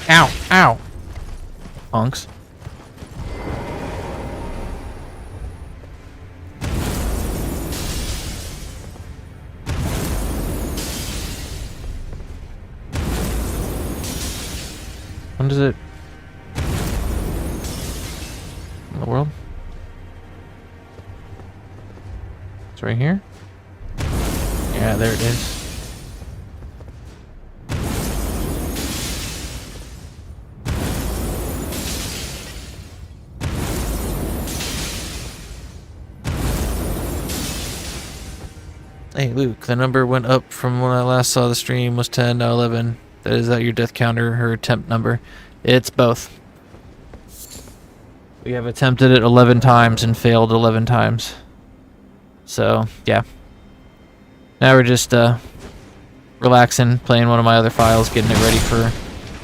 Speaker 1: Ow! Ow! Punks. When does it... in the world? It's right here? Yeah, there it is. Hey Luke, the number went up from when I last saw the stream was 10, now 11. Is that your death counter, her attempt number? It's both. We have attempted it 11 times and failed 11 times. So, yeah. Now we're just relaxing, playing one of my other files, getting it ready for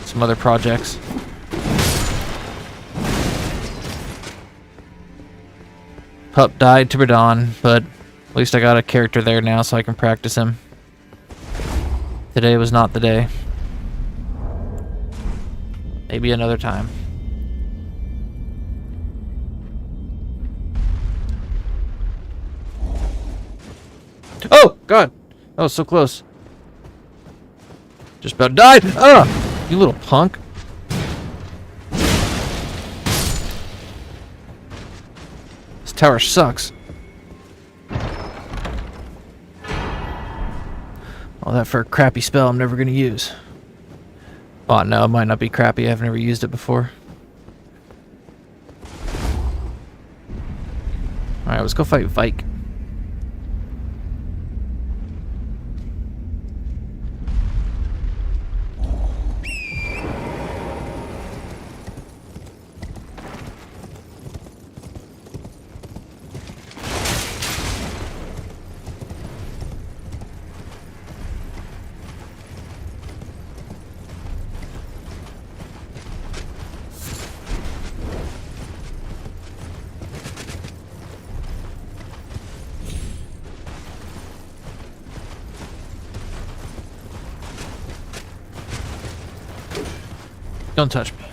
Speaker 1: some other projects. Pup died to Bradon, but at least I got a character there now so I can practice him. Today was not the day. Maybe another time. Oh, God! That was so close. Just about died! Ah! You little punk. This tower sucks. All that for a crappy spell I'm never going to use. Oh, no, it might not be crappy. I've never used it before. Alright, let's go fight Vike. Don't touch me.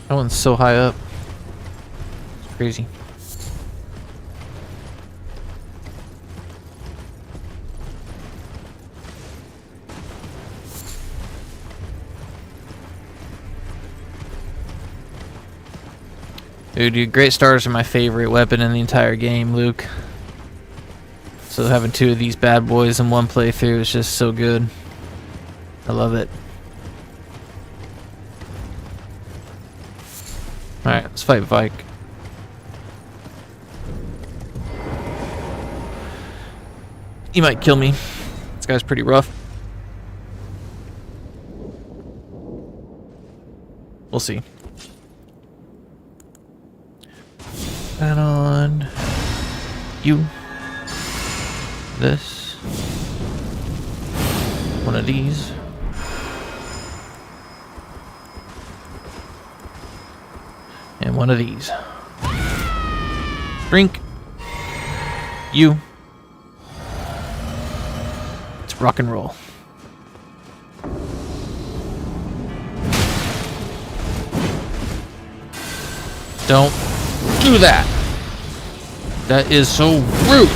Speaker 1: That one's so high up. It's crazy. Dude, Great Stars are my favorite weapon in the entire game, Luke. So having 2 of these bad boys in one playthrough is just so good. I love it. Alright, let's fight Vike. He might kill me. This guy's pretty rough. We'll see. And on you. This. One of these. And one of these. Drink. You. It's rock and roll. Don't do that. That is so rude.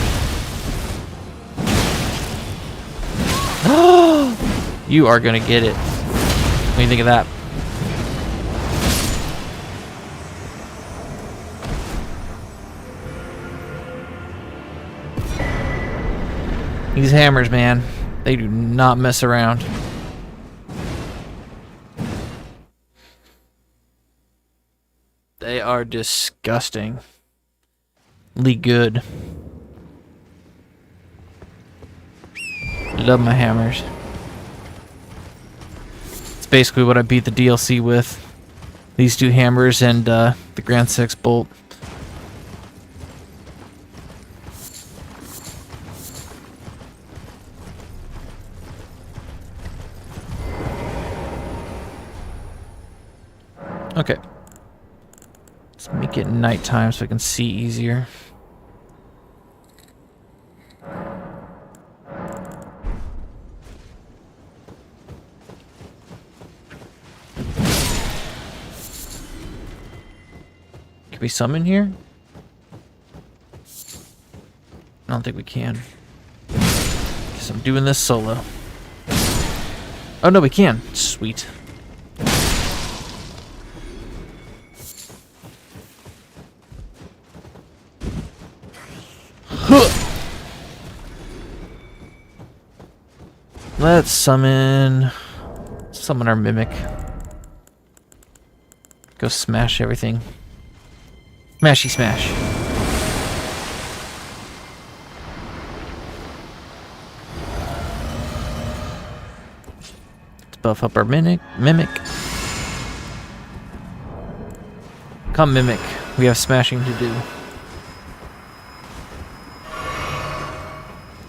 Speaker 1: You are gonna get it. What do you think of that? These hammers, man, they do not mess around. They are disgustingly good. Love my hammers. It's basically what I beat the DLC with. These 2 hammers and the Grand 6 bolt. Okay. Let's make it nighttime so I can see easier. Can we summon here? I don't think we can. Guess I'm doing this solo. Oh no, we can. Sweet. Let's summon our mimic. Go smash everything. Smashy smash. Let's buff up our mimic. Come mimic. We have smashing to do.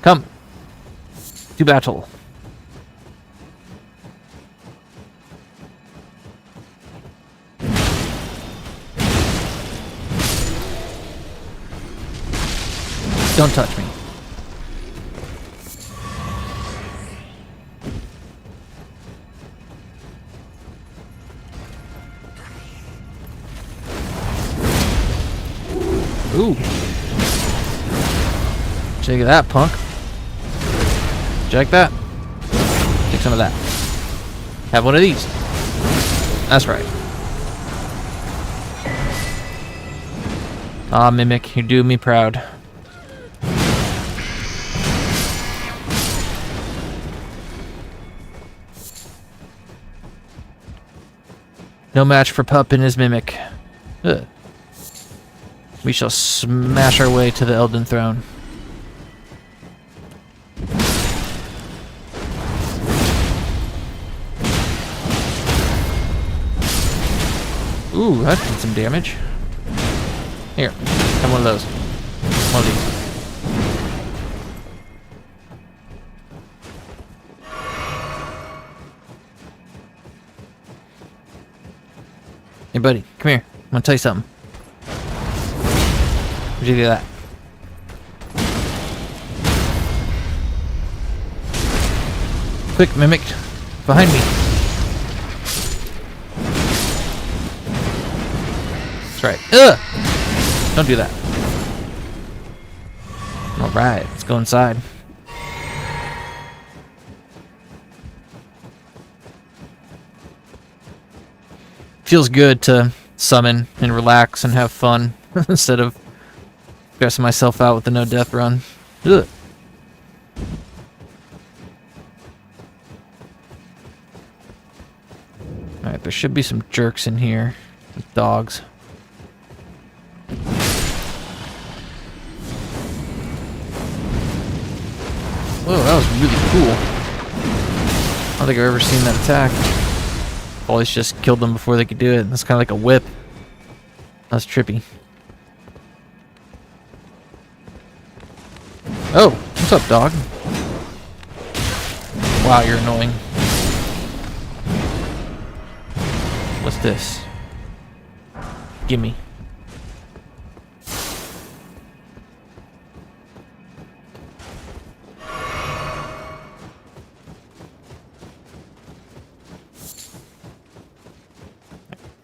Speaker 1: Come. Do battle. Don't touch me. Ooh. Check that, punk. Check that. Take some of that. Have one of these. That's right. Ah, Mimic, you're doing me proud. No match for Pup and his Mimic. Ugh. We shall smash our way to the Elden throne. Ooh, that did some damage. Here, have one of those. One of these. Hey buddy, come here. I'm gonna tell you something. Where'd you do that? Quick, Mimic. Behind me. That's right. Ugh! Don't do that. Alright, let's go inside. Feels good to summon and relax and have fun instead of stressing myself out with the no death run. Ugh. Alright, there should be some jerks in here. With dogs. Whoa, that was really cool. I don't think I've ever seen that attack. Always just killed them before they could do it. That's kind of like a whip. That's trippy. Oh, what's up, dog? Wow, you're annoying. What's this? Gimme.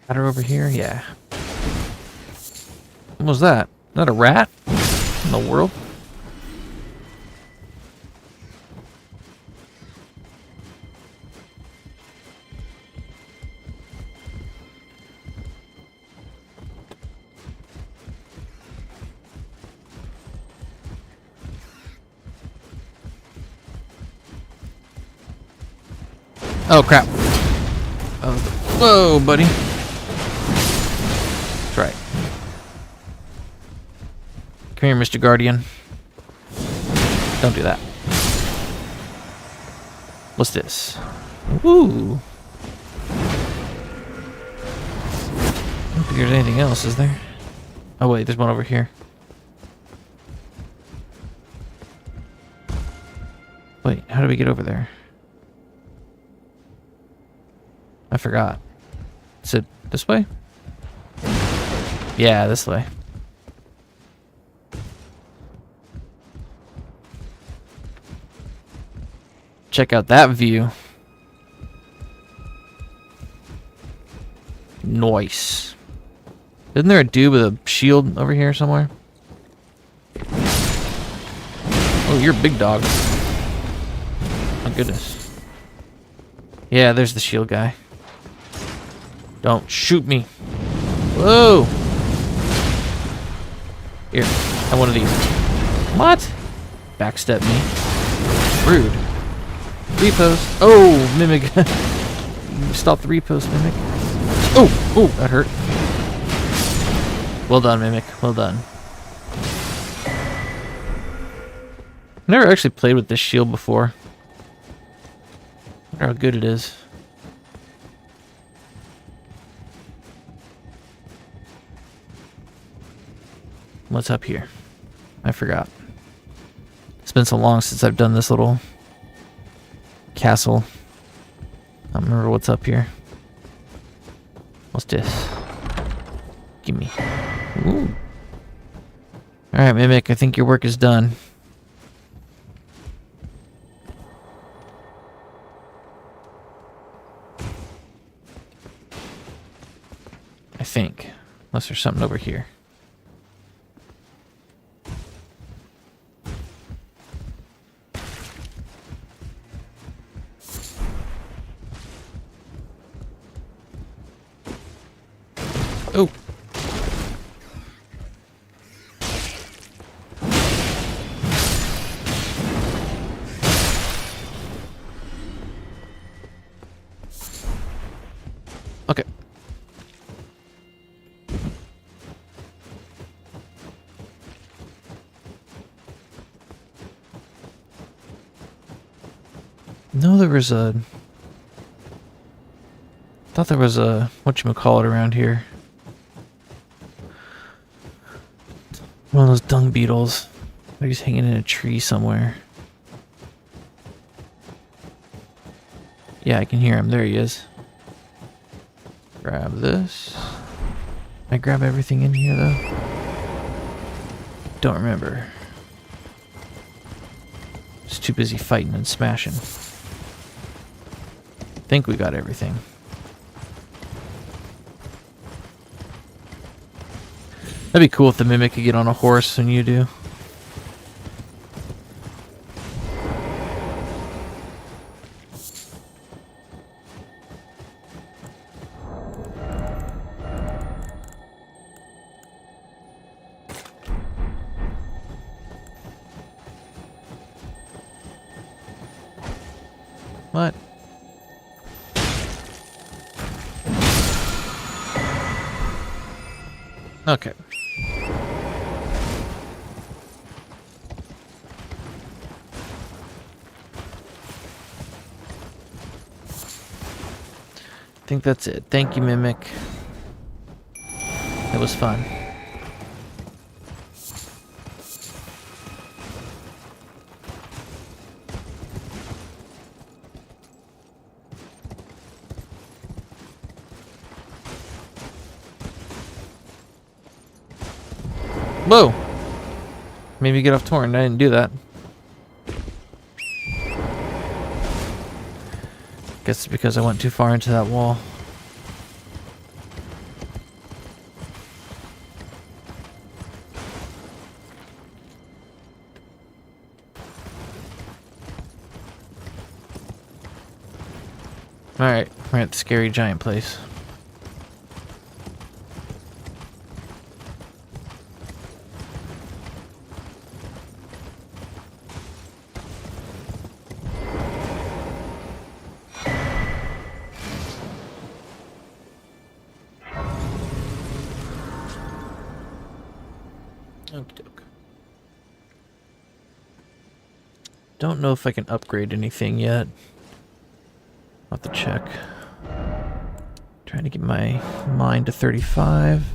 Speaker 1: Got her over here? Yeah. What was that? Is that a rat? In the world? Oh crap. Whoa, buddy. That's right. Come here, Mr. Guardian. Don't do that. What's this? Ooh. I don't think there's anything else, is there? Oh wait, there's one over here. Wait, how do we get over there? I forgot. Is it this way? Yeah, this way. Check out that view. Nice. Isn't there a dude with a shield over here somewhere? Oh, you're a big dog. My goodness. Yeah, there's the shield guy. Don't shoot me. Whoa. Here, have one of these. What? Backstep me. Rude. Repost. Oh, Mimic. Stop the repost, Mimic. Oh, oh, that hurt. Well done, Mimic. Well done. Never actually played with this shield before. I wonder how good it is. What's up here? I forgot. It's been so long since I've done this little castle. I don't remember what's up here. What's this? Gimme. Ooh. Alright, Mimic, I think your work is done. I think. Unless there's something over here. Oh. Okay. No, there was a... thought there was a... whatchamacallit around here. One of those dung beetles. He's hanging in a tree somewhere. Yeah, I can hear him. There he is. Grab this. Can I grab everything in here, though? Don't remember. Just too busy fighting and smashing. Think we got everything. That'd be cool if the Mimic could get on a horse when you do. What? Okay. I think that's it. Thank you, Mimic. It was fun. Whoa! Made me get off torn. I didn't do that. Guess it's because I went too far into that wall. Alright, we're at the scary giant place. Okey-doke. Don't know if I can upgrade anything yet. I'll have to check. Trying to get my mind to 35.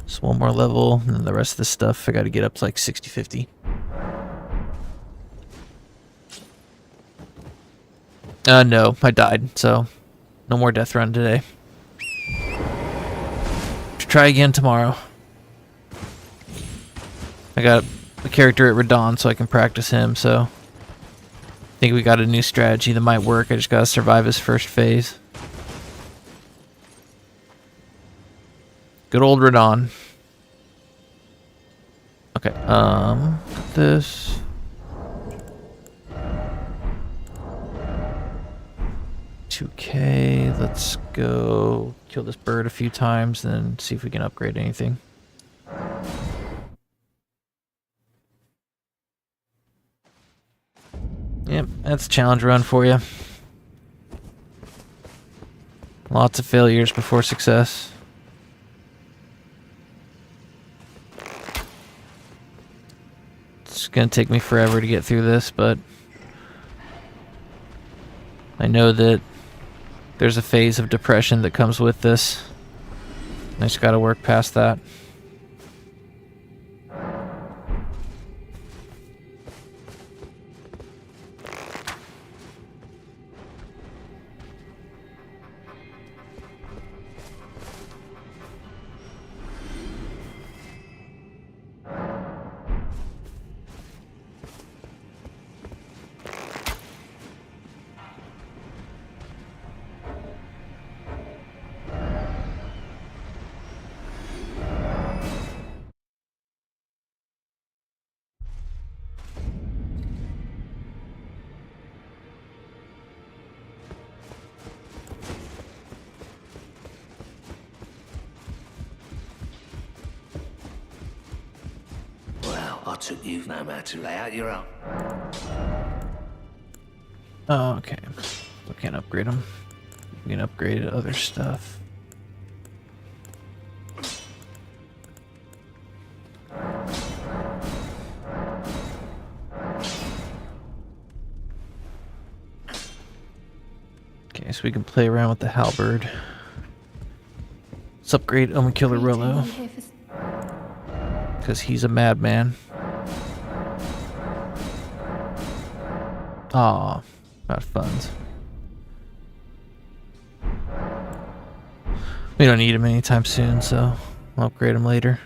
Speaker 1: Just one more level, and then the rest of the stuff I gotta get up to like 60, 50. No, I died, so no more death run today. Try again tomorrow. I got a character at Radon so I can practice him, so I think we got a new strategy that might work. I just gotta survive his first phase. Good old Radon. Okay, this. $2K, let's go kill this bird a few times and then see if we can upgrade anything. Yep, that's a challenge run for you. Lots of failures before success. It's gonna take me forever to get through this, but I know that there's a phase of depression that comes with this. I just gotta work past that.
Speaker 8: I took you no matter to lay out your own.
Speaker 1: Oh, okay. We can't upgrade them. We can upgrade other stuff. Okay, so we can play around with the halberd. Let's upgrade Omen Killer Rollo. Because he's a madman. Aw, not funds. We don't need him anytime soon, so I'll upgrade him later.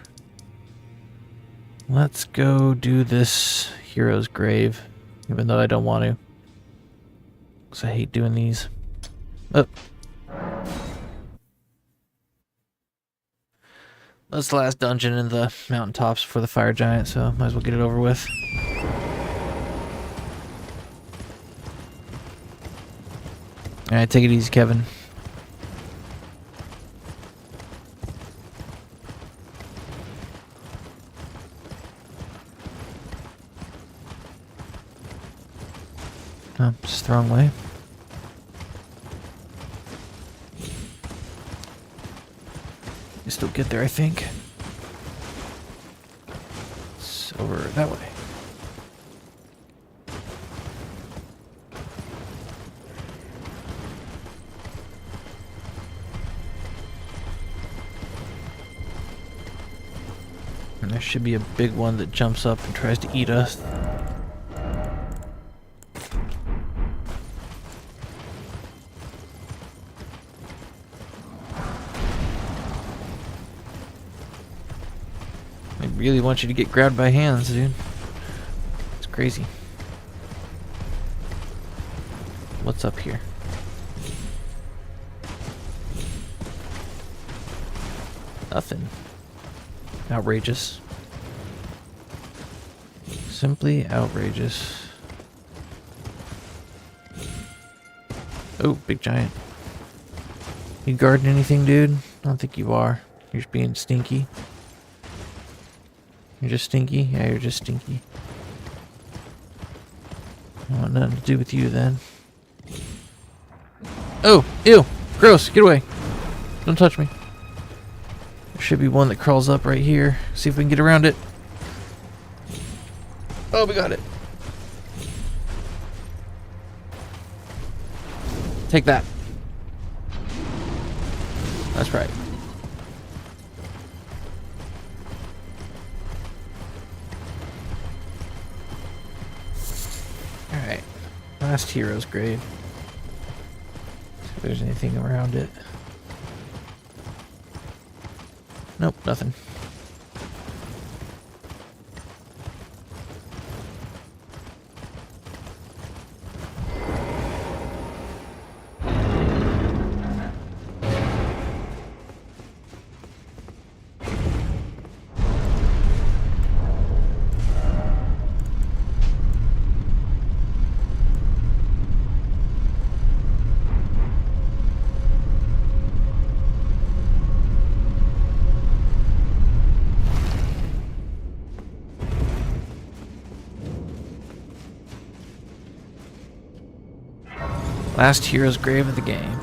Speaker 1: Let's go do this hero's grave, even though I don't want to. Because I hate doing these. Oh. That's the last dungeon in the mountaintops for the fire giant, so might as well get it over with. Alright, take it easy, Kevin. Oh, just the wrong way. You still get there, I think. It's over that way. And there should be a big one that jumps up and tries to eat us. I really want you to get grabbed by hands, dude. It's crazy. What's up here? Nothing. Outrageous. Simply outrageous. Oh, big giant. You guarding anything, dude? I don't think you are. You're just being stinky. You're just stinky? Yeah, you're just stinky. I want nothing to do with you then. Oh, ew! Gross, get away. Don't touch me. There should be one that crawls up right here. See if we can get around it. Oh, we got it. Take that. That's right. Alright. Last hero's grave. See if there's anything around it. Nope, nothing. Last hero's grave of the game.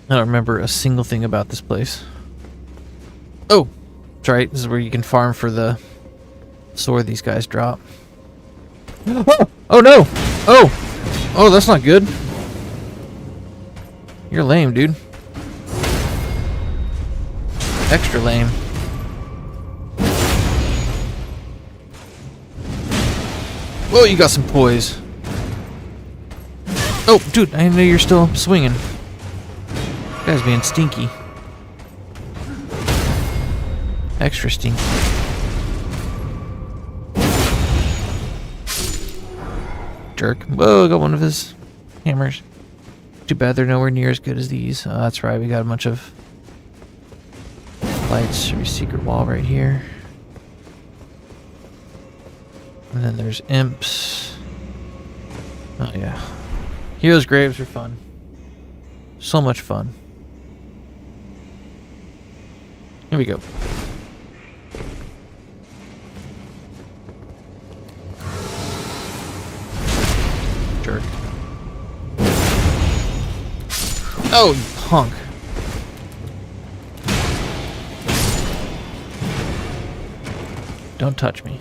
Speaker 1: I don't remember a single thing about this place. Oh! That's right, this is where you can farm for the sword these guys drop. Oh! Oh no! Oh! Oh, that's not good. You're lame, dude. Extra lame. Whoa, you got some poise. Oh, dude, I know you're still swinging. This guy's being stinky. Extra stinky. Jerk. Whoa, I got one of his hammers. Too bad they're nowhere near as good as these. Oh, that's right, we got a bunch of lights. Should be secret wall right here. And then there's imps. Oh yeah. Heroes' graves are fun. So much fun. Here we go. Jerk. Oh, you punk. Don't touch me.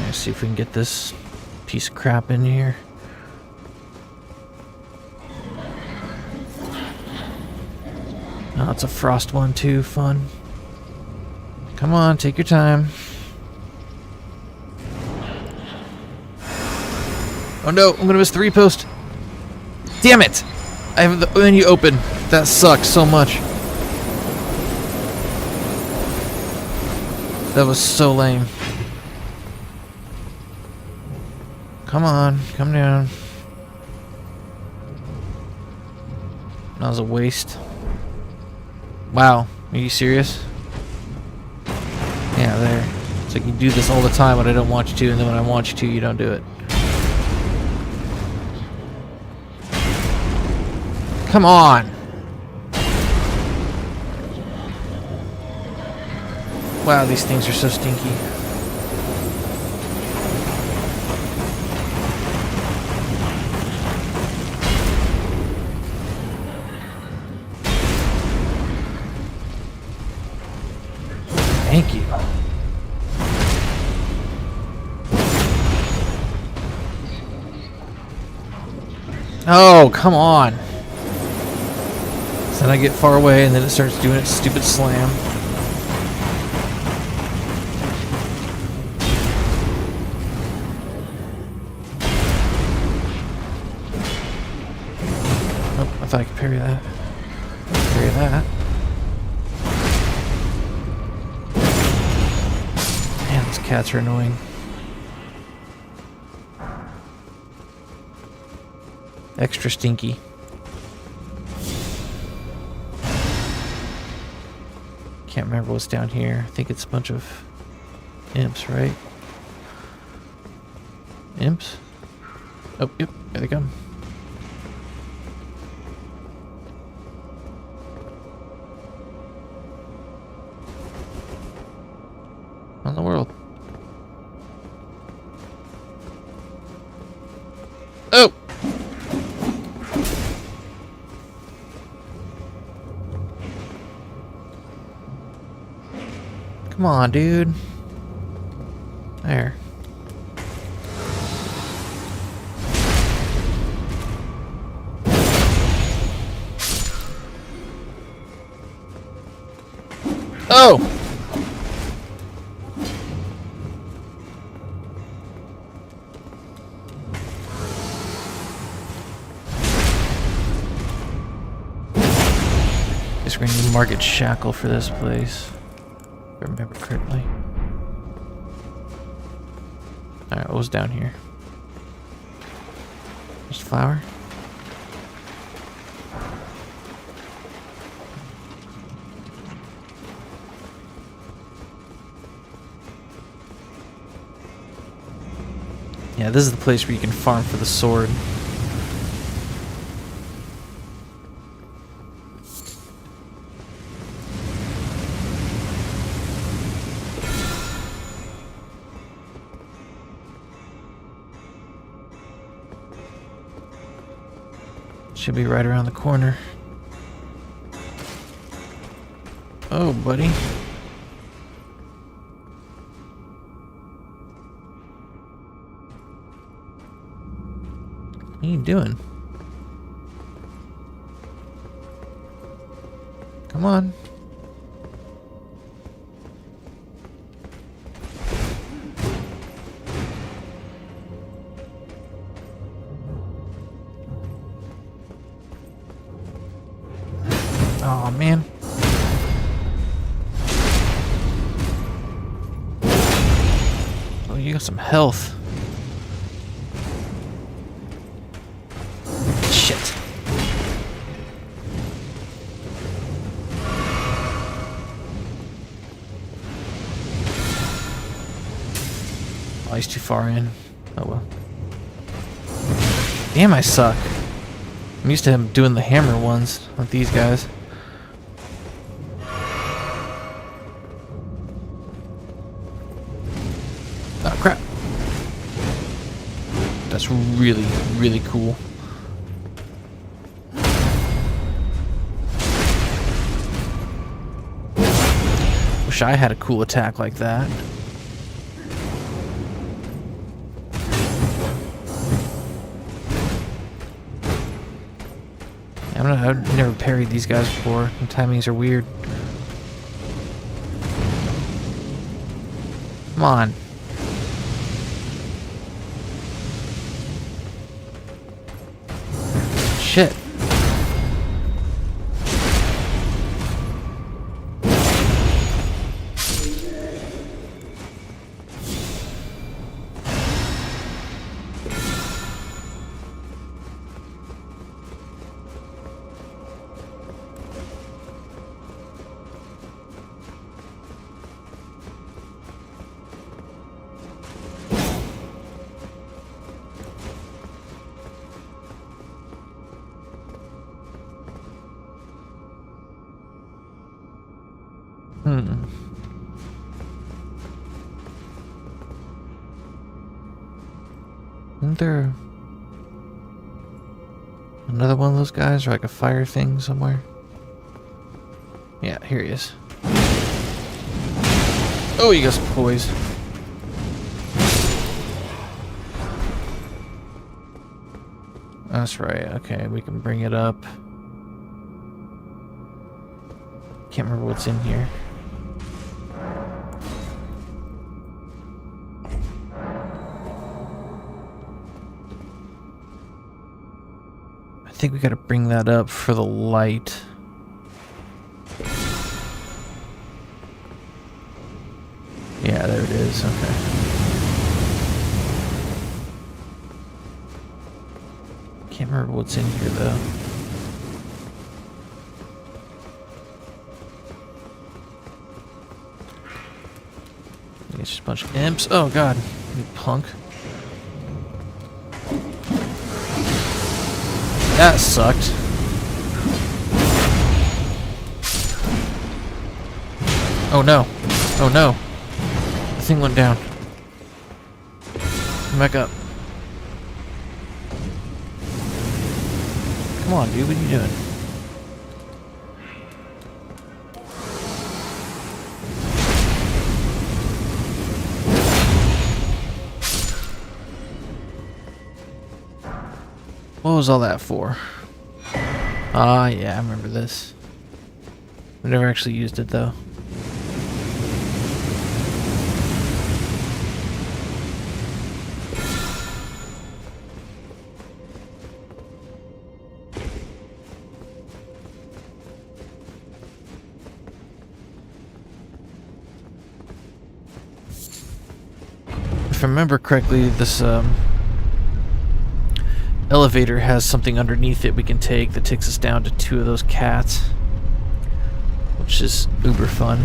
Speaker 1: Let's see if we can get this piece of crap in here. Oh, it's a frost one too. Fun. Come on, take your time. Oh no, I'm gonna miss the repost. Damn it! I have the menu open. That sucks so much. That was so lame. Come on, come down. That was a waste. Wow, are you serious? Yeah, there. It's like you do this all the time when I don't want you to, and then when I want you to, you don't do it. Come on! Wow, these things are so stinky. Thank you. Oh, come on. So then I get far away and then it starts doing its stupid slam. Oh, I thought I could parry that. Parry that. Man, these cats are annoying. Extra stinky. Can't remember what's down here. I think it's a bunch of imps, right? Imps? Oh, yep, there they come. What in the world? Oh! Come on, dude. There. Oh! Guess we're gonna need Market Shackle for this place. If I remember correctly. Alright, what was down here? Just flour? Yeah, this is the place where you can farm for the sword. Should be right around the corner. Oh, buddy. What are you doing? Come on. Oh man. Oh, you got some health. Shit. Oh, he's too far in. Oh well. Damn, I suck. I'm used to him doing the hammer ones with these guys. Oh crap. That's really, really cool. Wish I had a cool attack like that. I've never parried these guys before. The timings are weird. Come on. Shit. Isn't there another one of those guys, or like a fire thing somewhere? Yeah, here he is. Oh, you got some poise. That's right. Okay, we can bring it up. Can't remember what's in here. I think we gotta bring that up for the light. Yeah, there it is. Okay. Can't remember what's in here though. It's just a bunch of imps. Oh god, you punk. That sucked. Oh no. Oh no. The thing went down. Come back up. Come on, dude, what are you doing? What was all that for? Ah, yeah, I remember this. I never actually used it though. If I remember correctly, this elevator has something underneath it we can take that takes us down to 2 of those cats, which is uber fun.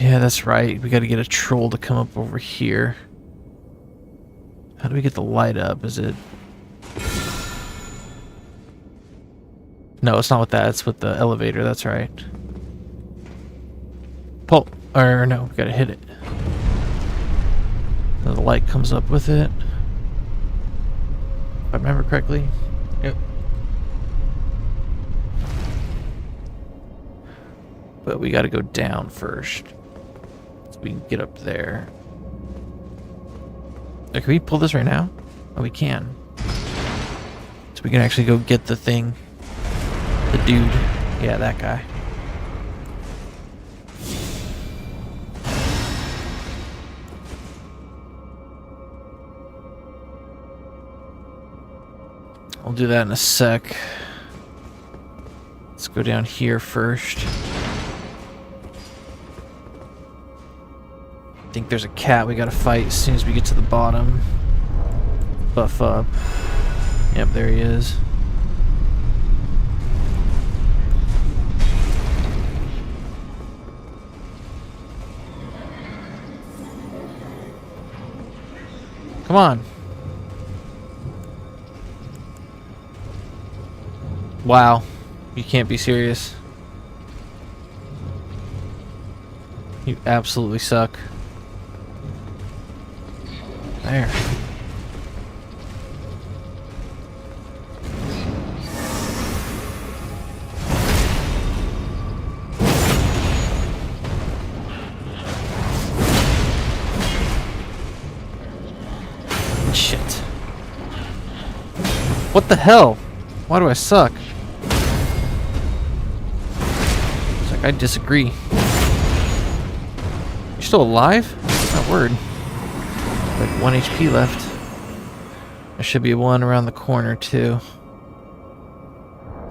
Speaker 1: Yeah, that's right. We gotta get a troll to come up over here. How do we get the light up? Is it... No, it's not with that. It's with the elevator. That's right. Pull. Or no, we gotta hit it. And the light comes up with it. If I remember correctly. Yep. But we gotta go down first. So we can get up there. Oh, can we pull this right now? Oh, we can. So we can actually go get the thing. The dude. Yeah, that guy. I'll do that in a sec. Let's go down here first. I think there's a cat we gotta fight as soon as we get to the bottom. Buff up. Yep, there he is. Come on. Wow. You can't be serious. You absolutely suck. There. Shit. What the hell? Why do I suck? It's like, I disagree. You're still alive? Not word. Like 1 HP left. There should be one around the corner too.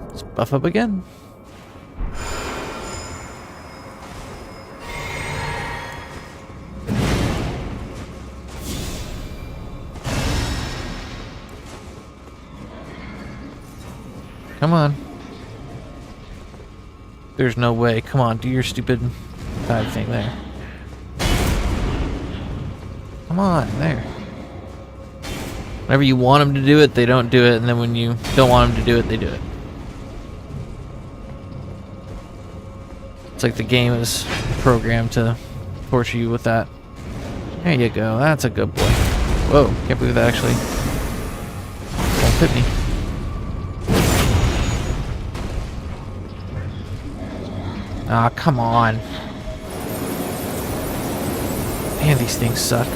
Speaker 1: Let's buff up again. Come on. There's no way. Come on, do your stupid dive thing there. Come on, there. Whenever you want them to do it, they don't do it, and then when you don't want them to do it, they do it. It's like the game is programmed to torture you with that. There you go. That's a good boy. Whoa, can't believe that actually won't hit me. Ah, come on. Man, these things suck.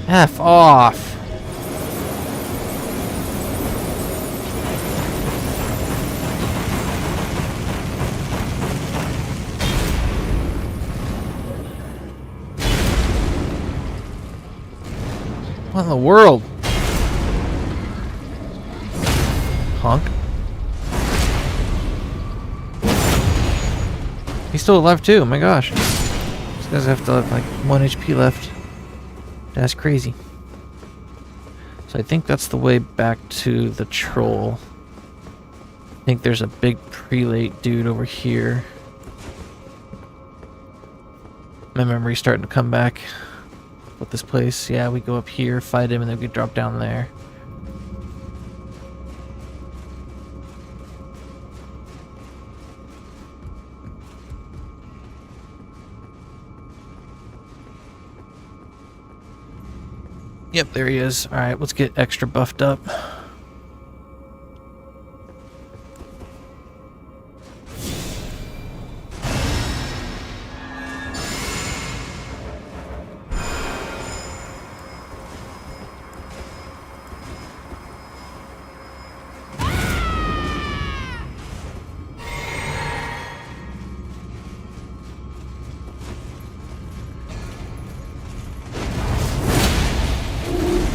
Speaker 1: F off. What in the world? Punk. He's still alive too, oh my gosh. These guys have to have like 1 HP left. That's crazy. So I think that's the way back to the troll. I think there's a big prelate dude over here. My memory's starting to come back with this place. Yeah, we go up here, fight him, and then we drop down there. Yep, there he is. Alright, let's get extra buffed up.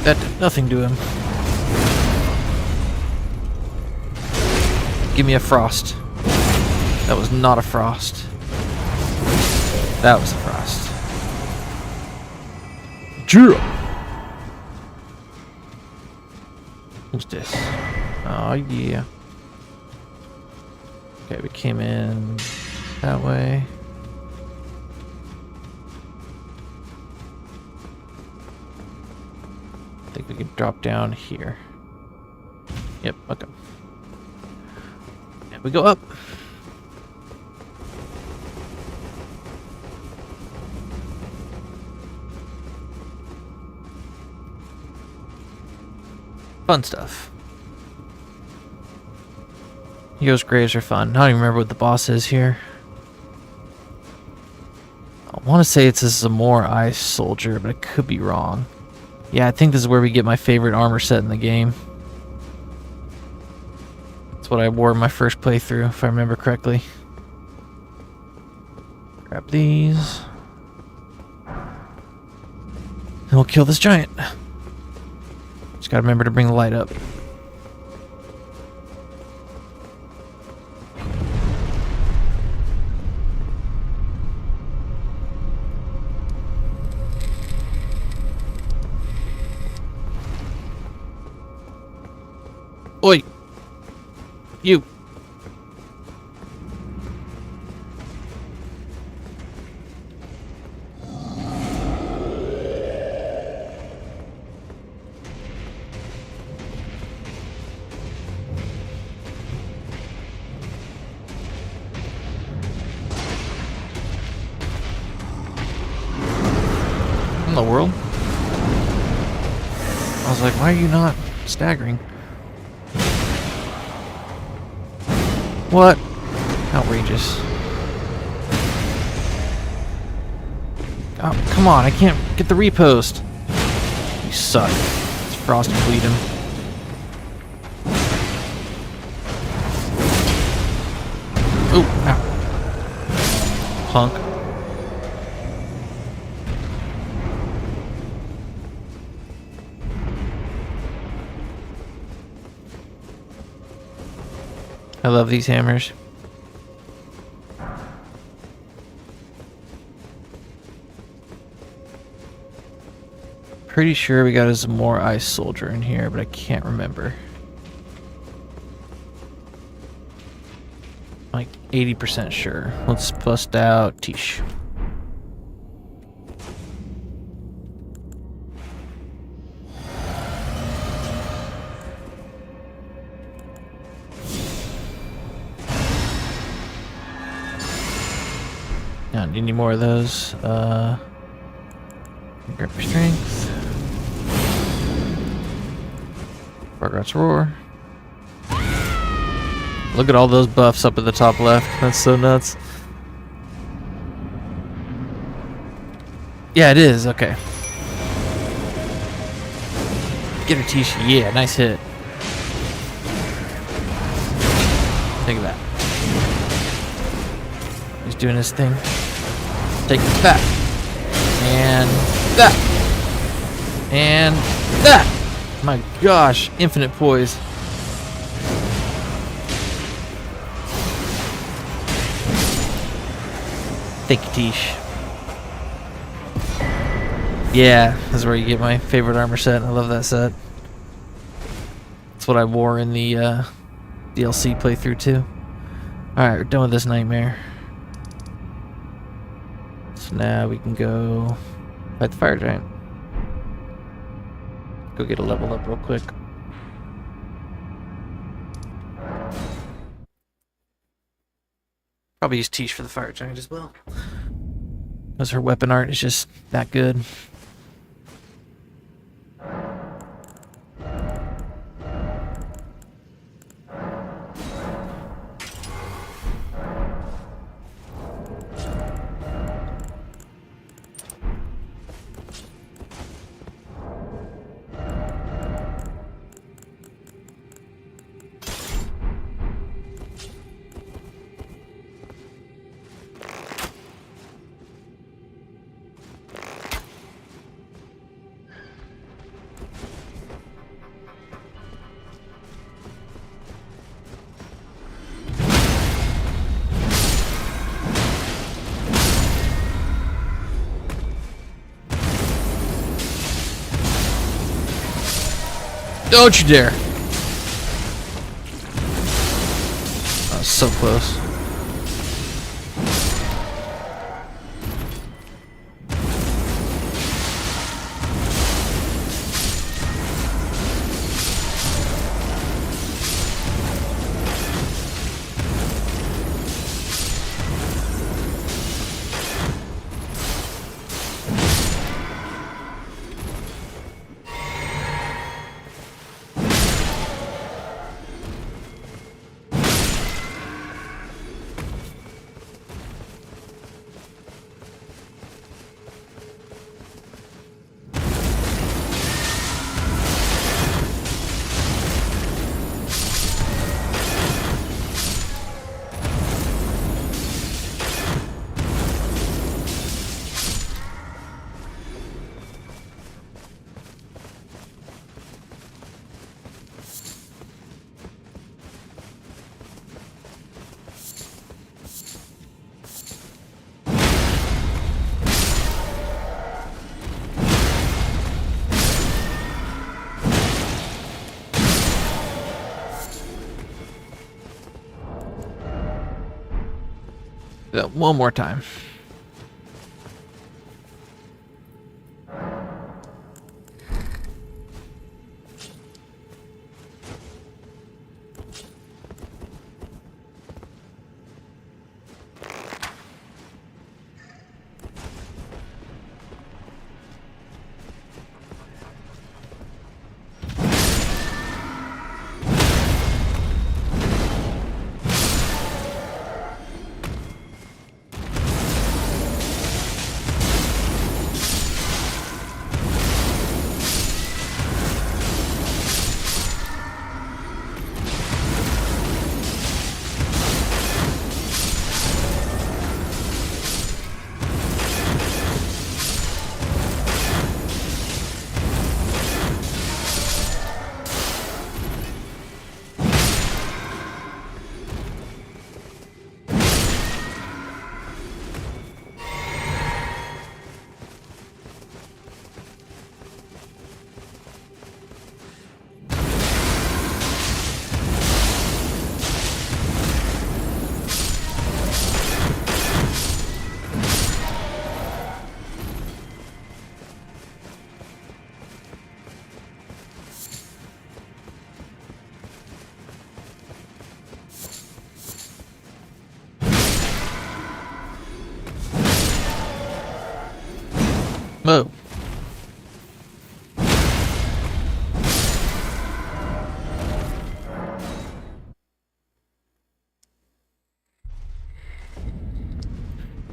Speaker 1: That did nothing to him. Give me a frost. That was not a frost. That was a frost. Jura! Who's this? Oh yeah. Okay, we came in that way. I think we can drop down here. Yep, okay. And we go up. Fun stuff. Heroes' graves are fun. I don't even remember what the boss is here. I want to say it's a smalll soldier, but I could be wrong. Yeah, I think this is where we get my favorite armor set in the game. That's what I wore in my first playthrough, if I remember correctly. Grab these. And we'll kill this giant. Just gotta remember to bring the light up. Oi! You! In the world? I was like, why are you not staggering? What? Outrageous. Oh, come on, I can't get the repost. You suck. Let's frost and bleed him. Ooh, ow. Punk. I love these hammers. Pretty sure we got a smalll soldier in here, but I can't remember. Like 80% sure. Let's bust out Tish. Not need any more of those. Grab your strength. Bargot's Roar. Look at all those buffs up at the top left. That's so nuts. Yeah, it is. Okay. Get her, Tish. Yeah, nice hit. Think of that. He's doing his thing. Take that. And that. And that. My gosh. Infinite poise. Thank you, Tish. Yeah, that's where you get my favorite armor set. I love that set. That's what I wore in the DLC playthrough too. Alright, we're done with this nightmare. So now we can go fight the fire giant. Go get a level up real quick. Probably use Tish for the fire giant as well. Because her weapon art is just that good. Don't you dare. That was so close. One more time.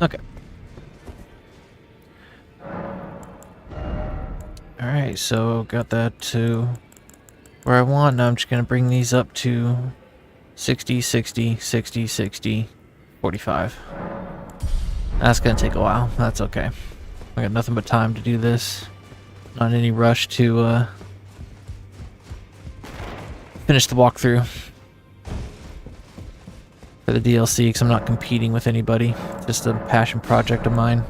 Speaker 1: Okay. Alright, so got that to where I want. Now I'm just going to bring these up to 60, 60, 60, 60, 45. That's going to take a while. That's okay. I got nothing but time to do this. Not in any rush to finish the walkthrough for the DLC, because I'm not competing with anybody. It's just a passion project of mine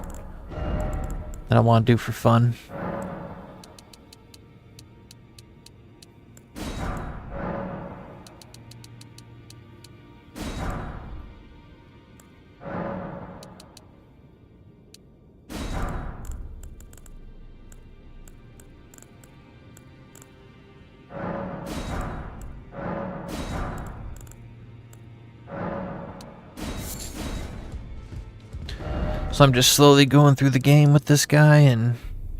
Speaker 1: that I want to do for fun. So I'm just slowly going through the game with this guy and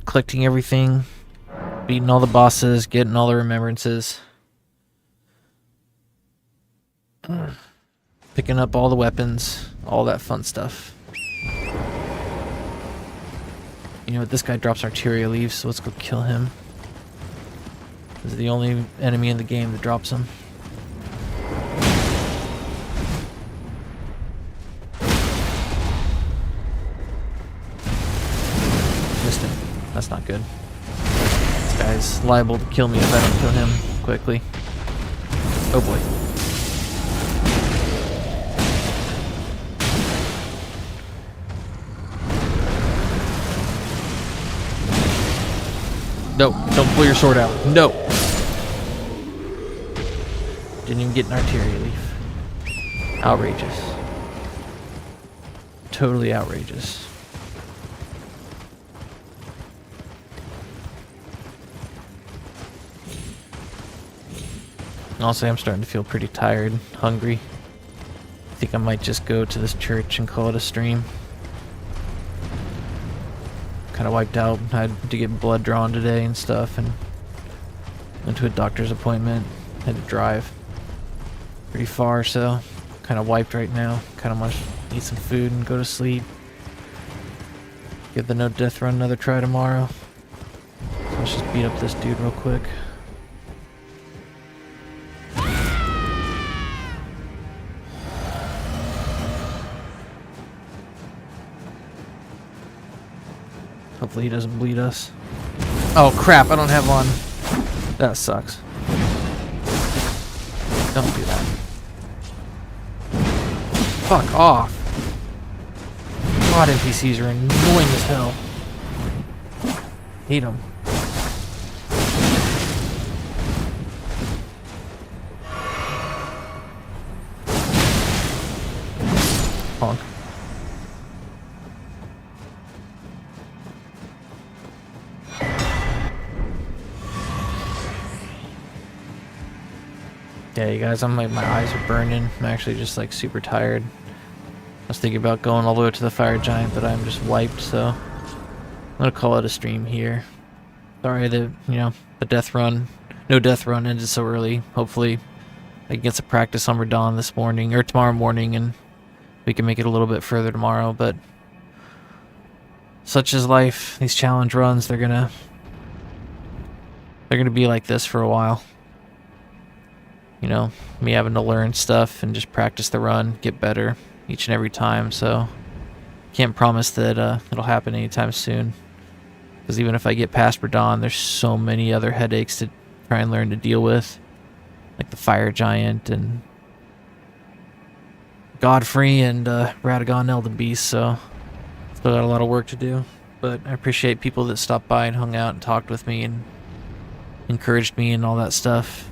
Speaker 1: collecting everything, beating all the bosses, getting all the remembrances, picking up all the weapons, all that fun stuff. You know what, this guy drops arterial leaves, so let's go kill him. This is the only enemy in the game that drops them. That's not good. This guy's liable to kill me if I don't kill him quickly. Oh boy. No, don't pull your sword out. No! Didn't even get an arterial leaf. Outrageous. Totally outrageous. Honestly, I'm starting to feel pretty tired, hungry. I think I might just go to this church and call it a stream. Kind of wiped out. I had to get blood drawn today and stuff, and went to a doctor's appointment. Had to drive pretty far, so kind of wiped right now. Kind of want to eat some food and go to sleep. Give the no death run another try tomorrow. So let's just beat up this dude real quick. Hopefully he doesn't bleed us. Oh crap, I don't have one. That sucks. Don't do that. Fuck off. God, NPCs are annoying as hell. Hate them. Honk. Yeah, you guys, I'm like, my eyes are burning. I'm actually just like super tired. I was thinking about going all the way to the fire giant, but I'm just wiped, so I'm gonna call it a stream here. Sorry that, you know, the death run, no death run ended so early. Hopefully I can get some practice on Radon this morning, or tomorrow morning, and we can make it a little bit further tomorrow, but such is life. These challenge runs, they're gonna be like this for a while. You know, me having to learn stuff and just practice the run, get better each and every time, so can't promise that it'll happen anytime soon. Because even if I get past Radon, there's so many other headaches to try and learn to deal with. Like the fire giant and Godfrey and Radagon Elden Beast, so still got a lot of work to do. But I appreciate people that stopped by and hung out and talked with me and encouraged me and all that stuff.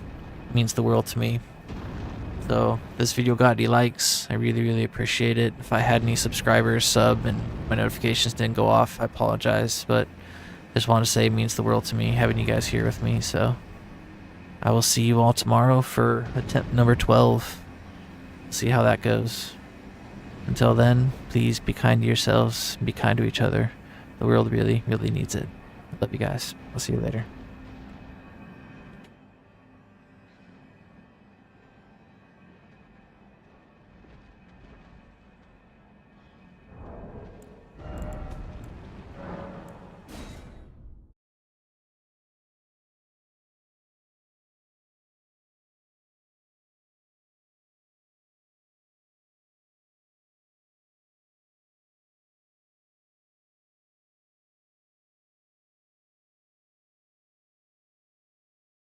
Speaker 1: It means the world to me. So if this video got any likes, I really appreciate it. If I had any subscribers sub and my notifications didn't go off, I apologize, but I just want to say it means the world to me having you guys here with me. So I will see you all tomorrow for attempt number 12. See how that goes. Until then, please be kind to yourselves, be kind to each other. The world really needs it. I love you guys. I'll see you later.